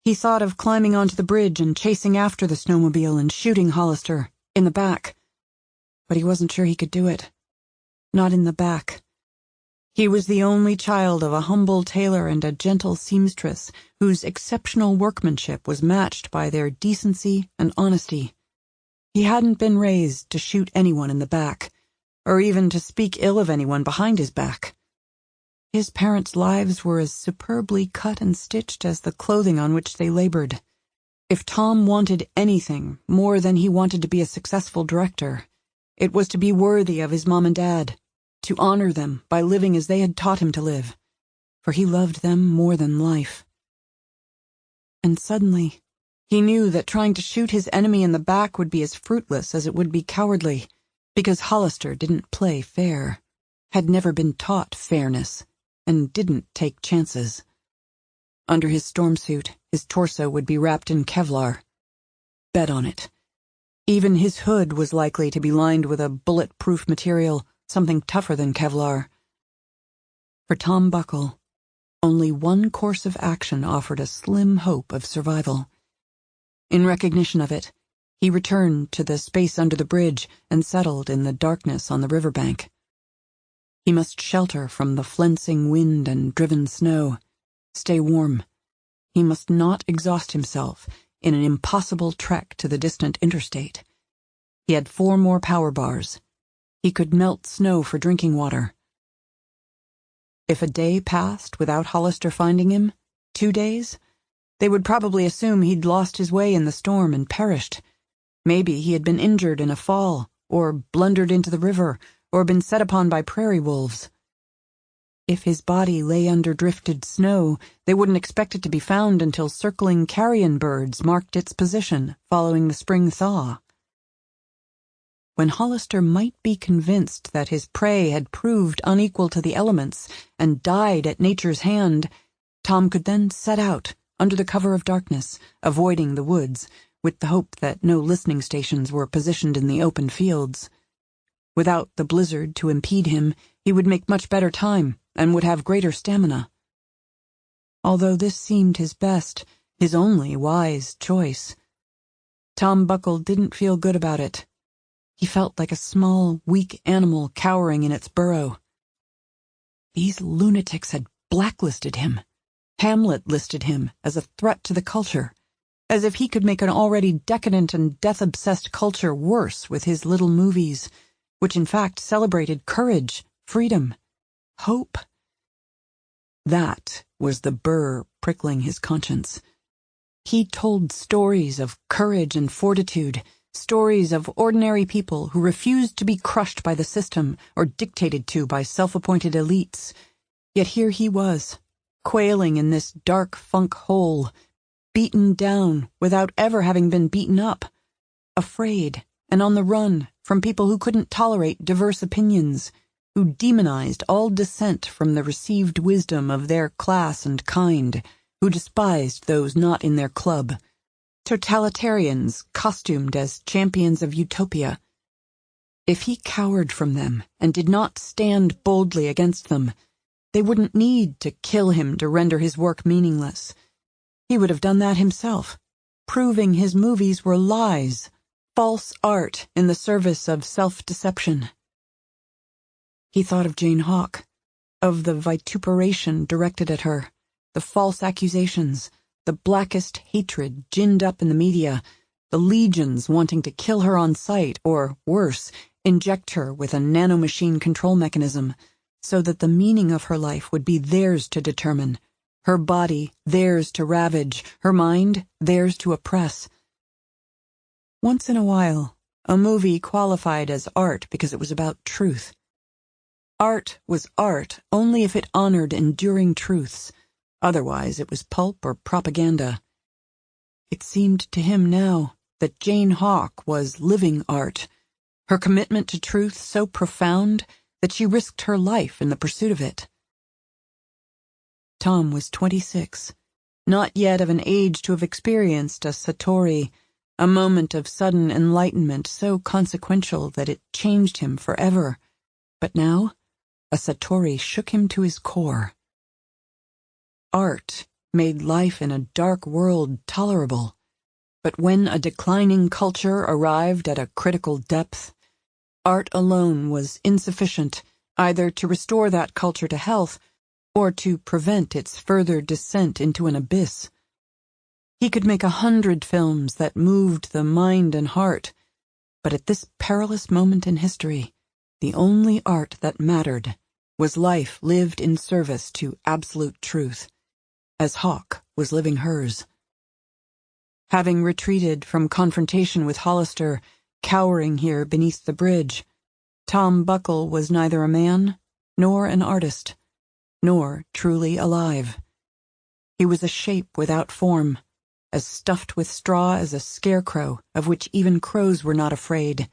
[SPEAKER 2] He thought of climbing onto the bridge and chasing after the snowmobile and shooting Hollister in the back, but he wasn't sure he could do it. Not in the back. He was the only child of a humble tailor and a gentle seamstress whose exceptional workmanship was matched by their decency and honesty. He hadn't been raised to shoot anyone in the back, or even to speak ill of anyone behind his back. His parents' lives were as superbly cut and stitched as the clothing on which they labored. If Tom wanted anything more than he wanted to be a successful director, it was to be worthy of his mom and dad, to honor them by living as they had taught him to live, for he loved them more than life. And suddenly, he knew that trying to shoot his enemy in the back would be as fruitless as it would be cowardly, because Hollister didn't play fair, had never been taught fairness, and didn't take chances. Under his storm suit, his torso would be wrapped in Kevlar. Bet on it. Even his hood was likely to be lined with a bulletproof material, something tougher than Kevlar. For Tom Buckle, only one course of action offered a slim hope of survival. In recognition of it, he returned to the space under the bridge and settled in the darkness on the riverbank. He must shelter from the flensing wind and driven snow, stay warm. He must not exhaust himself in an impossible trek to the distant interstate. He had 4 more power bars. He could melt snow for drinking water. If a day passed without Hollister finding him, 2 days, they would probably assume he'd lost his way in the storm and perished. Maybe he had been injured in a fall, or blundered into the river, or been set upon by prairie wolves. If his body lay under drifted snow, they wouldn't expect it to be found until circling carrion birds marked its position following the spring thaw. When Hollister might be convinced that his prey had proved unequal to the elements and died at nature's hand, Tom could then set out under the cover of darkness, avoiding the woods, with the hope that no listening stations were positioned in the open fields. Without the blizzard to impede him, he would make much better time and would have greater stamina. Although this seemed his best, his only wise choice, Tom Buckle didn't feel good about it. He felt like a small, weak animal cowering in its burrow. These lunatics had blacklisted him. Hamlet listed him as a threat to the culture, as if he could make an already decadent and death-obsessed culture worse with his little movies, which in fact celebrated courage, freedom, hope. That was the burr prickling his conscience. He told stories of courage and fortitude, stories of ordinary people who refused to be crushed by the system or dictated to by self-appointed elites. Yet here he was, quailing in this dark funk hole, beaten down without ever having been beaten up, afraid and on the run from people who couldn't tolerate diverse opinions, who demonized all dissent from the received wisdom of their class and kind, who despised those not in their club, totalitarians costumed as champions of utopia. If he cowered from them and did not stand boldly against them, they wouldn't need to kill him to render his work meaningless. He would have done that himself, proving his movies were lies, false art in the service of self-deception. He thought of Jane Hawk, of the vituperation directed at her, the false accusations, the blackest hatred ginned up in the media, the legions wanting to kill her on sight or, worse, inject her with a nanomachine control mechanism, so that the meaning of her life would be theirs to determine, her body theirs to ravage, her mind theirs to oppress. Once in a while, a movie qualified as art because it was about truth. Art was art only if it honored enduring truths. Otherwise, it was pulp or propaganda. It seemed to him now that Jane Hawk was living art, her commitment to truth so profound that she risked her life in the pursuit of it. Tom was 26, not yet of an age to have experienced a satori, a moment of sudden enlightenment so consequential that it changed him forever. But now, a satori shook him to his core. Art made life in a dark world tolerable, but when a declining culture arrived at a critical depth, art alone was insufficient either to restore that culture to health or to prevent its further descent into an abyss. He could make 100 films that moved the mind and heart, but at this perilous moment in history, the only art that mattered was life lived in service to absolute truth, as Hawk was living hers. Having retreated from confrontation with Hollister, cowering here beneath the bridge, Tom Buckle was neither a man nor an artist, nor truly alive. He was a shape without form, as stuffed with straw as a scarecrow of which even crows were not afraid,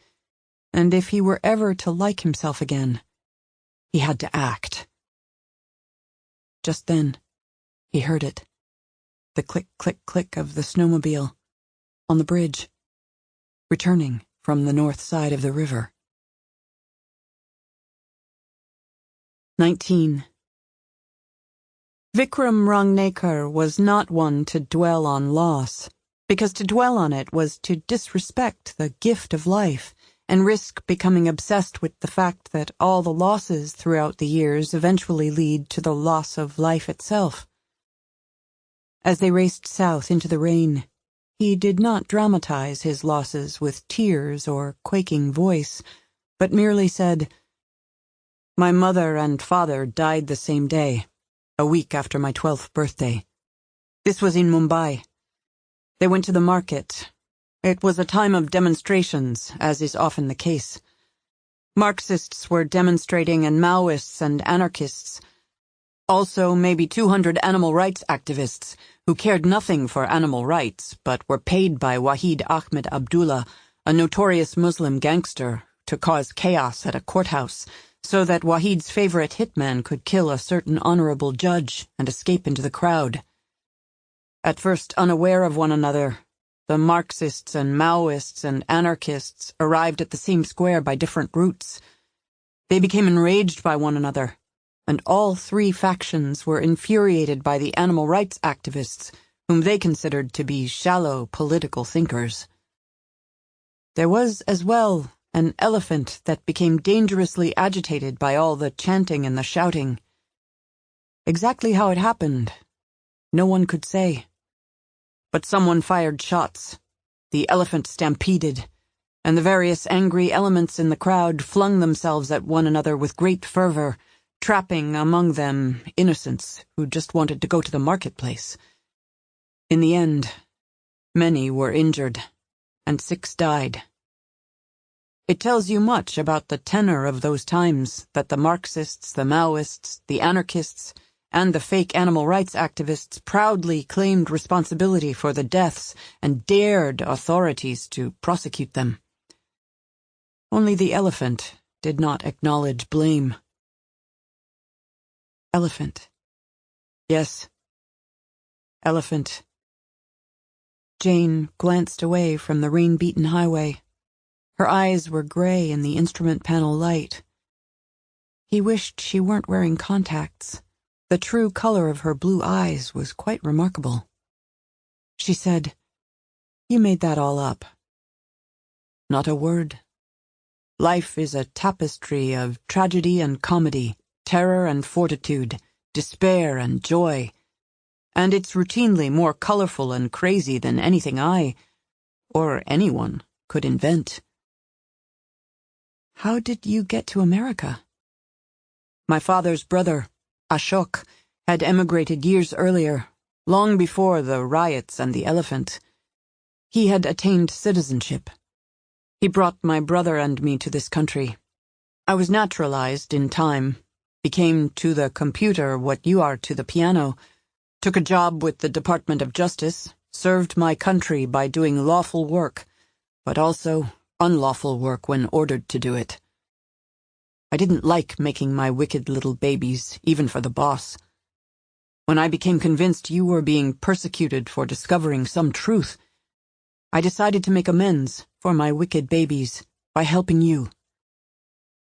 [SPEAKER 2] and if he were ever to like himself again, he had to act. Just then, he heard it, the click-click-click of the snowmobile, on the bridge, returning from the north side of the river. 19. Vikram Rangnekar was not one to dwell on loss, because to dwell on it was to disrespect the gift of life and risk becoming obsessed with the fact that all the losses throughout the years eventually lead to the loss of life itself. As they raced south into the rain, he did not dramatize his losses with tears or quaking voice, but merely said, "My mother and father died the same day, a week after my 12th birthday. This was in Mumbai. They went to the market. It was a time of demonstrations, as is often the case. Marxists were demonstrating and Maoists and anarchists. Also maybe 200 animal rights activists who cared nothing for animal rights but were paid by Wahid Ahmed Abdullah, a notorious Muslim gangster, to cause chaos at a courthouse so that Wahid's favorite hitman could kill a certain honorable judge and escape into the crowd. At first unaware of one another, the Marxists and Maoists and anarchists arrived at the same square by different routes. They became enraged by one another, and all three factions were infuriated by the animal rights activists, whom they considered to be shallow political thinkers. There was, as well, an elephant that became dangerously agitated by all the chanting and the shouting. Exactly how it happened, no one could say. But someone fired shots. The elephant stampeded, and the various angry elements in the crowd flung themselves at one another with great fervor, trapping among them innocents who just wanted to go to the marketplace. In the end, many were injured, and 6 died. It tells you much about the tenor of those times that the Marxists, the Maoists, the anarchists, and the fake animal rights activists proudly claimed responsibility for the deaths and dared authorities to prosecute them. Only the elephant did not acknowledge blame. Elephant. Yes. Elephant. Jane glanced away from the rain-beaten highway. Her eyes were gray in the instrument panel light. He wished she weren't wearing contacts. The true color of her blue eyes was quite remarkable. She said, "You made that all up." Not a word. Life is a tapestry of tragedy and comedy, terror and fortitude, despair and joy, and it's routinely more colorful and crazy than anything I, or anyone, could invent. How did you get to America?
[SPEAKER 1] My father's brother, Ashok, had emigrated years earlier, long before the riots and the elephant. He had attained citizenship. He brought my brother and me to this country. I was naturalized in time, became to the computer what you are to the piano, took a job with the Department of Justice, served my country by doing lawful work, but also unlawful work when ordered to do it. I didn't like making my wicked little babies, even for the boss. When I became convinced you were being persecuted for discovering some truth, I decided to make amends for my wicked babies by helping you.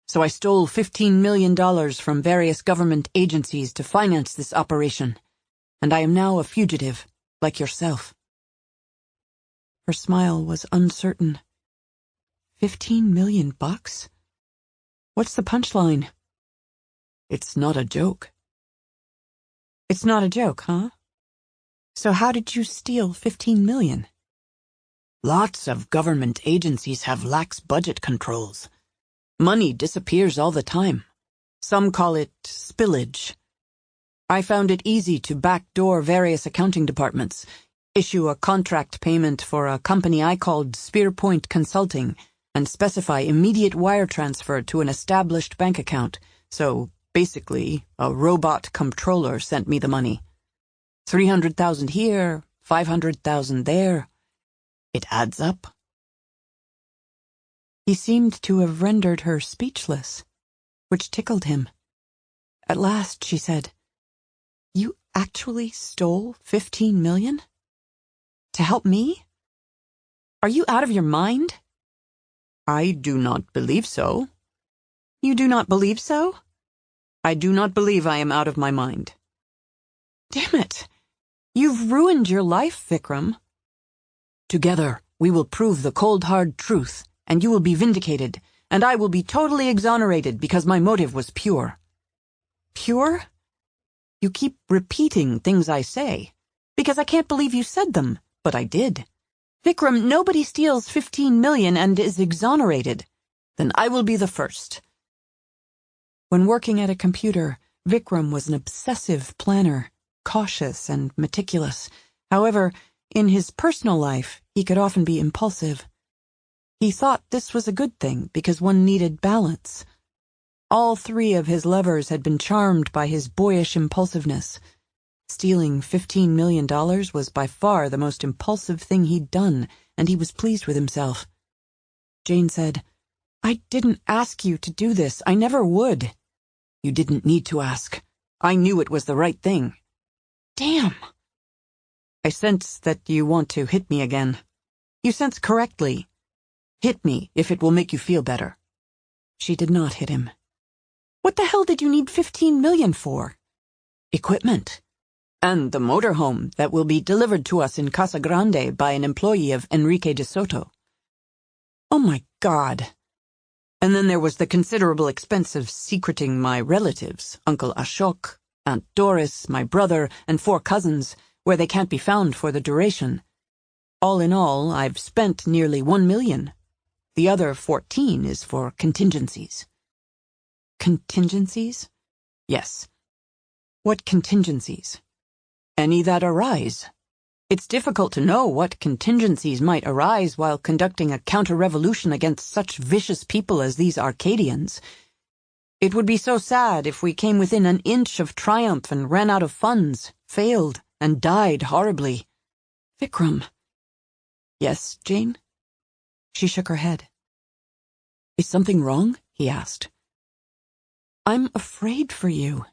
[SPEAKER 1] So I stole $15 million from various government agencies to finance this operation, and I am now a fugitive, like yourself.
[SPEAKER 2] Her smile was uncertain. $15 million? What's the punchline?
[SPEAKER 1] It's not a joke.
[SPEAKER 2] It's not a joke, huh? So how did you steal $15 million?
[SPEAKER 1] Lots of government agencies have lax budget controls. Money disappears all the time. Some call it spillage. I found it easy to backdoor various accounting departments, issue a contract payment for a company I called Spearpoint Consulting, and specify immediate wire transfer to an established bank account. So, basically, a robot comptroller sent me the money. 300,000 here, 500,000 there. It adds up.
[SPEAKER 2] He seemed to have rendered her speechless, which tickled him. At last she said, "You actually stole $15 million? To help me? Are you out of your mind?"
[SPEAKER 1] I do not believe so.
[SPEAKER 2] You do not believe so?
[SPEAKER 1] I do not believe I am out of my mind.
[SPEAKER 2] Damn it! You've ruined your life, Vikram.
[SPEAKER 1] Together, we will prove the cold, hard truth, and you will be vindicated, and I will be totally exonerated because my motive was pure.
[SPEAKER 2] Pure?
[SPEAKER 1] You keep repeating things I say,
[SPEAKER 2] because I can't believe you said them.
[SPEAKER 1] but I did.
[SPEAKER 2] Vikram, nobody steals $15 million and is exonerated.
[SPEAKER 1] Then I will be the first.
[SPEAKER 2] When working at a computer, Vikram was an obsessive planner, cautious and meticulous. However, in his personal life, he could often be impulsive. He thought this was a good thing because one needed balance. All three of his lovers had been charmed by his boyish impulsiveness. Stealing $15 million was by far the most impulsive thing he'd done, and he was pleased with himself. Jane said, "I didn't ask you to do this. I never would."
[SPEAKER 1] You didn't need to ask. I knew it was the right thing.
[SPEAKER 2] Damn.
[SPEAKER 1] I sense that you want to hit me again. You sense correctly. Hit me if it will make you feel better.
[SPEAKER 2] She did not hit him. What the hell did you need $15 million for?
[SPEAKER 1] Equipment. And the motorhome that will be delivered to us in Casa Grande by an employee of Enrique de Soto.
[SPEAKER 2] Oh my God.
[SPEAKER 1] And then there was the considerable expense of secreting my relatives, Uncle Ashok, Aunt Doris, my brother, and 4 cousins, where they can't be found for the duration. All in all, I've spent nearly $1 million. The other 14 is for contingencies.
[SPEAKER 2] Contingencies?
[SPEAKER 1] Yes.
[SPEAKER 2] What contingencies?
[SPEAKER 1] Any that arise. It's difficult to know what contingencies might arise while conducting a counter-revolution against such vicious people as these Arcadians. It would be so sad if we came within an inch of triumph and ran out of funds, failed, and died horribly.
[SPEAKER 2] Vikram.
[SPEAKER 1] Yes, Jane?
[SPEAKER 2] She shook her head.
[SPEAKER 1] Is something wrong? He asked.
[SPEAKER 2] I'm afraid for you.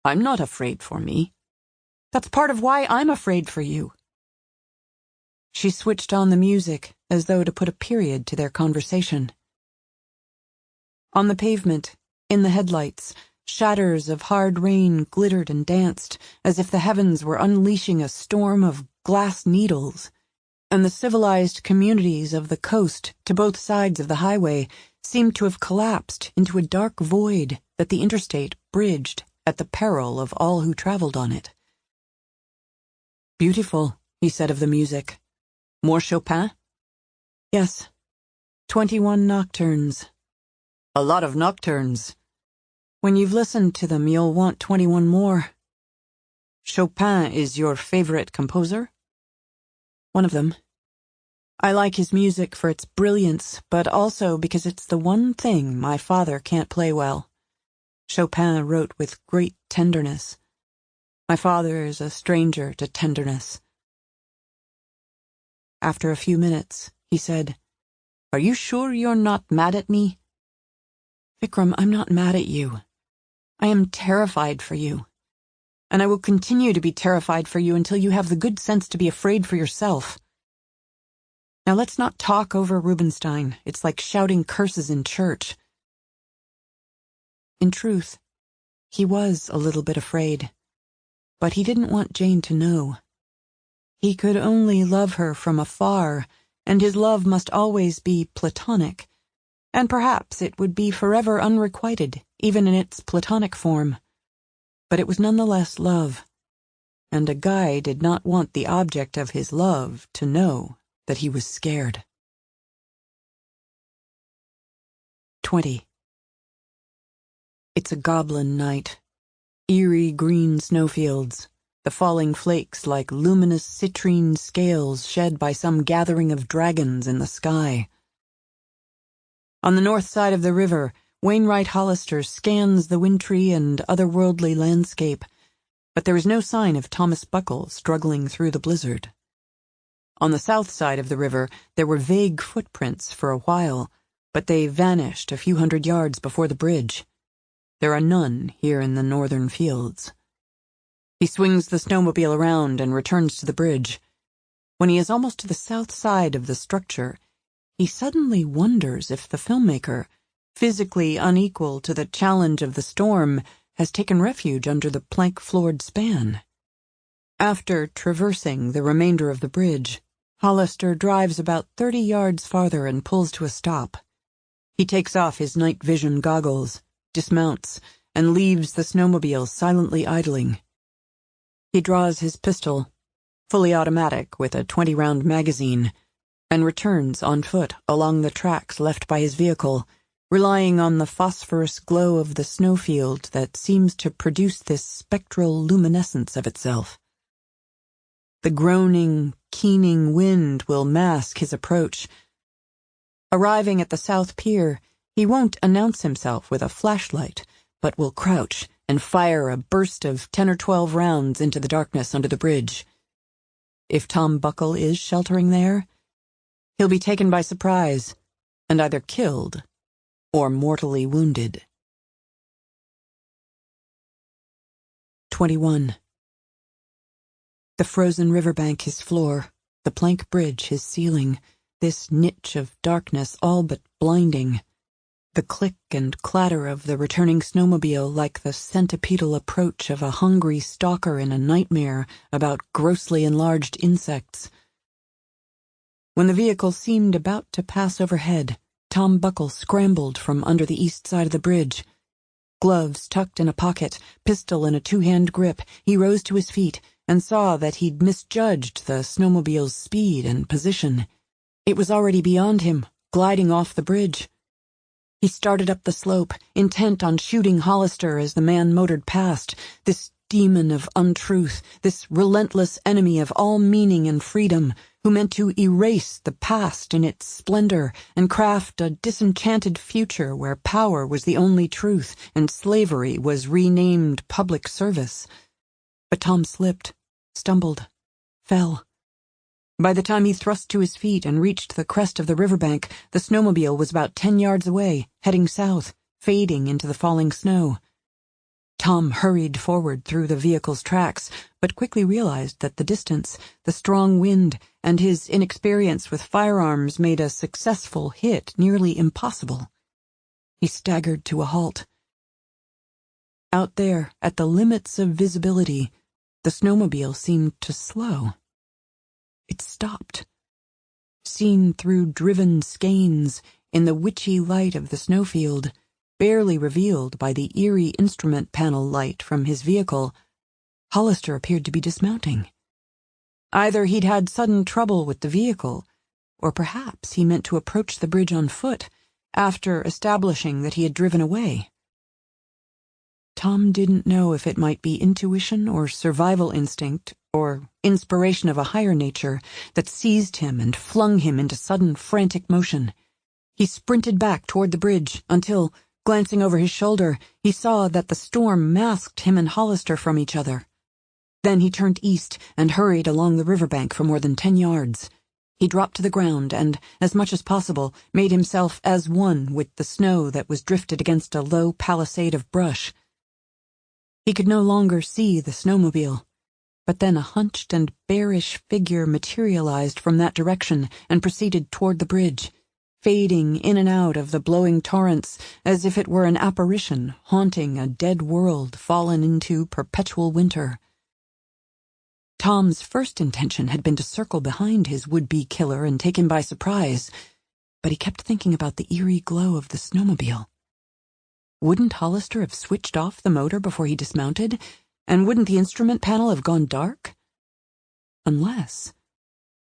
[SPEAKER 1] I'm not afraid for me.
[SPEAKER 2] That's part of why I'm afraid for you. She switched on the music, as though to put a period to their conversation. On the pavement, in the headlights, shatters of hard rain glittered and danced, as if the heavens were unleashing a storm of glass needles, and the civilized communities of the coast to both sides of the highway seemed to have collapsed into a dark void that the interstate bridged at the peril of all who traveled on it.
[SPEAKER 1] Beautiful, he said of the music. More Chopin?
[SPEAKER 2] Yes. 21 nocturnes.
[SPEAKER 1] A lot of nocturnes. When you've listened to them, you'll want 21 more. Chopin is your favorite composer?
[SPEAKER 2] One of them. I like his music for its brilliance, but also because it's the one thing my father can't play well. Chopin wrote with great tenderness. My father is a stranger to tenderness. After a few minutes, he said, "Are you sure you're not mad at me?" "Vikram, I'm not mad at you. I am terrified for you. And I will continue to be terrified for you until you have the good sense to be afraid for yourself. Now let's not talk over Rubinstein. It's like shouting curses in church." In truth, he was a little bit afraid, but he didn't want Jane to know. He could only love her from afar, and his love must always be platonic, and perhaps it would be forever unrequited, even in its platonic form. But it was nonetheless love, and a guy did not want the object of his love to know that he was scared. 20. It's a goblin night. Eerie green snowfields, the falling flakes like luminous citrine scales shed by some gathering of dragons in the sky. On the north side of the river, Wainwright Hollister scans the wintry and otherworldly landscape, but there is no sign of Thomas Buckle struggling through the blizzard. On the south side of the river, there were vague footprints for a while, but they vanished a few hundred yards before the bridge. There are none here in the northern fields. He swings the snowmobile around and returns to the bridge. When he is almost to the south side of the structure, he suddenly wonders if the filmmaker, physically unequal to the challenge of the storm, has taken refuge under the plank-floored span. After traversing the remainder of the bridge, Hollister drives about 30 yards farther and pulls to a stop. He takes off his night vision goggles, dismounts, and leaves the snowmobile silently idling. He draws his pistol, fully automatic with a 20-round magazine, and returns on foot along the tracks left by his vehicle, relying on the phosphorus glow of the snowfield that seems to produce this spectral luminescence of itself. The groaning, keening wind will mask his approach. Arriving at the South Pier, he won't announce himself with a flashlight, but will crouch and fire a burst of 10 or 12 rounds into the darkness under the bridge. If Tom Buckle is sheltering there, he'll be taken by surprise and either killed or mortally wounded. 21. The frozen riverbank his floor, the plank bridge his ceiling, this niche of darkness all but blinding. The click and clatter of the returning snowmobile like the centipedal approach of a hungry stalker in a nightmare about grossly enlarged insects. When the vehicle seemed about to pass overhead, Tom Buckle scrambled from under the east side of the bridge. Gloves tucked in a pocket, pistol in a two-hand grip, he rose to his feet and saw that he'd misjudged the snowmobile's speed and position. It was already beyond him, gliding off the bridge. He started up the slope, intent on shooting Hollister as the man motored past, this demon of untruth, this relentless enemy of all meaning and freedom, who meant to erase the past in its splendor and craft a disenchanted future where power was the only truth and slavery was renamed public service. But Tom slipped, stumbled, fell. By the time he thrust to his feet and reached the crest of the riverbank, the snowmobile was about 10 yards away, heading south, fading into the falling snow. Tom hurried forward through the vehicle's tracks, but quickly realized that the distance, the strong wind, and his inexperience with firearms made a successful hit nearly impossible. He staggered to a halt. Out there, at the limits of visibility, the snowmobile seemed to slow. It stopped. Seen through driven skeins in the witchy light of the snowfield, barely revealed by the eerie instrument panel light from his vehicle, Hollister appeared to be dismounting. Either he'd had sudden trouble with the vehicle, or perhaps he meant to approach the bridge on foot, after establishing that he had driven away. Tom didn't know if it might be intuition or survival instinct or inspiration of a higher nature that seized him and flung him into sudden frantic motion. He sprinted back toward the bridge until, glancing over his shoulder, he saw that the storm masked him and Hollister from each other. Then he turned east and hurried along the riverbank for more than 10 yards. He dropped to the ground and, as much as possible, made himself as one with the snow that was drifted against a low palisade of brush. He could no longer see the snowmobile, but then a hunched and bearish figure materialized from that direction and proceeded toward the bridge, fading in and out of the blowing torrents as if it were an apparition haunting a dead world fallen into perpetual winter. Tom's first intention had been to circle behind his would-be killer and take him by surprise, but he kept thinking about the eerie glow of the snowmobile. Wouldn't Hollister have switched off the motor before he dismounted, and wouldn't the instrument panel have gone dark? Unless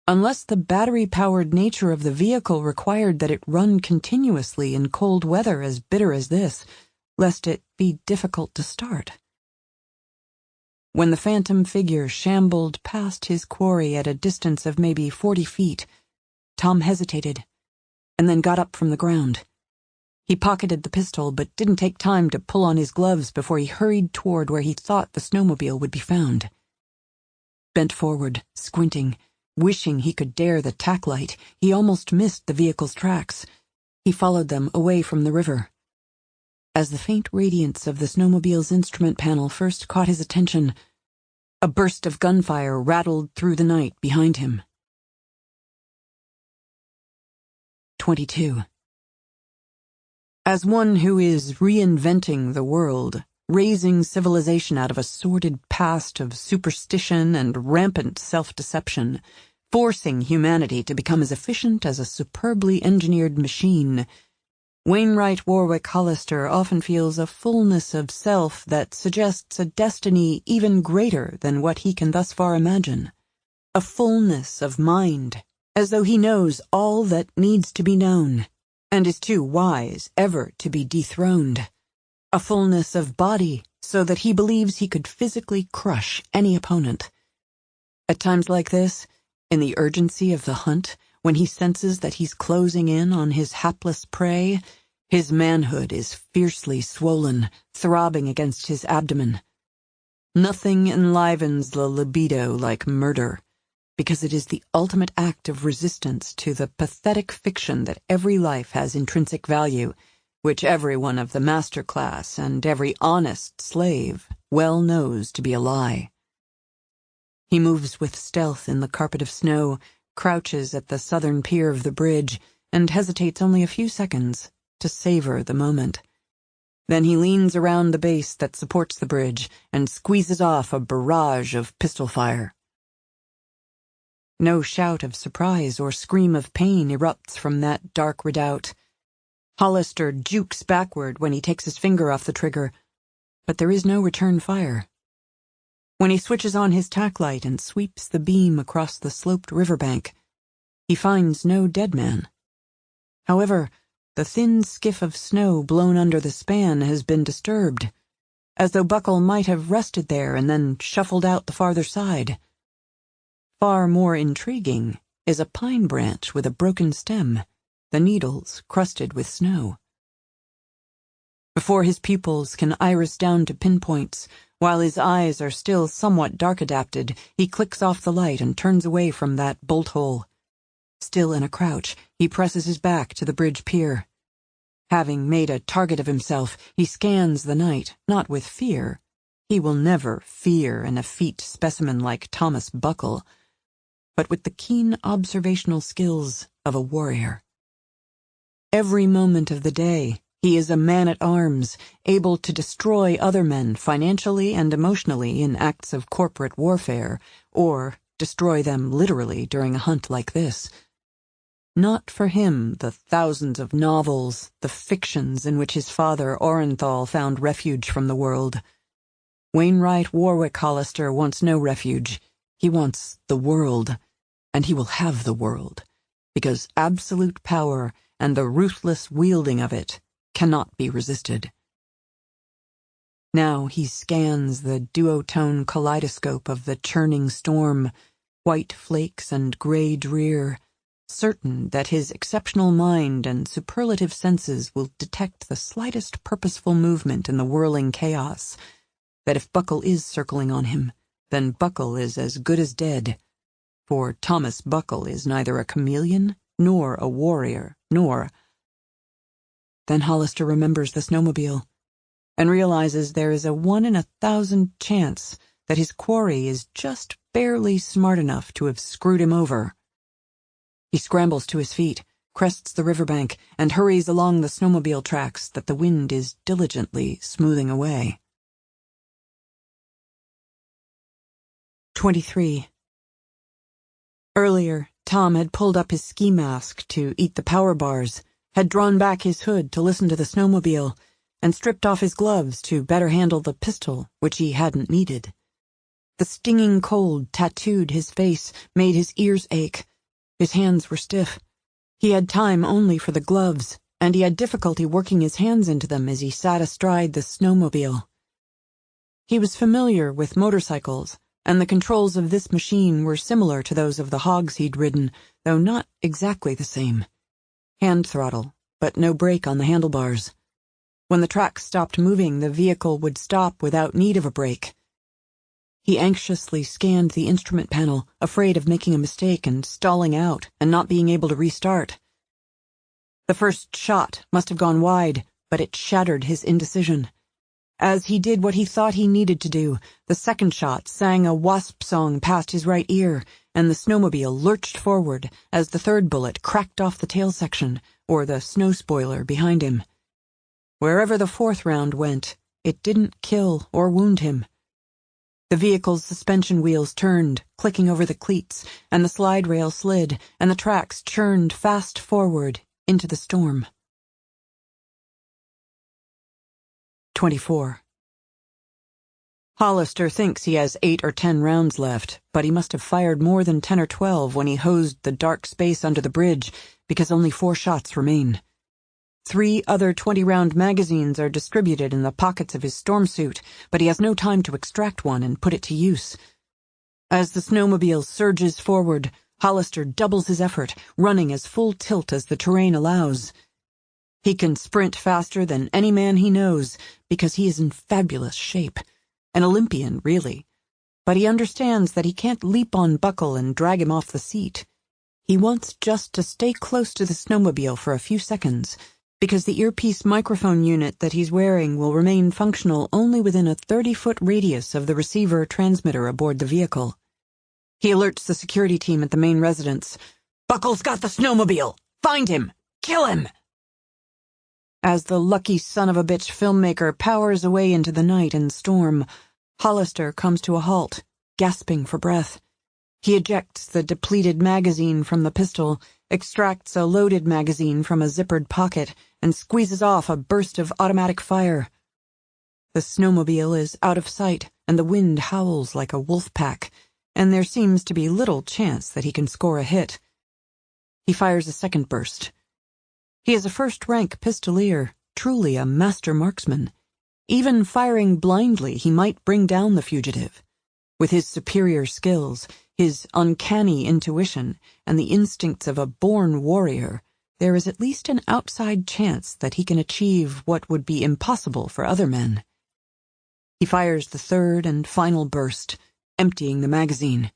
[SPEAKER 2] the battery-powered nature of the vehicle required that it run continuously in cold weather as bitter as this, lest it be difficult to start. When the phantom figure shambled past his quarry at a distance of maybe 40 feet, Tom hesitated, and then got up from the ground. He pocketed the pistol, but didn't take time to pull on his gloves before he hurried toward where he thought the snowmobile would be found. Bent forward, squinting, wishing he could dare the tack light, he almost missed the vehicle's tracks. He followed them away from the river. As the faint radiance of the snowmobile's instrument panel first caught his attention, a burst of gunfire rattled through the night behind him. 22. As one who is reinventing the world, raising civilization out of a sordid past of superstition and rampant self-deception, forcing humanity to become as efficient as a superbly engineered machine, Wainwright Warwick Hollister often feels a fullness of self that suggests a destiny even greater than what he can thus far imagine. A fullness of mind, as though he knows all that needs to be known, and is too wise ever to be dethroned. A fullness of body, so that he believes he could physically crush any opponent. At times like this, in the urgency of the hunt, when he senses that he's closing in on his hapless prey, his manhood is fiercely swollen, throbbing against his abdomen. Nothing enlivens the libido like murder, because it is the ultimate act of resistance to the pathetic fiction that every life has intrinsic value, which everyone of the master class and every honest slave well knows to be a lie. He moves with stealth in the carpet of snow, crouches at the southern pier of the bridge, and hesitates only a few seconds to savor the moment. Then he leans around the base that supports the bridge and squeezes off a barrage of pistol fire. No shout of surprise or scream of pain erupts from that dark redoubt. Hollister jukes backward when he takes his finger off the trigger, but there is no return fire. When he switches on his tack light and sweeps the beam across the sloped riverbank, he finds no dead man. However, the thin skiff of snow blown under the span has been disturbed, as though Buckle might have rested there and then shuffled out the farther side. Far more intriguing is a pine branch with a broken stem, the needles crusted with snow. Before his pupils can iris down to pinpoints, while his eyes are still somewhat dark-adapted, he clicks off the light and turns away from that bolt hole. Still in a crouch, he presses his back to the bridge pier. Having made a target of himself, he scans the night, not with fear. He will never fear an effete specimen like Thomas Buckle, but with the keen observational skills of a warrior. Every moment of the day, he is a man-at-arms, able to destroy other men financially and emotionally in acts of corporate warfare, or destroy them literally during a hunt like this. Not for him the thousands of novels, the fictions in which his father Orenthal found refuge from the world. Wainwright Warwick Hollister wants no refuge. He wants the world, and he will have the world, because absolute power and the ruthless wielding of it cannot be resisted. Now he scans the duotone kaleidoscope of the churning storm, white flakes and gray drear, certain that his exceptional mind and superlative senses will detect the slightest purposeful movement in the whirling chaos, that if Buckle is circling on him, then Buckle is as good as dead, for Thomas Buckle is neither a chameleon, nor a warrior, nor— Then Hollister remembers the snowmobile, and realizes there is a 1 in 1,000 chance that his quarry is just barely smart enough to have screwed him over. He scrambles to his feet, crests the riverbank, and hurries along the snowmobile tracks that the wind is diligently smoothing away. 23. Earlier, Tom had pulled up his ski mask to eat the power bars, had drawn back his hood to listen to the snowmobile, and stripped off his gloves to better handle the pistol, which he hadn't needed. The stinging cold tattooed his face, made his ears ache. His hands were stiff. He had time only for the gloves, and he had difficulty working his hands into them as he sat astride the snowmobile. He was familiar with motorcycles, and the controls of this machine were similar to those of the hogs he'd ridden, though not exactly the same. Hand throttle, but no brake on the handlebars. When the tracks stopped moving, the vehicle would stop without need of a brake. He anxiously scanned the instrument panel, afraid of making a mistake and stalling out and not being able to restart. The first shot must have gone wide, but it shattered his indecision. As he did what he thought he needed to do, the second shot sang a wasp song past his right ear, and the snowmobile lurched forward as the third bullet cracked off the tail section, or the snow spoiler behind him. Wherever the fourth round went, it didn't kill or wound him. The vehicle's suspension wheels turned, clicking over the cleats, and the slide rail slid, and the tracks churned fast forward into the storm. 24. Hollister thinks he has 8 or 10 rounds left, but he must have fired more than 10 or 12 when he hosed the dark space under the bridge, because only 4 shots remain. 3 other 20-round magazines are distributed in the pockets of his storm suit, but he has no time to extract one and put it to use. As the snowmobile surges forward, Hollister doubles his effort, running as full tilt as the terrain allows. He can sprint faster than any man he knows, because he is in fabulous shape. An Olympian, really. But he understands that he can't leap on Buckle and drag him off the seat. He wants just to stay close to the snowmobile for a few seconds, because the earpiece microphone unit that he's wearing will remain functional only within a 30-foot radius of the receiver transmitter aboard the vehicle. He alerts the security team at the main residence. "Buckle's got the snowmobile! Find him! Kill him!" As the lucky son-of-a-bitch filmmaker powers away into the night and storm, Hollister comes to a halt, gasping for breath. He ejects the depleted magazine from the pistol, extracts a loaded magazine from a zippered pocket, and squeezes off a burst of automatic fire. The snowmobile is out of sight, and the wind howls like a wolf pack, and there seems to be little chance that he can score a hit. He fires a second burst. He is a first-rank pistolier, truly a master marksman. Even firing blindly, he might bring down the fugitive. With his superior skills, his uncanny intuition, and the instincts of a born warrior, there is at least an outside chance that he can achieve what would be impossible for other men. He fires the third and final burst, emptying the magazine.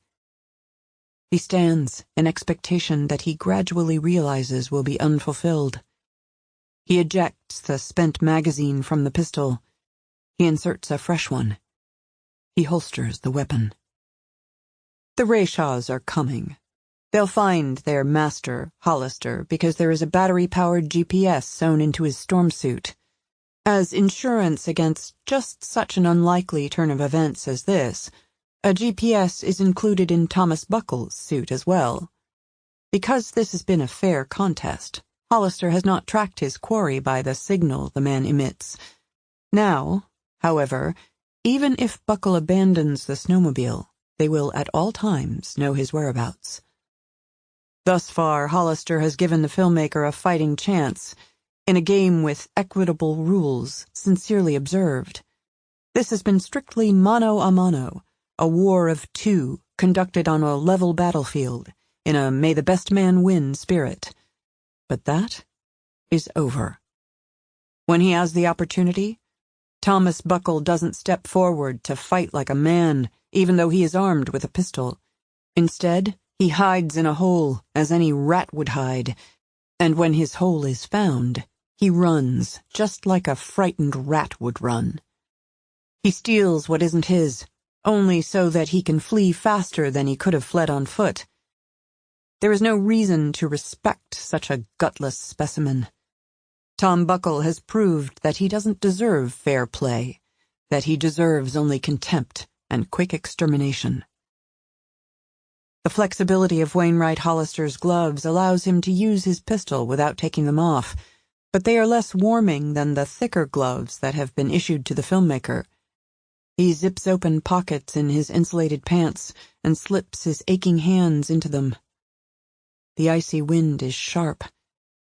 [SPEAKER 2] He stands in expectation that he gradually realizes will be unfulfilled. He ejects the spent magazine from the pistol. He inserts a fresh one. He holsters the weapon. The Rayshaws are coming. They'll find their master, Hollister, because there is a battery-powered GPS sewn into his storm suit. As insurance against just such an unlikely turn of events as this, a GPS is included in Thomas Buckle's suit as well. Because this has been a fair contest, Hollister has not tracked his quarry by the signal the man emits. Now, however, even if Buckle abandons the snowmobile, they will at all times know his whereabouts. Thus far, Hollister has given the filmmaker a fighting chance, in a game with equitable rules sincerely observed. This has been strictly mano a mano, a war of two conducted on a level battlefield, in a may the best man win spirit. But that is over. When he has the opportunity, Thomas Buckle doesn't step forward to fight like a man, even though he is armed with a pistol. Instead, he hides in a hole, as any rat would hide, and when his hole is found, he runs, just like a frightened rat would run. He steals what isn't his, only so that he can flee faster than he could have fled on foot. There is no reason to respect such a gutless specimen. Tom Buckle has proved that he doesn't deserve fair play, that he deserves only contempt and quick extermination. The flexibility of Wainwright Hollister's gloves allows him to use his pistol without taking them off, but they are less warming than the thicker gloves that have been issued to the filmmaker. He zips open pockets in his insulated pants and slips his aching hands into them. The icy wind is sharp.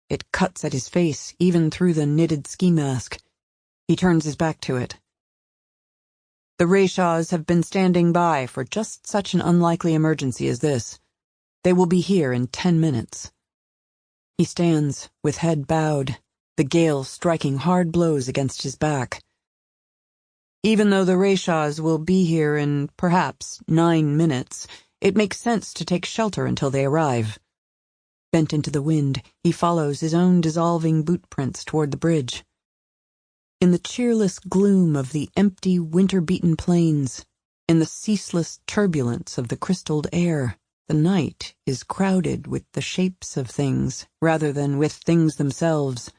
[SPEAKER 2] It cuts at his face, even through the knitted ski mask. He turns his back to it. The Rayshaws have been standing by for just such an unlikely emergency as this. They will be here in 10 minutes. He stands, with head bowed, the gale striking hard blows against his back. Even though the Rayshaws will be here in, perhaps, 9 minutes, it makes sense to take shelter until they arrive. Bent into the wind, he follows his own dissolving boot prints toward the bridge. In the cheerless gloom of the empty, winter-beaten plains, in the ceaseless turbulence of the crystalled air, the night is crowded with the shapes of things rather than with things themselves,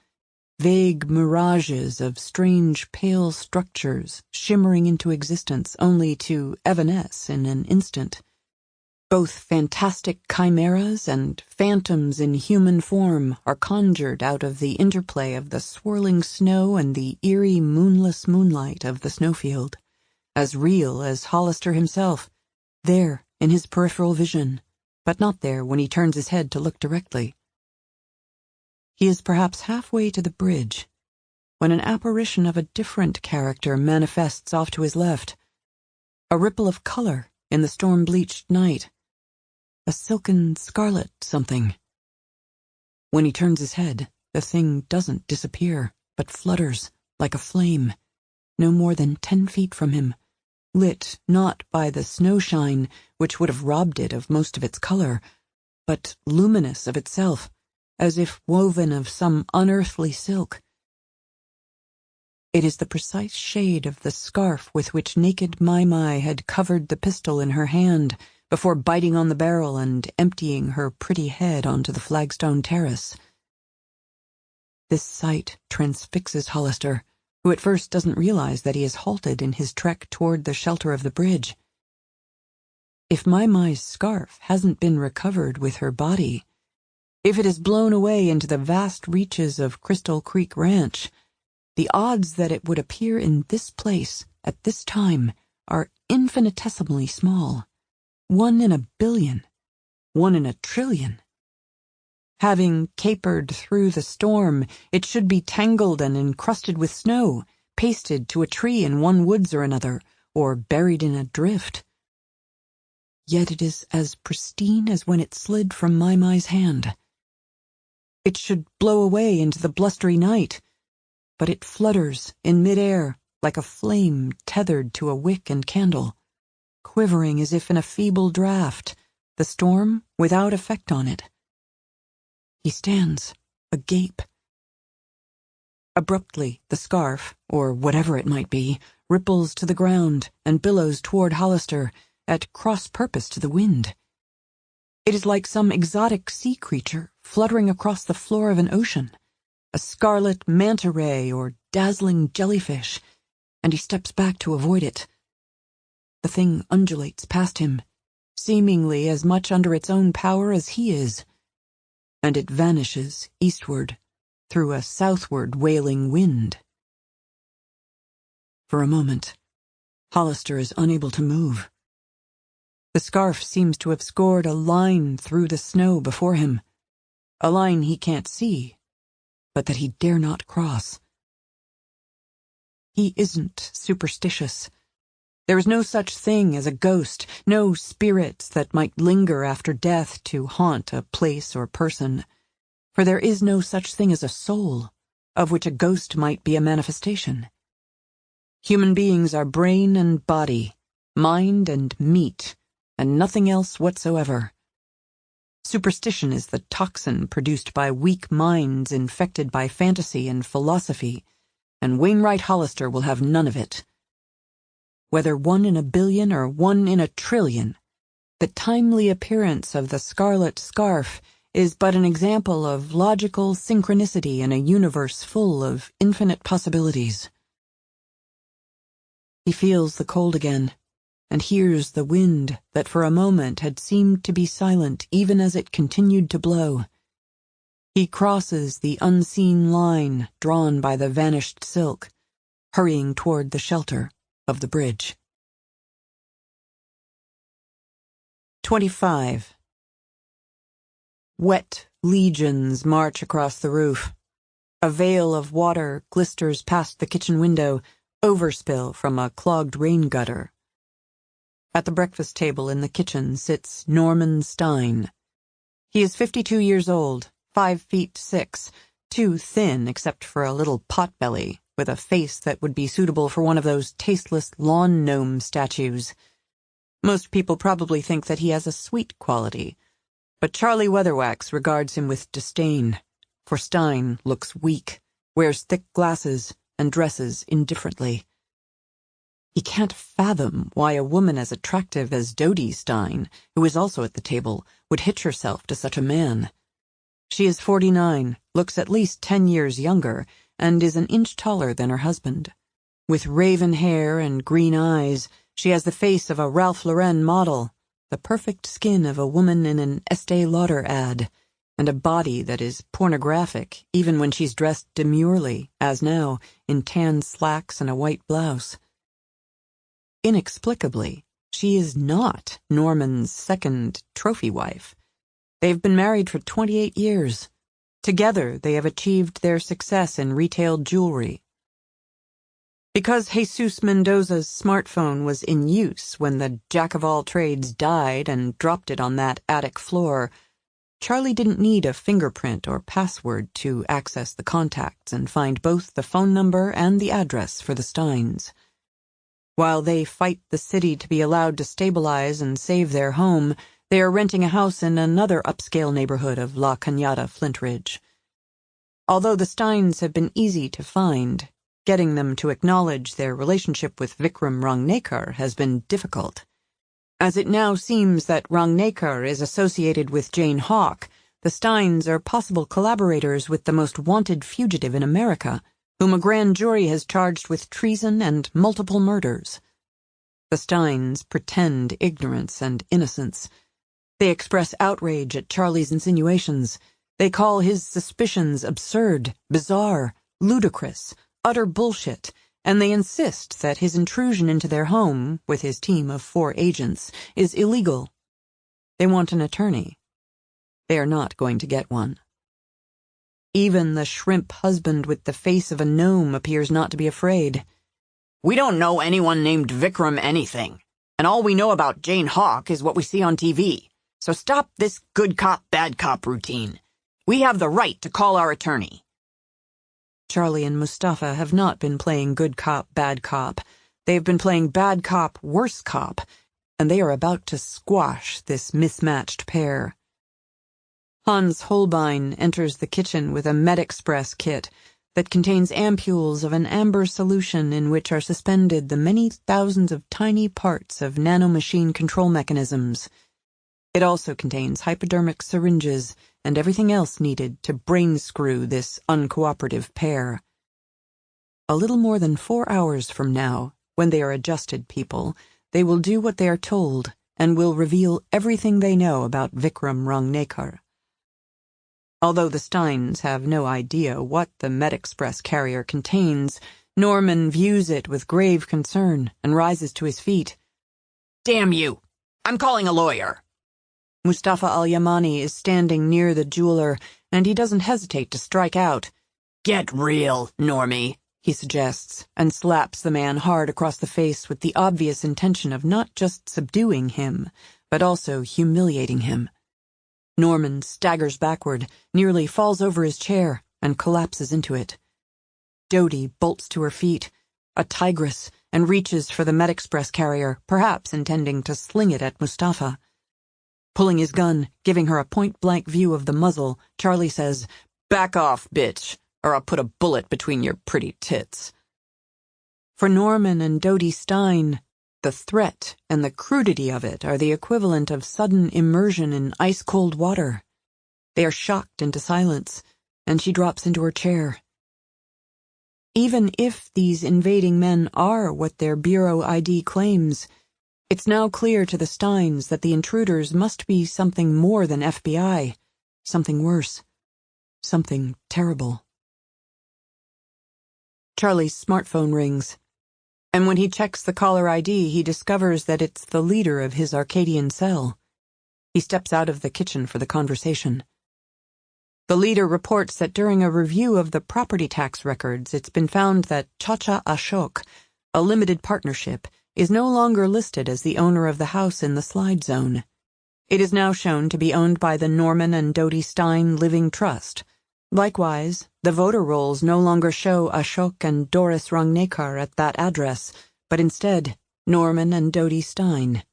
[SPEAKER 2] vague mirages of strange, pale structures shimmering into existence only to evanesce in an instant. Both fantastic chimeras and phantoms in human form are conjured out of the interplay of the swirling snow and the eerie, moonless moonlight of the snowfield, as real as Hollister himself, there in his peripheral vision, but not there when he turns his head to look directly. He is perhaps halfway to the bridge, when an apparition of a different character manifests off to his left, a ripple of color in the storm-bleached night. A silken scarlet something. When he turns his head, the thing doesn't disappear, but flutters, like a flame, no more than 10 feet from him, lit not by the snowshine, which would have robbed it of most of its color, but luminous of itself, as if woven of some unearthly silk. It is the precise shade of the scarf with which naked Mai had covered the pistol in her hand, before biting on the barrel and emptying her pretty head onto the flagstone terrace. This sight transfixes Hollister, who at first doesn't realize that he has halted in his trek toward the shelter of the bridge. If Mai's scarf hasn't been recovered with her body, if it has blown away into the vast reaches of Crystal Creek Ranch, the odds that it would appear in this place at this time are infinitesimally small. 1 in a billion, 1 in a trillion. Having capered through the storm, it should be tangled and encrusted with snow, pasted to a tree in one woods or another, or buried in a drift. Yet it is as pristine as when it slid from Mai's hand. It should blow away into the blustery night, but it flutters in midair like a flame tethered to a wick and candle, quivering as if in a feeble draught, the storm without effect on it. He stands, agape. Abruptly, the scarf, or whatever it might be, ripples to the ground and billows toward Hollister, at cross-purpose to the wind. It is like some exotic sea creature fluttering across the floor of an ocean, a scarlet manta ray or dazzling jellyfish, and he steps back to avoid it. The thing undulates past him, seemingly as much under its own power as he is, and it vanishes eastward through a southward wailing wind. For a moment, Hollister is unable to move. The scarf seems to have scored a line through the snow before him, a line he can't see, but that he dare not cross. He isn't superstitious. There is no such thing as a ghost, no spirits that might linger after death to haunt a place or person. For there is no such thing as a soul, of which a ghost might be a manifestation. Human beings are brain and body, mind and meat, and nothing else whatsoever. Superstition is the toxin produced by weak minds infected by fantasy and philosophy, and Wainwright Hollister will have none of it. Whether 1 in a billion or 1 in a trillion, the timely appearance of the scarlet scarf is but an example of logical synchronicity in a universe full of infinite possibilities. He feels the cold again, and hears the wind that for a moment had seemed to be silent even as it continued to blow. He crosses the unseen line drawn by the vanished silk, hurrying toward the shelter of the bridge. 25. Wet legions march across the roof. A veil of water glisters past the kitchen window, overspill from a clogged rain gutter. At the breakfast table in the kitchen sits Norman Stein. He is 52 years old, 5'6", too thin except for a little potbelly, with a face that would be suitable for one of those tasteless lawn gnome statues. Most people probably think that he has a sweet quality, but Charlie Weatherwax regards him with disdain, for Stein looks weak, wears thick glasses, and dresses indifferently. He can't fathom why a woman as attractive as Dodie Stein, who is also at the table, would hitch herself to such a man. She is 49, looks at least 10 years younger, and is an inch taller than her husband. With raven hair and green eyes, she has the face of a Ralph Lauren model, the perfect skin of a woman in an Estee Lauder ad, and a body that is pornographic even when she's dressed demurely, as now, in tan slacks and a white blouse. Inexplicably, she is not Norman's second trophy wife. They've been married for 28 years. Together, they have achieved their success in retail jewelry. Because Jesus Mendoza's smartphone was in use when the jack-of-all-trades died and dropped it on that attic floor, Charlie didn't need a fingerprint or password to access the contacts and find both the phone number and the address for the Steins. While they fight the city to be allowed to stabilize and save their home, they are renting a house in another upscale neighborhood of La Cañada, Flint Ridge. Although the Steins have been easy to find, getting them to acknowledge their relationship with Vikram Rangnekar has been difficult. As it now seems that Rangnekar is associated with Jane Hawk, the Steins are possible collaborators with the most wanted fugitive in America, whom a grand jury has charged with treason and multiple murders. The Steins pretend ignorance and innocence. They express outrage at Charlie's insinuations. They call his suspicions absurd, bizarre, ludicrous, utter bullshit, and they insist that his intrusion into their home, with his team of 4 agents, is illegal. They want an attorney. They are not going to get one. Even the shrimp husband with the face of a gnome appears not to be afraid.
[SPEAKER 1] We don't know anyone named Vikram anything, and all we know about Jane Hawk is what we see on TV. So stop this good cop, bad cop routine. We have the right to call our attorney.
[SPEAKER 2] Charlie and Mustafa have not been playing good cop, bad cop. They've been playing bad cop, worse cop, and they are about to squash this mismatched pair. Hans Holbein enters the kitchen with a MedExpress kit that contains ampules of an amber solution in which are suspended the many thousands of tiny parts of nanomachine control mechanisms. It also contains hypodermic syringes and everything else needed to brain-screw this uncooperative pair. A little more than 4 hours from now, when they are adjusted people, they will do what they are told and will reveal everything they know about Vikram Rangnekar. Although the Steins have no idea what the MedExpress carrier contains, Norman views it with grave concern and rises to his feet.
[SPEAKER 1] Damn you! I'm calling a lawyer.
[SPEAKER 2] Mustafa Al-Yamani is standing near the jeweler, and he doesn't hesitate to strike out.
[SPEAKER 1] Get real, Normie.
[SPEAKER 2] he suggests, and slaps the man hard across the face with the obvious intention of not just subduing him, but also humiliating him. Norman staggers backward, nearly falls over his chair, and collapses into it. Dodie bolts to her feet, a tigress, and reaches for the MedExpress carrier, perhaps intending to sling it at Mustafa. Pulling his gun, giving her a point-blank view of the muzzle, Charlie says, "Back off, bitch, or I'll put a bullet between your pretty tits." For Norman and Dodie Stein, the threat and the crudity of it are the equivalent of sudden immersion in ice-cold water. They are shocked into silence, and she drops into her chair. Even if these invading men are what their Bureau ID claims, it's now clear to the Steins that the intruders must be something more than FBI, something worse, something terrible. Charlie's smartphone rings, and when he checks the caller ID, he discovers that it's the leader of his Arcadian cell. He steps out of the kitchen for the conversation. The leader reports that during a review of the property tax records, it's been found that Chacha Ashok, a limited partnership, is no longer listed as the owner of the house in the slide zone. It is now shown to be owned by the Norman and Dodie Stein Living Trust. Likewise, the voter rolls no longer show Ashok and Doris Rangnekar at that address, but instead Norman and Dodie Stein.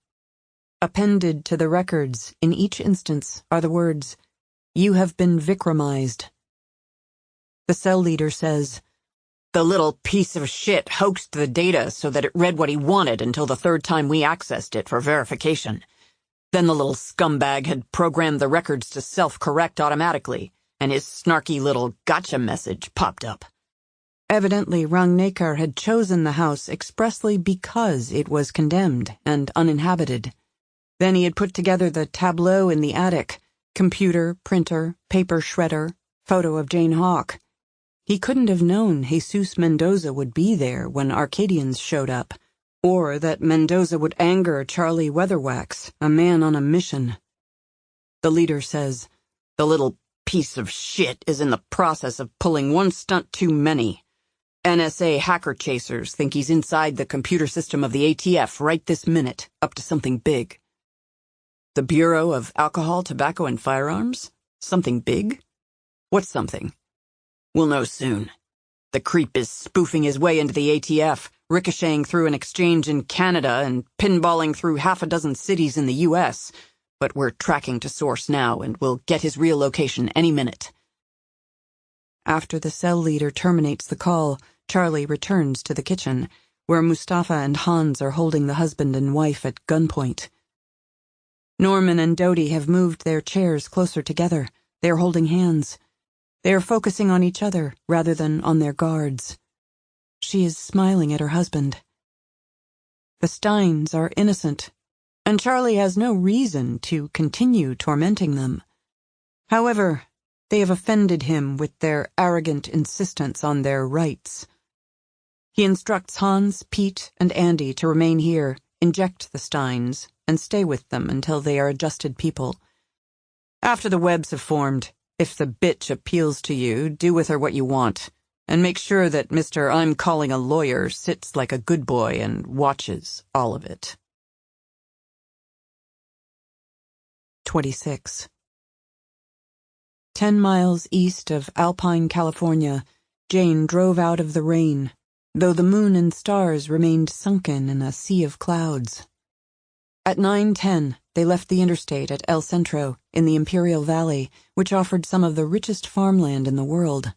[SPEAKER 2] Appended to the records in each instance are the words, "You have been Vikramized." The cell leader says, "The little piece of shit hoaxed the data so that it read what he wanted until the third time we accessed it for verification. Then the little scumbag had programmed the records to self-correct automatically, and his snarky little gotcha message popped up." Evidently, Rangnekar had chosen the house expressly because it was condemned and uninhabited. Then he had put together the tableau in the attic, computer, printer, paper shredder, photo of Jane Hawk. He couldn't have known Jesus Mendoza would be there when Arcadians showed up, or that Mendoza would anger Charlie Weatherwax, a man on a mission. The leader says, "The little piece of shit is in the process of pulling one stunt too many. NSA hacker chasers think he's inside the computer system of the ATF right this minute, up to something big." The Bureau of Alcohol, Tobacco, and Firearms? Something big? What's something? We'll know soon. The creep is spoofing his way into the ATF, ricocheting through an exchange in Canada and pinballing through half a dozen cities in the US, but we're tracking to source now and we'll get his real location any minute. After the cell leader terminates the call, Charlie returns to the kitchen, where Mustafa and Hans are holding the husband and wife at gunpoint. Norman and Dodie have moved their chairs closer together. They are holding hands. They are focusing on each other rather than on their guards. She is smiling at her husband. The Steins are innocent, and Charlie has no reason to continue tormenting them. However, they have offended him with their arrogant insistence on their rights. He instructs Hans, Pete, and Andy to remain here, inject the Steins, and stay with them until they are adjusted people. After the webs have formed, if the bitch appeals to you, do with her what you want, and make sure that Mr. I'm calling a lawyer sits like a good boy and watches all of it. 26. 10 miles east of Alpine, California, Jane drove out of the rain, though the moon and stars remained sunken in a sea of clouds. At 9:10, they left the interstate at El Centro, in the Imperial Valley, which offered some of the richest farmland in the world.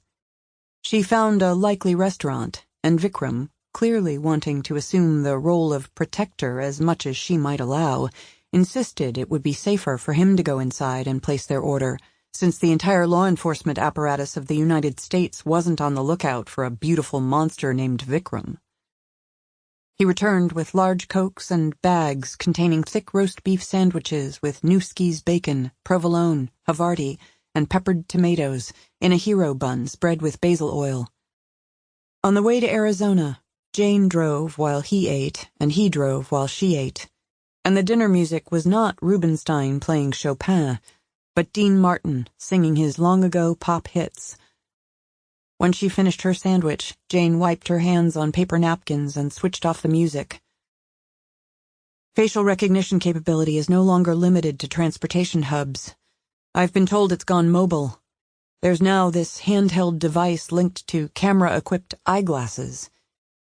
[SPEAKER 2] She found a likely restaurant, and Vikram, clearly wanting to assume the role of protector as much as she might allow, insisted it would be safer for him to go inside and place their order, since the entire law enforcement apparatus of the United States wasn't on the lookout for a beautiful monster named Vikram. He returned with large cokes and bags containing thick roast beef sandwiches with Newski's bacon, provolone, Havarti, and peppered tomatoes in a hero bun spread with basil oil. On the way to Arizona, Jane drove while he ate, and he drove while she ate. And the dinner music was not Rubinstein playing Chopin, but Dean Martin singing his long-ago pop hits. When she finished her sandwich, Jane wiped her hands on paper napkins and switched off the music. Facial recognition capability is no longer limited to transportation hubs. I've been told it's gone mobile. There's now this handheld device linked to camera-equipped eyeglasses.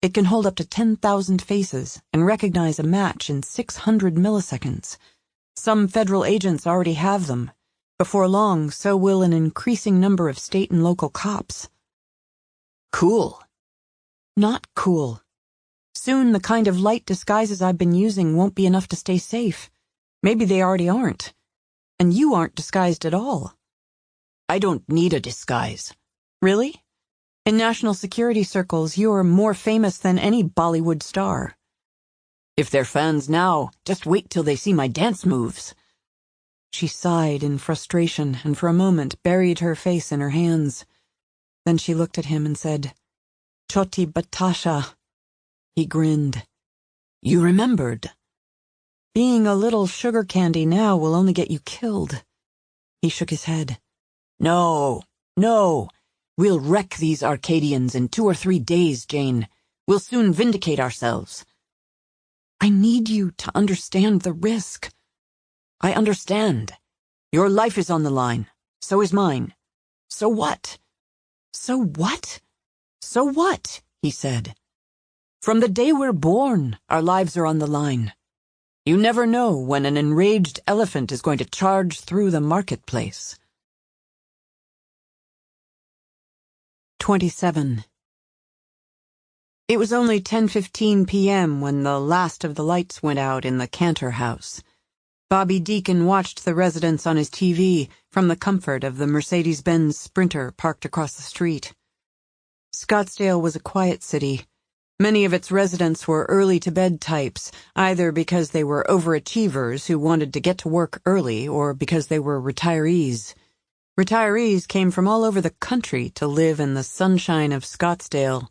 [SPEAKER 2] It can hold up to 10,000 faces and recognize a match in 600 milliseconds. Some federal agents already have them. Before long, so will an increasing number of state and local cops.
[SPEAKER 1] Cool.
[SPEAKER 2] Not cool. Soon the kind of light disguises I've been using won't be enough to stay safe. Maybe they already aren't. And you aren't disguised at all.
[SPEAKER 1] I don't need a disguise.
[SPEAKER 2] Really? In national security circles, you're more famous than any Bollywood star.
[SPEAKER 1] If they're fans now, just wait till they see my dance moves.
[SPEAKER 2] She sighed in frustration and for a moment buried her face in her hands. Then she looked at him and said, "Choti Batasha." He grinned.
[SPEAKER 1] You remembered.
[SPEAKER 2] Being a little sugar candy now will only get you killed. He shook his head.
[SPEAKER 1] No. We'll wreck these Arcadians in 2 or 3 days, Jane. We'll soon vindicate ourselves.
[SPEAKER 2] I need you to understand the risk.
[SPEAKER 1] I understand. Your life is on the line. So is mine. So what?
[SPEAKER 2] So what?
[SPEAKER 1] So what? He said. From the day we're born, our lives are on the line. You never know when an enraged elephant is going to charge through the marketplace.
[SPEAKER 2] 27. It was only 10:15 p.m. when the last of the lights went out in the Cantor house. Bobby Deacon watched the residents on his TV from the comfort of the Mercedes-Benz Sprinter parked across the street. Scottsdale was a quiet city. Many of its residents were early-to-bed types, either because they were overachievers who wanted to get to work early or because they were retirees. Retirees came from all over the country to live in the sunshine of Scottsdale.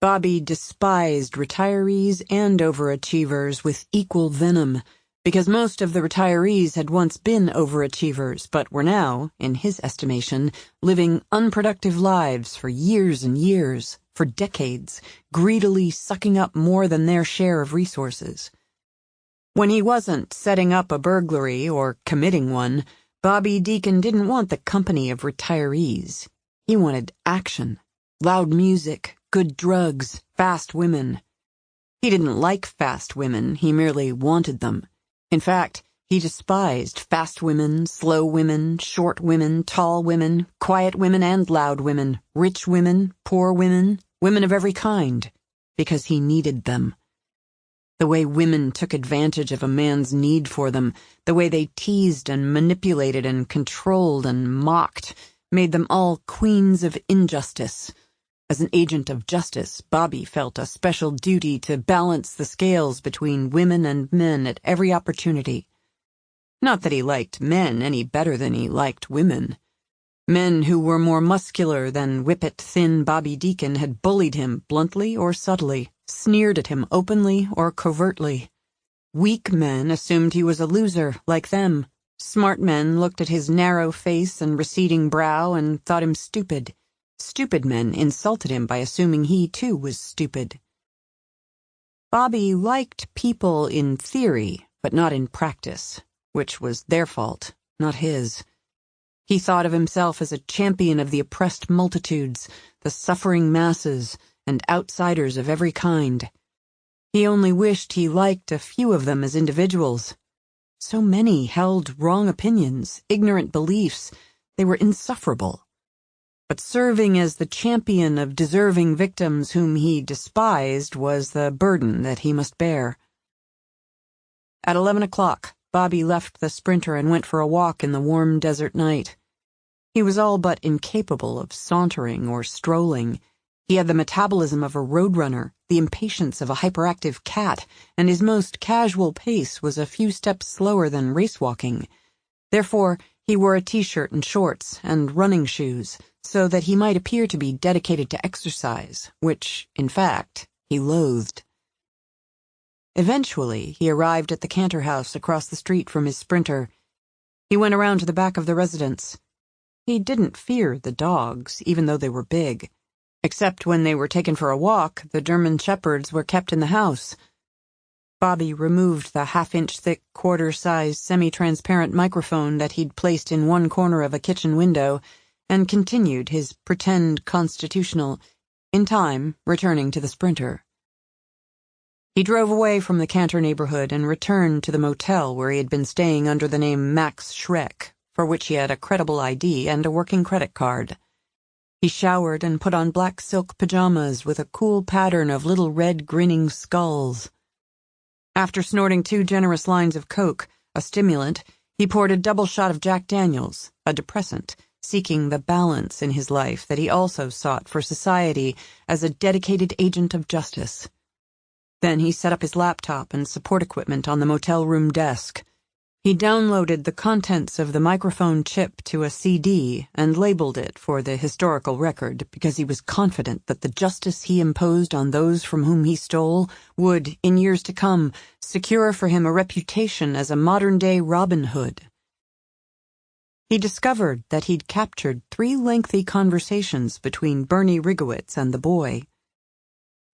[SPEAKER 2] Bobby despised retirees and overachievers with equal venom, because most of the retirees had once been overachievers, but were now, in his estimation, living unproductive lives for years and years, for decades, greedily sucking up more than their share of resources. When he wasn't setting up a burglary or committing one, Bobby Deacon didn't want the company of retirees. He wanted action, loud music, good drugs, fast women. He didn't like fast women, he merely wanted them. In fact, he despised fast women, slow women, short women, tall women, quiet women and loud women, rich women, poor women, women of every kind, because he needed them. The way women took advantage of a man's need for them, the way they teased and manipulated and controlled and mocked, made them all queens of injustice. As an agent of justice, Bobby felt a special duty to balance the scales between women and men at every opportunity. Not that he liked men any better than he liked women. Men who were more muscular than whippet-thin Bobby Deacon had bullied him bluntly or subtly, sneered at him openly or covertly. Weak men assumed he was a loser, like them. Smart men looked at his narrow face and receding brow and thought him stupid. Stupid men insulted him by assuming he, too, was stupid. Bobby liked people in theory, but not in practice, which was their fault, not his. He thought of himself as a champion of the oppressed multitudes, the suffering masses, and outsiders of every kind. He only wished he liked a few of them as individuals. So many held wrong opinions, ignorant beliefs. They were insufferable. But serving as the champion of deserving victims whom he despised was the burden that he must bear. At 11 o'clock, Bobby left the Sprinter and went for a walk in the warm desert night. He was all but incapable of sauntering or strolling. He had the metabolism of a roadrunner, the impatience of a hyperactive cat, and his most casual pace was a few steps slower than race-walking. Therefore, he wore a t-shirt and shorts and running shoes, so that he might appear to be dedicated to exercise, which, in fact, he loathed. Eventually, he arrived at the Cantor house across the street from his Sprinter. He went around to the back of the residence. He didn't fear the dogs, even though they were big. Except when they were taken for a walk, the German shepherds were kept in the house. Bobby removed the half-inch-thick, quarter-size, semi-transparent microphone that he'd placed in one corner of a kitchen window and continued his pretend constitutional, in time returning to the Sprinter. He drove away from the Cantor neighborhood and returned to the motel where he had been staying under the name Max Schreck, for which he had a credible ID and a working credit card. He showered and put on black silk pajamas with a cool pattern of little red grinning skulls. After snorting 2 generous lines of coke, a stimulant, he poured a double shot of Jack Daniels, a depressant, seeking the balance in his life that he also sought for society as a dedicated agent of justice. Then he set up his laptop and support equipment on the motel room desk. He downloaded the contents of the microphone chip to a CD and labeled it for the historical record because he was confident that the justice he imposed on those from whom he stole would, in years to come, secure for him a reputation as a modern-day Robin Hood. He discovered that he'd captured 3 lengthy conversations between Bernie Rigowitz and the boy.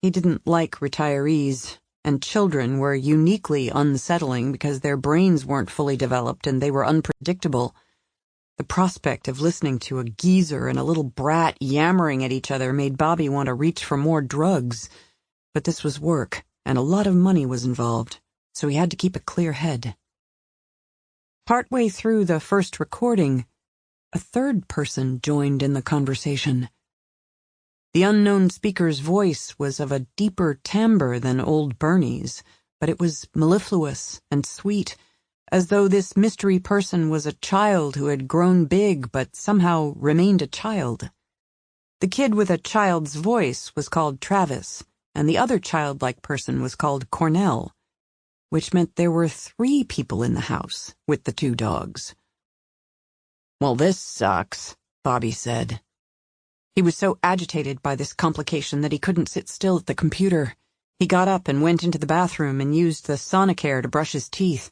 [SPEAKER 2] He didn't like retirees, and children were uniquely unsettling because their brains weren't fully developed and they were unpredictable. The prospect of listening to a geezer and a little brat yammering at each other made Bobby want to reach for more drugs. But this was work, and a lot of money was involved, so he had to keep a clear head. Partway through the first recording, a third person joined in the conversation. The unknown speaker's voice was of a deeper timbre than old Bernie's, but it was mellifluous and sweet, as though this mystery person was a child who had grown big but somehow remained a child. The kid with a child's voice was called Travis, and the other childlike person was called Cornell, which meant there were 3 people in the house with the 2 dogs. "Well, this sucks," Bobby said. He was so agitated by this complication that he couldn't sit still at the computer. He got up and went into the bathroom and used the Sonicare to brush his teeth.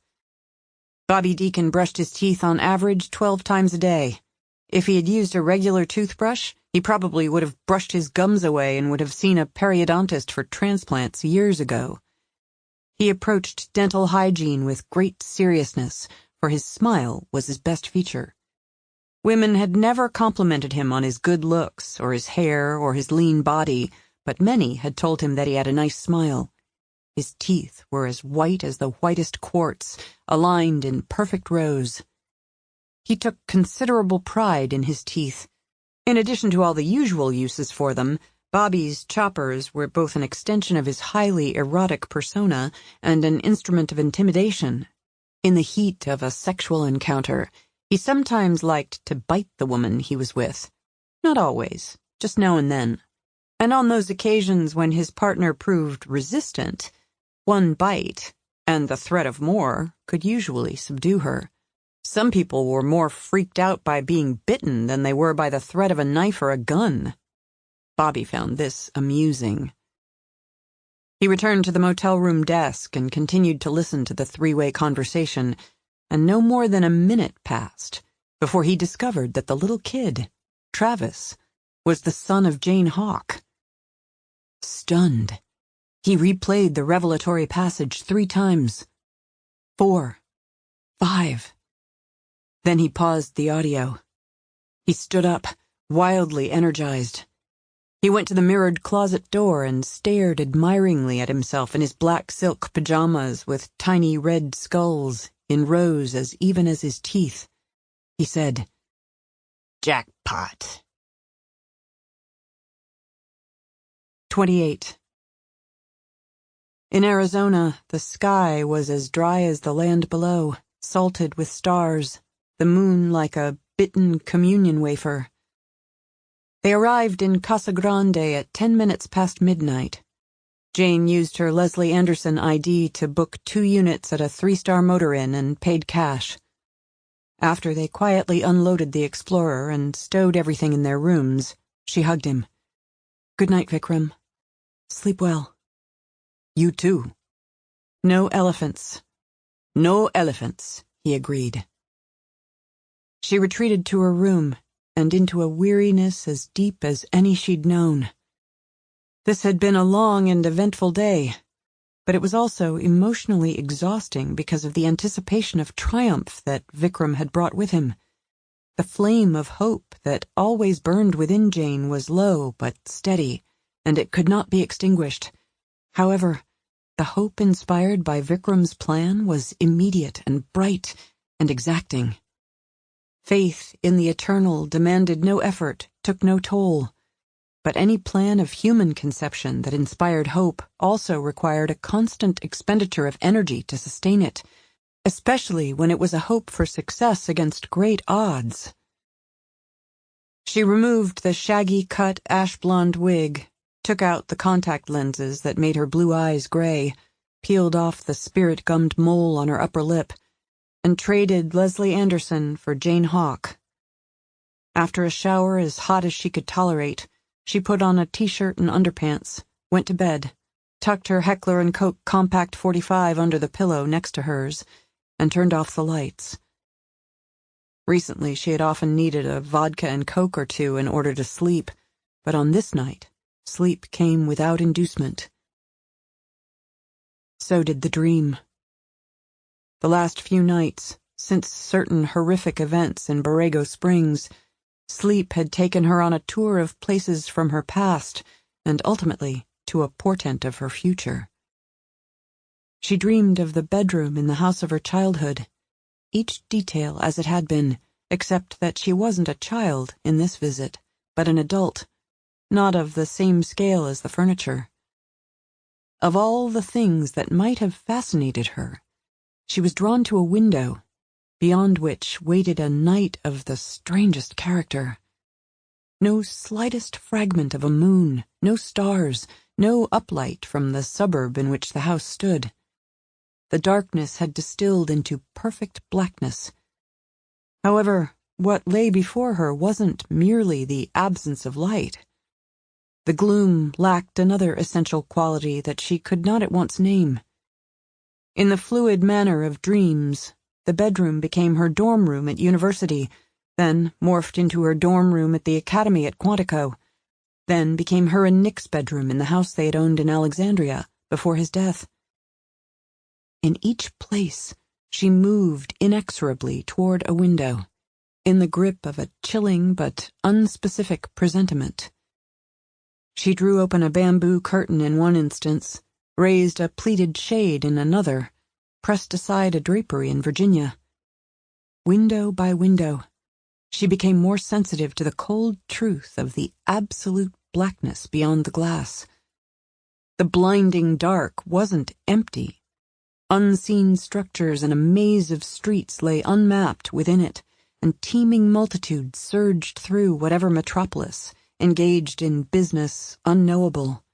[SPEAKER 2] Bobby Deacon brushed his teeth on average 12 times a day. If he had used a regular toothbrush, he probably would have brushed his gums away and would have seen a periodontist for transplants years ago. He approached dental hygiene with great seriousness, for his smile was his best feature. Women had never complimented him on his good looks, or his hair, or his lean body, but many had told him that he had a nice smile. His teeth were as white as the whitest quartz, aligned in perfect rows. He took considerable pride in his teeth. In addition to all the usual uses for them, Bobby's choppers were both an extension of his highly erotic persona and an instrument of intimidation. In the heat of a sexual encounter, he sometimes liked to bite the woman he was with. Not always, just now and then. And on those occasions when his partner proved resistant, one bite, and the threat of more, could usually subdue her. Some people were more freaked out by being bitten than they were by the threat of a knife or a gun. Bobby found this amusing. He returned to the motel room desk and continued to listen to the 3-way conversation, and no more than a minute passed before he discovered that the little kid, Travis, was the son of Jane Hawk. Stunned, he replayed the revelatory passage 3 times. 4. 5. Then he paused the audio. He stood up, wildly energized. He went to the mirrored closet door and stared admiringly at himself in his black silk pajamas with tiny red skulls in rows as even as his teeth. He said, "Jackpot." 28. In Arizona, the sky was as dry as the land below, salted with stars, the moon like a bitten communion wafer. They arrived in Casa Grande at 10 minutes past midnight. Jane used her Leslie Anderson ID to book 2 units at a 3-star motor inn and paid cash. After they quietly unloaded the Explorer and stowed everything in their rooms, she hugged him. "Good night, Vikram. Sleep well." "You too." "No elephants." "No elephants," he agreed. She retreated to her room and into a weariness as deep as any she'd known. This had been a long and eventful day, but it was also emotionally exhausting because of the anticipation of triumph that Vikram had brought with him. The flame of hope that always burned within Jane was low but steady, and it could not be extinguished. However, the hope inspired by Vikram's plan was immediate and bright and exacting. Faith in the eternal demanded no effort, took no toll. But any plan of human conception that inspired hope also required a constant expenditure of energy to sustain it, especially when it was a hope for success against great odds. She removed the shaggy-cut ash-blonde wig, took out the contact lenses that made her blue eyes gray, peeled off the spirit-gummed mole on her upper lip, and traded Leslie Anderson for Jane Hawk. After a shower as hot as she could tolerate, she put on a t-shirt and underpants, went to bed, tucked her Heckler & Koch Compact 45 under the pillow next to hers, and turned off the lights. Recently, she had often needed a vodka and Coke or two in order to sleep, but on this night, sleep came without inducement. So did the dream. The last few nights, since certain horrific events in Borrego Springs, sleep had taken her on a tour of places from her past and ultimately to a portent of her future. She dreamed of the bedroom in the house of her childhood, each detail as it had been, except that she wasn't a child in this visit, but an adult, not of the same scale as the furniture. Of all the things that might have fascinated her, she was drawn to a window, beyond which waited a night of the strangest character. No slightest fragment of a moon, no stars, no uplight from the suburb in which the house stood. The darkness had distilled into perfect blackness. However, what lay before her wasn't merely the absence of light. The gloom lacked another essential quality that she could not at once name. In the fluid manner of dreams, the bedroom became her dorm room at university, then morphed into her dorm room at the academy at Quantico, then became her and Nick's bedroom in the house they had owned in Alexandria before his death. In each place, she moved inexorably toward a window, in the grip of a chilling but unspecific presentiment. She drew open a bamboo curtain in one instance, raised a pleated shade in another, pressed aside a drapery in Virginia. Window by window, she became more sensitive to the cold truth of the absolute blackness beyond the glass. The blinding dark wasn't empty. Unseen structures and a maze of streets lay unmapped within it, and teeming multitudes surged through whatever metropolis, engaged in business unknowable.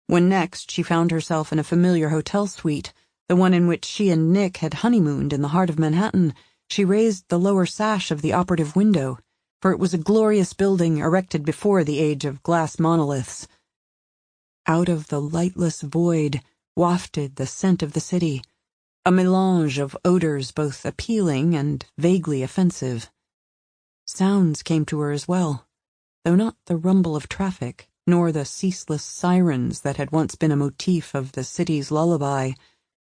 [SPEAKER 2] When next she found herself in a familiar hotel suite, the one in which she and Nick had honeymooned in the heart of Manhattan, she raised the lower sash of the operative window, for it was a glorious building erected before the age of glass monoliths. Out of the lightless void wafted the scent of the city, a melange of odors both appealing and vaguely offensive. Sounds came to her as well, though not the rumble of traffic, nor the ceaseless sirens that had once been a motif of the city's lullaby,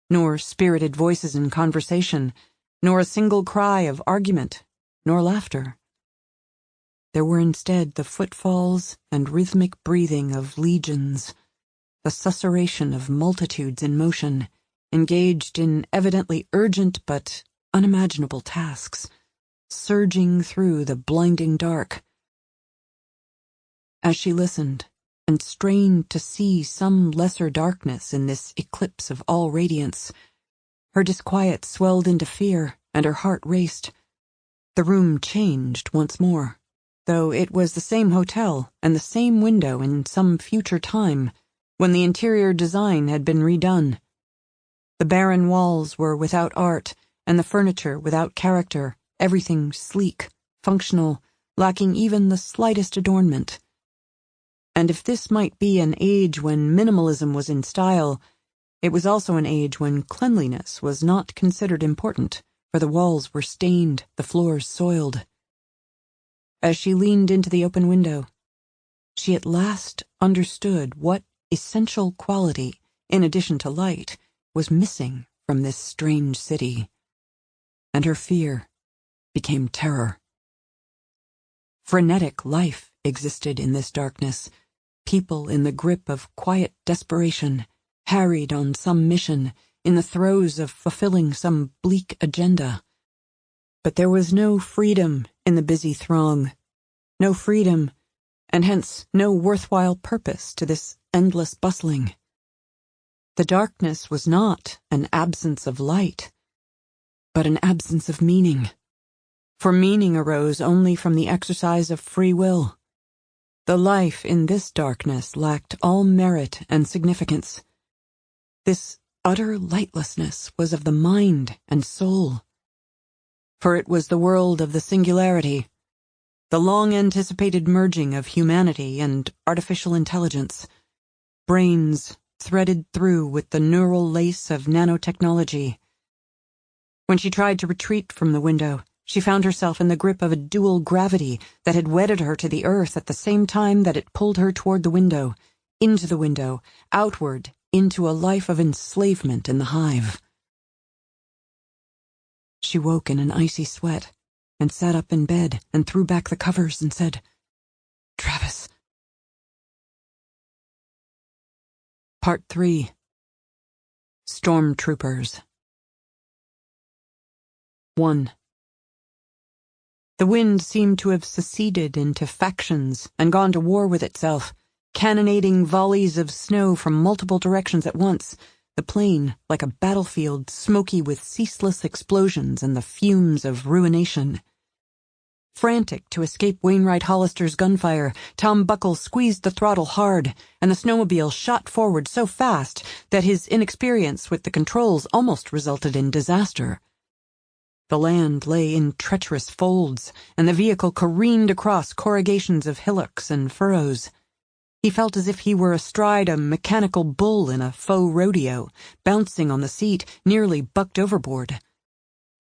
[SPEAKER 2] nor spirited voices in conversation, nor a single cry of argument, nor laughter. There were instead the footfalls and rhythmic breathing of legions, the susurration of multitudes in motion, engaged in evidently urgent but unimaginable tasks, surging through the blinding dark. As she listened, and strained to see some lesser darkness in this eclipse of all radiance, her disquiet swelled into fear, and her heart raced. The room changed once more, though it was the same hotel and the same window in some future time, when the interior design had been redone. The barren walls were without art, and the furniture without character, everything sleek, functional, lacking even the slightest adornment. And if this might be an age when minimalism was in style, it was also an age when cleanliness was not considered important, for the walls were stained, the floors soiled. As she leaned into the open window, she at last understood what essential quality, in addition to light, was missing from this strange city. And her fear became terror. Frenetic life existed in this darkness, people in the grip of quiet desperation, harried on some mission, in the throes of fulfilling some bleak agenda. But there was no freedom in the busy throng, no freedom, and hence no worthwhile purpose to this endless bustling. The darkness was not an absence of light, but an absence of meaning. For meaning arose only from the exercise of free will. The life in this darkness lacked all merit and significance. This utter lightlessness was of the mind and soul. For it was the world of the singularity, the long-anticipated merging of humanity and artificial intelligence, brains threaded through with the neural lace of nanotechnology. When she tried to retreat from the window, she found herself in the grip of a dual gravity that had wedded her to the earth at the same time that it pulled her toward the window, into the window, outward, into a life of enslavement in the hive. She woke in an icy sweat, and sat up in bed and threw back the covers and said, "Travis." Part 3. Stormtroopers. 1. The wind seemed to have seceded into factions and gone to war with itself, cannonading volleys of snow from multiple directions at once, the plain like a battlefield smoky with ceaseless explosions and the fumes of ruination. Frantic to escape Wainwright Hollister's gunfire, Tom Buckle squeezed the throttle hard, and the snowmobile shot forward so fast that his inexperience with the controls almost resulted in disaster. The land lay in treacherous folds, and the vehicle careened across corrugations of hillocks and furrows. He felt as if he were astride a mechanical bull in a faux rodeo, bouncing on the seat, nearly bucked overboard.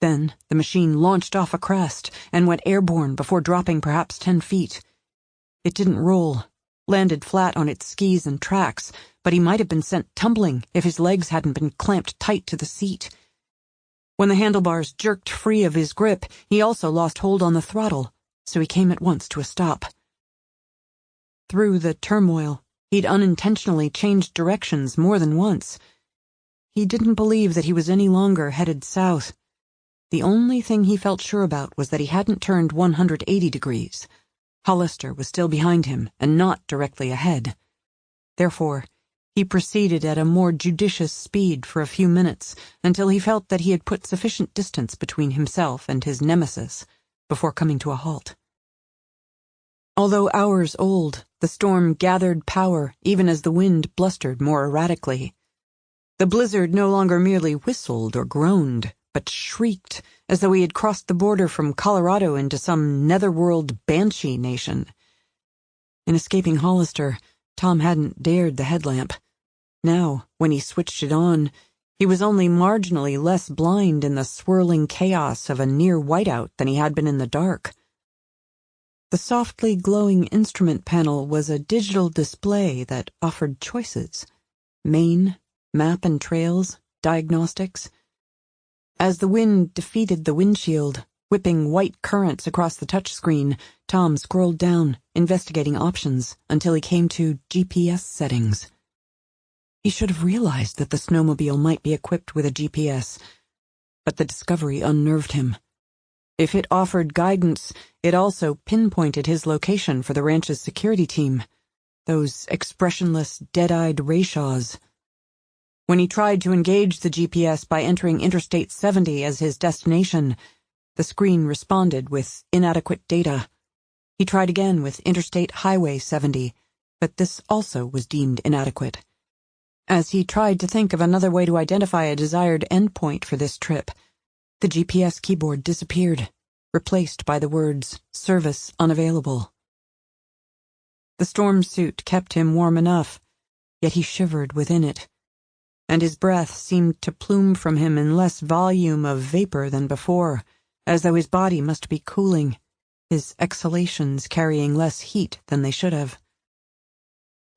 [SPEAKER 2] Then the machine launched off a crest and went airborne before dropping perhaps 10 feet. It didn't roll, landed flat on its skis and tracks, but he might have been sent tumbling if his legs hadn't been clamped tight to the seat. When the handlebars jerked free of his grip, he also lost hold on the throttle, so he came at once to a stop. Through the turmoil, he'd unintentionally changed directions more than once. He didn't believe that he was any longer headed south. The only thing he felt sure about was that he hadn't turned 180 degrees. Hollister was still behind him and not directly ahead. Therefore, he proceeded at a more judicious speed for a few minutes until he felt that he had put sufficient distance between himself and his nemesis before coming to a halt. Although hours old, the storm gathered power even as the wind blustered more erratically. The blizzard no longer merely whistled or groaned, but shrieked as though he had crossed the border from Colorado into some netherworld banshee nation. In escaping Hollister, Tom hadn't dared the headlamp. Now, when he switched it on, he was only marginally less blind in the swirling chaos of a near whiteout than he had been in the dark. The softly glowing instrument panel was a digital display that offered choices: main, map and trails, diagnostics. As the wind defeated the windshield, whipping white currents across the touchscreen, Tom scrolled down, investigating options, until he came to GPS settings. He should have realized that the snowmobile might be equipped with a GPS, but the discovery unnerved him. If it offered guidance, it also pinpointed his location for the ranch's security team, those expressionless, dead-eyed Rayshaws. When he tried to engage the GPS by entering Interstate 70 as his destination, the screen responded with inadequate data. He tried again with Interstate Highway 70, but this also was deemed inadequate. As he tried to think of another way to identify a desired endpoint for this trip, the GPS keyboard disappeared, replaced by the words, "Service unavailable." The storm suit kept him warm enough, yet he shivered within it, and his breath seemed to plume from him in less volume of vapor than before, as though his body must be cooling, his exhalations carrying less heat than they should have.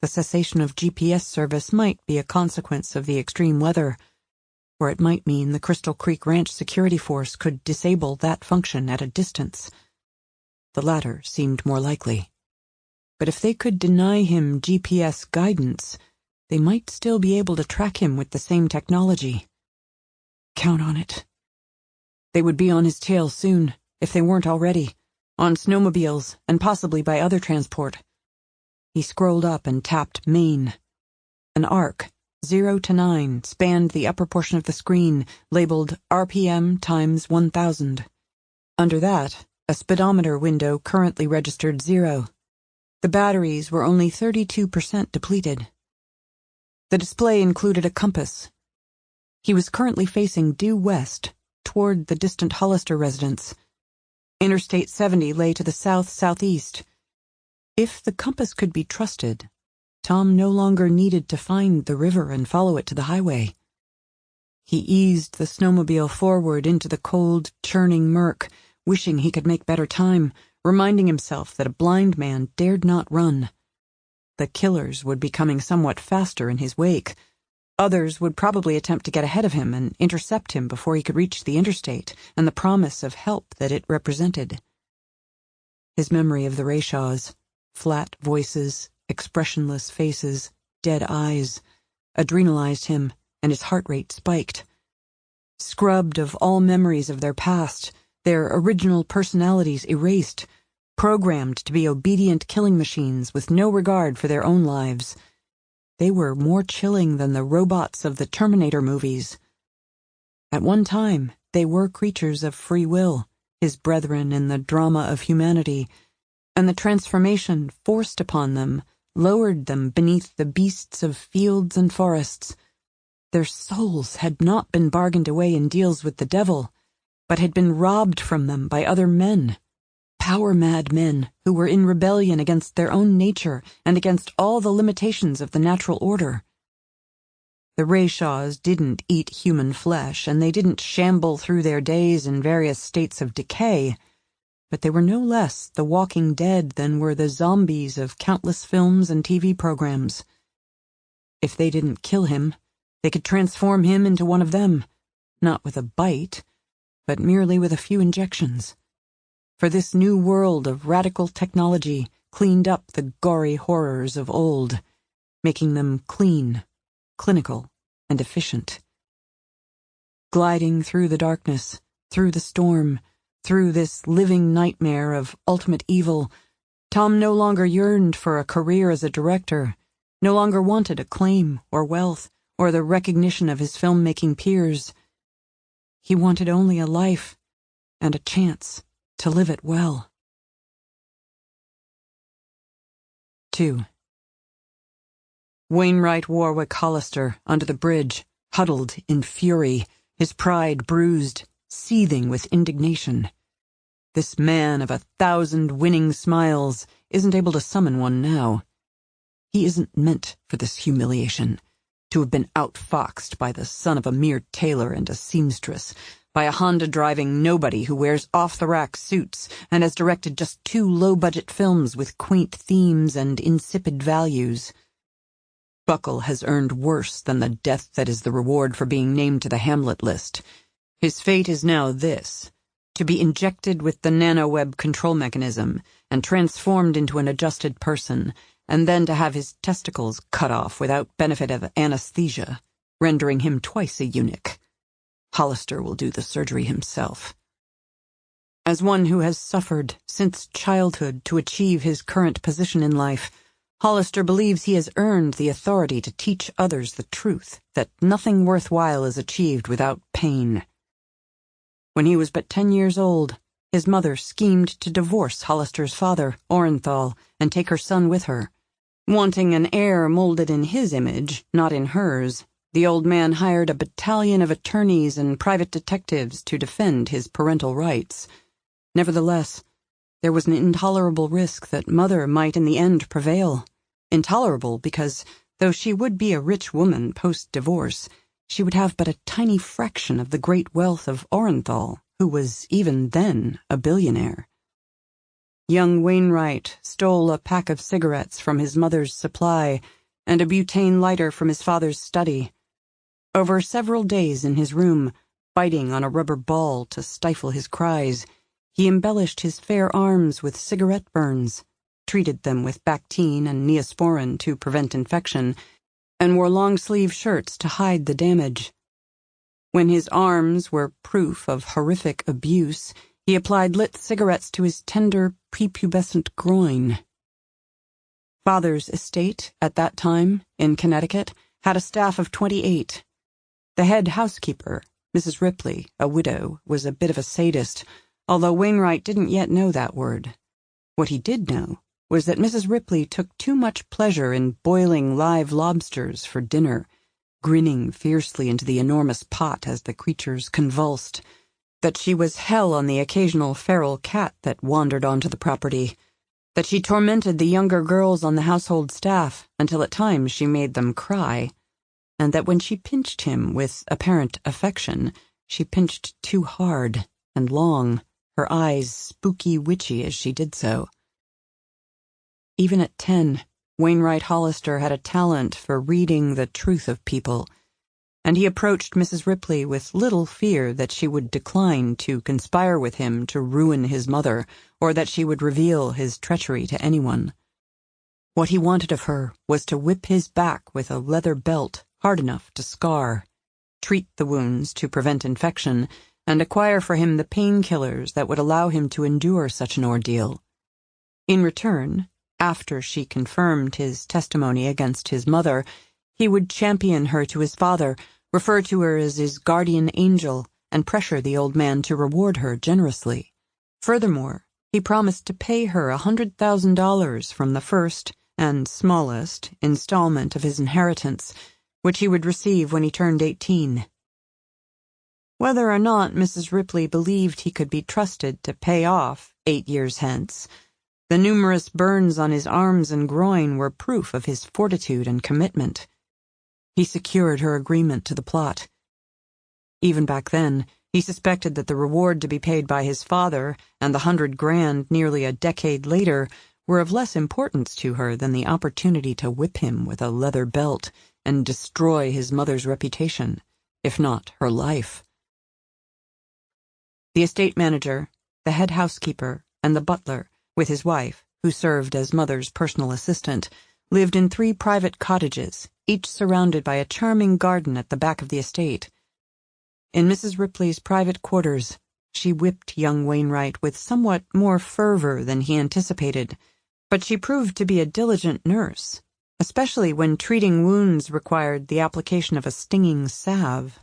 [SPEAKER 2] The cessation of GPS service might be a consequence of the extreme weather, or it might mean the Crystal Creek Ranch security force could disable that function at a distance. The latter seemed more likely. But if they could deny him GPS guidance, they might still be able to track him with the same technology. Count on it. They would be on his tail soon, if they weren't already, on snowmobiles and possibly by other transport. He scrolled up and tapped Main. An arc, 0 to 9, spanned the upper portion of the screen, labeled RPM times 1000. Under that, a speedometer window currently registered 0. The batteries were only 32% depleted. The display included a compass. He was currently facing due west, toward the distant Hollister residence. Interstate 70 lay to the south-southeast. If the compass could be trusted, Tom no longer needed to find the river and follow it to the highway. He eased the snowmobile forward into the cold, churning murk, wishing he could make better time, reminding himself that a blind man dared not run. The killers would be coming somewhat faster in his wake. Others would probably attempt to get ahead of him and intercept him before he could reach the interstate and the promise of help that it represented. His memory of the Rayshaws, flat voices, expressionless faces, dead eyes, adrenalized him, and his heart rate spiked. Scrubbed of all memories of their past, their original personalities erased, programmed to be obedient killing machines with no regard for their own lives. They were more chilling than the robots of the Terminator movies. At one time, they were creatures of free will, his brethren in the drama of humanity, and the transformation forced upon them lowered them beneath the beasts of fields and forests. Their souls had not been bargained away in deals with the devil, but had been robbed from them by other men, power-mad men who were in rebellion against their own nature and against all the limitations of the natural order. The Rayshaws didn't eat human flesh, and they didn't shamble through their days in various states of decay, but they were no less the walking dead than were the zombies of countless films and TV programs. If they didn't kill him, they could transform him into one of them, not with a bite, but merely with a few injections. For this new world of radical technology cleaned up the gory horrors of old, making them clean, clinical, and efficient. Gliding through the darkness, through the storm, through this living nightmare of ultimate evil, Tom no longer yearned for a career as a director, no longer wanted acclaim or wealth or the recognition of his filmmaking peers. He wanted only a life and a chance to live it well. 2. Wainwright Warwick Hollister, under the bridge, huddled in fury, his pride bruised, seething with indignation. This man of 1,000 winning smiles isn't able to summon one now. He isn't meant for this humiliation, to have been outfoxed by the son of a mere tailor and a seamstress, by a Honda-driving nobody who wears off-the-rack suits and has directed just 2 low-budget films with quaint themes and insipid values. Buckle has earned worse than the death that is the reward for being named to the Hamlet list. His fate is now this: to be injected with the nanoweb control mechanism and transformed into an adjusted person, and then to have his testicles cut off without benefit of anesthesia, rendering him twice a eunuch. Hollister will do the surgery himself. As one who has suffered since childhood to achieve his current position in life, Hollister believes he has earned the authority to teach others the truth, that nothing worthwhile is achieved without pain. When he was but 10 years old, his mother schemed to divorce Hollister's father, Orenthal, and take her son with her. Wanting an heir molded in his image, not in hers, the old man hired a battalion of attorneys and private detectives to defend his parental rights. Nevertheless, there was an intolerable risk that Mother might in the end prevail. Intolerable because, though she would be a rich woman post-divorce, she would have but a tiny fraction of the great wealth of Orenthal, who was even then a billionaire. young Wainwright stole a pack of cigarettes from his mother's supply and a butane lighter from his father's study. Over several days in his room, biting on a rubber ball to stifle his cries, he embellished his fair arms with cigarette burns, treated them with Bactine and Neosporin to prevent infection, and wore long-sleeve shirts to hide the damage. When his arms were proof of horrific abuse, he applied lit cigarettes to his tender, prepubescent groin. Father's estate, at that time, in Connecticut, had a staff of 28. The head housekeeper, Mrs. Ripley, a widow, was a bit of a sadist, although Wainwright didn't yet know that word. What he did know was that Mrs. Ripley took too much pleasure in boiling live lobsters for dinner, grinning fiercely into the enormous pot as the creatures convulsed, that she was hell on the occasional feral cat that wandered onto the property, that she tormented the younger girls on the household staff until at times she made them cry, and that when she pinched him with apparent affection, she pinched too hard and long, her eyes spooky witchy as she did so. Even at 10, Wainwright Hollister had a talent for reading the truth of people, and he approached Mrs. Ripley with little fear that she would decline to conspire with him to ruin his mother, or that she would reveal his treachery to anyone. What he wanted of her was to whip his back with a leather belt hard enough to scar, treat the wounds to prevent infection, and acquire for him the painkillers that would allow him to endure such an ordeal. In return, after she confirmed his testimony against his mother, he would champion her to his father, refer to her as his guardian angel, and pressure the old man to reward her generously. Furthermore, he promised to pay her $100,000 from the first and smallest installment of his inheritance, which he would receive when he turned 18. Whether or not Mrs. Ripley believed he could be trusted to pay off 8 years hence, the numerous burns on his arms and groin were proof of his fortitude and commitment. He secured her agreement to the plot. Even back then, he suspected that the reward to be paid by his father and the $100,000 nearly a decade later were of less importance to her than the opportunity to whip him with a leather belt and destroy his mother's reputation, if not her life. The estate manager, the head housekeeper, and the butler, with his wife, who served as mother's personal assistant, lived in 3 private cottages, each surrounded by a charming garden at the back of the estate. In Mrs. Ripley's private quarters, she whipped young Wainwright with somewhat more fervor than he anticipated, but she proved to be a diligent nurse, especially when treating wounds required the application of a stinging salve.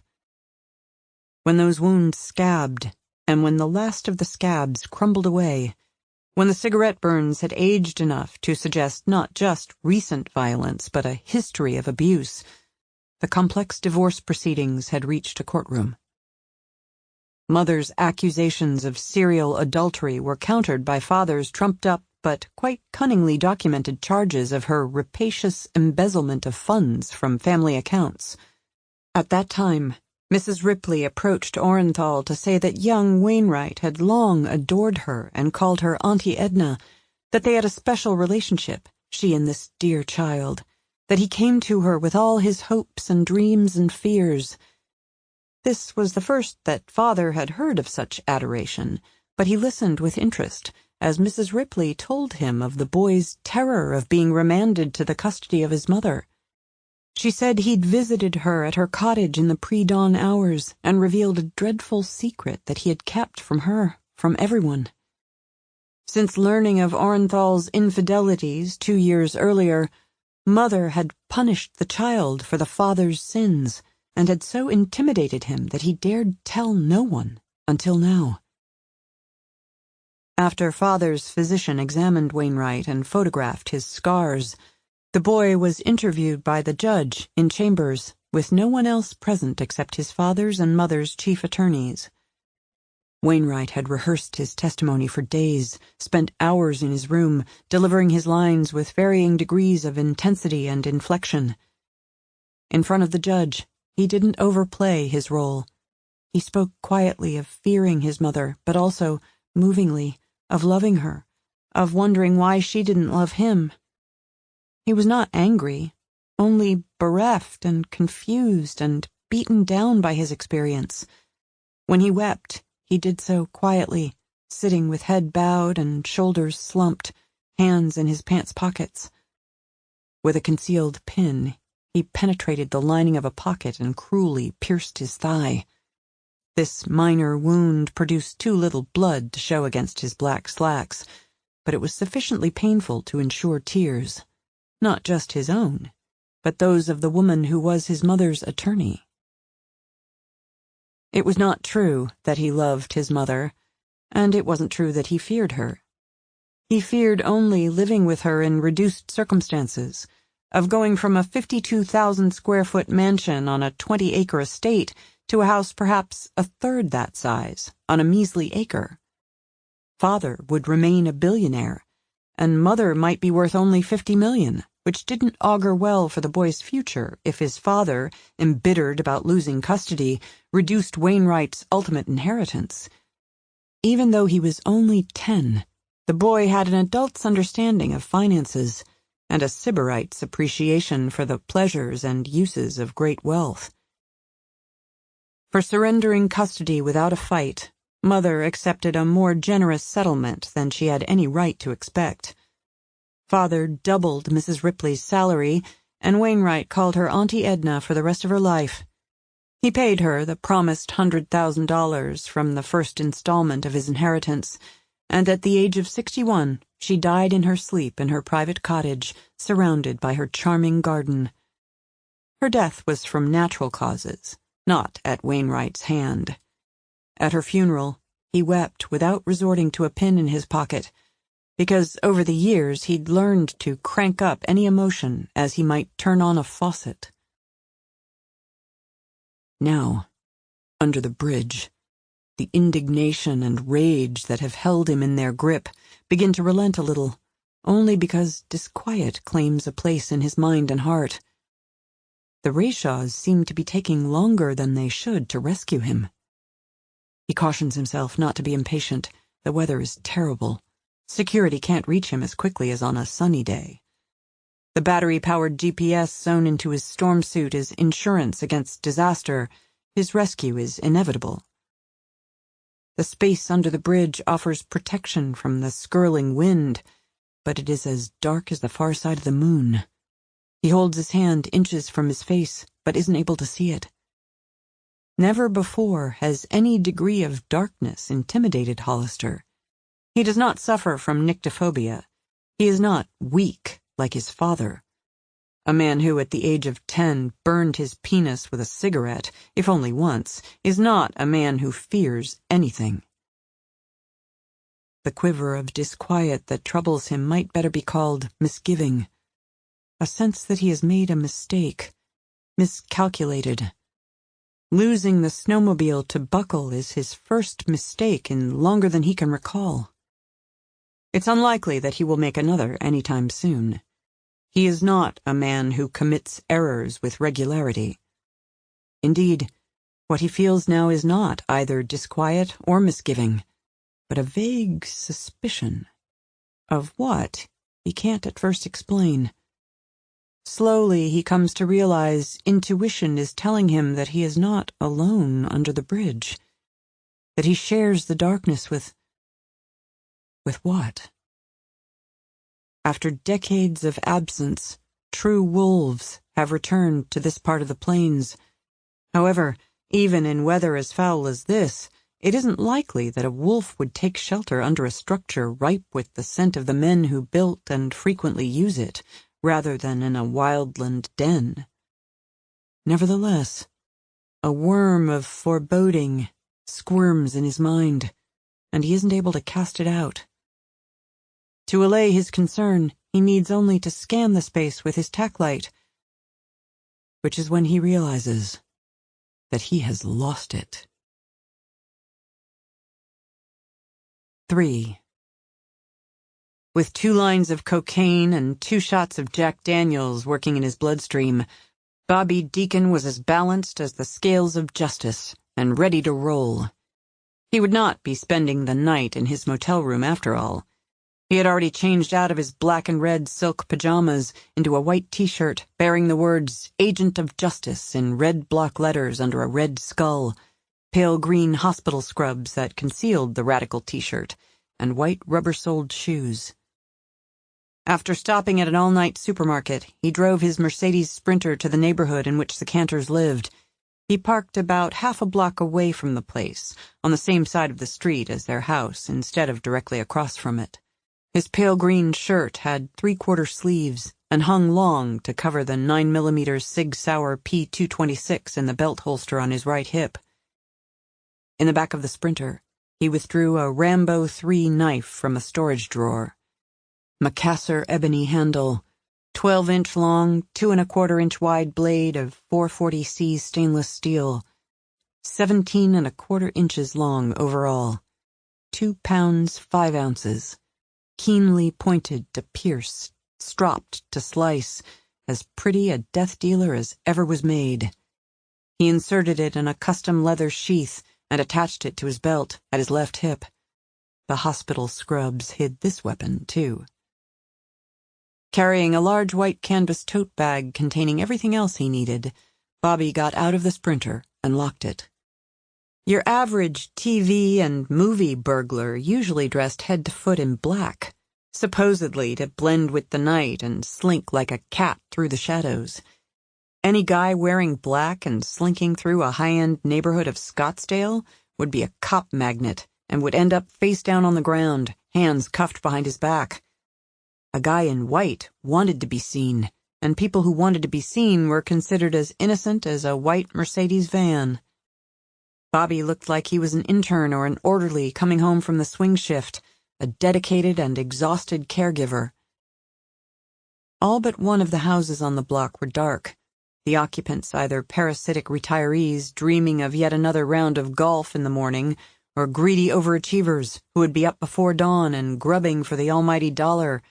[SPEAKER 2] When those wounds scabbed, and when the last of the scabs crumbled away, when the cigarette burns had aged enough to suggest not just recent violence but a history of abuse, the complex divorce proceedings had reached a courtroom. Mother's accusations of serial adultery were countered by father's trumped-up but quite cunningly documented charges of her rapacious embezzlement of funds from family accounts. At that time, Mrs. Ripley approached Orenthal to say that young Wainwright had long adored her and called her Auntie Edna, that they had a special relationship, she and this dear child, that he came to her with all his hopes and dreams and fears. This was the first that father had heard of such adoration, but he listened with interest as Mrs. Ripley told him of the boy's terror of being remanded to the custody of his mother. She said he'd visited her at her cottage in the pre-dawn hours and revealed a dreadful secret that he had kept from her, from everyone. Since learning of Orenthal's infidelities 2 years earlier, Mother had punished the child for the father's sins and had so intimidated him that he dared tell no one until now. After father's physician examined Wainwright and photographed his scars, the boy was interviewed by the judge in chambers, with no one else present except his father's and mother's chief attorneys. Wainwright had rehearsed his testimony for days, spent hours in his room, delivering his lines with varying degrees of intensity and inflection. In front of the judge, he didn't overplay his role. He spoke quietly of fearing his mother, but also, movingly, of loving her, of wondering why she didn't love him. He was not angry, only bereft and confused and beaten down by his experience. When he wept, he did so quietly, sitting with head bowed and shoulders slumped, hands in his pants pockets. With a concealed pin, he penetrated the lining of a pocket and cruelly pierced his thigh. This minor wound produced too little blood to show against his black slacks, but it was sufficiently painful to ensure tears, not just his own, but those of the woman who was his mother's attorney. It was not true that he loved his mother, and it wasn't true that he feared her. He feared only living with her in reduced circumstances, of going from a 52,000-square-foot mansion on a 20-acre estate to a house perhaps a third that size, on a measly acre. Father would remain a billionaire, and Mother might be worth only $50 million, which didn't augur well for the boy's future if his father, embittered about losing custody, reduced Wainwright's ultimate inheritance. Even though he was only 10, the boy had an adult's understanding of finances and a sybarite's appreciation for the pleasures and uses of great wealth. For surrendering custody without a fight, Mother accepted a more generous settlement than she had any right to expect. Father doubled Mrs. Ripley's salary, and Wainwright called her Auntie Edna for the rest of her life. He paid her the promised $100,000 from the first installment of his inheritance, and at the age of 61, she died in her sleep in her private cottage, surrounded by her charming garden. Her death was from natural causes, not at Wainwright's hand. At her funeral, he wept without resorting to a pin in his pocket, because over the years he'd learned to crank up any emotion as he might turn on a faucet. Now, under the bridge, the indignation and rage that have held him in their grip begin to relent a little, only because disquiet claims a place in his mind and heart. The Rayshaws seem to be taking longer than they should to rescue him. He cautions himself not to be impatient. The weather is terrible. Security can't reach him as quickly as on a sunny day. The battery-powered GPS sewn into his storm suit is insurance against disaster. His rescue is inevitable. The space under the bridge offers protection from the skirling wind, but it is as dark as the far side of the moon. He holds his hand inches from his face, but isn't able to see it. Never before has any degree of darkness intimidated Hollister. He does not suffer from nyctophobia. He is not weak like his father. A man who, at the age of 10, burned his penis with a cigarette, if only once, is not a man who fears anything. The quiver of disquiet that troubles him might better be called misgiving. A sense that he has made a mistake, miscalculated. Losing the snowmobile to Buckle is his first mistake in longer than he can recall. It's unlikely that he will make another anytime soon. He is not a man who commits errors with regularity. Indeed, what he feels now is not either disquiet or misgiving, but a vague suspicion. Of what, he can't at first explain. Slowly he comes to realize intuition is telling him that he is not alone under the bridge, that he shares the darkness with what? After decades of absence, true wolves have returned to this part of the plains. However, even in weather as foul as this, it isn't likely that a wolf would take shelter under a structure ripe with the scent of the men who built and frequently use it, rather than in a wildland den. Nevertheless, a worm of foreboding squirms in his mind, and he isn't able to cast it out. To allay his concern, he needs only to scan the space with his tack light, which is when he realizes that he has lost it. 3. With 2 lines of cocaine and 2 shots of Jack Daniels working in his bloodstream, Bobby Deacon was as balanced as the scales of justice and ready to roll. He would not be spending the night in his motel room after all. He had already changed out of his black and red silk pajamas into a white t-shirt bearing the words Agent of Justice in red block letters under a red skull, pale green hospital scrubs that concealed the radical t-shirt, and white rubber-soled shoes. After stopping at an all-night supermarket, he drove his Mercedes Sprinter to the neighborhood in which the Cantors lived. He parked about half a block away from the place, on the same side of the street as their house, instead of directly across from it. His pale green shirt had three-quarter sleeves and hung long to cover the 9mm Sig Sauer P226 in the belt holster on his right hip. In the back of the Sprinter, he withdrew a Rambo 3 knife from a storage drawer. Macassar ebony handle, 12-inch long, 2¼ wide blade of 440C stainless steel, 17¼ inches long overall, 2 pounds 5 ounces, keenly pointed to pierce, stropped to slice, as pretty a death dealer as ever was made. He inserted it in a custom leather sheath and attached it to his belt at his left hip. The hospital scrubs hid this weapon, too. Carrying a large white canvas tote bag containing everything else he needed, Bobby got out of the Sprinter and locked it. Your average TV and movie burglar usually dressed head to foot in black, supposedly to blend with the night and slink like a cat through the shadows. Any guy wearing black and slinking through a high-end neighborhood of Scottsdale would be a cop magnet and would end up face down on the ground, hands cuffed behind his back. A guy in white wanted to be seen, and people who wanted to be seen were considered as innocent as a white Mercedes van. Bobby looked like he was an intern or an orderly coming home from the swing shift, a dedicated and exhausted caregiver. All but one of the houses on the block were dark, the occupants either parasitic retirees dreaming of yet another round of golf in the morning, or greedy overachievers who would be up before dawn and grubbing for the almighty dollar.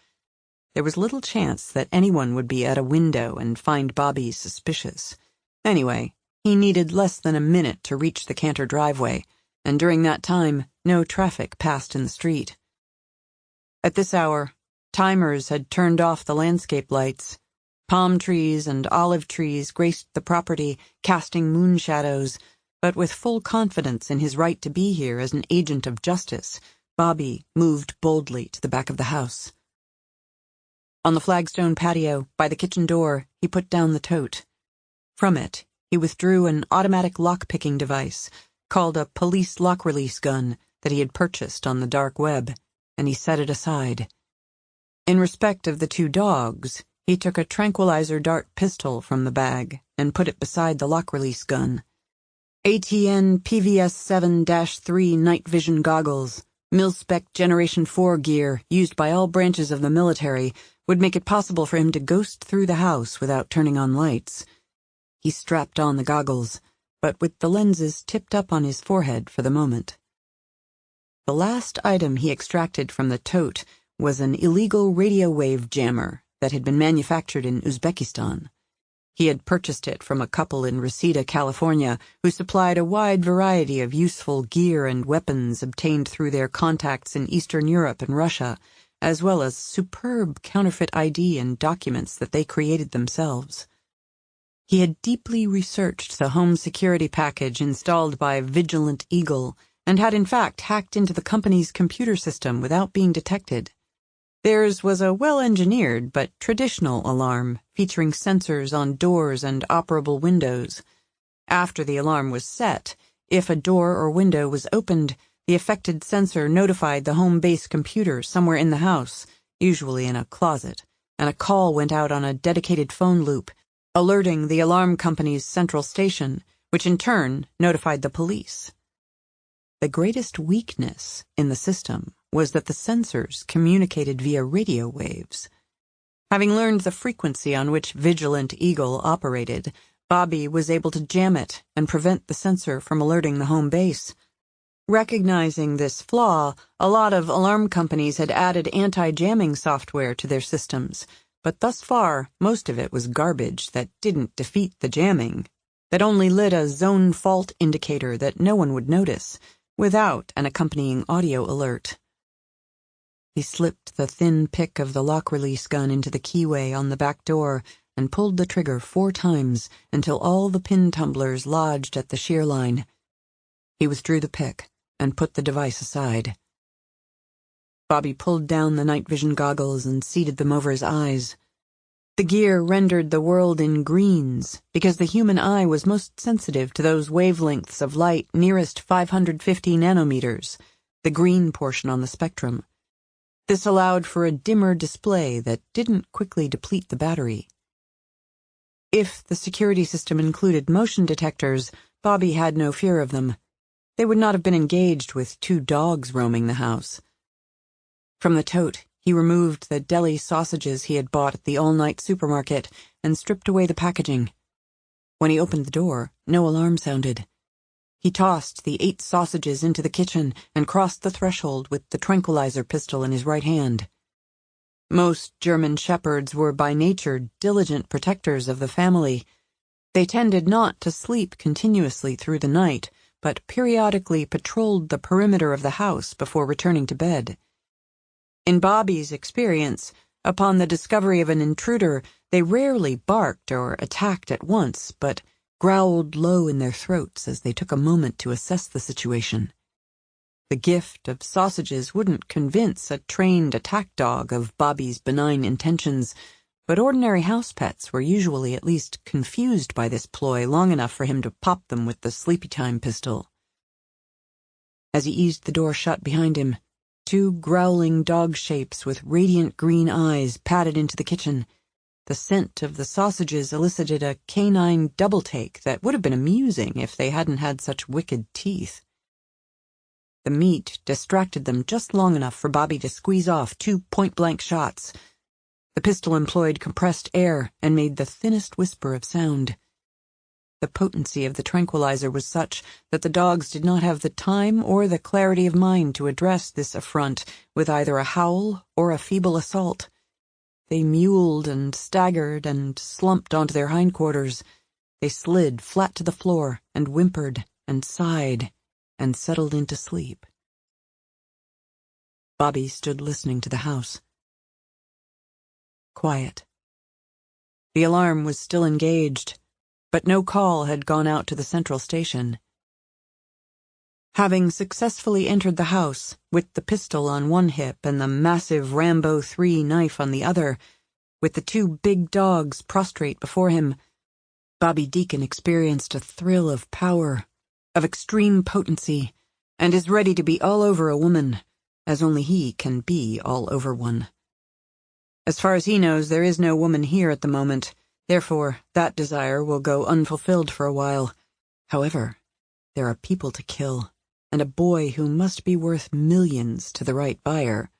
[SPEAKER 2] There was little chance that anyone would be at a window and find Bobby suspicious. Anyway, he needed less than a minute to reach the Cantor driveway, and during that time, no traffic passed in the street. At this hour, timers had turned off the landscape lights. Palm trees and olive trees graced the property, casting moon shadows, but with full confidence in his right to be here as an agent of justice, Bobby moved boldly to the back of the house. On the flagstone patio, by the kitchen door, he put down the tote. From it, he withdrew an automatic lock-picking device, called a police lock-release gun, that he had purchased on the dark web, and he set it aside. In respect of the 2 dogs, he took a tranquilizer dart pistol from the bag and put it beside the lock-release gun. ATN PVS 7-3 night vision goggles, mil-spec Generation 4 gear used by all branches of the military, would make it possible for him to ghost through the house without turning on lights. He strapped on the goggles, but with the lenses tipped up on his forehead for the moment. The last item he extracted from the tote was an illegal radio wave jammer that had been manufactured in Uzbekistan. He had purchased it from a couple in Reseda, California, who supplied a wide variety of useful gear and weapons obtained through their contacts in Eastern Europe and Russia, as well as superb counterfeit ID and documents that they created themselves. He had deeply researched the home security package installed by Vigilant Eagle, and had in fact hacked into the company's computer system without being detected. Theirs was a well-engineered but traditional alarm, featuring sensors on doors and operable windows. After the alarm was set, if a door or window was opened, the affected sensor notified the home base computer somewhere in the house, usually in a closet, and a call went out on a dedicated phone loop, alerting the alarm company's central station, which in turn notified the police. The greatest weakness in the system was that the sensors communicated via radio waves. Having learned the frequency on which Vigilant Eagle operated, Bobby was able to jam it and prevent the sensor from alerting the home base. Recognizing this flaw, a lot of alarm companies had added anti-jamming software to their systems, but thus far, most of it was garbage that didn't defeat the jamming, that only lit a zone fault indicator that no one would notice, without an accompanying audio alert. He slipped the thin pick of the lock-release gun into the keyway on the back door and pulled the trigger 4 times until all the pin tumblers lodged at the shear line. He withdrew the pick and put the device aside. Bobby pulled down the night vision goggles and seated them over his eyes. The gear rendered the world in greens because the human eye was most sensitive to those wavelengths of light nearest 550 nanometers, the green portion on the spectrum. This allowed for a dimmer display that didn't quickly deplete the battery. If the security system included motion detectors, Bobby had no fear of them. They would not have been engaged with 2 dogs roaming the house. From the tote, he removed the deli sausages he had bought at the all-night supermarket and stripped away the packaging. When he opened the door, no alarm sounded. He tossed the 8 sausages into the kitchen and crossed the threshold with the tranquilizer pistol in his right hand. Most German shepherds were by nature diligent protectors of the family. They tended not to sleep continuously through the night, but periodically patrolled the perimeter of the house before returning to bed. In Bobby's experience, upon the discovery of an intruder, they rarely barked or attacked at once, but growled low in their throats as they took a moment to assess the situation. The gift of sausages wouldn't convince a trained attack dog of Bobby's benign intentions, but ordinary house pets were usually at least confused by this ploy long enough for him to pop them with the sleepy time pistol. As he eased the door shut behind him, 2 growling dog shapes with radiant green eyes padded into the kitchen. The scent of the sausages elicited a canine double-take that would have been amusing if they hadn't had such wicked teeth. The meat distracted them just long enough for Bobby to squeeze off 2 point-blank shots. The pistol employed compressed air and made the thinnest whisper of sound. The potency of the tranquilizer was such that the dogs did not have the time or the clarity of mind to address this affront with either a howl or a feeble assault. They mewled and staggered and slumped onto their hindquarters. They slid flat to the floor and whimpered and sighed and settled into sleep. Bobby stood listening to the house. Quiet. The alarm was still engaged, but no call had gone out to the central station. Having successfully entered the house, with the pistol on one hip and the massive Rambo 3 knife on the other, with the 2 big dogs prostrate before him, Bobby Deacon experienced a thrill of power, of extreme potency, and is ready to be all over a woman, as only he can be all over one. As far as he knows, there is no woman here at the moment. Therefore, that desire will go unfulfilled for a while. However, there are people to kill, and a boy who must be worth millions to the right buyer.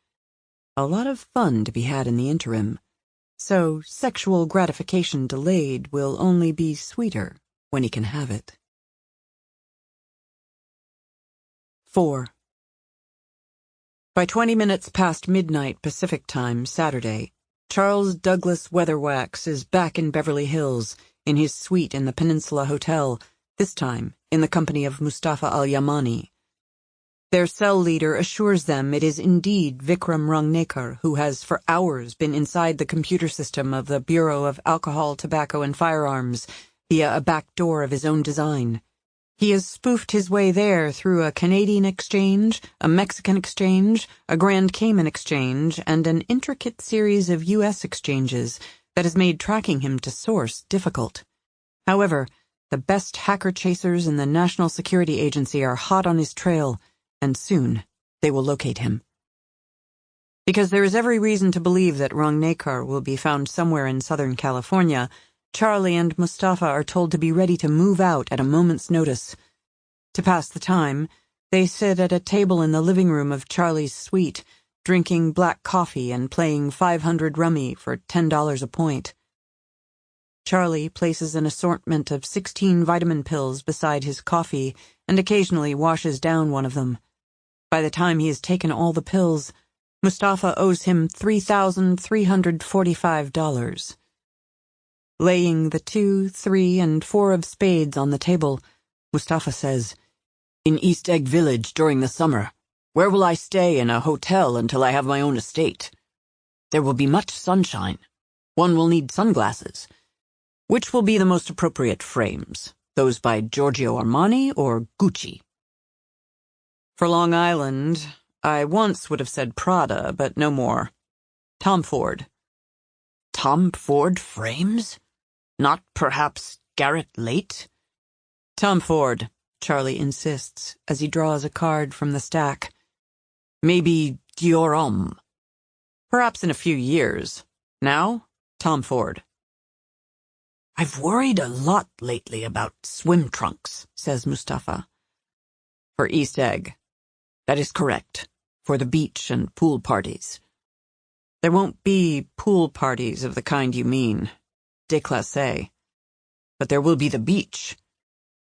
[SPEAKER 2] A lot of fun to be had in the interim. So, sexual gratification delayed will only be sweeter when he can have it. 4. By 20 minutes past midnight Pacific Time, Saturday, Charles Douglas Weatherwax is back in Beverly Hills, in his suite in the Peninsula Hotel, this time in the company of Mustafa al-Yamani. Their cell leader assures them it is indeed Vikram Rangnekar who has for hours been inside the computer system of the Bureau of Alcohol, Tobacco, and Firearms via a back door of his own design. He has spoofed his way there through a Canadian exchange, a Mexican exchange, a Grand Cayman exchange, and an intricate series of U.S. exchanges that has made tracking him to source difficult. However, the best hacker chasers in the National Security Agency are hot on his trail, and soon they will locate him. Because there is every reason to believe that Rangnekar will be found somewhere in Southern California, Charlie and Mustafa are told to be ready to move out at a moment's notice. To pass the time, they sit at a table in the living room of Charlie's suite, drinking black coffee and playing 500 rummy for $10 a point. Charlie places an assortment of 16 vitamin pills beside his coffee and occasionally washes down one of them. By the time he has taken all the pills, Mustafa owes him $3,345. Laying the 2, 3, and 4 of spades on the table, Mustafa says, "In East Egg Village during the summer,
[SPEAKER 1] Where will I stay in a hotel until I have my own estate? There will be much sunshine. One will need sunglasses. Which will be the most appropriate frames? Those by Giorgio Armani or Gucci? For Long Island, I once would have said Prada, but no more. Tom Ford. Tom Ford frames? Not perhaps Garrett Late? Tom Ford, Charlie insists as he draws a card from the stack. Maybe Dior Homme. Perhaps in a few years. Now, Tom Ford. I've worried a lot lately about swim trunks, says Mustafa. For East Egg. That is correct. For the beach and pool parties. There won't be pool parties of the kind you mean. Déclassé. But there will be the beach.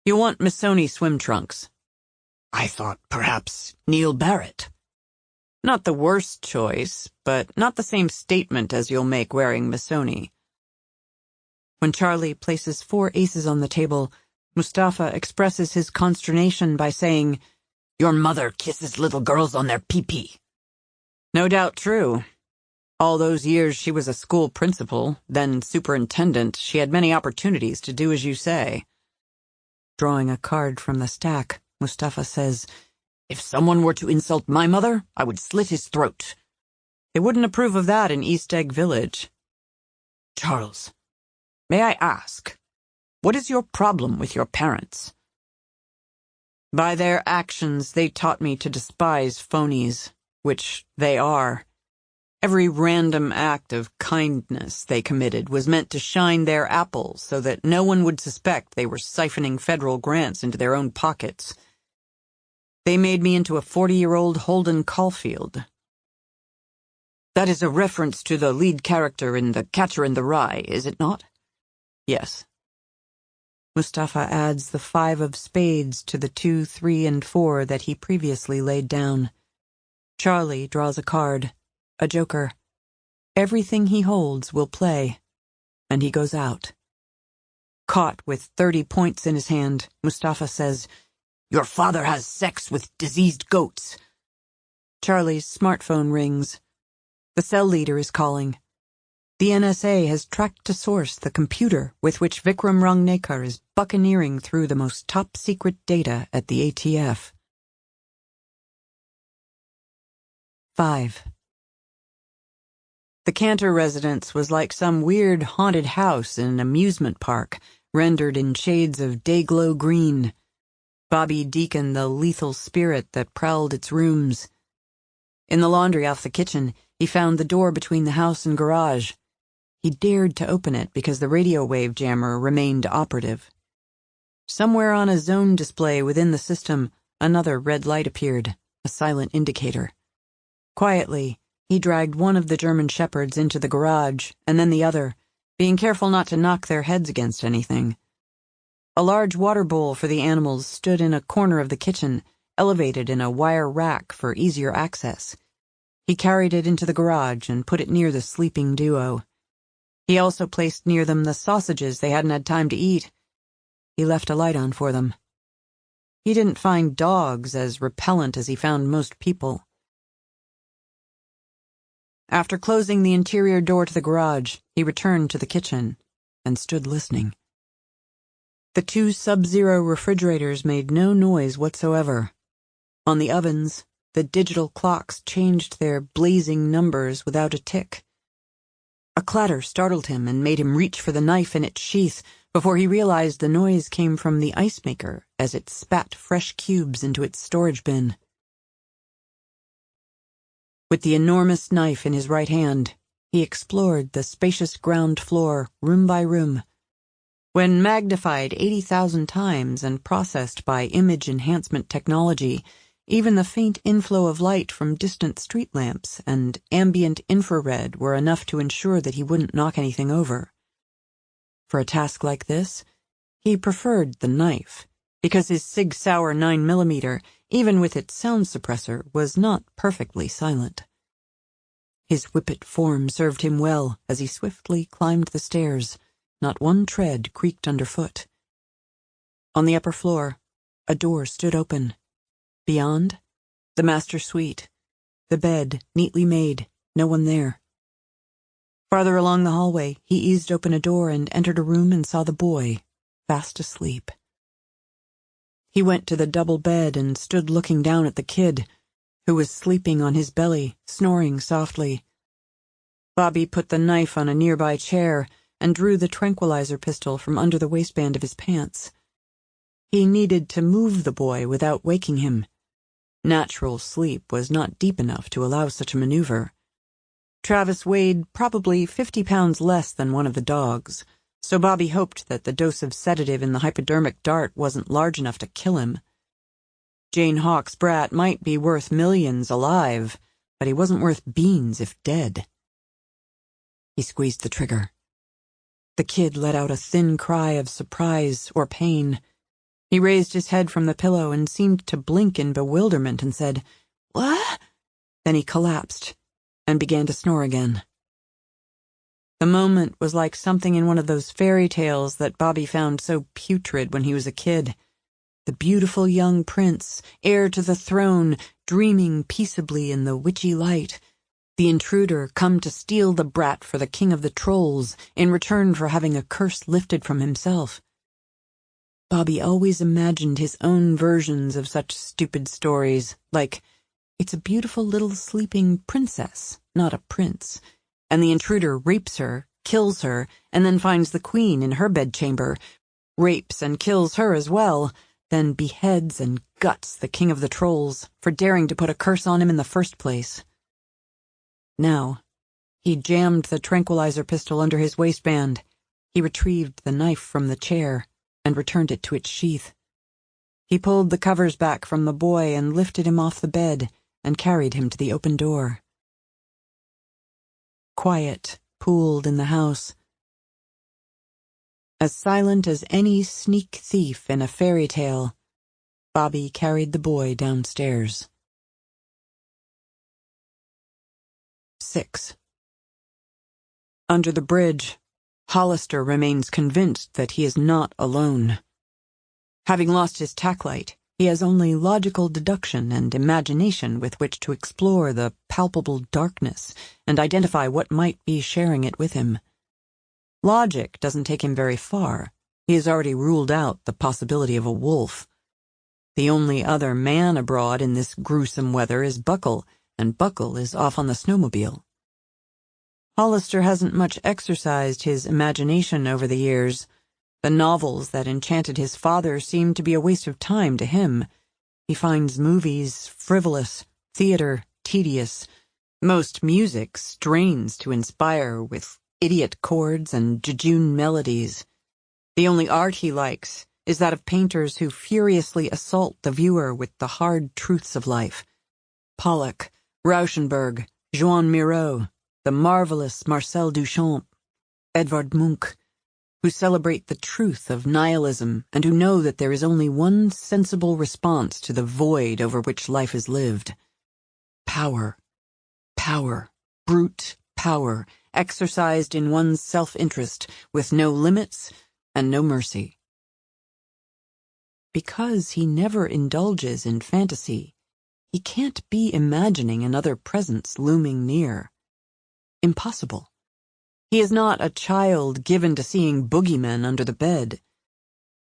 [SPEAKER 1] You want Missoni swim trunks. I thought perhaps Neil Barrett. Not the worst choice, but not the same statement as you'll make wearing Missoni. When Charlie places 4 aces on the table, Mustafa expresses his consternation by saying, Your mother kisses little girls on their pee-pee. No doubt true. All those years she was a school principal, then superintendent, she had many opportunities to do as you say. Drawing a card from the stack, Mustafa says, If someone were to insult my mother, I would slit his throat. They wouldn't approve of that in East Egg Village. Charles, may I ask, what is your problem with your parents? By their actions, they taught me to despise phonies, which they are. Every random act of kindness they committed was meant to shine their apples so that no one would suspect they were siphoning federal grants into their own pockets. They made me into a 40-year-old Holden Caulfield. That is a reference to the lead character in The Catcher in the Rye, is it not? Yes. Mustafa adds the 5 of spades to the 2, 3, and 4 that he previously laid down. Charlie draws a card, a joker. Everything he holds will play, and he goes out. Caught with 30 points in his hand, Mustafa says, Your father has sex with diseased goats. Charlie's smartphone rings. The cell leader is calling. The NSA has tracked to source the computer with which Vikram Rangnekar is buccaneering through the most top-secret data at the ATF. 5. The Cantor residence was like some weird haunted house in an amusement park, rendered in shades of day-glow green. Bobby Deacon, the lethal spirit that prowled its rooms. In the laundry off the kitchen, he found the door between the house and garage. He dared to open it because the radio wave jammer remained operative. Somewhere on a zone display within the system, another red light appeared, a silent indicator. Quietly, he dragged one of the German shepherds into the garage, and then the other, being careful not to knock their heads against anything. A large water bowl for the animals stood in a corner of the kitchen, elevated in a wire rack for easier access. He carried it into the garage and put it near the sleeping duo. He also placed near them the sausages they hadn't had time to eat. He left a light on for them. He didn't find dogs as repellent as he found most people. After closing the interior door to the garage, he returned to the kitchen and stood listening. The 2 Sub-Zero refrigerators made no noise whatsoever. On the ovens, the digital clocks changed their blazing numbers without a tick. A clatter startled him and made him reach for the knife in its sheath before he realized the noise came from the ice maker as it spat fresh cubes into its storage bin. With the enormous knife in his right hand, he explored the spacious ground floor, room by room. When magnified 80,000 times and processed by image enhancement technology, even the faint inflow of light from distant street lamps and ambient infrared were enough to ensure that he wouldn't knock anything over. For a task like this, he preferred the knife, because his Sig Sauer 9mm, even with its sound suppressor, was not perfectly silent. His whippet form served him well as he swiftly climbed the stairs. Not one tread creaked underfoot. On the upper floor, a door stood open. Beyond,
[SPEAKER 2] The master suite. The bed, neatly made, no one there. Farther along the hallway, he eased open a door and entered a room and saw the boy, fast asleep. He went to the double bed and stood looking down at the kid, who was sleeping on his belly, snoring softly. Bobby put the knife on a nearby chair and drew the tranquilizer pistol from under the waistband of his pants. He needed to move the boy without waking him. Natural sleep was not deep enough to allow such a maneuver. Travis weighed probably 50 pounds less than one of the dogs, so Bobby hoped that the dose of sedative in the hypodermic dart wasn't large enough to kill him. Jane Hawk's brat might be worth millions alive, but he wasn't worth beans if dead. He squeezed the trigger. The kid let out a thin cry of surprise or pain. He raised his head from the pillow and seemed to blink in bewilderment and said, "What?" Then he collapsed and began to snore again. The moment was like something in one of those fairy tales that Bobby found so putrid when he was a kid. The beautiful young prince, heir to the throne, dreaming peaceably in the witchy light. The intruder come to steal the brat for the king of the trolls in return for having a curse lifted from himself. Bobby always imagined his own versions of such stupid stories, like, it's a beautiful little sleeping princess, not a prince, and the intruder rapes her, kills her, and then finds the queen in her bedchamber, rapes and kills her as well, then beheads and guts the king of the trolls for daring to put a curse on him in the first place. Now, he jammed the tranquilizer pistol under his waistband. He retrieved the knife from the chair and returned it to its sheath. He pulled the covers back from the boy and lifted him off the bed and carried him to the open door. Quiet pooled in the house. As silent as any sneak thief in a fairy tale, Bobby carried the boy downstairs. 6. Under the bridge, Hollister remains convinced that he is not alone. Having lost his tacklight, he has only logical deduction and imagination with which to explore the palpable darkness and identify what might be sharing it with him. Logic doesn't take him very far. He has already ruled out the possibility of a wolf. The only other man abroad in this gruesome weather is Buckle, and Buckle is off on the snowmobile. Hollister hasn't much exercised his imagination over the years. The novels that enchanted his father seem to be a waste of time to him. He finds movies frivolous, theater tedious. Most music strains to inspire with idiot chords and jejune melodies. The only art he likes is that of painters who furiously assault the viewer with the hard truths of life. Pollock, Rauschenberg, Joan Miro, the marvelous Marcel Duchamp, Edvard Munch, who celebrate the truth of nihilism and who know that there is only one sensible response to the void over which life is lived. Power. Power. Brute power, exercised in one's self-interest, with no limits and no mercy. Because he never indulges in fantasy, he can't be imagining another presence looming near. Impossible. He is not a child given to seeing boogeymen under the bed.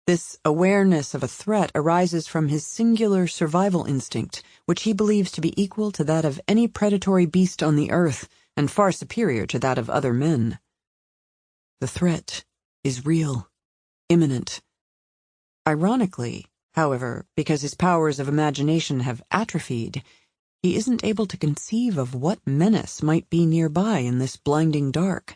[SPEAKER 2] This awareness of a threat arises from his singular survival instinct, which he believes to be equal to that of any predatory beast on the earth and far superior to that of other men. The threat is real, imminent. Ironically, however, because his powers of imagination have atrophied, he isn't able to conceive of what menace might be nearby in this blinding dark.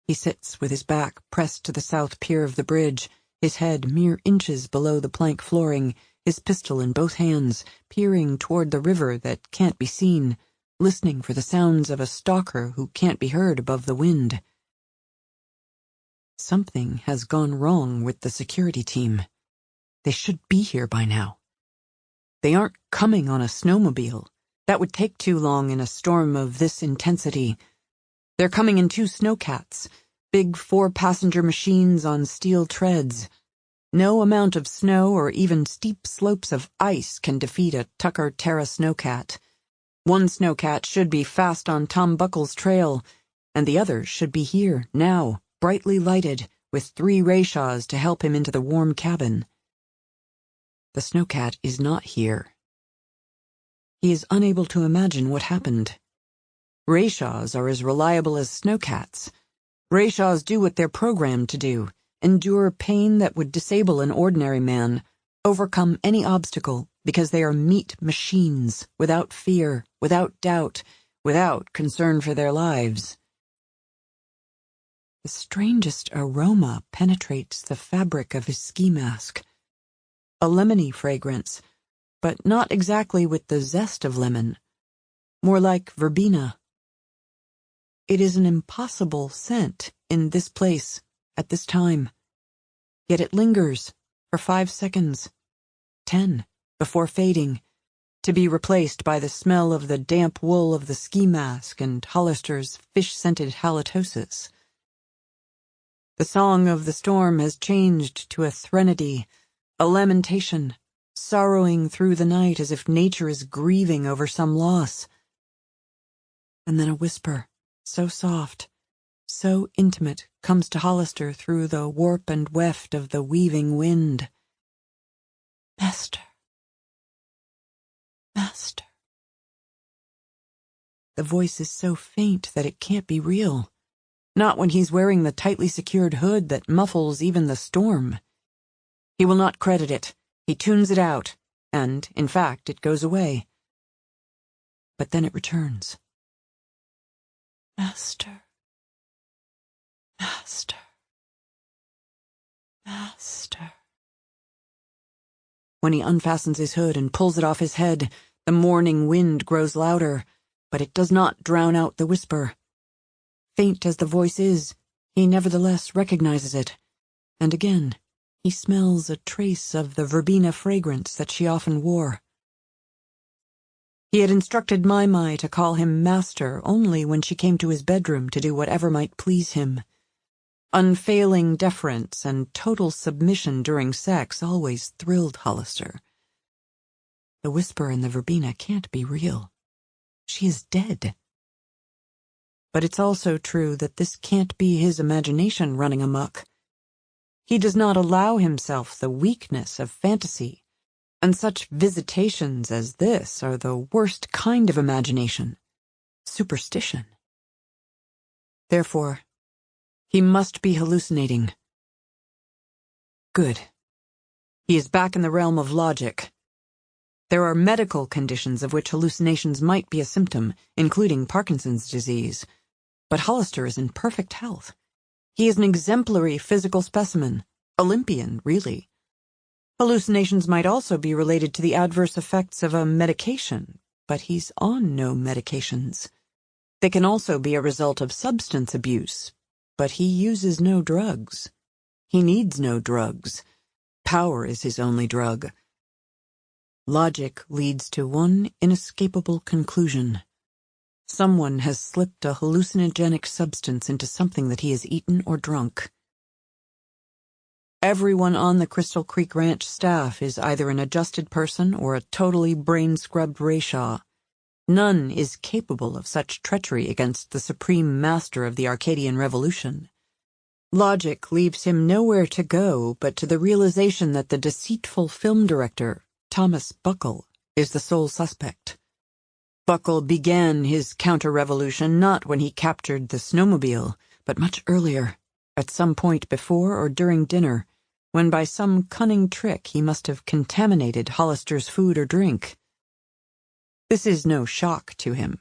[SPEAKER 2] He sits with his back pressed to the south pier of the bridge, his head mere inches below the plank flooring, his pistol in both hands, peering toward the river that can't be seen, listening for the sounds of a stalker who can't be heard above the wind. Something has gone wrong with the security team. They should be here by now. They aren't coming on a snowmobile. That would take too long in a storm of this intensity. They're coming in 2 snowcats, big 4-passenger machines on steel treads.
[SPEAKER 1] No amount of snow or even steep slopes of ice can defeat a Tucker Terra snowcat. One snowcat should be fast on Tom Buckle's trail, and the other should be here, now, brightly lighted, with 3 rayshaws to help him into the warm cabin. The snowcat is not here. He is unable to imagine what happened. Rayshaws are as reliable as snowcats. Rayshaws do what they're programmed to do, endure pain that would disable an ordinary man, overcome any obstacle, because they are meat machines, without fear, without doubt, without concern for their lives. The strangest aroma penetrates the fabric of his ski mask. A lemony fragrance, but not exactly with the zest of lemon. More like verbena. It is an impossible scent in this place, at this time. Yet it lingers for 5 seconds, 10, before fading, to be replaced by the smell of the damp wool of the ski mask and Hollister's fish-scented halitosis. The song of the storm has changed to a threnody, a lamentation, sorrowing through the night as if nature is grieving over some loss. And then a whisper, so soft, so intimate, comes to Hollister through the warp and weft of the weaving wind. Master. Master. The voice is so faint that it can't be real. Not when he's wearing the tightly secured hood that muffles even the storm. He will not credit it. He tunes it out, and, in fact, it goes away. But then it returns. Master. Master. Master. When he unfastens his hood and pulls it off his head, the morning wind grows louder, but it does not drown out the whisper. Faint as the voice is, he nevertheless recognizes it, and again he smells a trace of the verbena fragrance that she often wore. He had instructed Mai to call him master only when she came to his bedroom to do whatever might please him. Unfailing deference and total submission during sex always thrilled Hollister. The whisper in the verbena can't be real. She is dead. But it's also true that this can't be his imagination running amok. He does not allow himself the weakness of fantasy, and such visitations as this are the worst kind of imagination, superstition. Therefore, he must be hallucinating. Good. He is back in the realm of logic. There are medical conditions of which hallucinations might be a symptom, including Parkinson's disease, but Hollister is in perfect health. He is an exemplary physical specimen, Olympian, really. Hallucinations might also be related to the adverse effects of a medication, but he's on no medications. They can also be a result of substance abuse, but he uses no drugs. He needs no drugs. Power is his only drug. Logic leads to one inescapable conclusion. Someone has slipped a hallucinogenic substance into something that he has eaten or drunk. Everyone on the Crystal Creek Ranch staff is either an adjusted person or a totally brain-scrubbed rayshaw. None is capable of such treachery against the supreme master of the Arcadian Revolution. Logic leaves him nowhere to go but to the realization that the deceitful film director, Thomas Buckle, is the sole suspect. Buckle began his counter-revolution not when he captured the snowmobile, but much earlier, at some point before or during dinner, when by some cunning trick he must have contaminated Hollister's food or drink. This is no shock to him.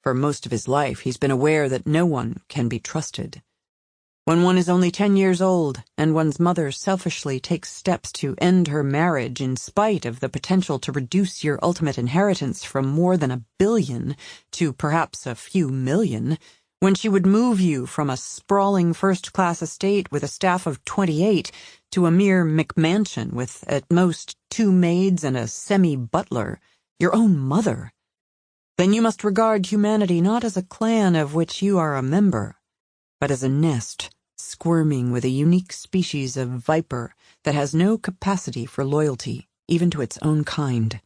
[SPEAKER 1] For most of his life he's been aware that no one can be trusted. When one is only 10 years old, and one's mother selfishly takes steps to end her marriage in spite of the potential to reduce your ultimate inheritance from more than $1 billion to perhaps a few million, when she would move you from a sprawling first-class estate with a staff of 28 to a mere McMansion with at most 2 maids and a semi-butler, your own mother, then you must regard humanity not as a clan of which you are a member, but as a nest squirming with a unique species of viper
[SPEAKER 2] that has no capacity for loyalty, even to its own kind.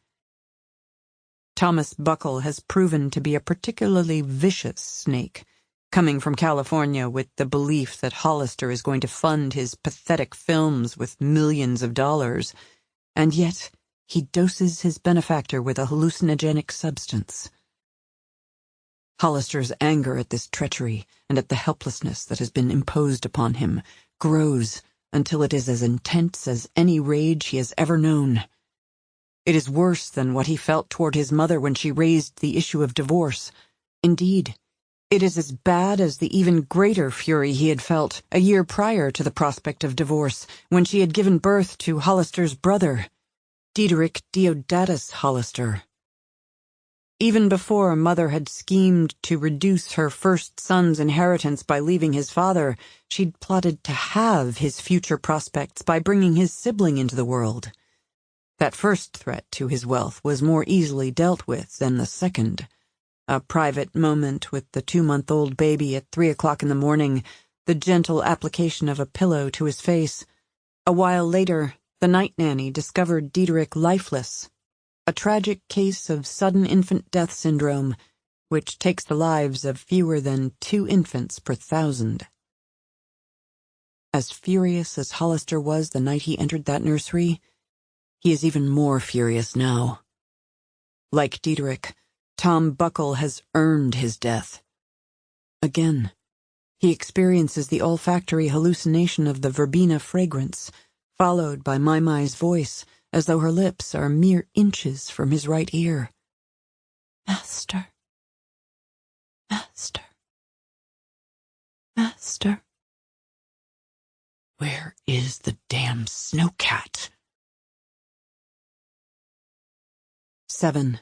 [SPEAKER 2] Thomas Buckle has proven to be a particularly vicious snake, coming from California with the belief that Hollister is going to fund his pathetic films with millions of dollars, and yet he doses his benefactor with a hallucinogenic substance. Hollister's anger at this treachery and at the helplessness that has been imposed upon him grows until it is as intense as any rage he has ever known. It is worse than what he felt toward his mother when she raised the issue of divorce. Indeed, it is as bad as the even greater fury he had felt a year prior to the prospect of divorce, when she had given birth to Hollister's brother, Diederik Deodatus Hollister. Even before Mother had schemed to reduce her first son's inheritance by leaving his father, she'd plotted to halve his future prospects by bringing his sibling into the world. That first threat to his wealth was more easily dealt with than the second. A private moment with the 2-month-old baby at 3 o'clock in the morning, the gentle application of a pillow to his face. A while later, the night nanny discovered Diederik lifeless, a tragic case of sudden infant death syndrome, which takes the lives of fewer than 2 infants per 1,000. As furious as Hollister was the night he entered that nursery, he is even more furious now. Like Diederik, Tom Buckle has earned his death. Again, he experiences the olfactory hallucination of the verbena fragrance, followed by Maimai's voice, as though her lips are mere inches from his right ear. Master. Master. Master. Where is the damn snowcat? 7.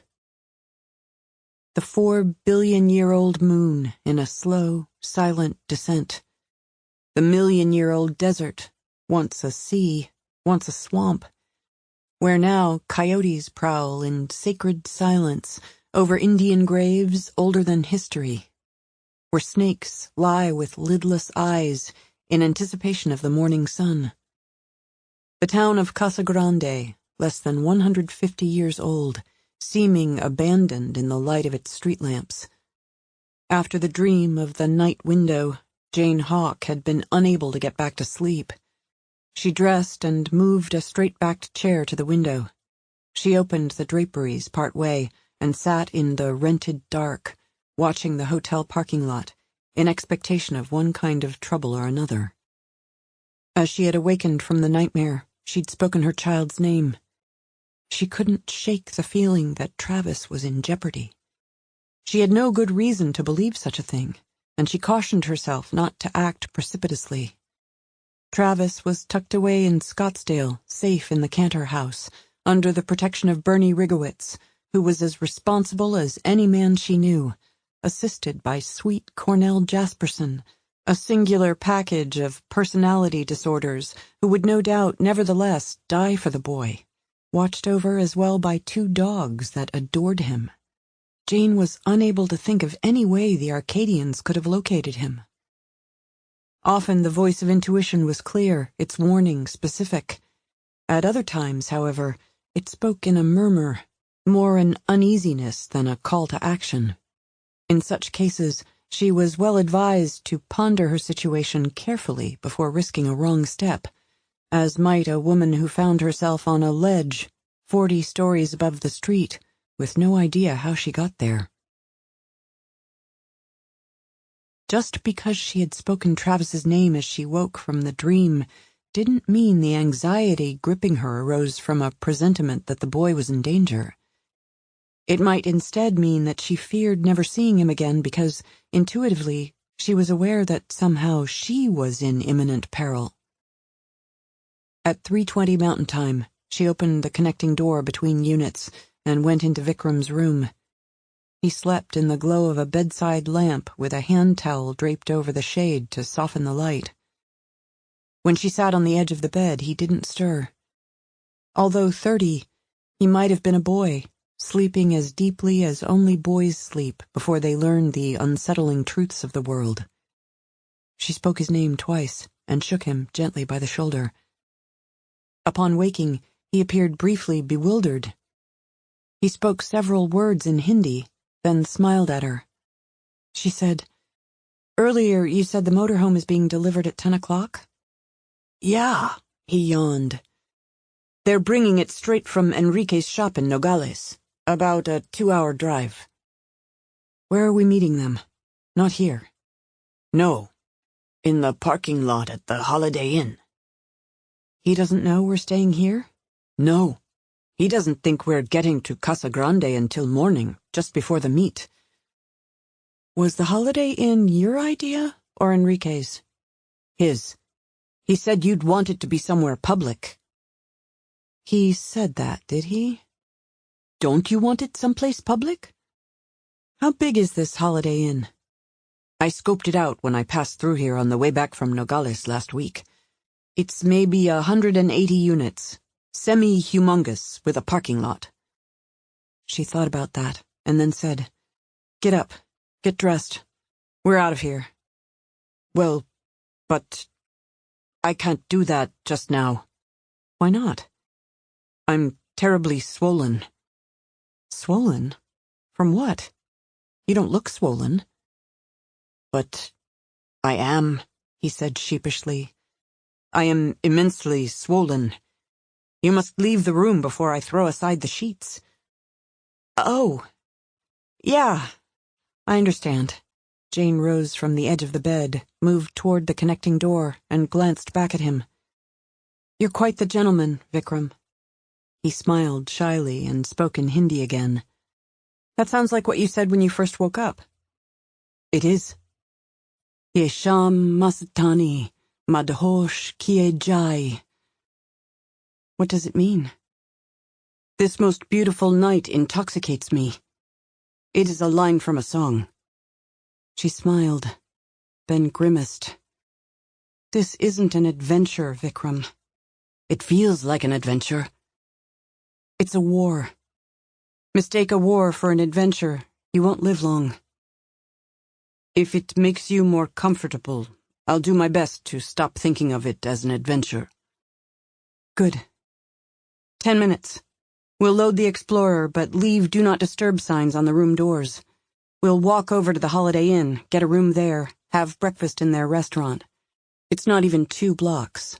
[SPEAKER 2] The 4-billion-year-old moon in a slow, silent descent. The million-year-old desert, once a sea, once a swamp, where now coyotes prowl in sacred silence over Indian graves older than history, where snakes lie with lidless eyes in anticipation of the morning sun. The town of Casa Grande, less than 150 years old, seeming abandoned in the light of its street lamps. After the dream of the night window, Jane Hawk had been unable to get back to sleep. She dressed and moved a straight-backed chair to the window. She opened the draperies part way and sat in the rented dark, watching the hotel parking lot, in expectation of one kind of trouble or another. As she had awakened from the nightmare, she'd spoken her child's name. She couldn't shake the feeling that Travis was in jeopardy. She had no good reason to believe such a thing, and she cautioned herself not to act precipitously. Travis was tucked away in Scottsdale, safe in the Cantor house, under the protection of Bernie Rigowitz, who was as responsible as any man she knew, assisted by sweet Cornell Jasperson, a singular package of personality disorders who would no doubt nevertheless die for the boy, watched over as well by 2 dogs that adored him. Jane was unable to think of any way the Arcadians could have located him. Often the voice of intuition was clear, its warning specific. At other times, however, it spoke in a murmur, more an uneasiness than a call to action. In such cases, she was well advised to ponder her situation carefully before risking a wrong step, as might a woman who found herself on a ledge 40 stories above the street, with no idea how she got there. Just because she had spoken Travis's name as she woke from the dream didn't mean the anxiety gripping her arose from a presentiment that the boy was in danger. It might instead mean that she feared never seeing him again because, intuitively, she was aware that somehow she was in imminent peril. At 3:20 Mountain Time, she opened the connecting door between units and went into Vikram's room. He slept in the glow of a bedside lamp with a hand towel draped over the shade to soften the light. When she sat on the edge of the bed, he didn't stir. Although 30, he might have been a boy, sleeping as deeply as only boys sleep before they learn the unsettling truths of the world. She spoke his name twice and shook him gently by the shoulder. Upon waking, he appeared briefly bewildered. He spoke several words in Hindi, then smiled at her. She said, "Earlier you said the motorhome is being delivered at 10 o'clock?"
[SPEAKER 1] Yeah,
[SPEAKER 2] he yawned.
[SPEAKER 1] They're bringing it straight from Enrique's shop in Nogales, about a 2-hour drive.
[SPEAKER 2] Where are we meeting them? Not here.
[SPEAKER 1] No, in the parking lot at the Holiday Inn.
[SPEAKER 2] He doesn't know we're staying here?
[SPEAKER 1] No, he doesn't think we're getting to Casa Grande until morning, just before the meet.
[SPEAKER 2] Was the Holiday Inn your idea, or Enrique's?
[SPEAKER 1] His. He said you'd want it to be somewhere public.
[SPEAKER 2] He said that, did he?
[SPEAKER 1] Don't you want it someplace public?
[SPEAKER 2] How big is this Holiday Inn?
[SPEAKER 1] I scoped it out when I passed through here on the way back from Nogales last week. It's maybe 180 units, semi-humongous, with a parking lot.
[SPEAKER 2] She thought about that, and then said, "Get up, get dressed. We're out of here."
[SPEAKER 1] Well, but I can't do that just now.
[SPEAKER 2] Why not?
[SPEAKER 1] I'm terribly swollen.
[SPEAKER 2] Swollen? From what? You don't look swollen.
[SPEAKER 1] But I am, he said sheepishly. I am immensely swollen. You must leave the room before I throw aside the sheets.
[SPEAKER 2] Oh. Yeah, I understand. Jane rose from the edge of the bed, moved toward the connecting door, and glanced back at him. "You're quite the gentleman, Vikram." He smiled shyly and spoke in Hindi again. "That sounds like what you said when you first woke up."
[SPEAKER 1] "It is. Ye sham mastani, madhosh kiye jai."
[SPEAKER 2] What does it mean?
[SPEAKER 1] This most beautiful night intoxicates me. It is a line from a song.
[SPEAKER 2] She smiled, then grimaced. "This isn't an adventure, Vikram."
[SPEAKER 1] "It feels like an adventure."
[SPEAKER 2] "It's a war. Mistake a war for an adventure, you won't live long."
[SPEAKER 1] "If it makes you more comfortable, I'll do my best to stop thinking of it as an adventure."
[SPEAKER 2] "Good. 10 minutes. We'll load the Explorer, but leave Do Not Disturb signs on the room doors. We'll walk over to the Holiday Inn, get a room there, have breakfast in their restaurant. It's not even 2 blocks.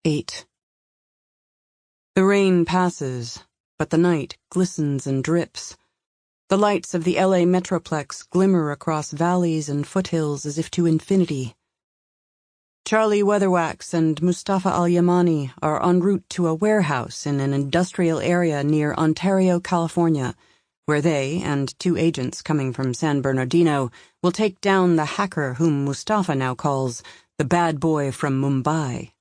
[SPEAKER 2] 8. The rain passes, but the night glistens and drips. The lights of the LA Metroplex glimmer across valleys and foothills as if to infinity. Charlie Weatherwax and Mustafa Al-Yamani are en route to a warehouse in an industrial area near Ontario, California, where they, and 2 agents coming from San Bernardino, will take down the hacker whom Mustafa now calls the bad boy from Mumbai.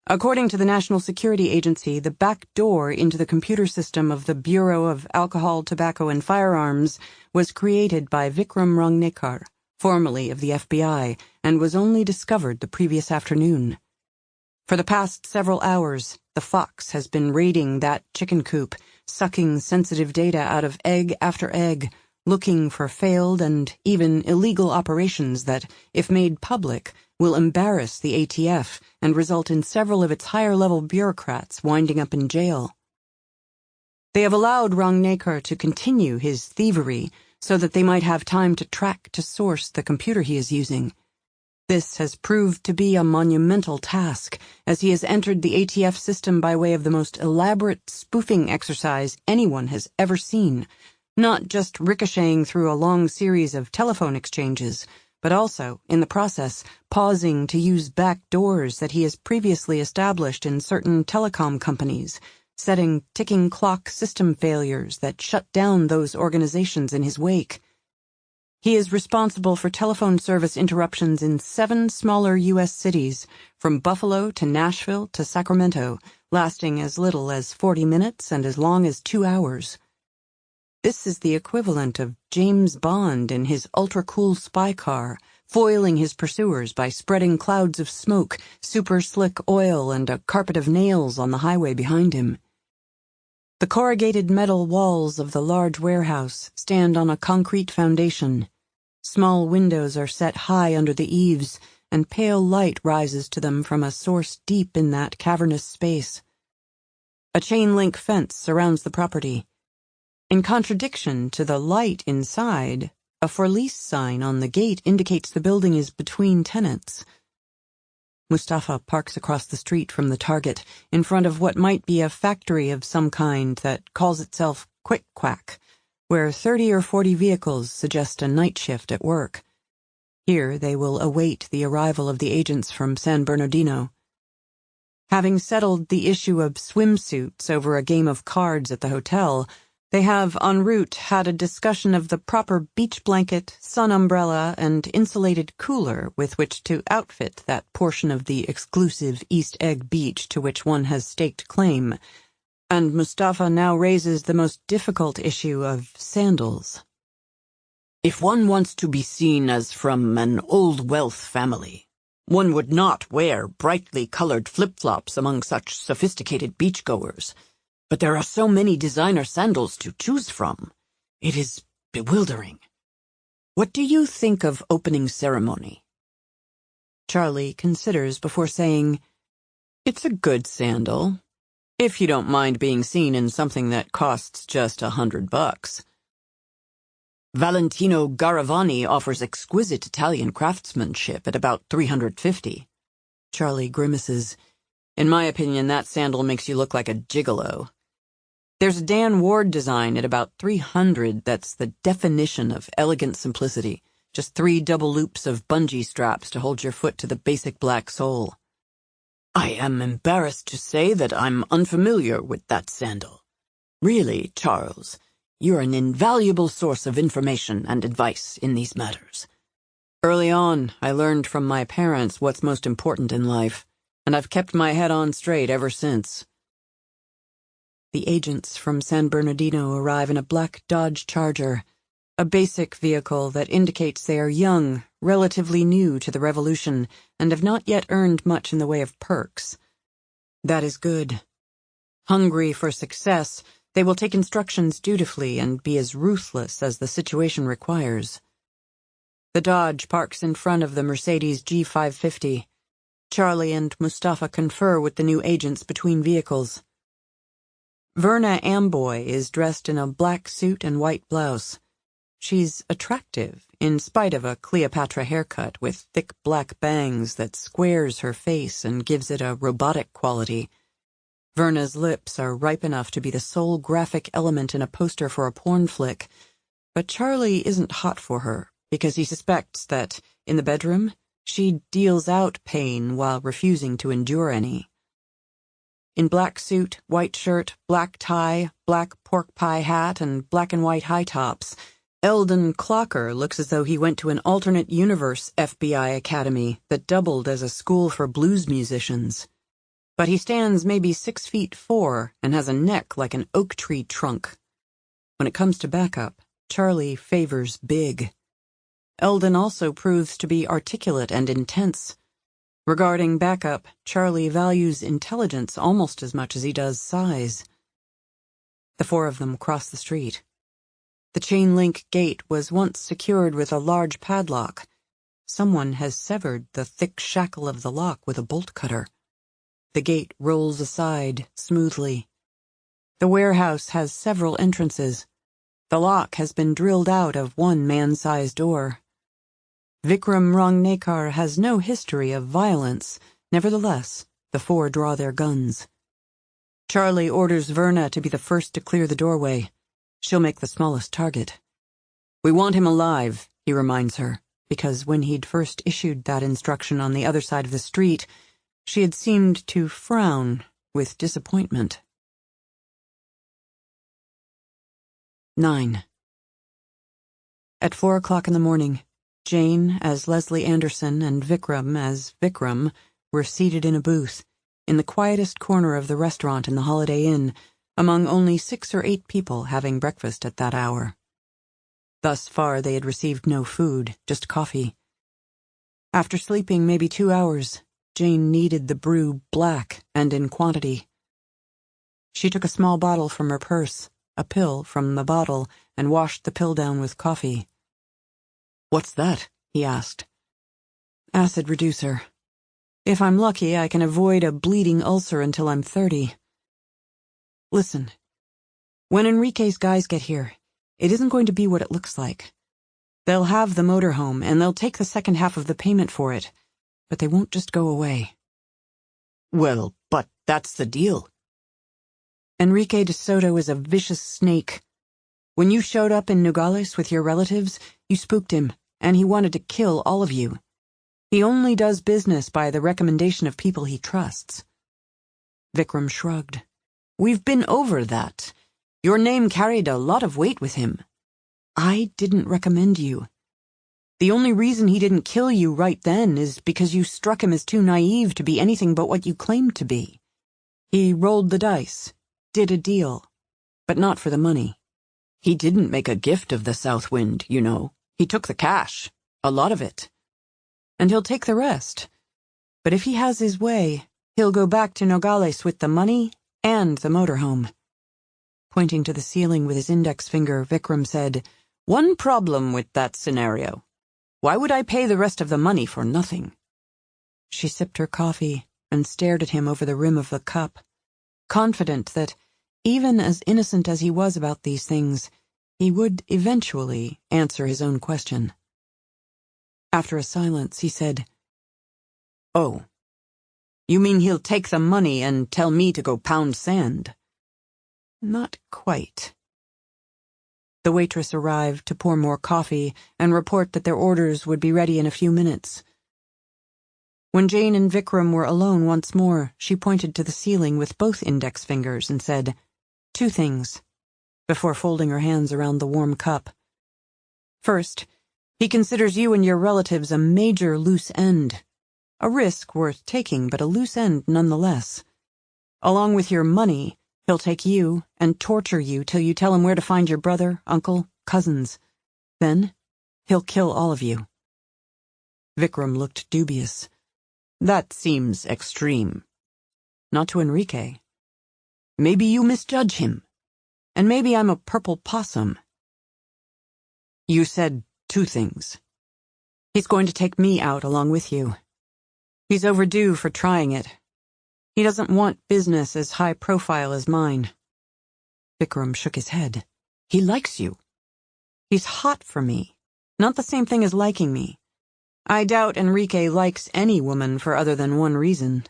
[SPEAKER 2] According to the National Security Agency, the back door into the computer system of the Bureau of Alcohol, Tobacco, and Firearms was created by Vikram Rangnekar, formerly of the FBI, and was only discovered the previous afternoon. For the past several hours, the Fox has been raiding that chicken coop, sucking sensitive data out of egg after egg, looking for failed and even illegal operations that, if made public, will embarrass the ATF and result in several of its higher-level bureaucrats winding up in jail. They have allowed Rangnekar to continue his thievery so that they might have time to track to source the computer he is using. This has proved to be a monumental task, as he has entered the ATF system by way of the most elaborate spoofing exercise anyone has ever seen, not just ricocheting through a long series of telephone exchanges, but also, in the process, pausing to use back doors that he has previously established in certain telecom companies, setting ticking clock system failures that shut down those organizations in his wake. He is responsible for telephone service interruptions in 7 smaller U.S. cities, from Buffalo to Nashville to Sacramento, lasting as little as 40 minutes and as long as 2 hours. This is the equivalent of James Bond in his ultra-cool spy car, foiling his pursuers by spreading clouds of smoke, super-slick oil, and a carpet of nails on the highway behind him. The corrugated metal walls of the large warehouse stand on a concrete foundation. Small windows are set high under the eaves, and pale light rises to them from a source deep in that cavernous space. A chain-link fence surrounds the property. In contradiction to the light inside, a for lease sign on the gate indicates the building is between tenants. Mustafa parks across the street from the target, in front of what might be a factory of some kind that calls itself Quick Quack, where 30 or 40 vehicles suggest a night shift at work. Here they will await the arrival of the agents from San Bernardino. Having settled the issue of swimsuits over a game of cards at the hotel, they have en route had a discussion of the proper beach blanket, sun umbrella, and insulated cooler with which to outfit that portion of the exclusive East Egg Beach to which one has staked claim, and Mustafa now raises the most difficult issue of sandals.
[SPEAKER 1] If one wants to be seen as from an old wealth family, one would not wear brightly colored flip-flops among such sophisticated beachgoers. But there are so many designer sandals to choose from. It is bewildering. What do you think of opening ceremony?
[SPEAKER 2] Charlie considers before saying,
[SPEAKER 1] It's a good sandal, if you don't mind being seen in something that costs just $100. Valentino Garavani offers exquisite Italian craftsmanship at about $350.
[SPEAKER 2] Charlie grimaces.
[SPEAKER 1] In my opinion, that sandal makes you look like a gigolo. There's a Dan Ward design at about $300 that's the definition of elegant simplicity, just 3 double loops of bungee straps to hold your foot to the basic black sole. I am embarrassed to say that I'm unfamiliar with that sandal. Really, Charles, you're an invaluable source of information and advice in these matters.
[SPEAKER 2] Early on, I learned from my parents what's most important in life, and I've kept my head on straight ever since. The agents from San Bernardino arrive in a black Dodge Charger, a basic vehicle that indicates they are young, relatively new to the revolution, and have not yet earned much in the way of perks. That is good. Hungry for success, they will take instructions dutifully and be as ruthless as the situation requires. The Dodge parks in front of the Mercedes G550. Charlie and Mustafa confer with the new agents between vehicles. Verna Amboy is dressed in a black suit and white blouse. She's attractive, in spite of a Cleopatra haircut with thick black bangs that squares her face and gives it a robotic quality. Verna's lips are ripe enough to be the sole graphic element in a poster for a porn flick, but Charlie isn't hot for her because he suspects that, in the bedroom, she deals out pain while refusing to endure any. In black suit, white shirt, black tie, black pork pie hat, and black and white high tops, Eldon Clocker looks as though he went to an alternate universe FBI academy that doubled as a school for blues musicians. But he stands maybe 6'4" and has a neck like an oak tree trunk. When it comes to backup, Charlie favors big. Eldon also proves to be articulate and intense. Regarding backup, Charlie values intelligence almost as much as he does size. The 4 of them cross the street. The chain-link gate was once secured with a large padlock. Someone has severed the thick shackle of the lock with a bolt cutter. The gate rolls aside smoothly. The warehouse has several entrances. The lock has been drilled out of one man-sized door. Vikram Rangnekar has no history of violence. Nevertheless, the 4 draw their guns. Charlie orders Verna to be the first to clear the doorway. She'll make the smallest target. We want him alive, he reminds her, because when he'd first issued that instruction on the other side of the street, she had seemed to frown with disappointment. 9. At 4 o'clock in the morning, Jane as Leslie Anderson and Vikram as Vikram were seated in a booth, in the quietest corner of the restaurant in the Holiday Inn, among only 6 or 8 people having breakfast at that hour. Thus far they had received no food, just coffee. After sleeping maybe 2 hours, Jane needed the brew black and in quantity. She took a small bottle from her purse, a pill from the bottle, and washed the pill down with coffee. "What's that?" he asked. Acid reducer. If I'm lucky, I can avoid a bleeding ulcer until I'm 30. Listen, when Enrique's guys get here, it isn't going to be what it looks like. They'll have the motorhome, and they'll take the second half of the payment for it, but they won't just go away.
[SPEAKER 1] Well, but that's the deal.
[SPEAKER 2] Enrique de Soto is a vicious snake. When you showed up in Nogales with your relatives, you spooked him, and he wanted to kill all of you. He only does business by the recommendation of people he trusts. Vikram shrugged.
[SPEAKER 1] We've been over that. Your name carried a lot of weight with him.
[SPEAKER 2] I didn't recommend you. The only reason he didn't kill you right then is because you struck him as too naive to be anything but what you claimed to be. He rolled the dice, did a deal, but not for the money.
[SPEAKER 1] He didn't make a gift of the South Wind, you know. He took the cash, a lot of it.
[SPEAKER 2] And he'll take the rest. But if he has his way, he'll go back to Nogales with the money and the motorhome. Pointing to the ceiling with his index finger, Vikram said,
[SPEAKER 1] One problem with that scenario. Why would I pay the rest of the money for nothing?
[SPEAKER 2] She sipped her coffee and stared at him over the rim of the cup, confident that, even as innocent as he was about these things, he would eventually answer his own question. After a silence, he said,
[SPEAKER 1] Oh, you mean he'll take the money and tell me to go pound sand?
[SPEAKER 2] Not quite. The waitress arrived to pour more coffee and report that their orders would be ready in a few minutes. When Jane and Vikram were alone once more, she pointed to the ceiling with both index fingers and said, 2 things, before folding her hands around the warm cup. First, he considers you and your relatives a major loose end. A risk worth taking, but a loose end nonetheless. Along with your money, he'll take you and torture you till you tell him where to find your brother, uncle, cousins. Then, he'll kill all of you.
[SPEAKER 1] Vikram looked dubious. That seems extreme.
[SPEAKER 2] Not to Enrique.
[SPEAKER 1] Maybe you misjudge him.
[SPEAKER 2] And maybe I'm a purple possum.
[SPEAKER 1] You said 2 things.
[SPEAKER 2] He's going to take me out along with you. He's overdue for trying it. He doesn't want business as high profile as mine. Vikram shook his head.
[SPEAKER 1] He likes you.
[SPEAKER 2] He's hot for me. Not the same thing as liking me. I doubt Enrique likes any woman for other than one reason.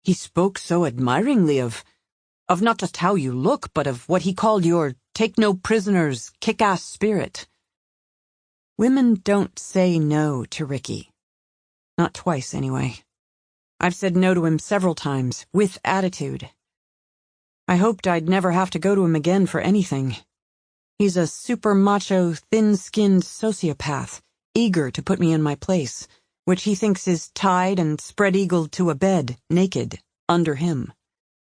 [SPEAKER 1] He spoke so admiringly of not just how you look, but of what he called your take-no-prisoners, kick-ass spirit.
[SPEAKER 2] Women don't say no to Ricky. Not twice, anyway. I've said no to him several times, with attitude. I hoped I'd never have to go to him again for anything. He's a super macho, thin-skinned sociopath, eager to put me in my place, which he thinks is tied and spread-eagled to a bed, naked, under him.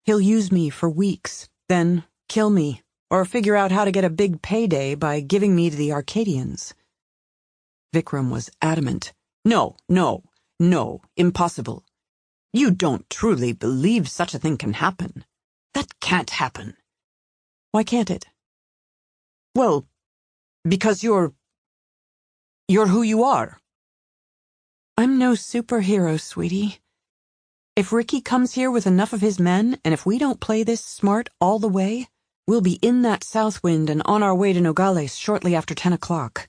[SPEAKER 2] He'll use me for weeks, then kill me, or figure out how to get a big payday by giving me to the Arcadians.
[SPEAKER 1] Vikram was adamant. No, impossible. You don't truly believe such a thing can happen. That can't happen.
[SPEAKER 2] Why can't it?
[SPEAKER 1] Well, because you're who you are.
[SPEAKER 2] I'm no superhero, sweetie. If Ricky comes here with enough of his men, and if we don't play this smart all the way, we'll be in that south wind and on our way to Nogales shortly after 10 o'clock.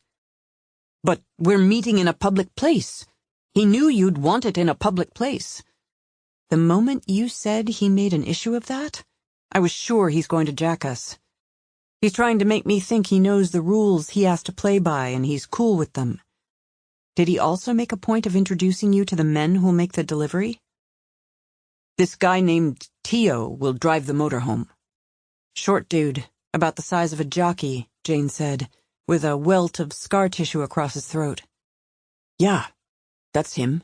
[SPEAKER 1] But we're meeting in a public place. He knew you'd want it in a public place.
[SPEAKER 2] The moment you said he made an issue of that, I was sure he's going to jack us. He's trying to make me think he knows the rules he has to play by and he's cool with them. Did he also make a point of introducing you to the men who'll make the delivery?
[SPEAKER 1] This guy named Tio will drive the motorhome.
[SPEAKER 2] Short dude, about the size of a jockey, Jane said, with a welt of scar tissue across his throat.
[SPEAKER 1] Yeah, that's him.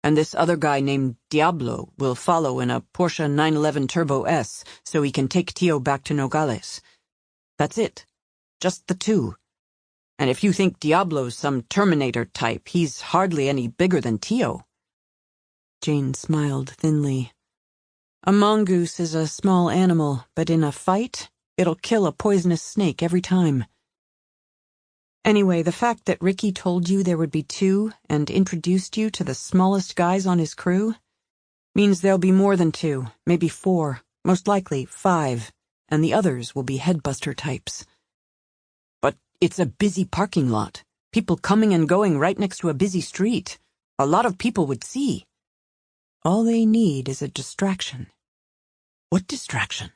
[SPEAKER 1] And this other guy named Diablo will follow in a Porsche 911 Turbo S so he can take Tio back to Nogales. That's it. Just the 2. And if you think Diablo's some Terminator type, he's hardly any bigger than Tio.
[SPEAKER 2] Jane smiled thinly. A mongoose is a small animal, but in a fight, it'll kill a poisonous snake every time. Anyway, the fact that Ricky told you there would be 2 and introduced you to the smallest guys on his crew means there'll be more than 2, maybe 4, most likely 5, and the others will be headbuster types. But it's a busy parking lot. People coming and going right next to a busy street. A lot of people would see. All they need is a distraction. What distraction?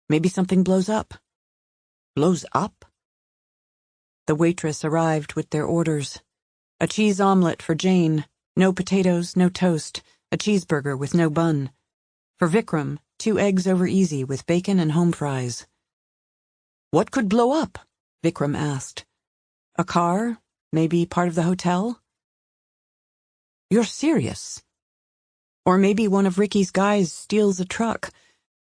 [SPEAKER 2] Maybe something blows up. Blows up? The waitress arrived with their orders. A cheese omelet for Jane, no potatoes, no toast, a cheeseburger with no bun. For Vikram, 2 eggs over easy with bacon and home fries. What could blow up? Vikram asked. A car? Maybe part of the hotel? You're serious? Or maybe one of Ricky's guys steals a truck,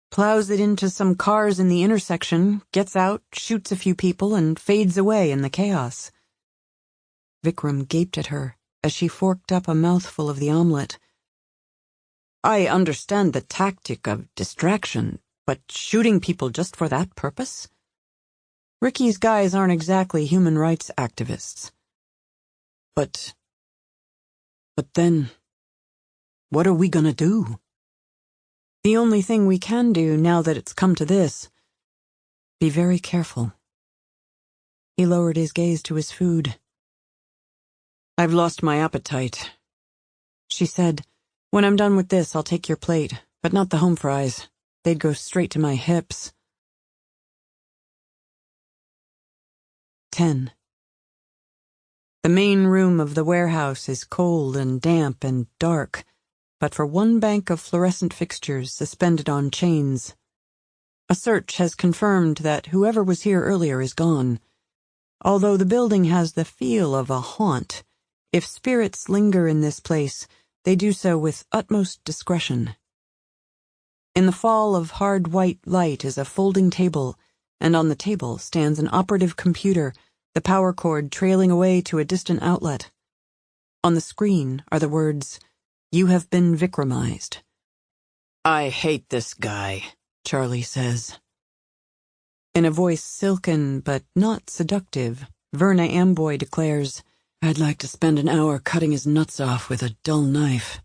[SPEAKER 2] plows it into some cars in the intersection, gets out, shoots a few people, and fades away in the chaos. Vikram gaped at her as she forked up a mouthful of the omelet. I understand the tactic of distraction, but shooting people just for that purpose? Ricky's guys aren't exactly human rights activists. But then, what are we gonna do? The only thing we can do now that it's come to this, be very careful. He lowered his gaze to his food. I've lost my appetite. She said, when I'm done with this, I'll take your plate, but not the home fries. They'd go straight to my hips. 10. The main room of the warehouse is cold and damp and dark, but for one bank of fluorescent fixtures suspended on chains. A search has confirmed that whoever was here earlier is gone. Although the building has the feel of a haunt, if spirits linger in this place, they do so with utmost discretion. In the fall of hard white light is a folding table, and on the table stands an operative computer, the power cord trailing away to a distant outlet. On the screen are the words, "You have been Vikramized." I hate this guy, Charlie says. In a voice silken but not seductive, Verna Amboy declares, I'd like to spend an hour cutting his nuts off with a dull knife.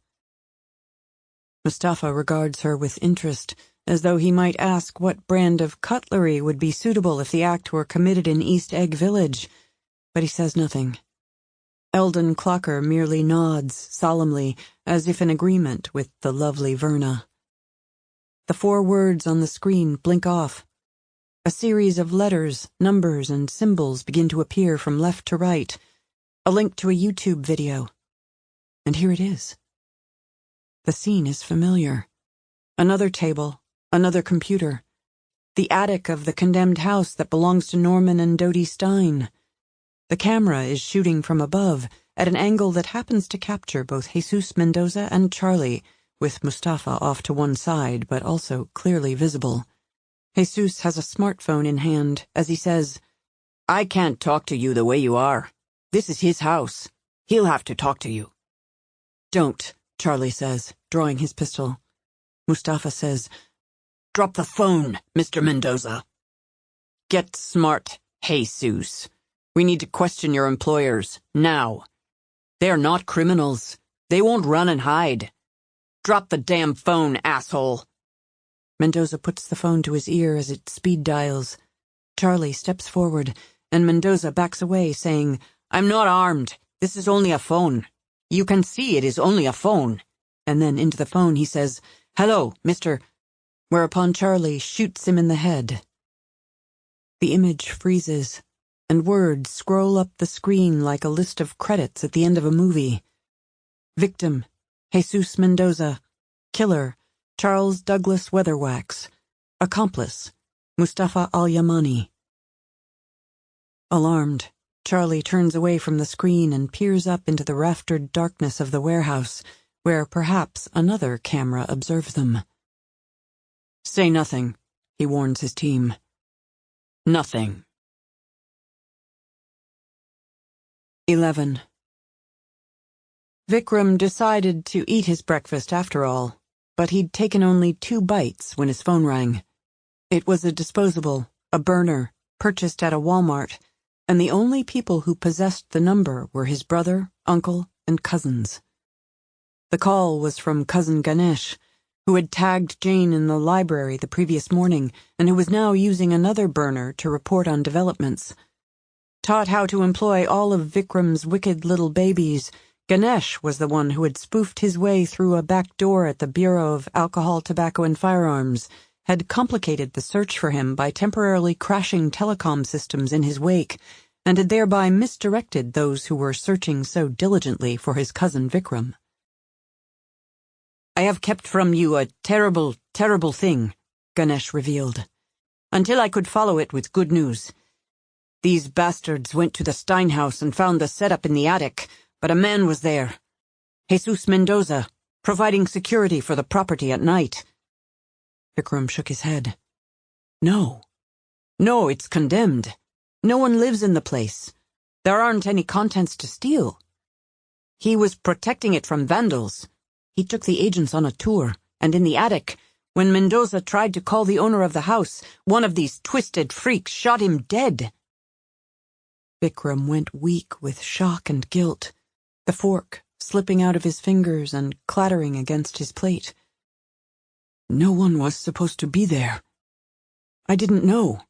[SPEAKER 2] Mustafa regards her with interest, as though he might ask what brand of cutlery would be suitable if the act were committed in East Egg Village, but he says nothing. Eldon Clocker merely nods solemnly, as if in agreement with the lovely Verna. The 4 words on the screen blink off. A series of letters, numbers, and symbols begin to appear from left to right. A link to a YouTube video. And here it is. The scene is familiar. Another table, another computer. The attic of the condemned house that belongs to Norman and Dodie Stein. The camera is shooting from above, at an angle that happens to capture both Jesus Mendoza and Charlie, with Mustafa off to one side, but also clearly visible. Jesus has a smartphone in hand as he says, I can't talk to you the way you are. This is his house. He'll have to talk to you. Don't, Charlie says, drawing his pistol. Mustafa says, Drop the phone, Mr. Mendoza. Get smart, Jesus. We need to question your employers, now. They're not criminals. They won't run and hide. Drop the damn phone, asshole. Mendoza puts the phone to his ear as it speed dials. Charlie steps forward, and Mendoza backs away, saying, I'm not armed. This is only a phone. You can see it is only a phone. And then into the phone he says, Hello, Mr. Whereupon Charlie shoots him in the head. The image freezes, and words scroll up the screen like a list of credits at the end of a movie. Victim, Jesus Mendoza. Killer, Charles Douglas Weatherwax. Accomplice, Mustafa Al-Yamani. Alarmed, Charlie turns away from the screen and peers up into the raftered darkness of the warehouse, where perhaps another camera observes them. Say nothing, he warns his team. Nothing. 11. Vikram decided to eat his breakfast after all, but he'd taken only 2 bites when his phone rang. It was a disposable, a burner, purchased at a Walmart, and the only people who possessed the number were his brother, uncle, and cousins. The call was from Cousin Ganesh, who had tagged Jane in the library the previous morning and who was now using another burner to report on developments. Taught how to employ all of Vikram's wicked little babies, Ganesh was the one who had spoofed his way through a back door at the Bureau of Alcohol, Tobacco, and Firearms, had complicated the search for him by temporarily crashing telecom systems in his wake, and had thereby misdirected those who were searching so diligently for his cousin Vikram.
[SPEAKER 1] "I have kept from you a terrible, terrible thing," Ganesh revealed, "until I could follow it with good news. These bastards went to the Stein house and found the setup in the attic, but a man was there. Jesus Mendoza, providing security for the property at night."
[SPEAKER 2] Vikram shook his head. "No,
[SPEAKER 1] it's condemned. No one lives in the place. There aren't any contents to steal. He was protecting it from vandals. He took the agents on a tour, and in the attic, when Mendoza tried to call the owner of the house, one of these twisted freaks shot him dead."
[SPEAKER 2] Vikram went weak with shock and guilt, the fork slipping out of his fingers and clattering against his plate.
[SPEAKER 1] "No one was supposed to be there. I didn't know."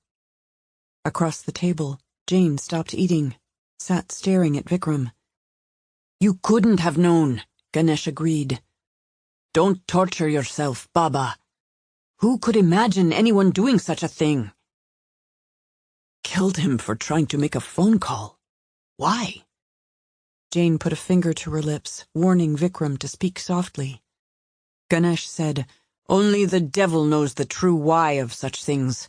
[SPEAKER 2] Across the table, Jane stopped eating, sat staring at Vikram.
[SPEAKER 1] "You couldn't have known," Ganesh agreed. "Don't torture yourself, Baba. Who could imagine anyone doing such a thing?" "Killed him for trying to make a phone call. Why?"
[SPEAKER 2] Jane put a finger to her lips, warning Vikram to speak softly.
[SPEAKER 1] Ganesh said, "Only the devil knows the true why of such things.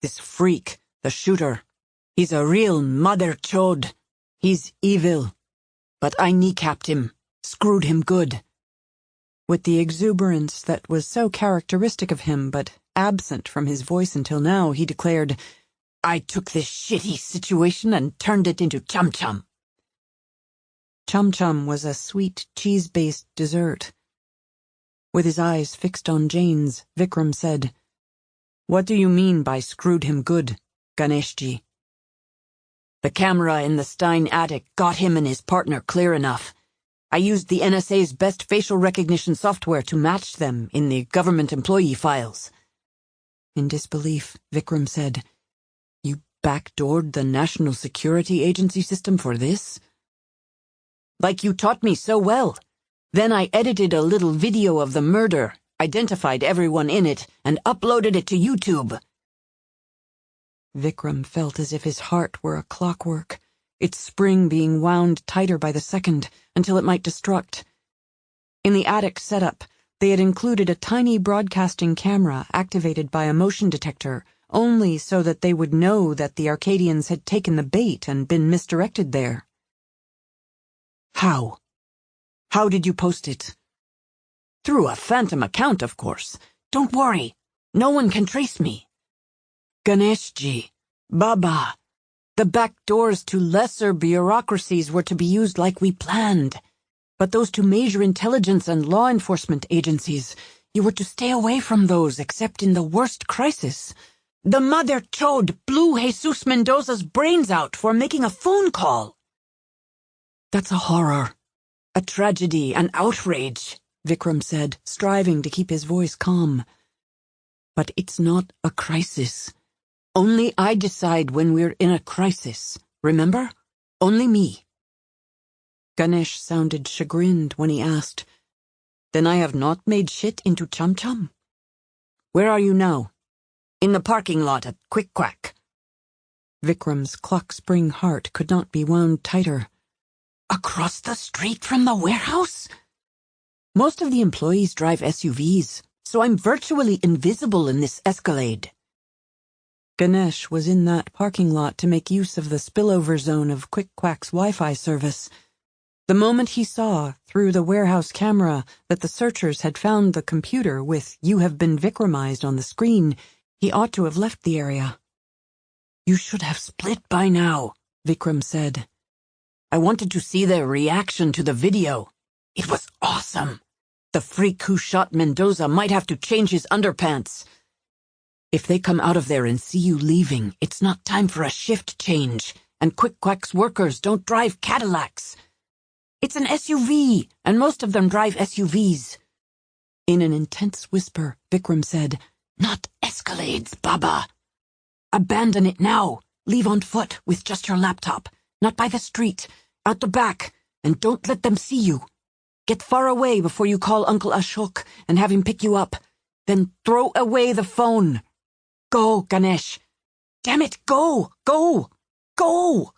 [SPEAKER 1] This freak, the shooter, he's a real mother chode. He's evil. But I kneecapped him, screwed him good."
[SPEAKER 2] With the exuberance that was so characteristic of him but absent from his voice until now, he declared,
[SPEAKER 1] "I took this shitty situation and turned it into chum-chum."
[SPEAKER 2] Chum-chum was a sweet, cheese-based dessert. With his eyes fixed on Jane's, Vikram said,
[SPEAKER 1] "What do you mean by screwed him good, Ganeshji?" "The camera in the Stein attic got him and his partner clear enough. I used the NSA's best facial recognition software to match them in the government employee files."
[SPEAKER 2] In disbelief, Vikram said,
[SPEAKER 1] "You backdoored the National Security Agency system for this?" "Like you taught me so well. Then I edited a little video of the murder, identified everyone in it, and uploaded it to YouTube."
[SPEAKER 2] Vikram felt as if his heart were a clockwork, its spring being wound tighter by the second until it might destruct. In the attic setup, they had included a tiny broadcasting camera activated by a motion detector, only so that they would know that the Arcadians had taken the bait and been misdirected there.
[SPEAKER 1] "How? How did you post it?" "Through a phantom account, of course. Don't worry. No one can trace me." "Ganeshji, Baba, the back doors to lesser bureaucracies were to be used like we planned. But those to major intelligence and law enforcement agencies, you were to stay away from those except in the worst crisis. The mother chode blew Jesus Mendoza's brains out for making a phone call." "That's a horror, a tragedy, an outrage," Vikram said, striving to keep his voice calm. "But it's not a crisis. Only I decide when we're in a crisis, remember? Only me."
[SPEAKER 2] Ganesh sounded chagrined when he asked,
[SPEAKER 1] "Then I have not made shit into chum-chum? Where are you now?" "In the parking lot at Quick Quack."
[SPEAKER 2] Vikram's clock-spring heart could not be wound tighter.
[SPEAKER 1] "Across the street from the warehouse? Most of the employees drive SUVs, so I'm virtually invisible in this Escalade."
[SPEAKER 2] Ganesh was in that parking lot to make use of the spillover zone of Quick Quack's Wi-Fi service. The moment he saw, through the warehouse camera, that the searchers had found the computer with "You have been Vikramized" on the screen, he ought to have left the area.
[SPEAKER 1] "You should have split by now," Vikram said. "I wanted to see their reaction to the video. It was awesome. The freak who shot Mendoza might have to change his underpants. If they come out of there and see you leaving, it's not time for a shift change, and Quick-Quack's workers don't drive Cadillacs. It's an SUV, and most of them drive SUVs.
[SPEAKER 2] In an intense whisper, Vikram said,
[SPEAKER 1] Not Escalades, Baba. Abandon it now. Leave on foot with just your laptop. Not by the street. Out the back. And don't let them see you. Get far away before you call Uncle Ashok and have him pick you up. Then throw away the phone. Go, Ganesh. Damn it, go! Go! Go!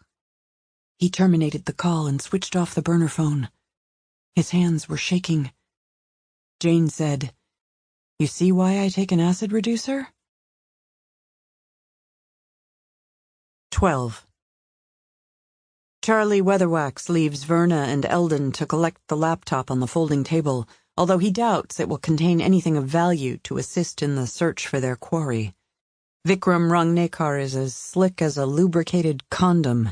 [SPEAKER 2] He terminated the call and switched off the burner phone. His hands were shaking. Jane said, You see why I take an acid reducer? 12. Charlie Weatherwax leaves Verna and Eldon to collect the laptop on the folding table, although he doubts it will contain anything of value to assist in the search for their quarry. Vikram Rangnekar is as slick as a lubricated condom.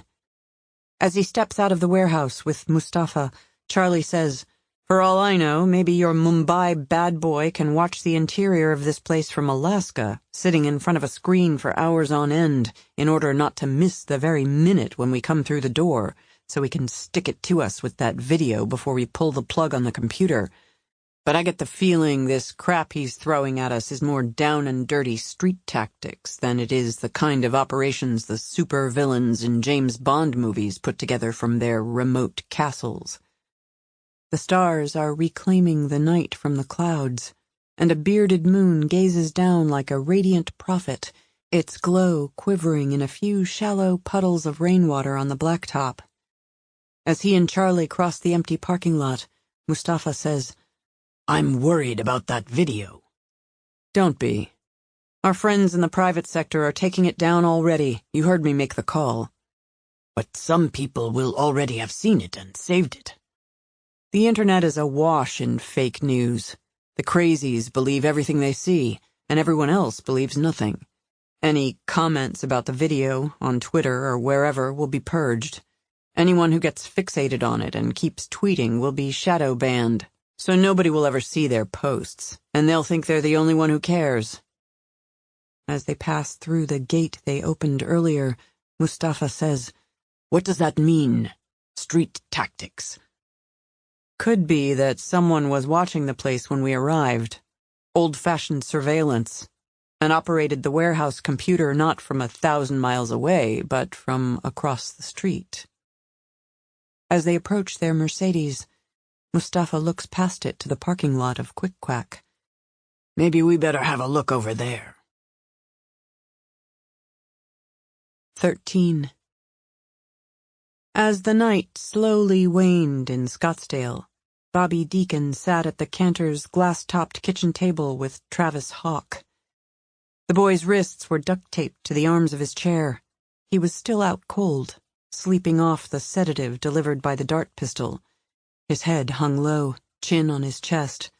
[SPEAKER 2] As he steps out of the warehouse with Mustafa, Charlie says, For all I know, maybe your Mumbai bad boy can watch the interior of this place from Alaska, sitting in front of a screen for hours on end, in order not to miss the very minute when we come through the door, so he can stick it to us with that video before we pull the plug on the computer. But I get the feeling this crap he's throwing at us is more down-and-dirty street tactics than it is the kind of operations the supervillains in James Bond movies put together from their remote castles. The stars are reclaiming the night from the clouds, and a bearded moon gazes down like a radiant prophet, its glow quivering in a few shallow puddles of rainwater on the blacktop. As he and Charlie cross the empty parking lot, Mustafa says,
[SPEAKER 1] I'm worried about that video.
[SPEAKER 2] Don't be. Our friends in the private sector are taking it down already. You heard me make the call.
[SPEAKER 1] But some people will already have seen it and saved it.
[SPEAKER 2] The internet is awash in fake news. The crazies believe everything they see, and everyone else believes nothing. Any comments about the video, on Twitter or wherever, will be purged. Anyone who gets fixated on it and keeps tweeting will be shadow banned, so nobody will ever see their posts, and they'll think they're the only one who cares. As they pass through the gate they opened earlier, Mustafa says,
[SPEAKER 1] What does that mean? Street tactics.
[SPEAKER 2] Could be that someone was watching the place when we arrived. Old-fashioned surveillance. And operated the warehouse computer not from 1,000 miles away, but from across the street. As they approach their Mercedes, Mustafa looks past it to the parking lot of Quick-Quack.
[SPEAKER 1] Maybe we better have a look over there.
[SPEAKER 2] 13. As the night slowly waned in Scottsdale, Bobby Deacon sat at the Cantor's glass-topped kitchen table with Travis Hawk. The boy's wrists were duct-taped to the arms of his chair. He was still out cold, sleeping off the sedative delivered by the dart pistol. His head hung low, chin on his chest.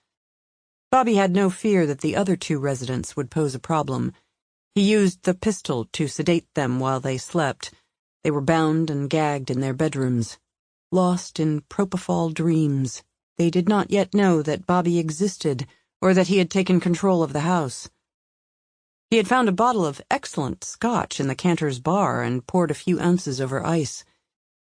[SPEAKER 2] Bobby had no fear that the other two residents would pose a problem. He used the pistol to sedate them while they slept. They were bound and gagged in their bedrooms. Lost in propofol dreams, they did not yet know that Bobby existed or that he had taken control of the house. He had found a bottle of excellent scotch in the Cantor's bar and poured a few ounces over ice.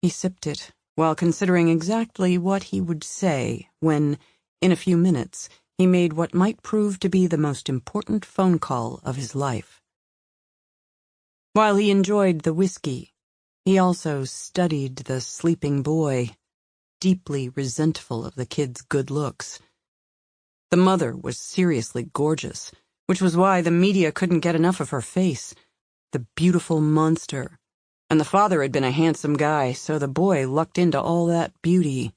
[SPEAKER 2] He sipped it, while considering exactly what he would say when, in a few minutes, he made what might prove to be the most important phone call of his life. While he enjoyed the whiskey, he also studied the sleeping boy, deeply resentful of the kid's good looks. The mother was seriously gorgeous, which was why the media couldn't get enough of her face, the beautiful monster, and the father had been a handsome guy, so the boy lucked into all that beauty.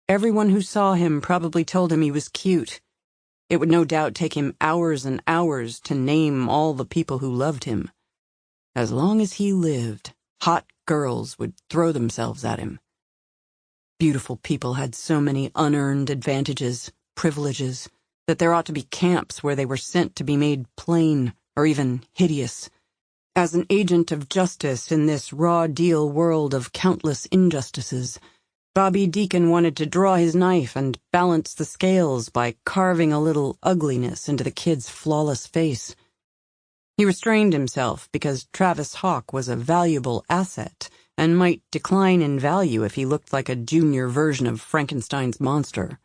[SPEAKER 2] Everyone who saw him probably told him he was cute. It would no doubt take him hours and hours to name all the people who loved him. As long as he lived, hot girls would throw themselves at him. Beautiful people had so many unearned advantages, privileges, that there ought to be camps where they were sent to be made plain or even hideous. As an agent of justice in this raw deal world of countless injustices, Bobby Deacon wanted to draw his knife and balance the scales by carving a little ugliness into the kid's flawless face. He restrained himself because Travis Hawk was a valuable asset and might decline in value if he looked like a junior version of Frankenstein's monster.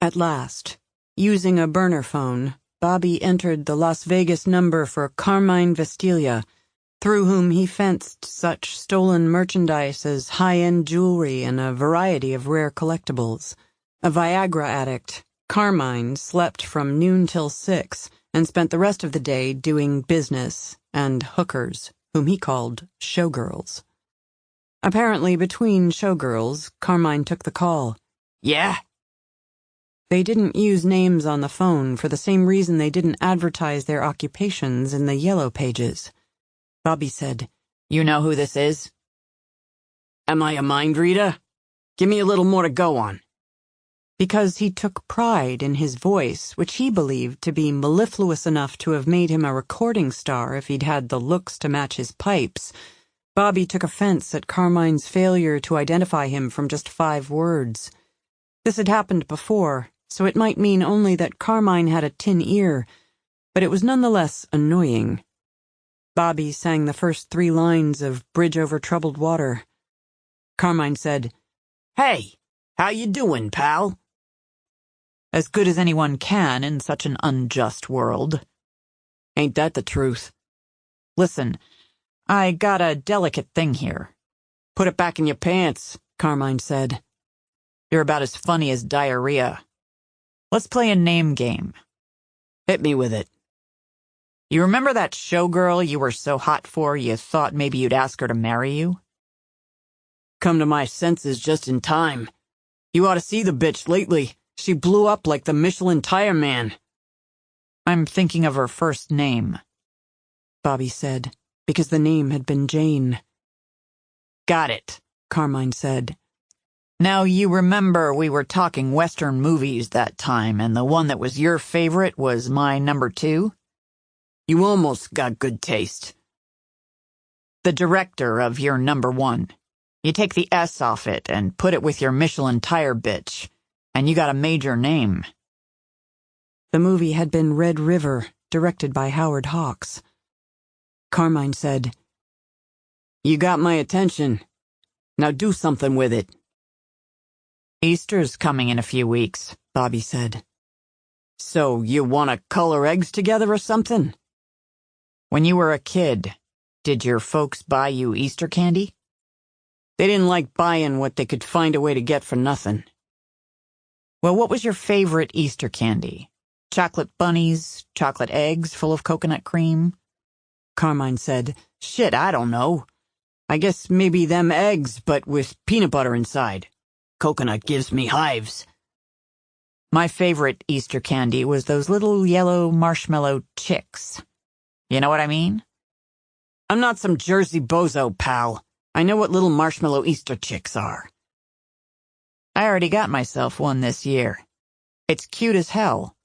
[SPEAKER 2] At last, using a burner phone, Bobby entered the Las Vegas number for Carmine Vestilia, through whom he fenced such stolen merchandise as high-end jewelry and a variety of rare collectibles. A Viagra addict, Carmine slept from noon till 6 and spent the rest of the day doing business and hookers, whom he called showgirls. Apparently, between showgirls, Carmine took the call.
[SPEAKER 1] Yeah?
[SPEAKER 2] They didn't use names on the phone for the same reason they didn't advertise their occupations in the yellow pages. Bobby said,
[SPEAKER 1] You know who this is? Am I a mind reader? Give me a little more to go on.
[SPEAKER 2] Because he took pride in his voice, which he believed to be mellifluous enough to have made him a recording star if he'd had the looks to match his pipes, Bobby took offense at Carmine's failure to identify him from just 5 words. This had happened before, so it might mean only that Carmine had a tin ear, but it was nonetheless annoying. Bobby sang the first 3 lines of Bridge Over Troubled Water. Carmine said,
[SPEAKER 1] Hey, how you doing, pal? As good as anyone can in such an unjust world. Ain't that the truth? Listen, I got a delicate thing here. Put it back in your pants, Carmine said. You're about as funny as diarrhea. Let's play a name game. Hit me with it. You remember that showgirl you were so hot for you thought maybe you'd ask her to marry you? Come to my senses just in time. You ought to see the bitch lately. She blew up like the Michelin tire man. I'm thinking of her first name,
[SPEAKER 2] Bobby said, because the name had been Jane.
[SPEAKER 1] Got it,
[SPEAKER 2] Carmine said.
[SPEAKER 1] Now you remember we were talking Western movies that time, and the one that was your favorite was my number 2? You almost got good taste. The director of your number 1. You take the S off it and put it with your Michelin tire bitch, and you got a major name.
[SPEAKER 2] The movie had been Red River, directed by Howard Hawks. Carmine said, You got my attention. Now do something with it.
[SPEAKER 1] Easter's coming in a few weeks, Bobby said. So you want to color eggs together or something? When you were a kid, did your folks buy you Easter candy? They didn't like buying what they could find a way to get for nothing. Well, what was your favorite Easter candy? Chocolate bunnies, chocolate eggs full of coconut cream? Carmine said, Shit, I don't know. I guess maybe them eggs, but with peanut butter inside. Coconut gives me hives. My favorite Easter candy was those little yellow marshmallow chicks. You know what I mean? I'm not some Jersey bozo, pal. I know what little marshmallow Easter chicks are. I already got myself one this year. It's cute as hell.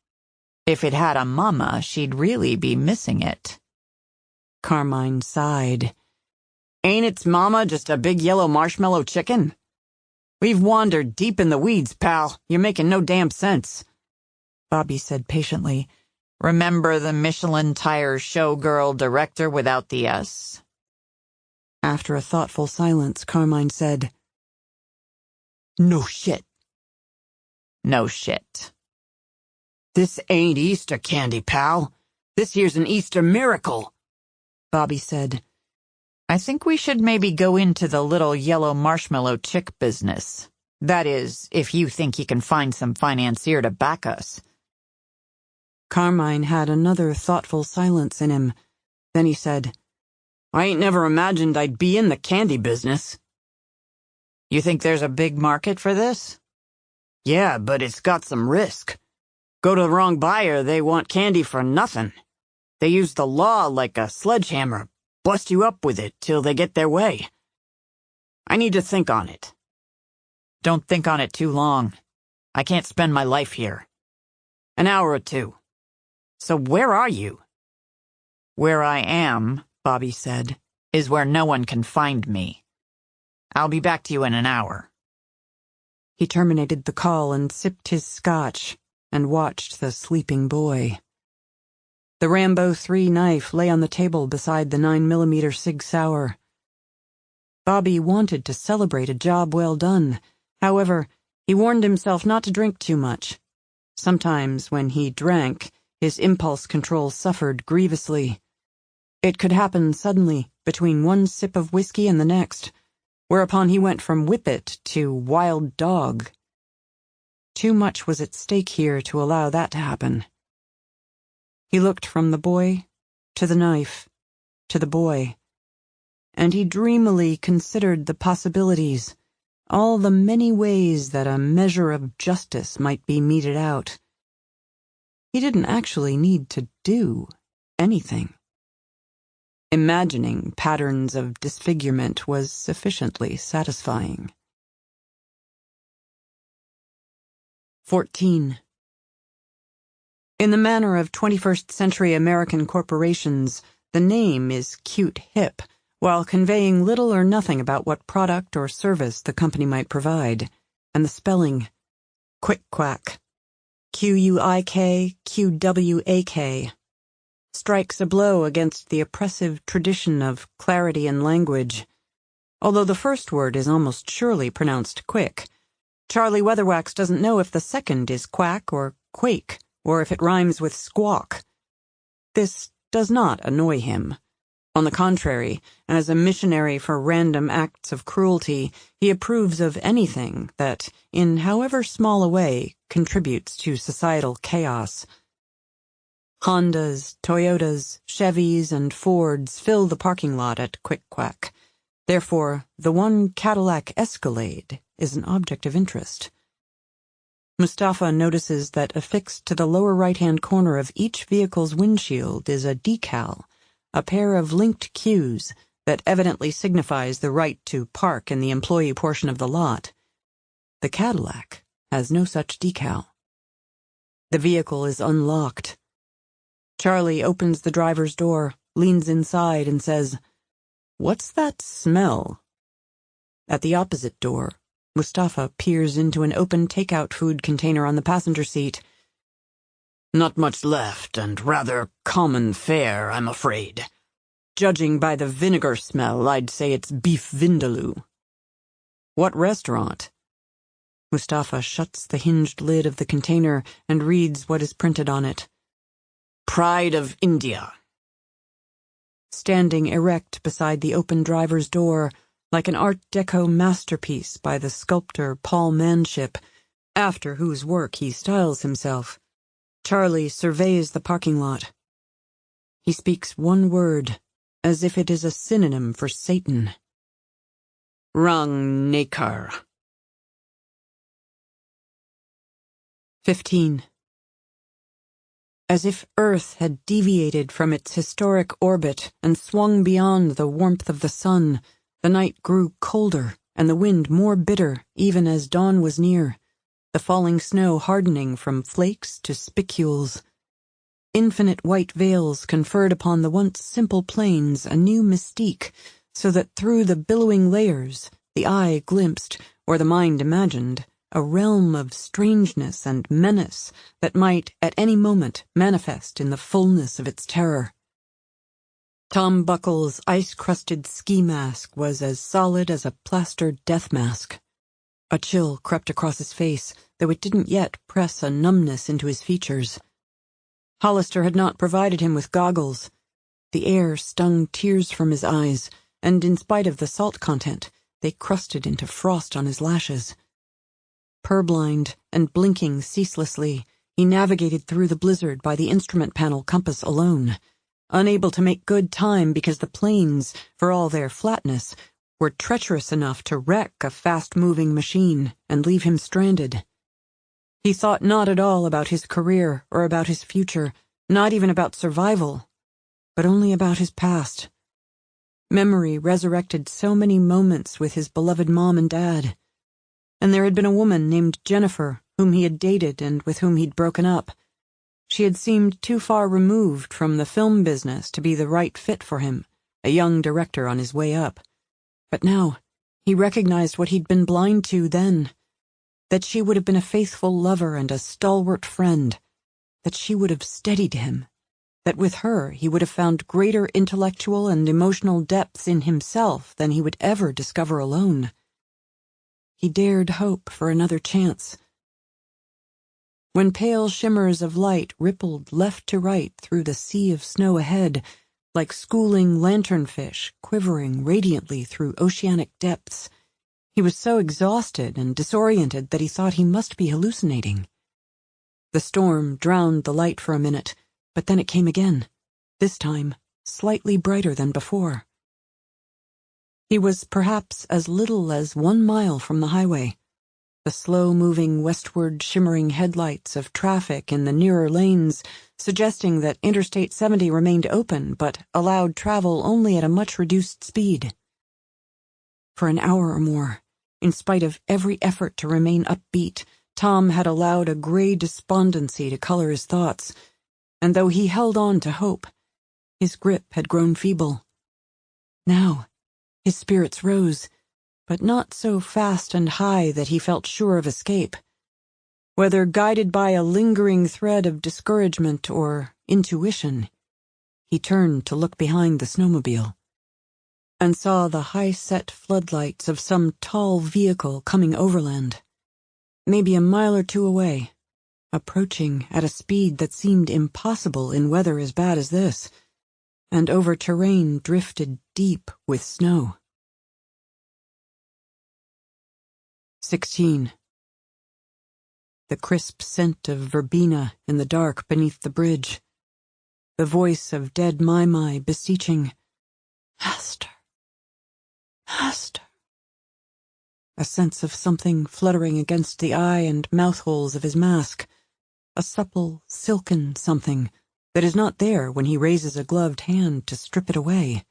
[SPEAKER 1] If it had a mama, she'd really be missing it. Carmine sighed. Ain't its mama just a big yellow marshmallow chicken? We've wandered deep in the weeds, pal. You're making no damn sense. Bobby said patiently, Remember the Michelin tire showgirl director without the S?
[SPEAKER 2] After a thoughtful silence, Carmine said,
[SPEAKER 1] No shit. No shit. This ain't Easter candy, pal. This here's an Easter miracle. Bobby said, I think we should maybe go into the little yellow marshmallow chick business. That is, if you think you can find some financier to back us.
[SPEAKER 2] Carmine had another thoughtful silence in him. Then he said, I ain't never imagined I'd be in the candy business.
[SPEAKER 1] You think there's a big market for this? Yeah, but it's got some risk. Go to the wrong buyer, they want candy for nothing. They use the law like a sledgehammer, bust you up with it till they get their way. I need to think on it. Don't think on it too long. I can't spend my life here. An hour or 2. So where are you? Where I am, Bobby said, is where no one can find me. I'll be back to you in an hour.
[SPEAKER 2] He terminated the call and sipped his scotch and watched the sleeping boy. The Rambo 3 knife lay on the table beside the 9mm Sig Sauer. Bobby wanted to celebrate a job well done. However, he warned himself not to drink too much. Sometimes, when he drank, his impulse control suffered grievously. It could happen suddenly, between one sip of whiskey and the next, whereupon he went from whippet to wild dog. Too much was at stake here to allow that to happen. He looked from the boy to the knife to the boy, and he dreamily considered the possibilities, all the many ways that a measure of justice might be meted out. He didn't actually need to do anything. Imagining patterns of disfigurement was sufficiently satisfying. 14. In the manner of 21st century American corporations, the name is cute hip, while conveying little or nothing about what product or service the company might provide, and the spelling, Quick Quack, Q-U-I-K-Q-W-A-K, strikes a blow against the oppressive tradition of clarity in language. Although the first word is almost surely pronounced quick, Charlie Weatherwax doesn't know if the second is quack or quake, or if it rhymes with squawk. This does not annoy him. On the contrary, as a missionary for random acts of cruelty, he approves of anything that, in however small a way, contributes to societal chaos. Hondas, Toyotas, Chevys, and Fords fill the parking lot at Quick Quack. Therefore, the one Cadillac Escalade is an object of interest. Mustafa notices that affixed to the lower right-hand corner of each vehicle's windshield is a decal, a pair of linked cues that evidently signifies the right to park in the employee portion of the lot. The Cadillac has no such decal. The vehicle is unlocked. Charlie opens the driver's door, leans inside, and says, "What's that smell?" At the opposite door, Mustafa peers into an open takeout food container on the passenger seat. "Not much left, and rather common fare, I'm afraid. Judging by the vinegar smell, I'd say it's beef vindaloo." "What restaurant?" Mustafa shuts the hinged lid of the container and reads what is printed on it. "Pride of India." Standing erect beside the open driver's door, like an Art Deco masterpiece by the sculptor Paul Manship, after whose work he styles himself, Charlie surveys the parking lot. He speaks one word, as if it is a synonym for Satan. Rang Nekar. 15. As if Earth had deviated from its historic orbit and swung beyond the warmth of the sun, the night grew colder and the wind more bitter even as dawn was near, the falling snow hardening from flakes to spicules. Infinite white veils conferred upon the once simple plains a new mystique, so that through the billowing layers the eye glimpsed, or the mind imagined, a realm of strangeness and menace that might at any moment manifest in the fullness of its terror. Tom Buckle's ice-crusted ski mask was as solid as a plastered death mask. A chill crept across his face, though it didn't yet press a numbness into his features. Hollister had not provided him with goggles. The air stung tears from his eyes, and in spite of the salt content, they crusted into frost on his lashes. Purblind and blinking ceaselessly, he navigated through the blizzard by the instrument panel compass alone, unable to make good time because the plains, for all their flatness, were treacherous enough to wreck a fast-moving machine and leave him stranded. He thought not at all about his career or about his future, not even about survival, but only about his past. Memory resurrected so many moments with his beloved mom and dad. And there had been a woman named Jennifer, whom he had dated and with whom he'd broken up. She had seemed too far removed from the film business to be the right fit for him, a young director on his way up. But now, he recognized what he'd been blind to then, that she would have been a faithful lover and a stalwart friend, that she would have steadied him, that with her he would have found greater intellectual and emotional depths in himself than he would ever discover alone. He dared hope for another chance. When pale shimmers of light rippled left to right through the sea of snow ahead, like schooling lanternfish quivering radiantly through oceanic depths, he was so exhausted and disoriented that he thought he must be hallucinating. The storm drowned the light for a minute, but then it came again, this time slightly brighter than before. He was perhaps as little as 1 mile from the highway, the slow-moving westward shimmering headlights of traffic in the nearer lanes suggesting that Interstate 70 remained open but allowed travel only at a much reduced speed. For an hour or more, in spite of every effort to remain upbeat, Tom had allowed a gray despondency to color his thoughts, and though he held on to hope, his grip had grown feeble. Now, his spirits rose, but not so fast and high that he felt sure of escape. Whether guided by a lingering thread of discouragement or intuition, he turned to look behind the snowmobile and saw the high-set floodlights of some tall vehicle coming overland, maybe a mile or two away, approaching at a speed that seemed impossible in weather as bad as this, and over terrain drifted deep with snow. 16. The crisp scent of verbena in the dark beneath the bridge. The voice of dead Mai beseeching, "Master, Master." A sense of something fluttering against the eye and mouth holes of his mask. A supple, silken something that is not there when he raises a gloved hand to strip it away.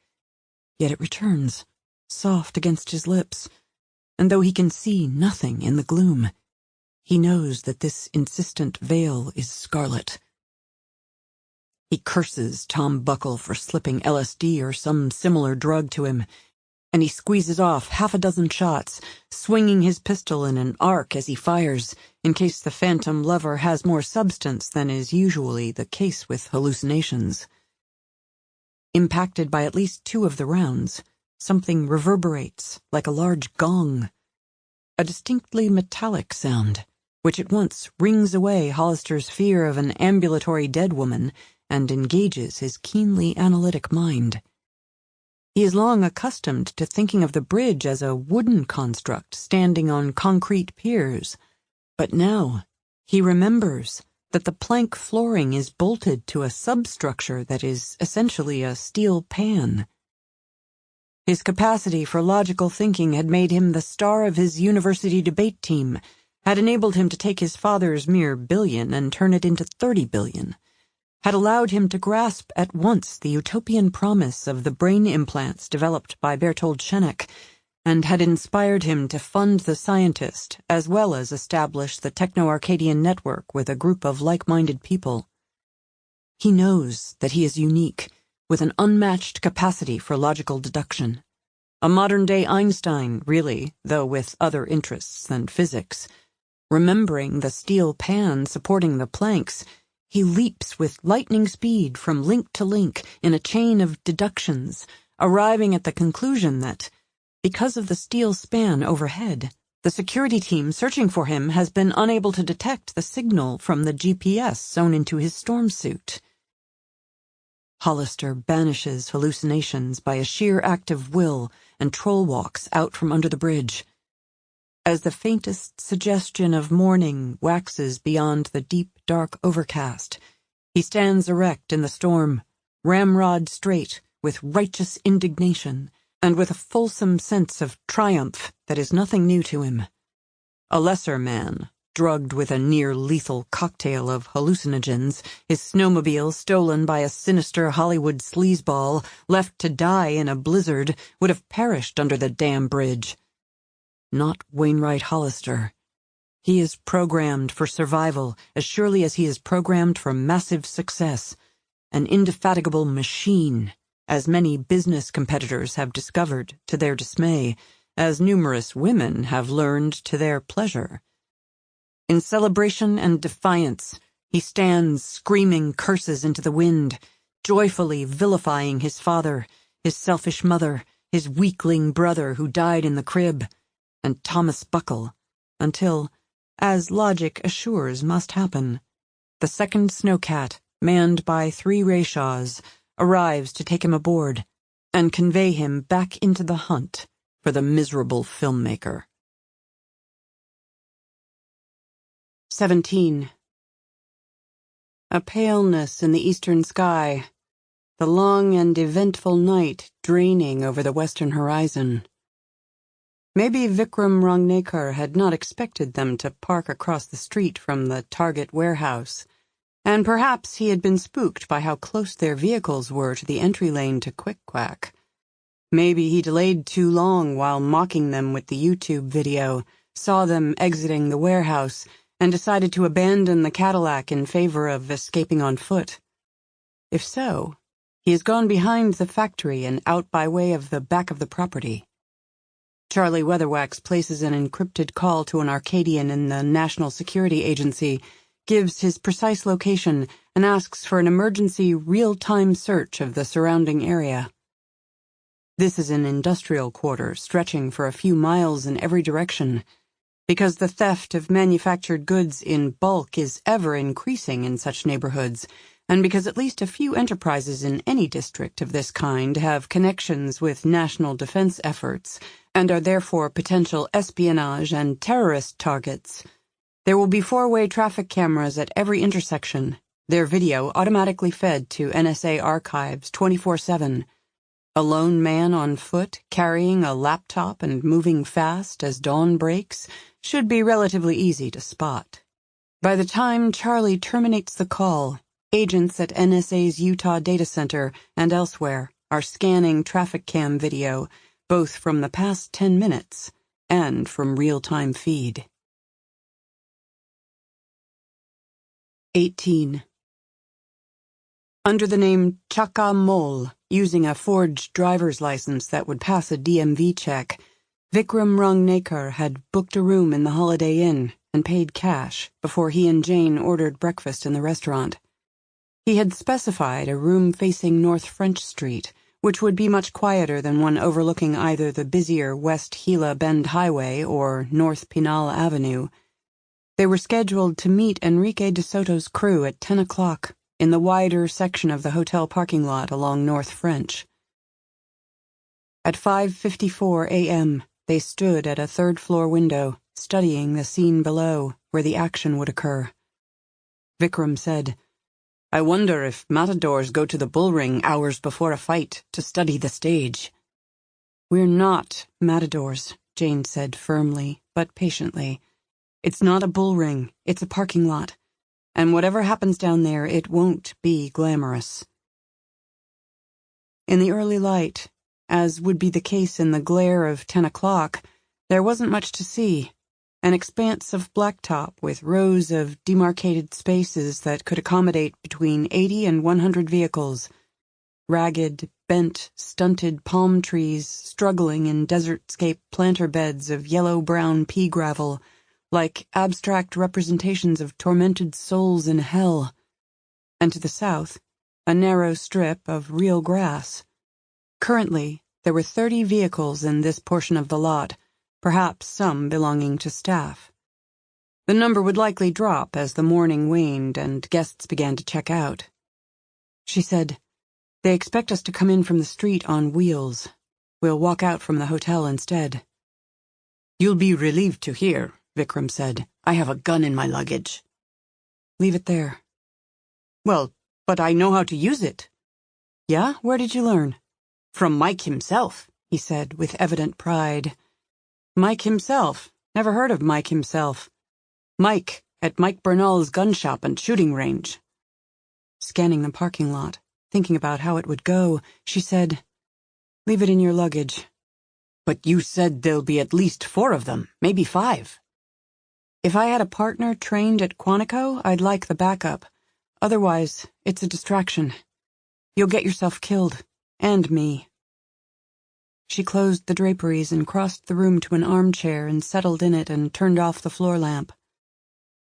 [SPEAKER 2] Yet it returns, soft against his lips, and though he can see nothing in the gloom, he knows that this insistent veil is scarlet. He curses Tom Buckle for slipping LSD or some similar drug to him, and he squeezes off 6 shots, swinging his pistol in an arc as he fires, in case the phantom lover has more substance than is usually the case with hallucinations. Impacted by at least 2 of the rounds, something reverberates like a large gong. A distinctly metallic sound, which at once rings away Hollister's fear of an ambulatory dead woman and engages his keenly analytic mind. He is long accustomed to thinking of the bridge as a wooden construct standing on concrete piers, but now he remembers that the plank flooring is bolted to a substructure that is essentially a steel pan. His capacity for logical thinking had made him the star of his university debate team, had enabled him to take his father's mere billion and turn it into 30 billion, had allowed him to grasp at once the utopian promise of the brain implants developed by Bertold Schenek, and had inspired him to fund the scientist as well as establish the Techno-Arcadian network with a group of like-minded people. He knows that he is unique, with an unmatched capacity for logical deduction. A modern-day Einstein, really, though with other interests than physics. Remembering the steel pan supporting the planks, he leaps with lightning speed from link to link in a chain of deductions, arriving at the conclusion that, because of the steel span overhead, the security team searching for him has been unable to detect the signal from the GPS sewn into his storm suit. Hollister banishes hallucinations by a sheer act of will and troll walks out from under the bridge. As the faintest suggestion of morning waxes beyond the deep, dark overcast, he stands erect in the storm, ramrod straight, with righteous indignation, and with a fulsome sense of triumph that is nothing new to him. A lesser man, drugged with a near-lethal cocktail of hallucinogens, his snowmobile stolen by a sinister Hollywood sleazeball, left to die in a blizzard, would have perished under the damn bridge. Not Wainwright Hollister. He is programmed for survival as surely as he is programmed for massive success. An indefatigable machine, as many business competitors have discovered to their dismay, as numerous women have learned to their pleasure. In celebration and defiance, he stands screaming curses into the wind, joyfully vilifying his father, his selfish mother, his weakling brother who died in the crib, and Thomas Buckle, until, as logic assures must happen, the second snowcat, manned by 3 rickshaws, arrives to take him aboard and convey him back into the hunt for the miserable filmmaker. 17. A paleness in the eastern sky, the long and eventful night draining over the western horizon. Maybe Vikram Rangnekar had not expected them to park across the street from the Target warehouse, and perhaps he had been spooked by how close their vehicles were to the entry lane to Quick Quack. Maybe he delayed too long while mocking them with the YouTube video, saw them exiting the warehouse, and decided to abandon the Cadillac in favor of escaping on foot. If so, he has gone behind the factory and out by way of the back of the property. Charlie Weatherwax places an encrypted call to an Arcadian in the National Security Agency, gives his precise location, and asks for an emergency real-time search of the surrounding area. This is an industrial quarter stretching for a few miles in every direction, because the theft of manufactured goods in bulk is ever increasing in such neighborhoods, and because at least a few enterprises in any district of this kind have connections with national defense efforts, and are therefore potential espionage and terrorist targets. There will be 4-way traffic cameras at every intersection, their video automatically fed to NSA archives 24/7. A lone man on foot, carrying a laptop and moving fast as dawn breaks, should be relatively easy to spot. By the time Charlie terminates the call, agents at NSA's Utah data center and elsewhere are scanning traffic cam video, both from the past 10 minutes and from real-time feed. 18. Under the name Chaka Mole, using a forged driver's license that would pass a DMV check, Vikram Rangnekar had booked a room in the Holiday Inn and paid cash before he and Jane ordered breakfast in the restaurant. He had specified a room facing North French Street, which would be much quieter than one overlooking either the busier West Gila Bend Highway or North Pinal Avenue. They were scheduled to meet Enrique de Soto's crew at 10 o'clock in the wider section of the hotel parking lot along North French. At 5:54 a.m., they stood at a third-floor window, studying the scene below, where the action would occur. Vikram said, "I wonder if matadors go to the bullring hours before a fight to study the stage." "We're not matadors," Jane said firmly, but patiently. "It's not a bullring, it's a parking lot. And whatever happens down there, it won't be glamorous." In the early light, as would be the case in the glare of 10 o'clock, there wasn't much to see. An expanse of blacktop with rows of demarcated spaces that could accommodate between 80 and 100 vehicles. Ragged, bent, stunted palm trees struggling in desertscape planter beds of yellow-brown pea gravel, like abstract representations of tormented souls in hell. And to the south, a narrow strip of real grass. Currently, there were 30 vehicles in this portion of the lot, perhaps some belonging to staff. The number would likely drop as the morning waned and guests began to check out. She said, "They expect us to come in from the street on wheels. We'll walk out from the hotel instead." "You'll be relieved to hear," Vikram said. "I have a gun in my luggage." "Leave it there." "Well, but I know how to use it." "Yeah? Where did you learn?" "From Mike himself," he said with evident pride. Mike himself? Never heard of Mike himself. Mike, at Mike Bernal's gun shop and shooting range. Scanning the parking lot, thinking about how it would go, she said, "Leave it in your luggage." "But you said there'll be at least 4 of them, maybe 5. If I had a partner trained at Quantico, I'd like the backup. Otherwise, it's a distraction. You'll get yourself killed. And me." She closed the draperies and crossed the room to an armchair and settled in it and turned off the floor lamp.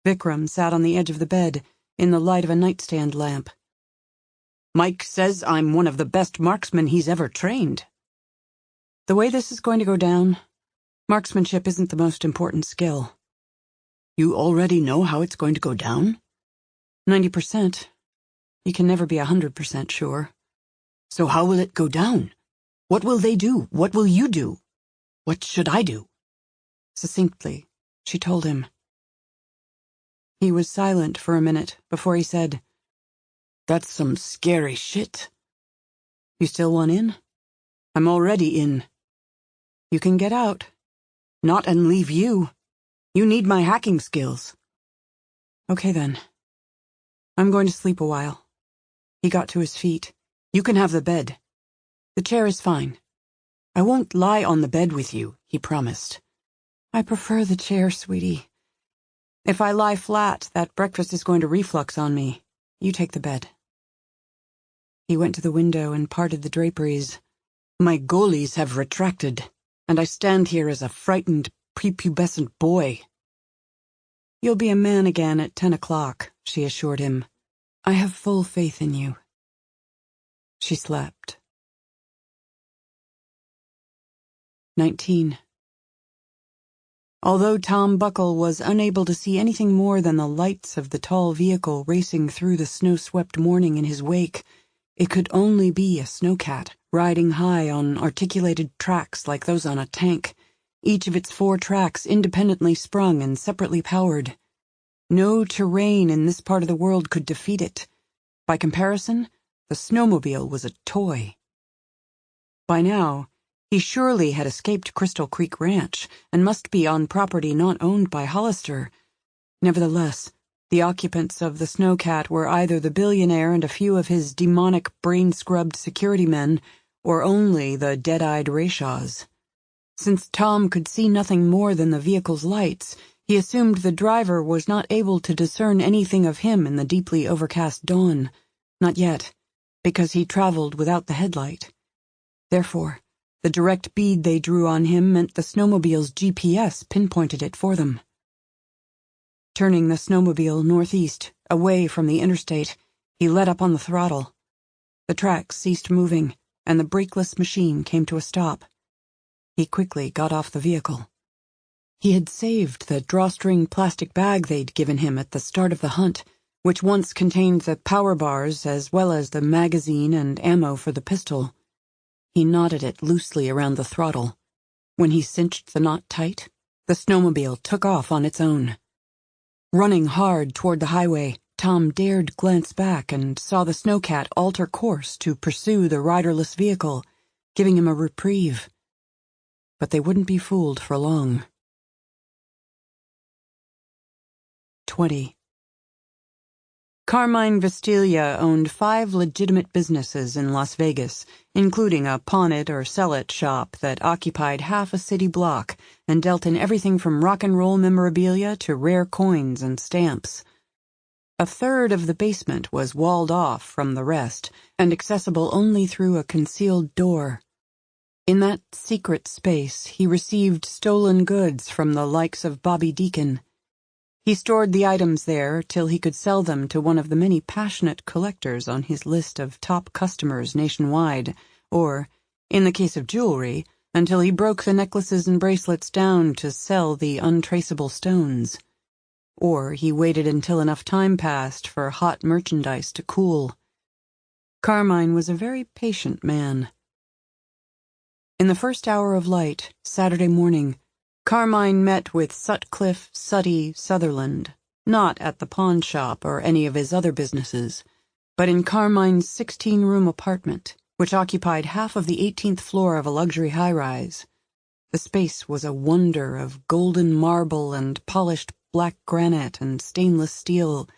[SPEAKER 2] Vikram sat on the edge of the bed, in the light of a nightstand lamp.
[SPEAKER 1] Mike says I'm one of the best marksmen he's ever trained.
[SPEAKER 2] The way this is going to go down, marksmanship isn't the most important skill.
[SPEAKER 1] You already know how it's going to go down?
[SPEAKER 2] 90%. You can never be 100% sure.
[SPEAKER 1] So how will it go down? What will they do? What will you do? What should I do?
[SPEAKER 2] Succinctly, she told him. He was silent for a minute before he said,
[SPEAKER 1] That's some scary shit.
[SPEAKER 2] You still want in?
[SPEAKER 1] I'm already in.
[SPEAKER 2] You can get out.
[SPEAKER 1] Not and leave you. You need my hacking skills.
[SPEAKER 2] Okay then. I'm going to sleep a while. He got to his feet.
[SPEAKER 1] You can have the bed.
[SPEAKER 2] The chair is fine.
[SPEAKER 1] I won't lie on the bed with you, he promised.
[SPEAKER 2] I prefer the chair, sweetie. If I lie flat, that breakfast is going to reflux on me. You take the bed. He went to the window and parted the draperies.
[SPEAKER 1] My goalies have retracted, and I stand here as a frightened, prepubescent boy.
[SPEAKER 2] You'll be a man again at 10 o'clock, she assured him. I have full faith in you. She slept. 19. Although Tom Buckle was unable to see anything more than the lights of the tall vehicle racing through the snow-swept morning in his wake, it could only be a snowcat riding high on articulated tracks like those on a tank, each of its 4 tracks independently sprung and separately powered. No terrain in this part of the world could defeat it. By comparison, the snowmobile was a toy. By now, he surely had escaped Crystal Creek Ranch and must be on property not owned by Hollister. Nevertheless, the occupants of the snowcat were either the billionaire and a few of his demonic brain-scrubbed security men, or only the dead-eyed Rayshaws. Since Tom could see nothing more than the vehicle's lights, he assumed the driver was not able to discern anything of him in the deeply overcast dawn. Not yet, because he traveled without the headlight. Therefore, the direct bead they drew on him meant the snowmobile's GPS pinpointed it for them. Turning the snowmobile northeast, away from the interstate, he let up on the throttle. The tracks ceased moving, and the brakeless machine came to a stop. He quickly got off the vehicle. He had saved the drawstring plastic bag they'd given him at the start of the hunt, which once contained the power bars as well as the magazine and ammo for the pistol. He knotted it loosely around the throttle. When he cinched the knot tight, the snowmobile took off on its own. Running hard toward the highway, Tom dared glance back and saw the snowcat alter course to pursue the riderless vehicle, giving him a reprieve. But they wouldn't be fooled for long. 20. Carmine Vestilia owned 5 legitimate businesses in Las Vegas, including a pawn-it or sell-it shop that occupied half a city block and dealt in everything from rock-and-roll memorabilia to rare coins and stamps. A third of the basement was walled off from the rest and accessible only through a concealed door. In that secret space, he received stolen goods from the likes of Bobby Deacon. He stored the items there till he could sell them to one of the many passionate collectors on his list of top customers nationwide, or, in the case of jewelry, until he broke the necklaces and bracelets down to sell the untraceable stones. Or he waited until enough time passed for hot merchandise to cool. Carmine was a very patient man. In the first hour of light, Saturday morning, Carmine met with Sutcliffe Sutty Sutherland, not at the pawn shop or any of his other businesses, but in Carmine's 16-room apartment, which occupied half of the 18th floor of a luxury high-rise. The space was a wonder of golden marble and polished black granite and stainless steel,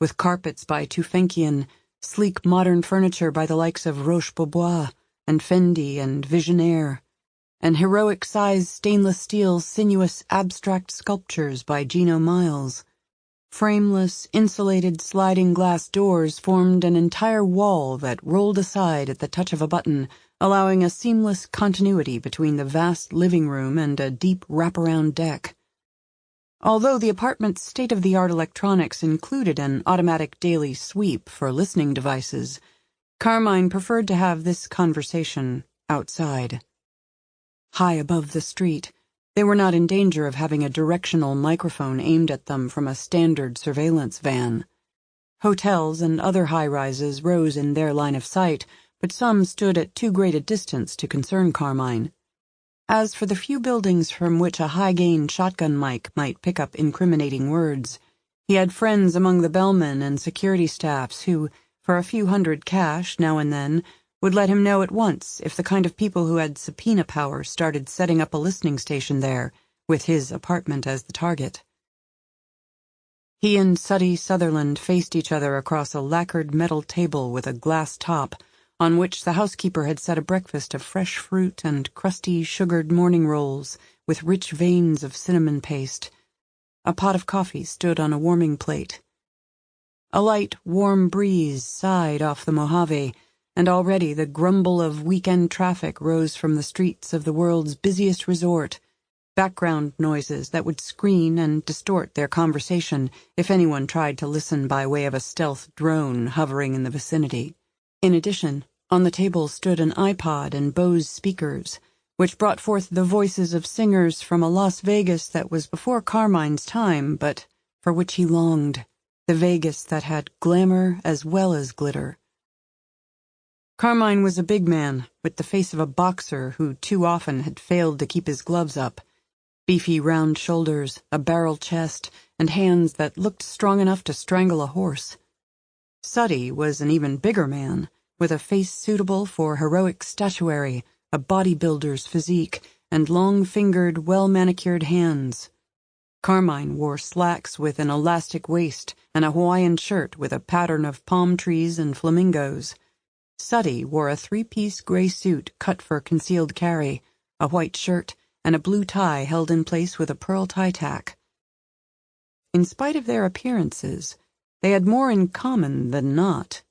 [SPEAKER 2] with carpets by Tufenkian, sleek modern furniture by the likes of Roche-Beaubois and Fendi and Visionaire, and heroic-size stainless steel sinuous abstract sculptures by Gino Miles. Frameless, insulated sliding glass doors formed an entire wall that rolled aside at the touch of a button, allowing a seamless continuity between the vast living room and a deep wraparound deck. Although the apartment's state-of-the-art electronics included an automatic daily sweep for listening devices, Carmine preferred to have this conversation outside. High above the street, they were not in danger of having a directional microphone aimed at them from a standard surveillance van. Hotels and other high-rises rose in their line of sight, but some stood at too great a distance to concern Carmine. As for the few buildings from which a high-gain shotgun mic might pick up incriminating words, he had friends among the bellmen and security staffs who, for a few hundred cash now and then, would let him know at once if the kind of people who had subpoena power started setting up a listening station there, with his apartment as the target. He and Suddy Sutherland faced each other across a lacquered metal table with a glass top, on which the housekeeper had set a breakfast of fresh fruit and crusty, sugared morning rolls with rich veins of cinnamon paste. A pot of coffee stood on a warming plate. A light, warm breeze sighed off the Mojave, and already the grumble of weekend traffic rose from the streets of the world's busiest resort, background noises that would screen and distort their conversation if anyone tried to listen by way of a stealth drone hovering in the vicinity. In addition, on the table stood an iPod and Bose speakers, which brought forth the voices of singers from a Las Vegas that was before Carmine's time, but for which he longed, the Vegas that had glamour as well as glitter. Carmine was a big man, with the face of a boxer who too often had failed to keep his gloves up. Beefy round shoulders, a barrel chest, and hands that looked strong enough to strangle a horse. Suddy was an even bigger man, with a face suitable for heroic statuary, a bodybuilder's physique, and long-fingered, well-manicured hands. Carmine wore slacks with an elastic waist and a Hawaiian shirt with a pattern of palm trees and flamingos. Suddy wore a three-piece gray suit cut for concealed carry, a white shirt, and a blue tie held in place with a pearl tie-tack. In spite of their appearances, they had more in common than not.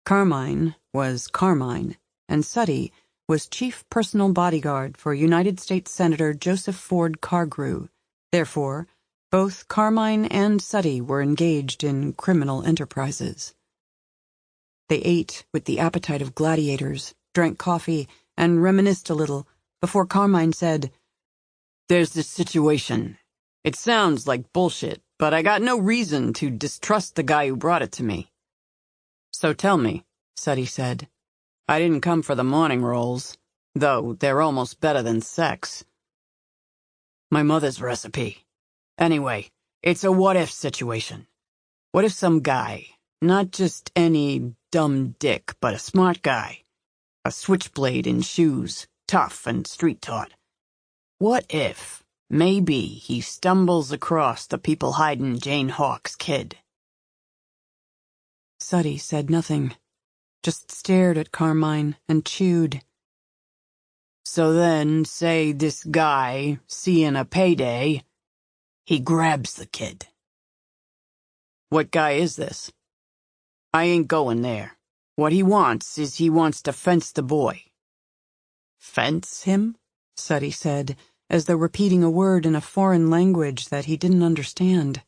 [SPEAKER 2] Carmine was Carmine, and Suddy was chief personal bodyguard for United States Senator Joseph Ford Cargrew. Therefore, both Carmine and Suddy were engaged in criminal enterprises. They ate with the appetite of gladiators, drank coffee, and reminisced a little before Carmine said, "There's this situation. It sounds like bullshit, but I got no reason to distrust the guy who brought it to me." "So tell me," Suddy said. "I didn't come for the morning rolls, though they're almost better than sex. My mother's recipe. Anyway, it's a what-if situation. What if some guy, not just any dumb dick, but a smart guy, a switchblade in shoes, tough and street-taught. What if, maybe, he stumbles across the people hiding Jane Hawk's kid?" Suddy said nothing, just stared at Carmine and chewed. "So then, say this guy, seeing a payday, he grabs the kid." "What guy is this?" "I ain't going there. What he wants is he wants to fence the boy." "Fence him?" Suddy said, as though repeating a word in a foreign language that he didn't understand.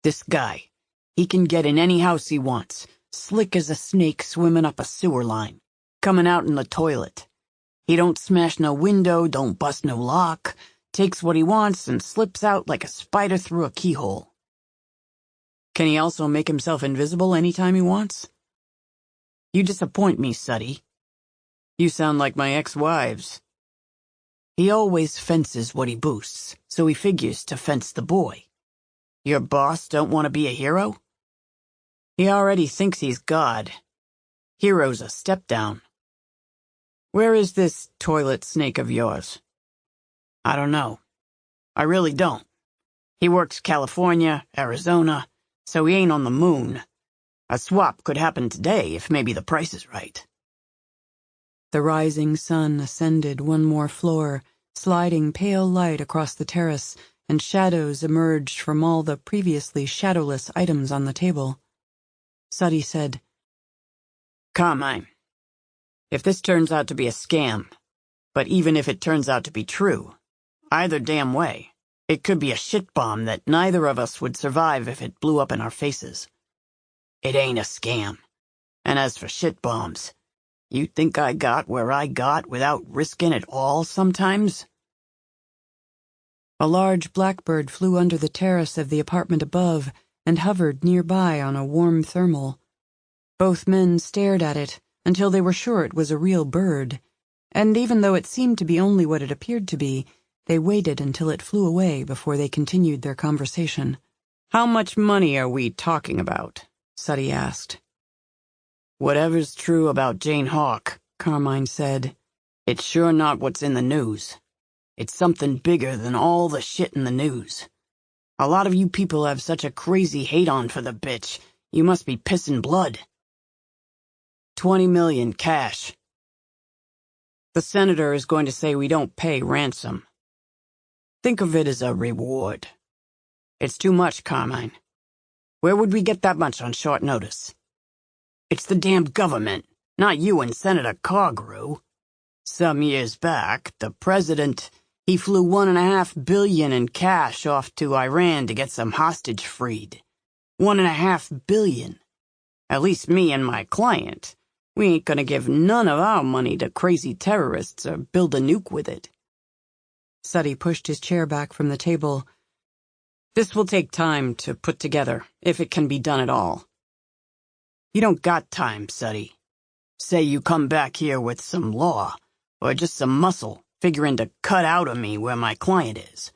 [SPEAKER 2] "This guy, he can get in any house he wants, slick as a snake swimming up a sewer line, coming out in the toilet. He don't smash no window, don't bust no lock, takes what he wants and slips out like a spider through a keyhole." "Can he also make himself invisible any time he wants?" "You disappoint me, Suddy. You sound like my ex-wives. He always fences what he boosts, so he figures to fence the boy. Your boss don't want to be a hero? He already thinks he's God. Hero's a step down. Where is this toilet snake of yours?" "I don't know. I really don't. He works California, Arizona, so he ain't on the moon. A swap could happen today if maybe the price is right." The rising sun ascended one more floor, sliding pale light across the terrace, and shadows emerged from all the previously shadowless items on the table. Suddy said, "Carmine, if this turns out to be a scam, but even if it turns out to be true, either damn way, it could be a shit bomb that neither of us would survive if it blew up in our faces. It ain't a scam,
[SPEAKER 3] And as for shit bombs, you think I got where I got without risking it all sometimes?
[SPEAKER 2] A large blackbird flew under the terrace of the apartment above and hovered nearby on a warm thermal. Both men stared at it until they were sure it was a real bird, and even though it seemed to be only what it appeared to be, they waited until it flew away before they continued their conversation.
[SPEAKER 1] How much money are we talking about? Suddy asked.
[SPEAKER 3] Whatever's true about Jane Hawk, Carmine said, it's sure not what's in the news. It's something bigger than all the shit in the news. A lot of you people have such a crazy hate-on for the bitch, you must be pissing blood. 20 million cash.
[SPEAKER 1] The senator is going to say we don't pay ransom.
[SPEAKER 3] Think of it as a reward. It's too much, Carmine. Where would we get that much on short notice? It's the damn government, not you and Senator Cargrew. Some years back, the president, he flew $1.5 billion in cash off to Iran to get some hostage freed. $1.5 billion. At least me and my client, we ain't gonna give none of our money to crazy terrorists or build a nuke with it.
[SPEAKER 2] Suddy pushed his chair back from the table.
[SPEAKER 1] This will take time to put together, if it can be done at all.
[SPEAKER 3] You don't got time, Suddy. Say you come back here with some law, or just some muscle, figuring to cut out of me where my client is.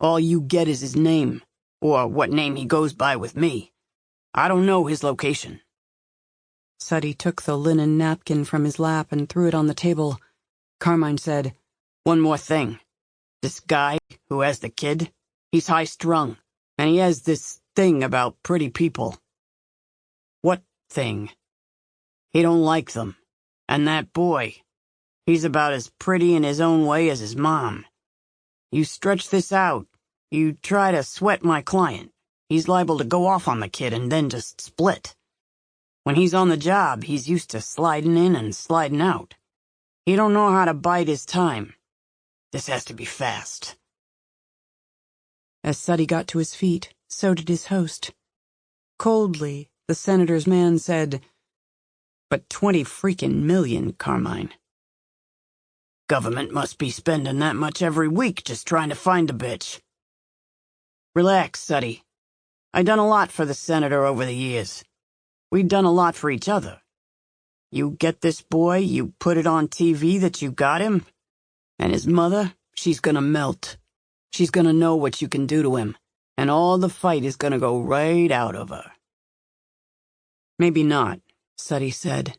[SPEAKER 3] All you get is his name, or what name he goes by with me. I don't know his location.
[SPEAKER 2] Suddy took the linen napkin from his lap and threw it on the table.
[SPEAKER 1] Carmine said,
[SPEAKER 3] One more thing. This guy who has the kid, he's high-strung, and he has this thing about pretty people. What thing? He don't like them. And that boy, he's about as pretty in his own way as his mom. You stretch this out, you try to sweat my client, he's liable to go off on the kid and then just split. When he's on the job, he's used to sliding in and sliding out. He don't know how to bide his time. This has to be fast.
[SPEAKER 2] As Suddy got to his feet, so did his host. Coldly, the senator's man said,
[SPEAKER 1] But 20 freaking million, Carmine.
[SPEAKER 3] Government must be spending that much every week just trying to find the bitch. Relax, Suddy. I done a lot for the senator over the years. We done a lot for each other. You get this boy, you put it on TV that you got him, and his mother, she's gonna melt. She's gonna know what you can do to him, and all the fight is gonna go right out of her.
[SPEAKER 1] Maybe not, Suddy said.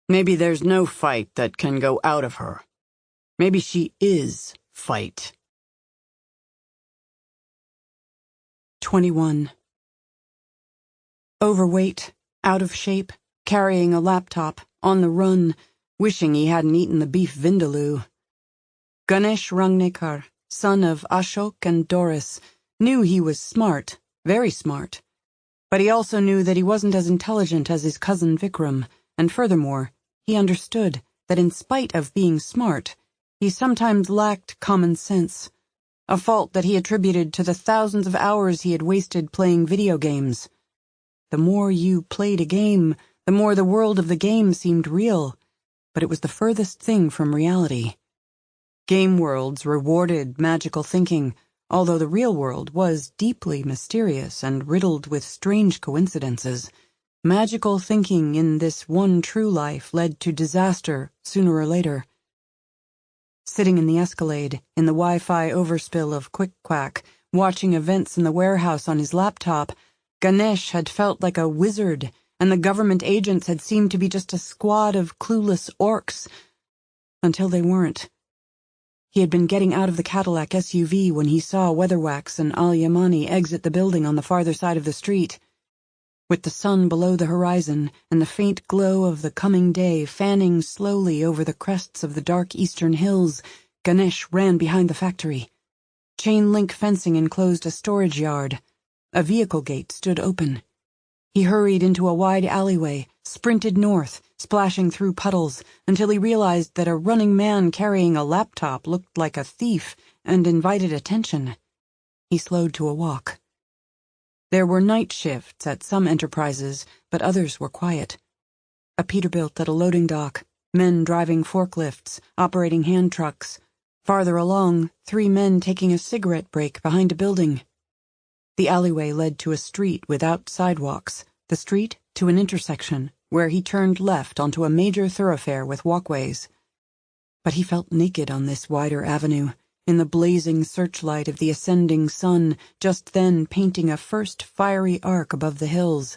[SPEAKER 1] Maybe there's no fight that can go out of her. Maybe she is fight.
[SPEAKER 2] 21. Overweight, out of shape, carrying a laptop, on the run, wishing he hadn't eaten the beef vindaloo. Ganesh Rangnikar, son of Ashok and Doris, knew he was smart, very smart. But he also knew that he wasn't as intelligent as his cousin Vikram, and furthermore, he understood that in spite of being smart, he sometimes lacked common sense, a fault that he attributed to the thousands of hours he had wasted playing video games. The more you played a game, the more the world of the game seemed real, but it was the furthest thing from reality. Game worlds rewarded magical thinking, although the real world was deeply mysterious and riddled with strange coincidences. Magical thinking in this one true life led to disaster sooner or later. Sitting in the Escalade, in the Wi-Fi overspill of Quick Quack, watching events in the warehouse on his laptop, Ganesh had felt like a wizard, and the government agents had seemed to be just a squad of clueless orcs. Until they weren't. He had been getting out of the Cadillac SUV when he saw Weatherwax and Al-Yamani exit the building on the farther side of the street. With the sun below the horizon and the faint glow of the coming day fanning slowly over the crests of the dark eastern hills, Ganesh ran behind the factory. Chain-link fencing enclosed a storage yard. A vehicle gate stood open. He hurried into a wide alleyway, sprinted north, splashing through puddles, until he realized that a running man carrying a laptop looked like a thief and invited attention. He slowed to a walk. There were night shifts at some enterprises, but others were quiet. A Peterbilt at a loading dock, men driving forklifts, operating hand trucks. Farther along, 3 men taking a cigarette break behind a building. The alleyway led to a street without sidewalks, the street to an intersection, where he turned left onto a major thoroughfare with walkways. But he felt naked on this wider avenue, in the blazing searchlight of the ascending sun, just then painting a first fiery arc above the hills.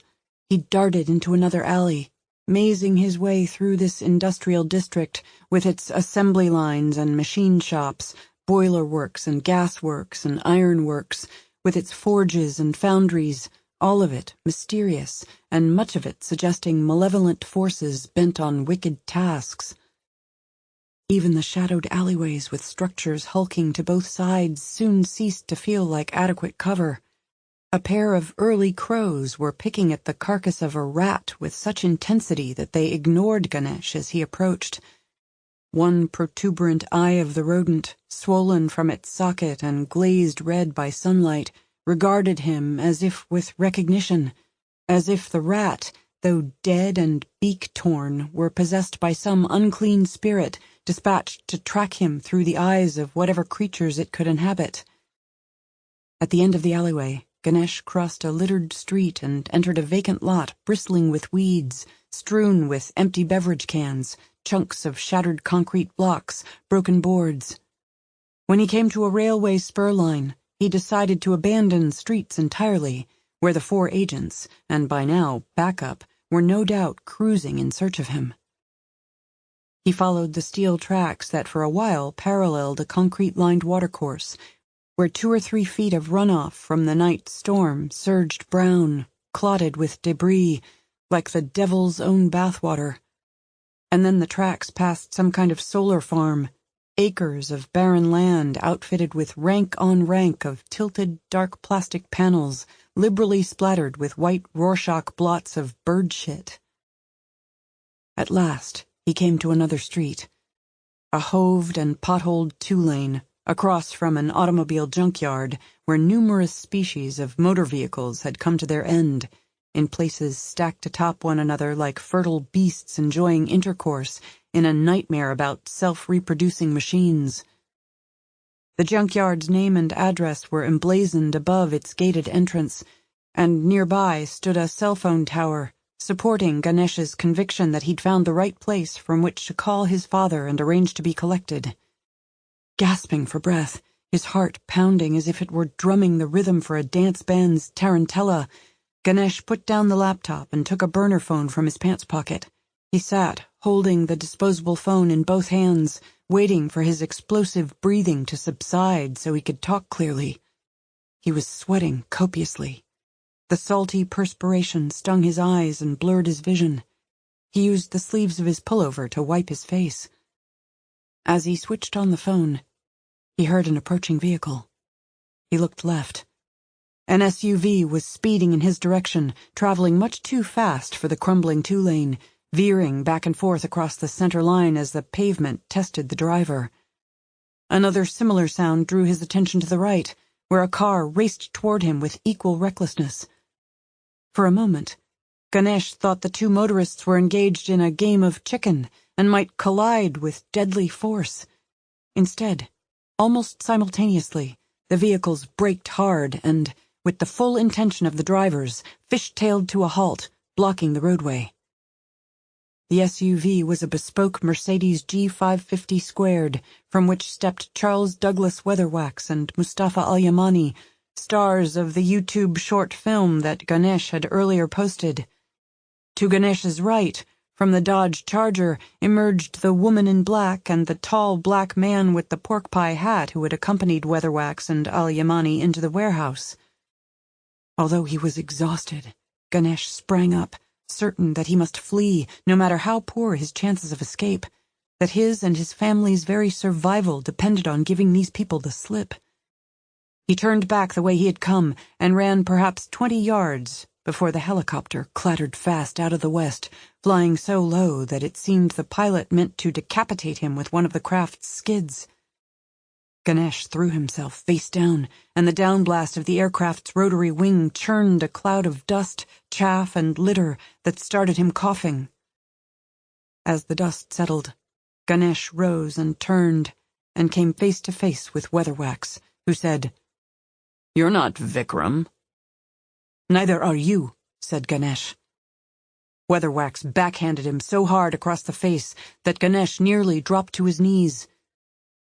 [SPEAKER 2] He darted into another alley, mazing his way through this industrial district with its assembly lines and machine shops, boiler works and gas works and iron works, with its forges and foundries, all of it mysterious, and much of it suggesting malevolent forces bent on wicked tasks. Even the shadowed alleyways with structures hulking to both sides soon ceased to feel like adequate cover. A pair of early crows were picking at the carcass of a rat with such intensity that they ignored Ganesh as he approached. One protuberant eye of the rodent, swollen from its socket and glazed red by sunlight, regarded him as if with recognition, as if the rat, though dead and beak-torn, were possessed by some unclean spirit dispatched to track him through the eyes of whatever creatures it could inhabit. At the end of the alleyway, Ganesh crossed a littered street and entered a vacant lot bristling with weeds, strewn with empty beverage cans, chunks of shattered concrete blocks, broken boards. When he came to a railway spur line, he decided to abandon streets entirely, where the 4 agents, and by now backup, were no doubt cruising in search of him. He followed the steel tracks that for a while paralleled a concrete-lined watercourse, where 2 or 3 feet of runoff from the night storm surged brown, clotted with debris, like the devil's own bathwater. And then the tracks passed some kind of solar farm, acres of barren land outfitted with rank on rank of tilted dark plastic panels, liberally splattered with white Rorschach blots of bird shit. At last, he came to another street, a hoved and potholed 2-lane, across from an automobile junkyard where numerous species of motor vehicles had come to their end, in places stacked atop one another like fertile beasts enjoying intercourse in a nightmare about self-reproducing machines. The junkyard's name and address were emblazoned above its gated entrance, and nearby stood a cell phone tower, supporting Ganesh's conviction that he'd found the right place from which to call his father and arrange to be collected. Gasping for breath, his heart pounding as if it were drumming the rhythm for a dance band's tarantella, Ganesh put down the laptop and took a burner phone from his pants pocket. He sat, holding the disposable phone in both hands, waiting for his explosive breathing to subside so he could talk clearly. He was sweating copiously. The salty perspiration stung his eyes and blurred his vision. He used the sleeves of his pullover to wipe his face. As he switched on the phone, he heard an approaching vehicle. He looked left. An SUV was speeding in his direction, traveling much too fast for the crumbling 2-lane, veering back and forth across the center line as the pavement tested the driver. Another similar sound drew his attention to the right, where a car raced toward him with equal recklessness. For a moment, Ganesh thought the 2 motorists were engaged in a game of chicken and might collide with deadly force. Instead, almost simultaneously, the vehicles braked hard and, with the full intention of the drivers, fish-tailed to a halt, blocking the roadway. The SUV was a bespoke Mercedes G550 squared, from which stepped Charles Douglas Weatherwax and Mustafa Al-Yamani, stars of the YouTube short film that Ganesh had earlier posted. To Ganesh's right, from the Dodge Charger, emerged the woman in black and the tall black man with the pork pie hat who had accompanied Weatherwax and Al-Yamani into the warehouse. Although he was exhausted, Ganesh sprang up, certain that he must flee, no matter how poor his chances of escape, that his and his family's very survival depended on giving these people the slip. He turned back the way he had come and ran perhaps 20 yards before the helicopter clattered fast out of the west, flying so low that it seemed the pilot meant to decapitate him with one of the craft's skids. Ganesh threw himself face down, and the downblast of the aircraft's rotary wing churned a cloud of dust, chaff, and litter that started him coughing. As the dust settled, Ganesh rose and turned, and came face to face with Weatherwax, who said,
[SPEAKER 3] "You're not Vikram."
[SPEAKER 2] "Neither are you," said Ganesh. Weatherwax backhanded him so hard across the face that Ganesh nearly dropped to his knees.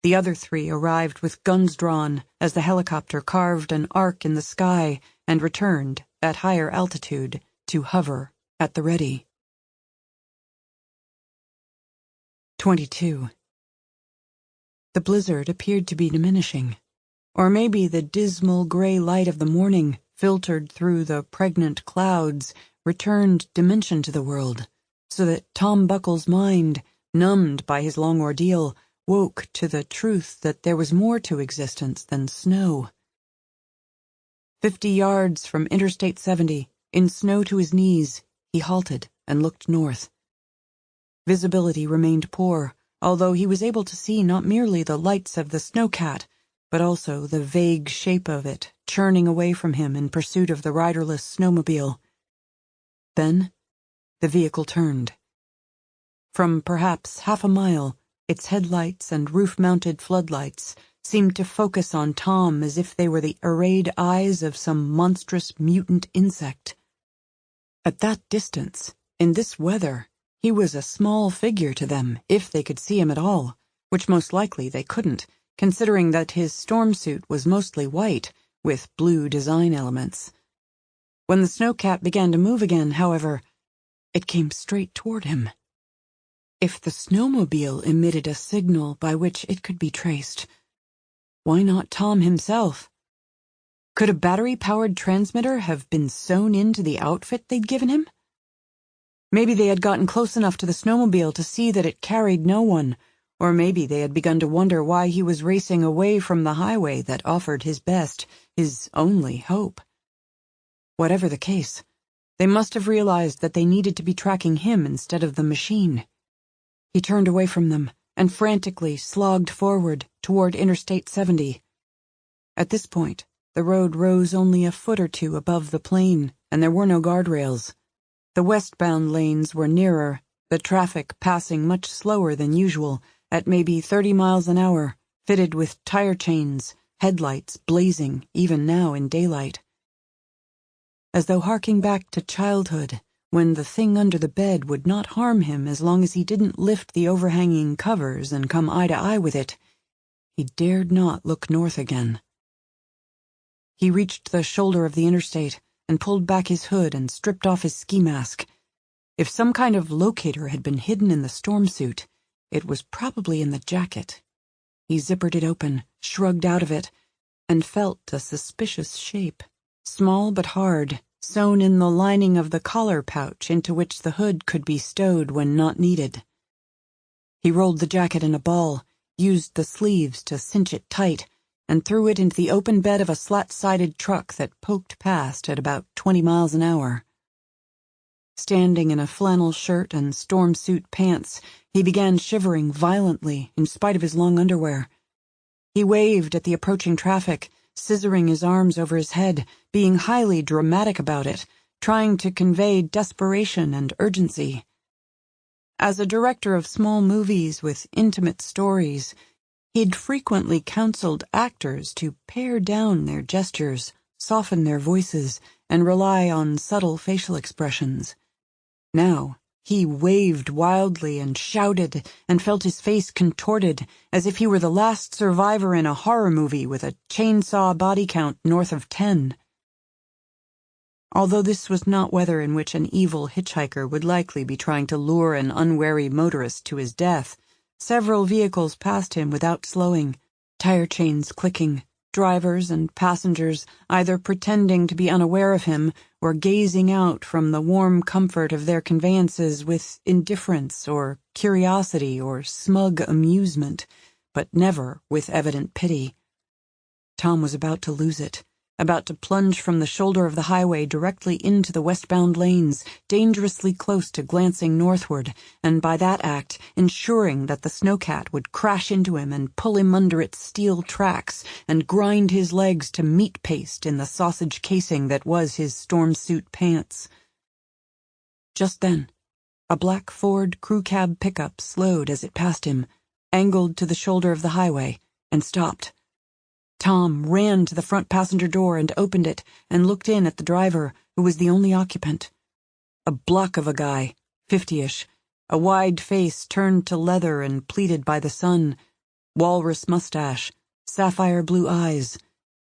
[SPEAKER 2] The other three arrived with guns drawn as the helicopter carved an arc in the sky and returned, at higher altitude, to hover at the ready. 22. The blizzard appeared to be diminishing, or maybe the dismal gray light of the morning, filtered through the pregnant clouds, returned dimension to the world, so that Tom Buckle's mind, numbed by his long ordeal, woke to the truth that there was more to existence than snow. 50 yards from Interstate 70, in snow to his knees, he halted and looked north. Visibility remained poor, although he was able to see not merely the lights of the snowcat, but also the vague shape of it churning away from him in pursuit of the riderless snowmobile. Then, the vehicle turned. From perhaps half a mile, its headlights and roof-mounted floodlights seemed to focus on Tom as if they were the arrayed eyes of some monstrous mutant insect. At that distance, in this weather, he was a small figure to them, if they could see him at all, which most likely they couldn't, considering that his storm suit was mostly white, with blue design elements. When the snowcat began to move again, however, it came straight toward him. If the snowmobile emitted a signal by which it could be traced, why not Tom himself? Could a battery-powered transmitter have been sewn into the outfit they'd given him? Maybe they had gotten close enough to the snowmobile to see that it carried no one, or maybe they had begun to wonder why he was racing away from the highway that offered his best, his only hope. Whatever the case, they must have realized that they needed to be tracking him instead of the machine. He turned away from them and frantically slogged forward toward Interstate 70. At this point, the road rose only a foot or two above the plain, and there were no guardrails. The westbound lanes were nearer, the traffic passing much slower than usual, at maybe 30 miles an hour, fitted with tire chains, headlights blazing even now in daylight. As though harking back to childhood, when the thing under the bed would not harm him as long as he didn't lift the overhanging covers and come eye to eye with it, he dared not look north again. He reached the shoulder of the interstate and pulled back his hood and stripped off his ski mask. If some kind of locator had been hidden in the storm suit, it was probably in the jacket. He zippered it open, shrugged out of it, and felt a suspicious shape, small but hard, sewn in the lining of the collar pouch into which the hood could be stowed when not needed. He rolled the jacket in a ball, used the sleeves to cinch it tight, and threw it into the open bed of a slat-sided truck that poked past at about 20 miles an hour. Standing in a flannel shirt and storm suit pants, he began shivering violently in spite of his long underwear. He waved at the approaching traffic, scissoring his arms over his head, being highly dramatic about it, trying to convey desperation and urgency. As a director of small movies with intimate stories, he'd frequently counseled actors to pare down their gestures, soften their voices, and rely on subtle facial expressions. Now, he waved wildly and shouted and felt his face contorted, as if he were the last survivor in a horror movie with a chainsaw body count north of 10. Although this was not weather in which an evil hitchhiker would likely be trying to lure an unwary motorist to his death, several vehicles passed him without slowing, tire chains clicking, drivers and passengers either pretending to be unaware of him or gazing out from the warm comfort of their conveyances with indifference or curiosity or smug amusement, but never with evident pity. Tom was about to lose it, about to plunge from the shoulder of the highway directly into the westbound lanes, dangerously close to glancing northward, and by that act ensuring that the snowcat would crash into him and pull him under its steel tracks and grind his legs to meat paste in the sausage casing that was his storm suit pants. Just then, A black Ford crew cab pickup slowed as it passed him, angled to the shoulder of the highway, and stopped. Tom ran to the front passenger door and opened it and looked in at the driver, who was the only occupant. A block of a guy, 50-ish, a wide face turned to leather and pleated by the sun, walrus mustache, sapphire blue eyes,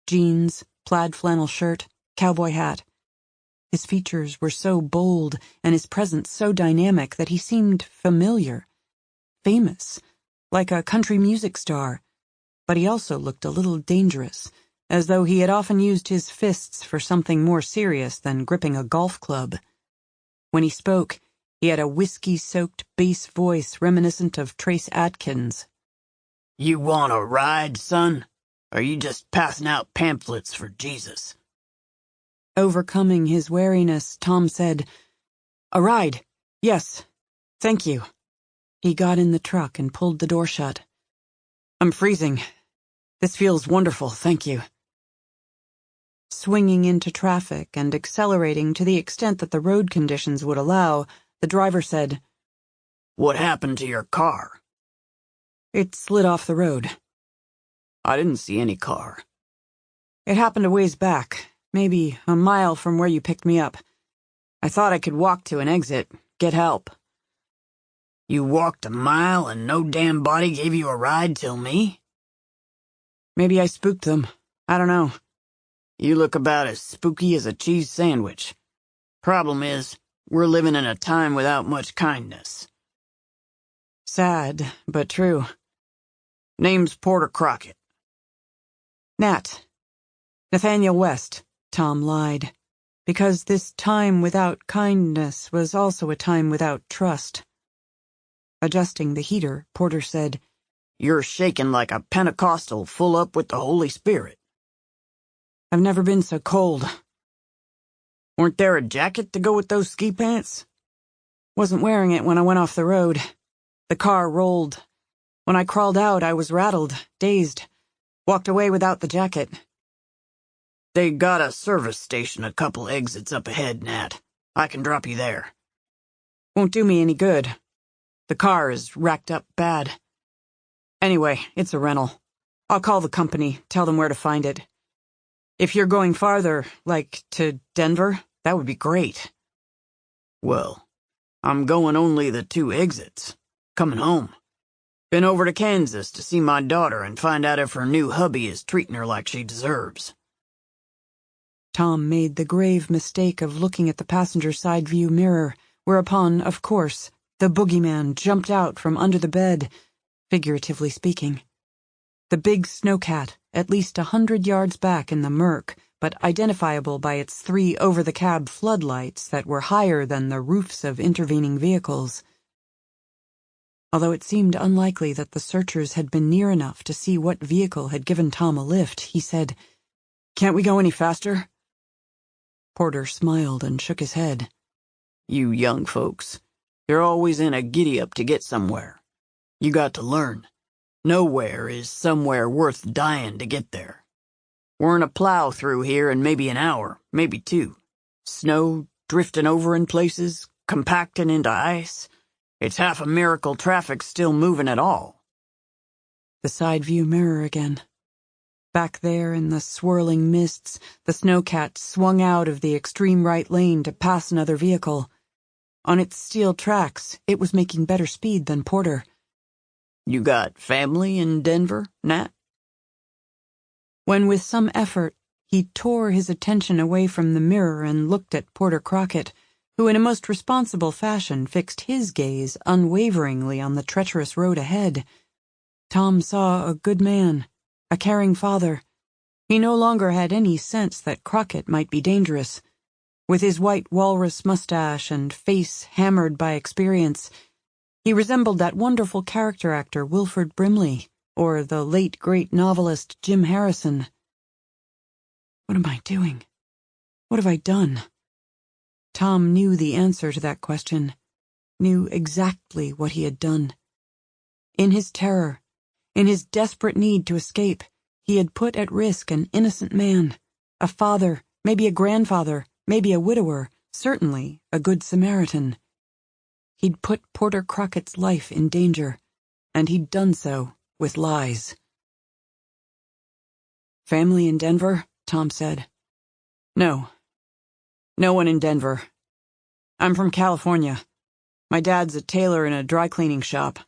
[SPEAKER 2] jeans, plaid flannel shirt, cowboy hat. His features were so bold and his presence so dynamic that he seemed familiar, famous, like a country music star, but he also looked a little dangerous, as though he had often used his fists for something more serious than gripping a golf club. When he spoke, he had a whiskey-soaked bass voice reminiscent of Trace Adkins.
[SPEAKER 3] "You want a ride, son? Or are you just passing out pamphlets for Jesus?"
[SPEAKER 2] Overcoming his wariness, Tom said, "A ride, yes, thank you." He got in the truck and pulled the door shut.
[SPEAKER 1] "I'm freezing. This feels wonderful, thank you."
[SPEAKER 2] Swinging into traffic and accelerating to the extent that the road conditions would allow, the driver said,
[SPEAKER 3] "What happened to your car?"
[SPEAKER 1] "It slid off the road."
[SPEAKER 3] "I didn't see any car."
[SPEAKER 1] "It happened a ways back, maybe a mile from where you picked me up. I thought I could walk to an exit, get help."
[SPEAKER 3] "You walked a mile and no damn body gave you a ride till me?"
[SPEAKER 1] "Maybe I spooked them. I don't know."
[SPEAKER 3] "You look about as spooky as a cheese sandwich. Problem is, we're living in a time without much kindness."
[SPEAKER 1] "Sad, but true."
[SPEAKER 3] "Name's Porter Crockett."
[SPEAKER 1] "Nat. Nathaniel West," Tom lied, because this time without kindness was also a time without trust. Adjusting the heater, Porter said,
[SPEAKER 3] "You're shaking like a Pentecostal full up with the Holy Spirit."
[SPEAKER 1] "I've never been so cold."
[SPEAKER 3] "Weren't there a jacket to go with those ski pants?"
[SPEAKER 1] "Wasn't wearing it when I went off the road. The car rolled. When I crawled out, I was rattled, dazed. Walked away without the jacket."
[SPEAKER 3] "They got a service station a couple exits up ahead, Nat. I can drop you there."
[SPEAKER 1] "Won't do me any good. The car is racked up bad. Anyway, it's a rental. I'll call the company, tell them where to find it. If you're going farther, like to Denver, that would be great."
[SPEAKER 3] "Well, I'm going only the 2 exits. Coming home. Been over to Kansas to see my daughter and find out if her new hubby is treating her like she deserves."
[SPEAKER 2] Tom made the grave mistake of looking at the passenger side view mirror, whereupon, of course, the boogeyman jumped out from under the bed, figuratively speaking. The big snowcat, at least 100 yards back in the murk, but identifiable by its 3 over-the-cab floodlights that were higher than the roofs of intervening vehicles. Although it seemed unlikely that the searchers had been near enough to see what vehicle had given Tom a lift, he said,
[SPEAKER 1] "Can't we go any faster?"
[SPEAKER 2] Porter smiled and shook his head.
[SPEAKER 3] "You young folks, you're always in a giddy-up to get somewhere. You got to learn. Nowhere is somewhere worth dying to get there. We're in a plow through here in maybe an hour, maybe 2. Snow drifting over in places, compacting into ice. It's half a miracle traffic's still moving at all."
[SPEAKER 2] The side view mirror again. Back there in the swirling mists, the snowcat swung out of the extreme right lane to pass another vehicle. On its steel tracks, it was making better speed than Porter.
[SPEAKER 3] "You got family in Denver, Nat?"
[SPEAKER 2] When with some effort, he tore his attention away from the mirror and looked at Porter Crockett, who in a most responsible fashion fixed his gaze unwaveringly on the treacherous road ahead, Tom saw a good man, a caring father. He no longer had any sense that Crockett might be dangerous. With his white walrus mustache and face hammered by experience, he resembled that wonderful character actor Wilford Brimley, or the late great novelist Jim Harrison. What am I doing? What have I done? Tom knew the answer to that question, knew exactly what he had done. In his terror, in his desperate need to escape, he had put at risk an innocent man, a father, maybe a grandfather, maybe a widower, certainly a good Samaritan. He'd put Porter Crockett's life in danger, and he'd done so with lies.
[SPEAKER 1] "Family in Denver?" Tom said. "No. No one in Denver. I'm from California. My dad's a tailor in a dry cleaning shop.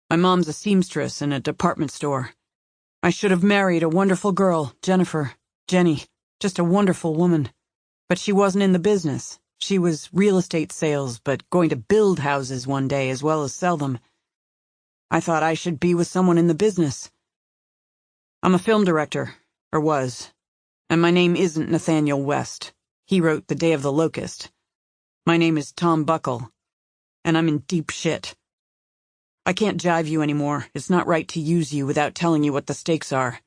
[SPEAKER 1] My mom's a seamstress in a department store. I should have married a wonderful girl, Jenny, just a wonderful woman. But she wasn't in the business. She was real estate sales, but going to build houses one day as well as sell them. I thought I should be with someone in the business. I'm a film director, or was, and my name isn't Nathaniel West. He wrote The Day of the Locust. My name is Tom Buckle, and I'm in deep shit. I can't jive you anymore. It's not right to use you without telling you what the stakes are.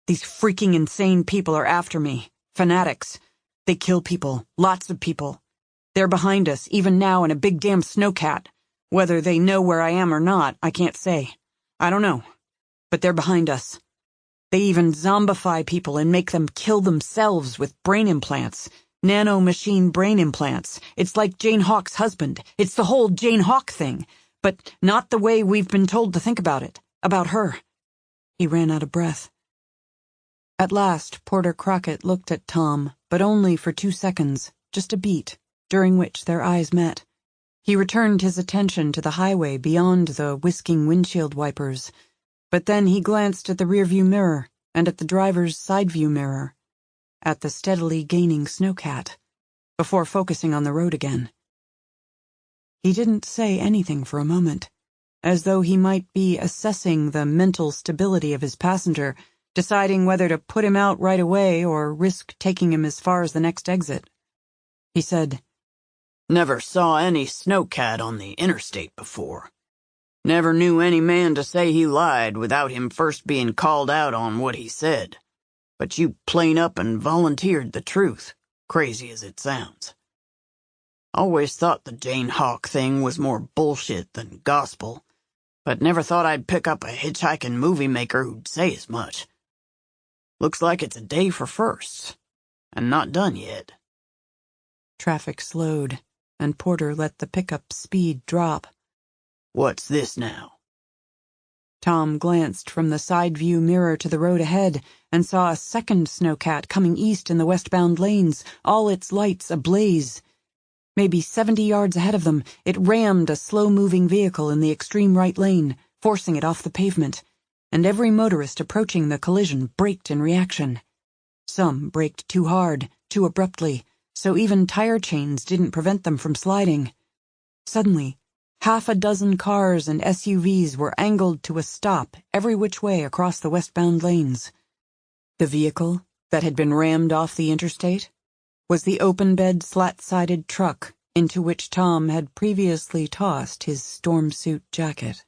[SPEAKER 1] These freaking insane people are after me. Fanatics. They kill people. Lots of people. They're behind us, even now in a big damn snowcat. Whether they know where I am or not, I can't say. I don't know. But they're behind us. They even zombify people and make them kill themselves with brain implants. Nano-machine brain implants. It's like Jane Hawk's husband. It's the whole Jane Hawk thing. But not the way we've been told to think about it. About her.
[SPEAKER 2] He ran out of breath. At last, Porter Crockett looked at Tom, but only for 2 seconds, just a beat, during which their eyes met. He returned his attention to the highway beyond the whisking windshield wipers, but then he glanced at the rearview mirror and at the driver's side view mirror, at the steadily gaining snowcat, before focusing on the road again. He didn't say anything for a moment, as though he might be assessing the mental stability of his passenger, deciding whether to put him out right away or risk taking him as far as the next exit. He said,
[SPEAKER 3] "Never saw any snowcat on the interstate before. Never knew any man to say he lied without him first being called out on what he said. But you plain up and volunteered the truth, crazy as it sounds. Always thought the Jane Hawk thing was more bullshit than gospel, but never thought I'd pick up a hitchhiking movie maker who'd say as much. Looks like it's a day for firsts, and not done yet."
[SPEAKER 2] Traffic slowed, and Porter let the pickup's speed drop.
[SPEAKER 3] "What's this now?"
[SPEAKER 2] Tom glanced from the side view mirror to the road ahead and saw a second snowcat coming east in the westbound lanes, all its lights ablaze. Maybe 70 yards ahead of them, it rammed a slow-moving vehicle in the extreme right lane, forcing it off the pavement, and every motorist approaching the collision braked in reaction. Some braked too hard, too abruptly, so even tire chains didn't prevent them from sliding. Suddenly, half a dozen cars and SUVs were angled to a stop every which way across the westbound lanes. The vehicle that had been rammed off the interstate was the open-bed, slat-sided truck into which Tom had previously tossed his storm-suit jacket.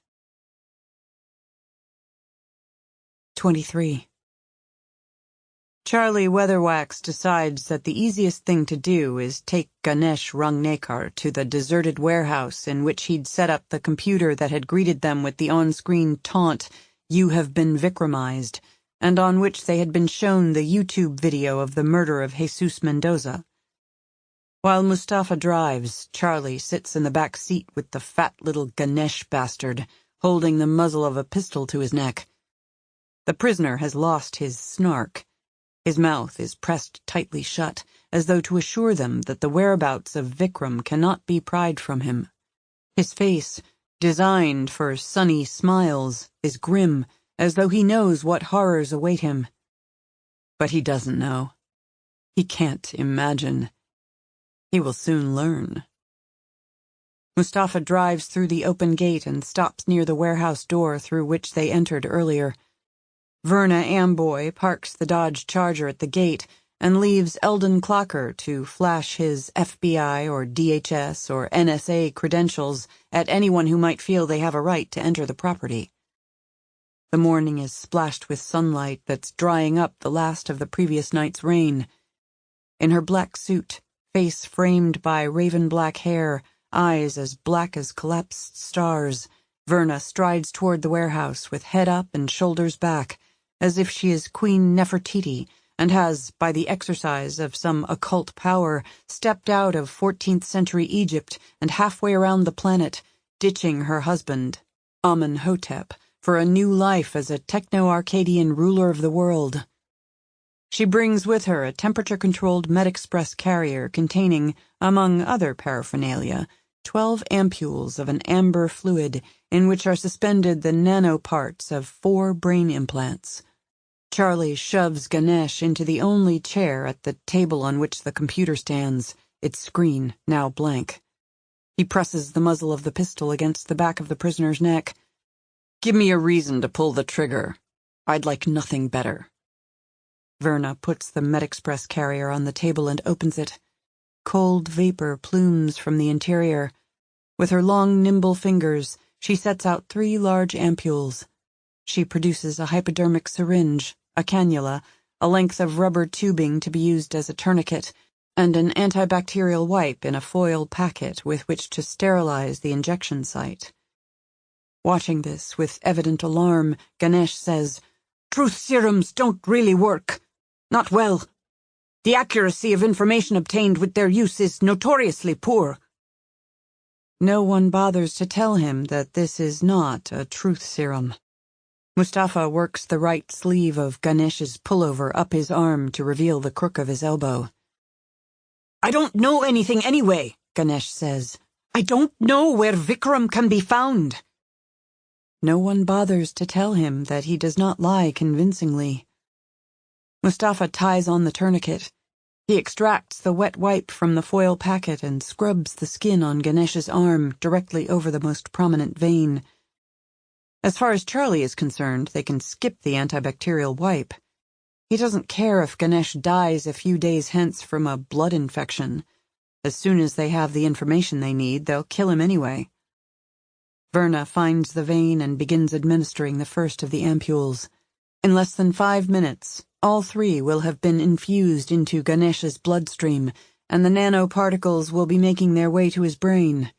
[SPEAKER 2] 23. Charlie Weatherwax decides that the easiest thing to do is take Ganesh Rangnekar to the deserted warehouse in which he'd set up the computer that had greeted them with the on-screen taunt, "You have been Vikramized," and on which they had been shown the YouTube video of the murder of Jesus Mendoza. While Mustafa drives, Charlie sits in the back seat with the fat little Ganesh bastard, holding the muzzle of a pistol to his neck. The prisoner has lost his snark. His mouth is pressed tightly shut, as though to assure them that the whereabouts of Vikram cannot be pried from him. His face, designed for sunny smiles, is grim, as though he knows what horrors await him. But he doesn't know. He can't imagine. He will soon learn. Mustafa drives through the open gate and stops near the warehouse door through which they entered earlier. Verna Amboy parks the Dodge Charger at the gate and leaves Eldon Clocker to flash his FBI or DHS or NSA credentials at anyone who might feel they have a right to enter the property. The morning is splashed with sunlight that's drying up the last of the previous night's rain. In her black suit, face framed by raven-black hair, eyes as black as collapsed stars, Verna strides toward the warehouse with head up and shoulders back, as if she is Queen Nefertiti, and has, by the exercise of some occult power, stepped out of 14th century Egypt and halfway around the planet, ditching her husband, Amenhotep, for a new life as a techno-Arcadian ruler of the world. She brings with her a temperature-controlled MedExpress carrier containing, among other paraphernalia, 12 ampules of an amber fluid in which are suspended the nanoparts of 4 brain implants. Charlie shoves Ganesh into the only chair at the table on which the computer stands, its screen now blank. He presses the muzzle of the pistol against the back of the prisoner's neck. "Give me a reason to pull the trigger. I'd like nothing better." Verna puts the MedExpress carrier on the table and opens it. Cold vapor plumes from the interior. With her long, nimble fingers, she sets out 3 large ampules. She produces a hypodermic syringe, a cannula, a length of rubber tubing to be used as a tourniquet, and an antibacterial wipe in a foil packet with which to sterilize the injection site. Watching this with evident alarm, Ganesh says, "Truth serums don't really work. Not well. The accuracy of information obtained with their use is notoriously poor." No one bothers to tell him that this is not a truth serum. Mustafa works the right sleeve of Ganesh's pullover up his arm to reveal the crook of his elbow. "I don't know anything anyway," Ganesh says. "I don't know where Vikram can be found." No one bothers to tell him that he does not lie convincingly. Mustafa ties on the tourniquet. He extracts the wet wipe from the foil packet and scrubs the skin on Ganesh's arm directly over the most prominent vein. As far as Charlie is concerned, they can skip the antibacterial wipe. He doesn't care if Ganesh dies a few days hence from a blood infection. As soon as they have the information they need, they'll kill him anyway. Verna finds the vein and begins administering the first of the ampules. In less than 5 minutes, all 3 will have been infused into Ganesh's bloodstream, and the nanoparticles will be making their way to his brain.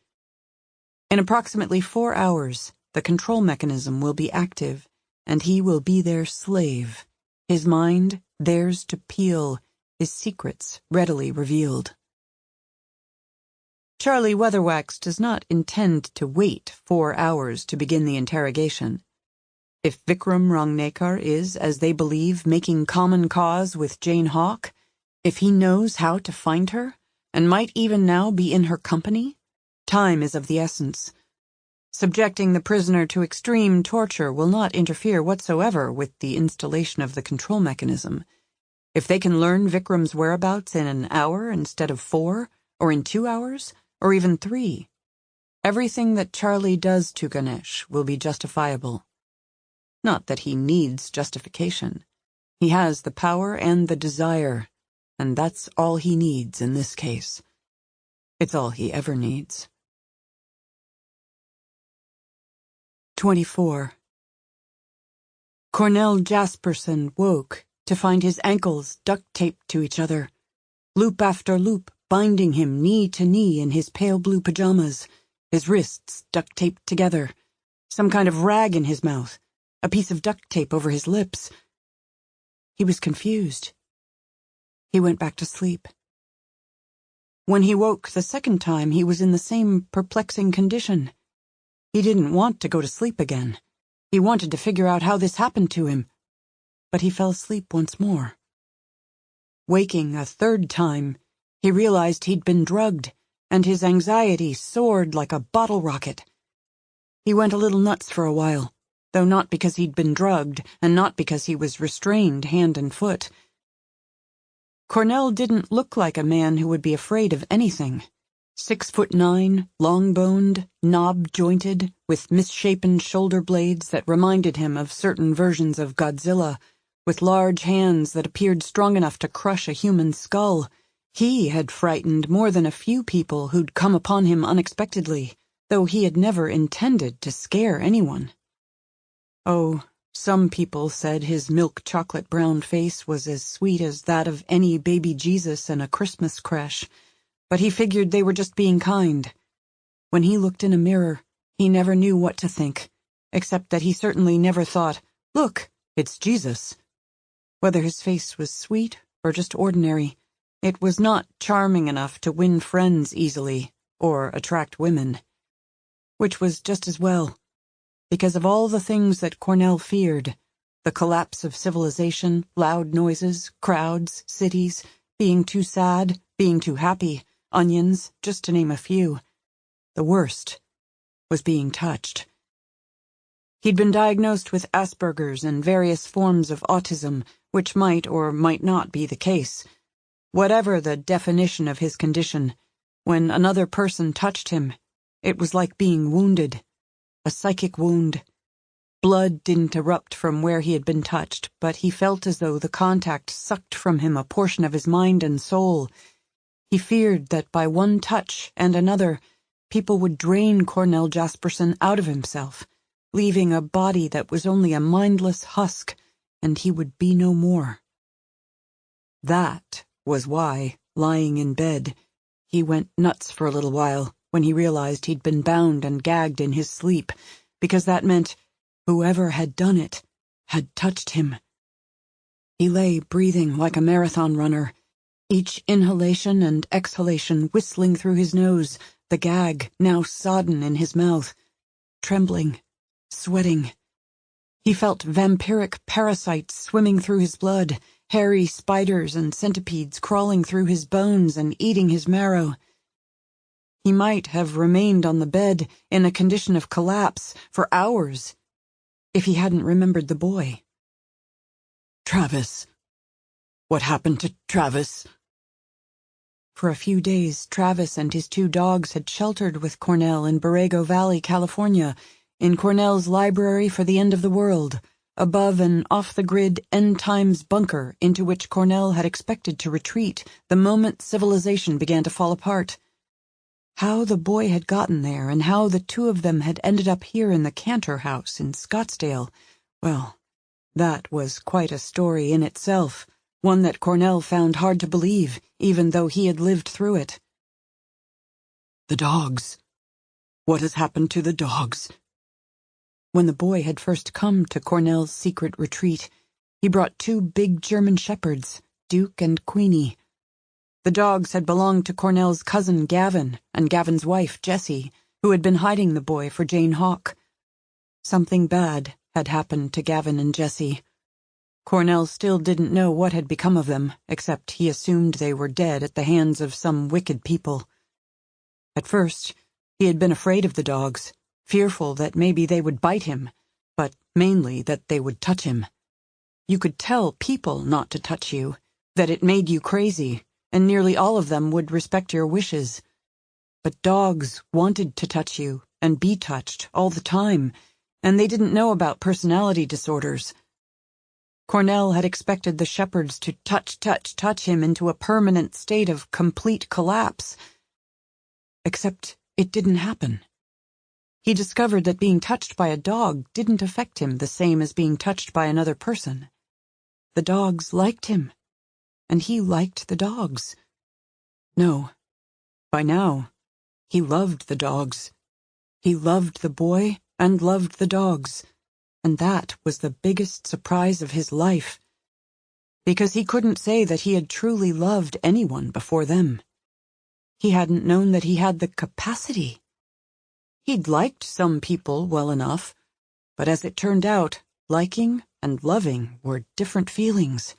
[SPEAKER 2] In approximately 4 hours, the control mechanism will be active, and he will be their slave, his mind theirs to peel, his secrets readily revealed. Charlie Weatherwax does not intend to wait 4 hours to begin the interrogation. If Vikram Rangnekar is, as they believe, making common cause with Jane Hawk, if he knows how to find her, and might even now be in her company, time is of the essence. Subjecting the prisoner to extreme torture will not interfere whatsoever with the installation of the control mechanism. If they can learn Vikram's whereabouts in an hour instead of 4, or in 2 hours, or even 3, everything that Charlie does to Ganesh will be justifiable. Not that he needs justification. He has the power and the desire, and that's all he needs in this case. It's all he ever needs. 24. Cornell Jasperson woke to find his ankles duct-taped to each other, loop after loop binding him knee to knee in his pale blue pajamas, his wrists duct-taped together, some kind of rag in his mouth, a piece of duct tape over his lips. He was confused. He went back to sleep. When he woke the second time, he was in the same perplexing condition. He didn't want to go to sleep again. He wanted to figure out how this happened to him. But he fell asleep once more. Waking a third time, he realized he'd been drugged, and his anxiety soared like a bottle rocket. He went a little nuts for a while, though not because he'd been drugged, and not because he was restrained hand and foot. Cornell didn't look like a man who would be afraid of anything. 6'9", long-boned, knob-jointed, with misshapen shoulder blades that reminded him of certain versions of Godzilla, with large hands that appeared strong enough to crush a human skull. He had frightened more than a few people who'd come upon him unexpectedly, though he had never intended to scare anyone. Oh, some people said his milk chocolate brown face was as sweet as that of any baby Jesus in a Christmas creche, but he figured they were just being kind. When he looked in a mirror, he never knew what to think, except that he certainly never thought, "Look, it's Jesus." Whether his face was sweet or just ordinary, it was not charming enough to win friends easily or attract women. Which was just as well, because of all the things that Cornell feared: the collapse of civilization, loud noises, crowds, cities, being too sad, being too happy, onions, just to name a few. The worst was being touched. He'd been diagnosed with Asperger's and various forms of autism, which might or might not be the case. Whatever the definition of his condition, when another person touched him, it was like being wounded, a psychic wound. Blood didn't erupt from where he had been touched, but he felt as though the contact sucked from him a portion of his mind and soul. He feared that by one touch and another, people would drain Cornell Jasperson out of himself, leaving a body that was only a mindless husk, and he would be no more. That was why, lying in bed, he went nuts for a little while when he realized he'd been bound and gagged in his sleep, because that meant whoever had done it had touched him. He lay breathing like a marathon runner, each inhalation and exhalation whistling through his nose, the gag now sodden in his mouth, trembling, sweating. He felt vampiric parasites swimming through his blood, hairy spiders and centipedes crawling through his bones and eating his marrow. He might have remained on the bed in a condition of collapse for hours if he hadn't remembered the boy.
[SPEAKER 1] Travis. What happened to Travis?
[SPEAKER 2] For a few days, Travis and his 2 dogs had sheltered with Cornell in Borrego Valley, California, in Cornell's library for the end of the world, above an off-the-grid end-times bunker into which Cornell had expected to retreat the moment civilization began to fall apart. How the boy had gotten there and how the 2 of them had ended up here in the Cantor house in Scottsdale, well, that was quite a story in itself, one that Cornell found hard to believe, even though he had lived through it.
[SPEAKER 1] The dogs. What has happened to the dogs?
[SPEAKER 2] When the boy had first come to Cornell's secret retreat, he brought 2 big German shepherds, Duke and Queenie. The dogs had belonged to Cornell's cousin Gavin and Gavin's wife Jessie, who had been hiding the boy for Jane Hawk. Something bad had happened to Gavin and Jessie. Cornell still didn't know what had become of them, except he assumed they were dead at the hands of some wicked people. At first, he had been afraid of the dogs, fearful that maybe they would bite him, but mainly that they would touch him. You could tell people not to touch you, that it made you crazy, and nearly all of them would respect your wishes. But dogs wanted to touch you and be touched all the time, and they didn't know about personality disorders. Cornell had expected the shepherds to touch him into a permanent state of complete collapse. Except it didn't happen. He discovered that being touched by a dog didn't affect him the same as being touched by another person. The dogs liked him, and he liked the dogs. No, by now, he loved the dogs. He loved the boy and loved the dogs, and that was the biggest surprise of his life, because he couldn't say that he had truly loved anyone before them. He hadn't known that he had the capacity. He'd liked some people well enough, but as it turned out, liking and loving were different feelings,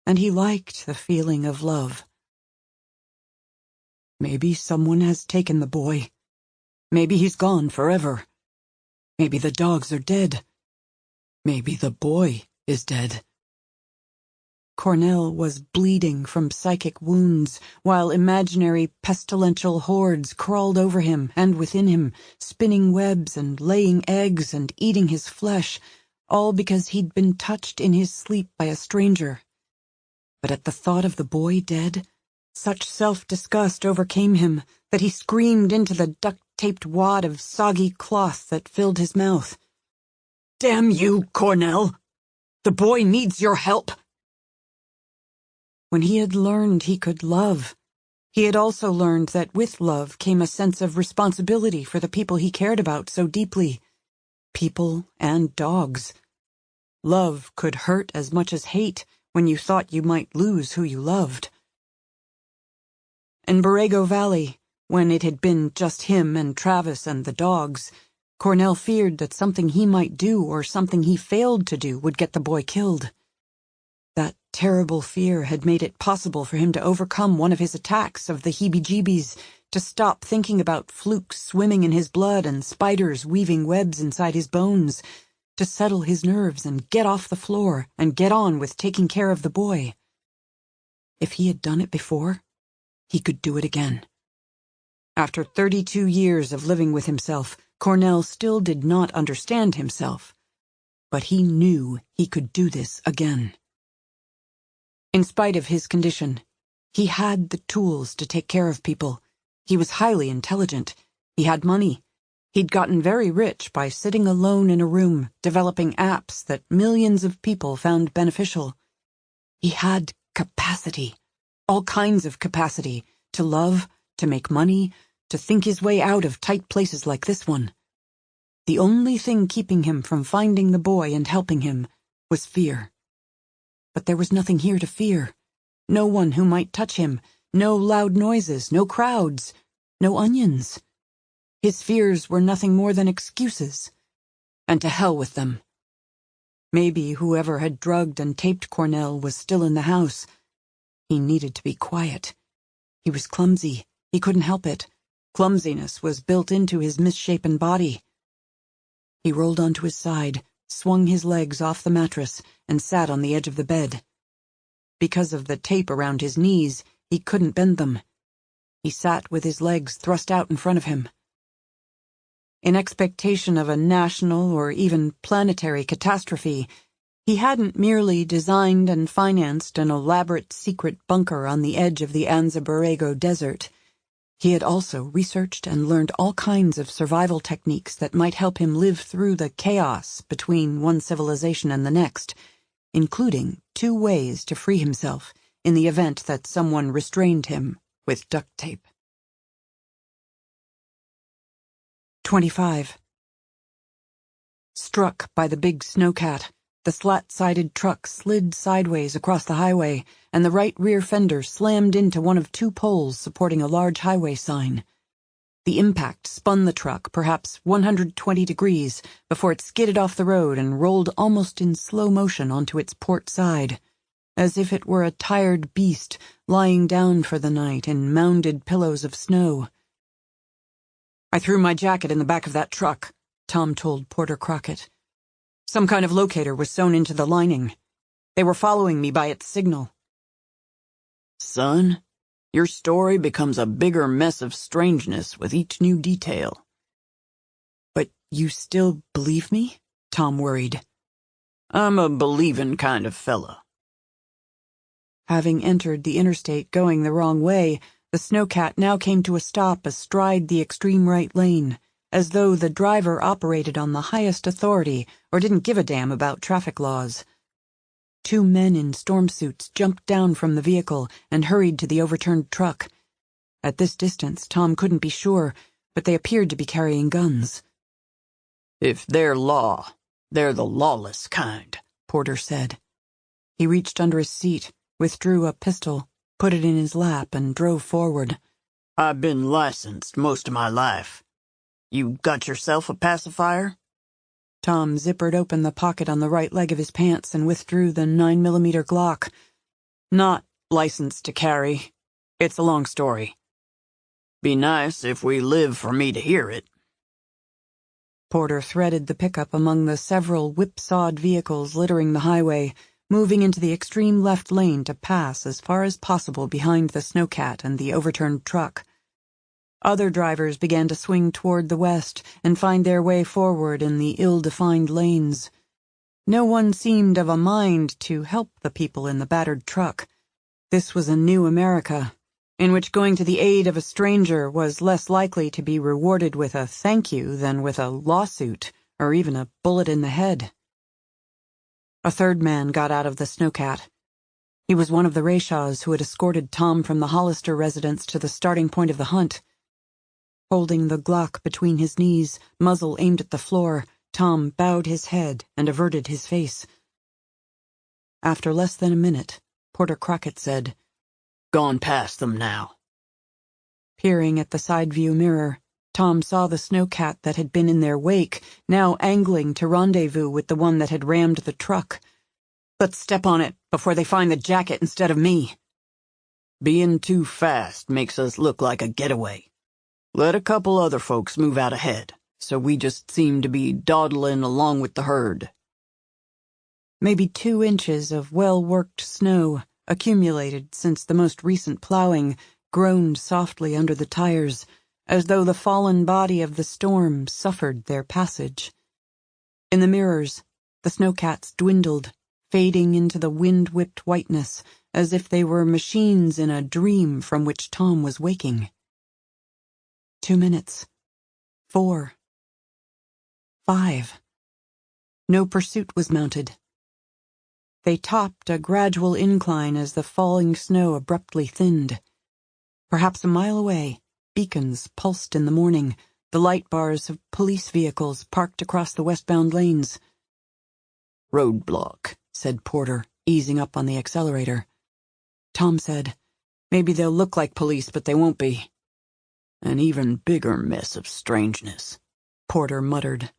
[SPEAKER 2] and he liked the feeling of love.
[SPEAKER 1] Maybe someone has taken the boy. Maybe he's gone forever. Maybe the dogs are dead. Maybe the boy is dead.
[SPEAKER 2] Cornell was bleeding from psychic wounds, while imaginary pestilential hordes crawled over him and within him, spinning webs and laying eggs and eating his flesh, all because he'd been touched in his sleep by a stranger. But at the thought of the boy dead, such self-disgust overcame him that he screamed into the duct-taped wad of soggy cloth that filled his mouth.
[SPEAKER 1] "Damn you, Cornell! The boy needs your help!"
[SPEAKER 2] When he had learned he could love, he had also learned that with love came a sense of responsibility for the people he cared about so deeply. People and dogs. Love could hurt as much as hate when you thought you might lose who you loved. In Borrego Valley, when it had been just him and Travis and the dogs, Cornell feared that something he might do or something he failed to do would get the boy killed. That terrible fear had made it possible for him to overcome one of his attacks of the heebie-jeebies, to stop thinking about flukes swimming in his blood and spiders weaving webs inside his bones, to settle his nerves and get off the floor and get on with taking care of the boy. If he had done it before, he could do it again. After 32 years of living with himself, Cornell still did not understand himself, but he knew he could do this again. In spite of his condition, he had the tools to take care of people. He was highly intelligent. He had money. He'd gotten very rich by sitting alone in a room, developing apps that millions of people found beneficial. He had capacity, all kinds of capacity, to love, to make money, to think his way out of tight places like this one. The only thing keeping him from finding the boy and helping him was fear. But there was nothing here to fear. No one who might touch him, no loud noises, no crowds, no onions. His fears were nothing more than excuses. And to hell with them. Maybe whoever had drugged and taped Cornell was still in the house. He needed to be quiet. He was clumsy. He couldn't help it. Clumsiness was built into his misshapen body. He rolled onto his side, swung his legs off the mattress, and sat on the edge of the bed. Because of the tape around his knees, he couldn't bend them. He sat with his legs thrust out in front of him. In expectation of a national or even planetary catastrophe, he hadn't merely designed and financed an elaborate secret bunker on the edge of the Anza Borrego Desert. He had also researched and learned all kinds of survival techniques that might help him live through the chaos between one civilization and the next, including 2 ways to free himself in the event that someone restrained him with duct tape. 25. Struck by the big snowcat, the slat-sided truck slid sideways across the highway, and the right rear fender slammed into one of 2 poles supporting a large highway sign. The impact spun the truck perhaps 120 degrees before it skidded off the road and rolled almost in slow motion onto its port side, as if it were a tired beast lying down for the night in mounded pillows of snow. "I threw my jacket in the back of that truck," Tom told Porter Crockett. "Some kind of locator was sewn into the lining. They were following me by its signal."
[SPEAKER 3] "Son, your story becomes a bigger mess of strangeness with each new detail."
[SPEAKER 2] "But you still believe me?" Tom worried.
[SPEAKER 3] "I'm a believin' kind of fella."
[SPEAKER 2] Having entered the interstate going the wrong way, the snowcat now came to a stop astride the extreme right lane, as though the driver operated on the highest authority or didn't give a damn about traffic laws. 2 men in storm suits jumped down from the vehicle and hurried to the overturned truck. At this distance, Tom couldn't be sure, but they appeared to be carrying guns.
[SPEAKER 3] "If they're law, they're the lawless kind,"
[SPEAKER 2] Porter said. He reached under his seat, withdrew a pistol, put it in his lap, and drove forward.
[SPEAKER 3] "I've been licensed most of my life. You got yourself a pacifier?"
[SPEAKER 2] Tom zippered open the pocket on the right leg of his pants and withdrew the 9mm Glock.
[SPEAKER 3] "Not licensed to carry. It's a long story. Be nice if we live for me to hear it."
[SPEAKER 2] Porter threaded the pickup among the several whipsawed vehicles littering the highway, moving into the extreme left lane to pass as far as possible behind the snowcat and the overturned truck. Other drivers began to swing toward the west and find their way forward in the ill-defined lanes. No one seemed of a mind to help the people in the battered truck. This was a new America, in which going to the aid of a stranger was less likely to be rewarded with a thank you than with a lawsuit or even a bullet in the head. A 3rd man got out of the snowcat. He was one of the Rayshaws who had escorted Tom from the Hollister residence to the starting point of the hunt. Holding the Glock between his knees, muzzle aimed at the floor, Tom bowed his head and averted his face. After less than a minute, Porter Crockett said,
[SPEAKER 3] "Gone past them now."
[SPEAKER 2] Peering at the side view mirror, Tom saw the snowcat that had been in their wake, now angling to rendezvous with the one that had rammed the truck.
[SPEAKER 1] "Let's step on it before they find the jacket instead of me."
[SPEAKER 3] "Being too fast makes us look like a getaway. Let a couple other folks move out ahead, so we just seem to be dawdling along with the herd."
[SPEAKER 2] Maybe 2 inches of well-worked snow, accumulated since the most recent plowing, groaned softly under the tires, as though the fallen body of the storm suffered their passage. In the mirrors, the snowcats dwindled, fading into the wind-whipped whiteness, as if they were machines in a dream from which Tom was waking. 2 minutes. 4. 5. No pursuit was mounted. They topped a gradual incline as the falling snow abruptly thinned. Perhaps a mile away, beacons pulsed in the morning, the light bars of police vehicles parked across the westbound lanes.
[SPEAKER 3] "Roadblock,"
[SPEAKER 2] said Porter, easing up on the accelerator. Tom said,
[SPEAKER 1] "Maybe they'll look like police, but they won't be."
[SPEAKER 3] "An even bigger mess of strangeness,"
[SPEAKER 2] Porter muttered,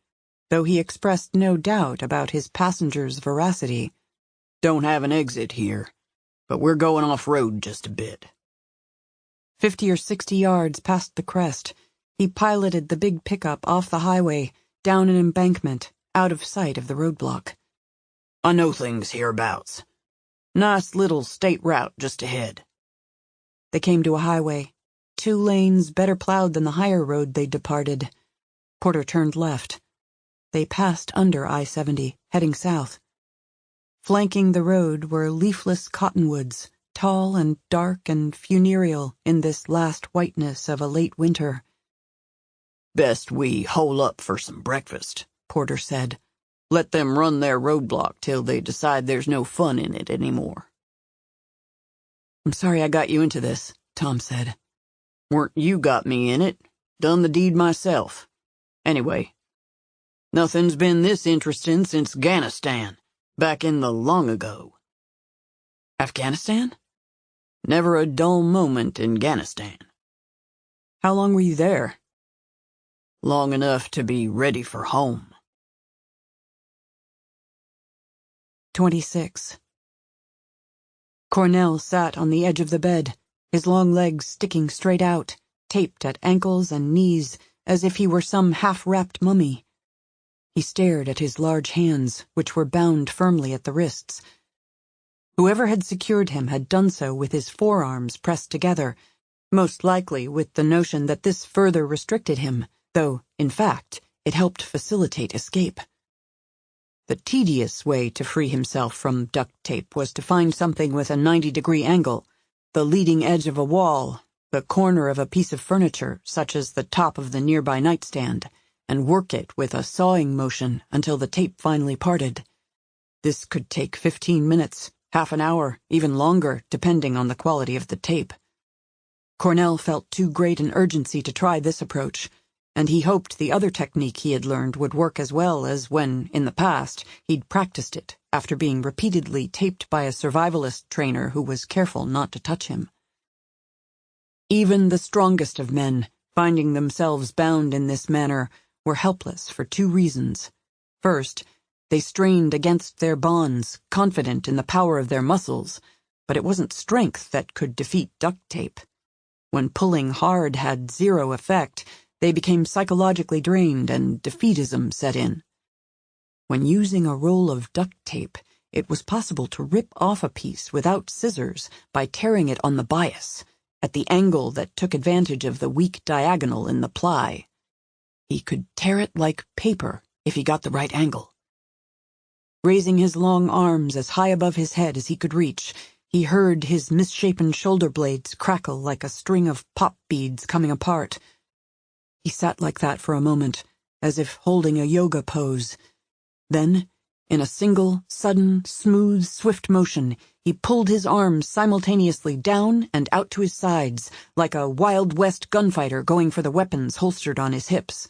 [SPEAKER 2] though he expressed no doubt about his passenger's veracity.
[SPEAKER 3] "Don't have an exit here, but we're going off-road just a bit."
[SPEAKER 2] 50 or 60 yards past the crest, he piloted the big pickup off the highway, down an embankment, out of sight of the roadblock.
[SPEAKER 3] "I know things hereabouts. Nice little state route just ahead."
[SPEAKER 2] They came to a highway, 2 lanes better plowed than the higher road they'd departed. Porter turned left. They passed under I-70, heading south. Flanking the road were leafless cottonwoods, tall and dark and funereal in this last whiteness of a late winter.
[SPEAKER 3] "Best we hole up for some breakfast,"
[SPEAKER 2] Porter said.
[SPEAKER 3] "Let them run their roadblock till they decide there's no fun in it anymore."
[SPEAKER 1] "I'm sorry I got you into this," Tom said.
[SPEAKER 3] "Weren't you got me in it. Done the deed myself. Anyway, nothing's been this interesting since Afghanistan, back in the long ago."
[SPEAKER 1] "Afghanistan?"
[SPEAKER 3] "Never a dull moment in Afghanistan."
[SPEAKER 1] "How long were you there?"
[SPEAKER 3] "Long enough to be ready for home."
[SPEAKER 2] 26. Cornell sat on the edge of the bed, his long legs sticking straight out, taped at ankles and knees, as if he were some half-wrapped mummy. He stared at his large hands, which were bound firmly at the wrists. Whoever had secured him had done so with his forearms pressed together, most likely with the notion that this further restricted him, though, in fact, it helped facilitate escape. The tedious way to free himself from duct tape was to find something with a 90-degree angle, the leading edge of a wall, the corner of a piece of furniture, such as the top of the nearby nightstand, and work it with a sawing motion until the tape finally parted. This could take 15 minutes, half an hour, even longer, depending on the quality of the tape. Cornell felt too great an urgency to try this approach, and he hoped the other technique he had learned would work as well as when, in the past, he'd practiced it after being repeatedly taped by a survivalist trainer who was careful not to touch him. Even the strongest of men, finding themselves bound in this manner, were helpless for 2 reasons. First, they strained against their bonds, confident in the power of their muscles, but it wasn't strength that could defeat duct tape. When pulling hard had 0 effect, they became psychologically drained and defeatism set in. When using a roll of duct tape, it was possible to rip off a piece without scissors by tearing it on the bias, at the angle that took advantage of the weak diagonal in the ply. He could tear it like paper if he got the right angle. Raising his long arms as high above his head as he could reach, he heard his misshapen shoulder blades crackle like a string of pop beads coming apart. He sat like that for a moment, as if holding a yoga pose. Then, in a single, sudden, smooth, swift motion, he pulled his arms simultaneously down and out to his sides, like a Wild West gunfighter going for the weapons holstered on his hips.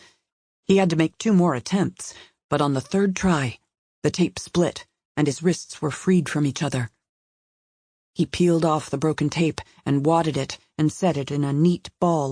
[SPEAKER 2] He had to make 2 more attempts, but on the 3rd try, the tape split, and his wrists were freed from each other. He peeled off the broken tape and wadded it and set it in a neat ball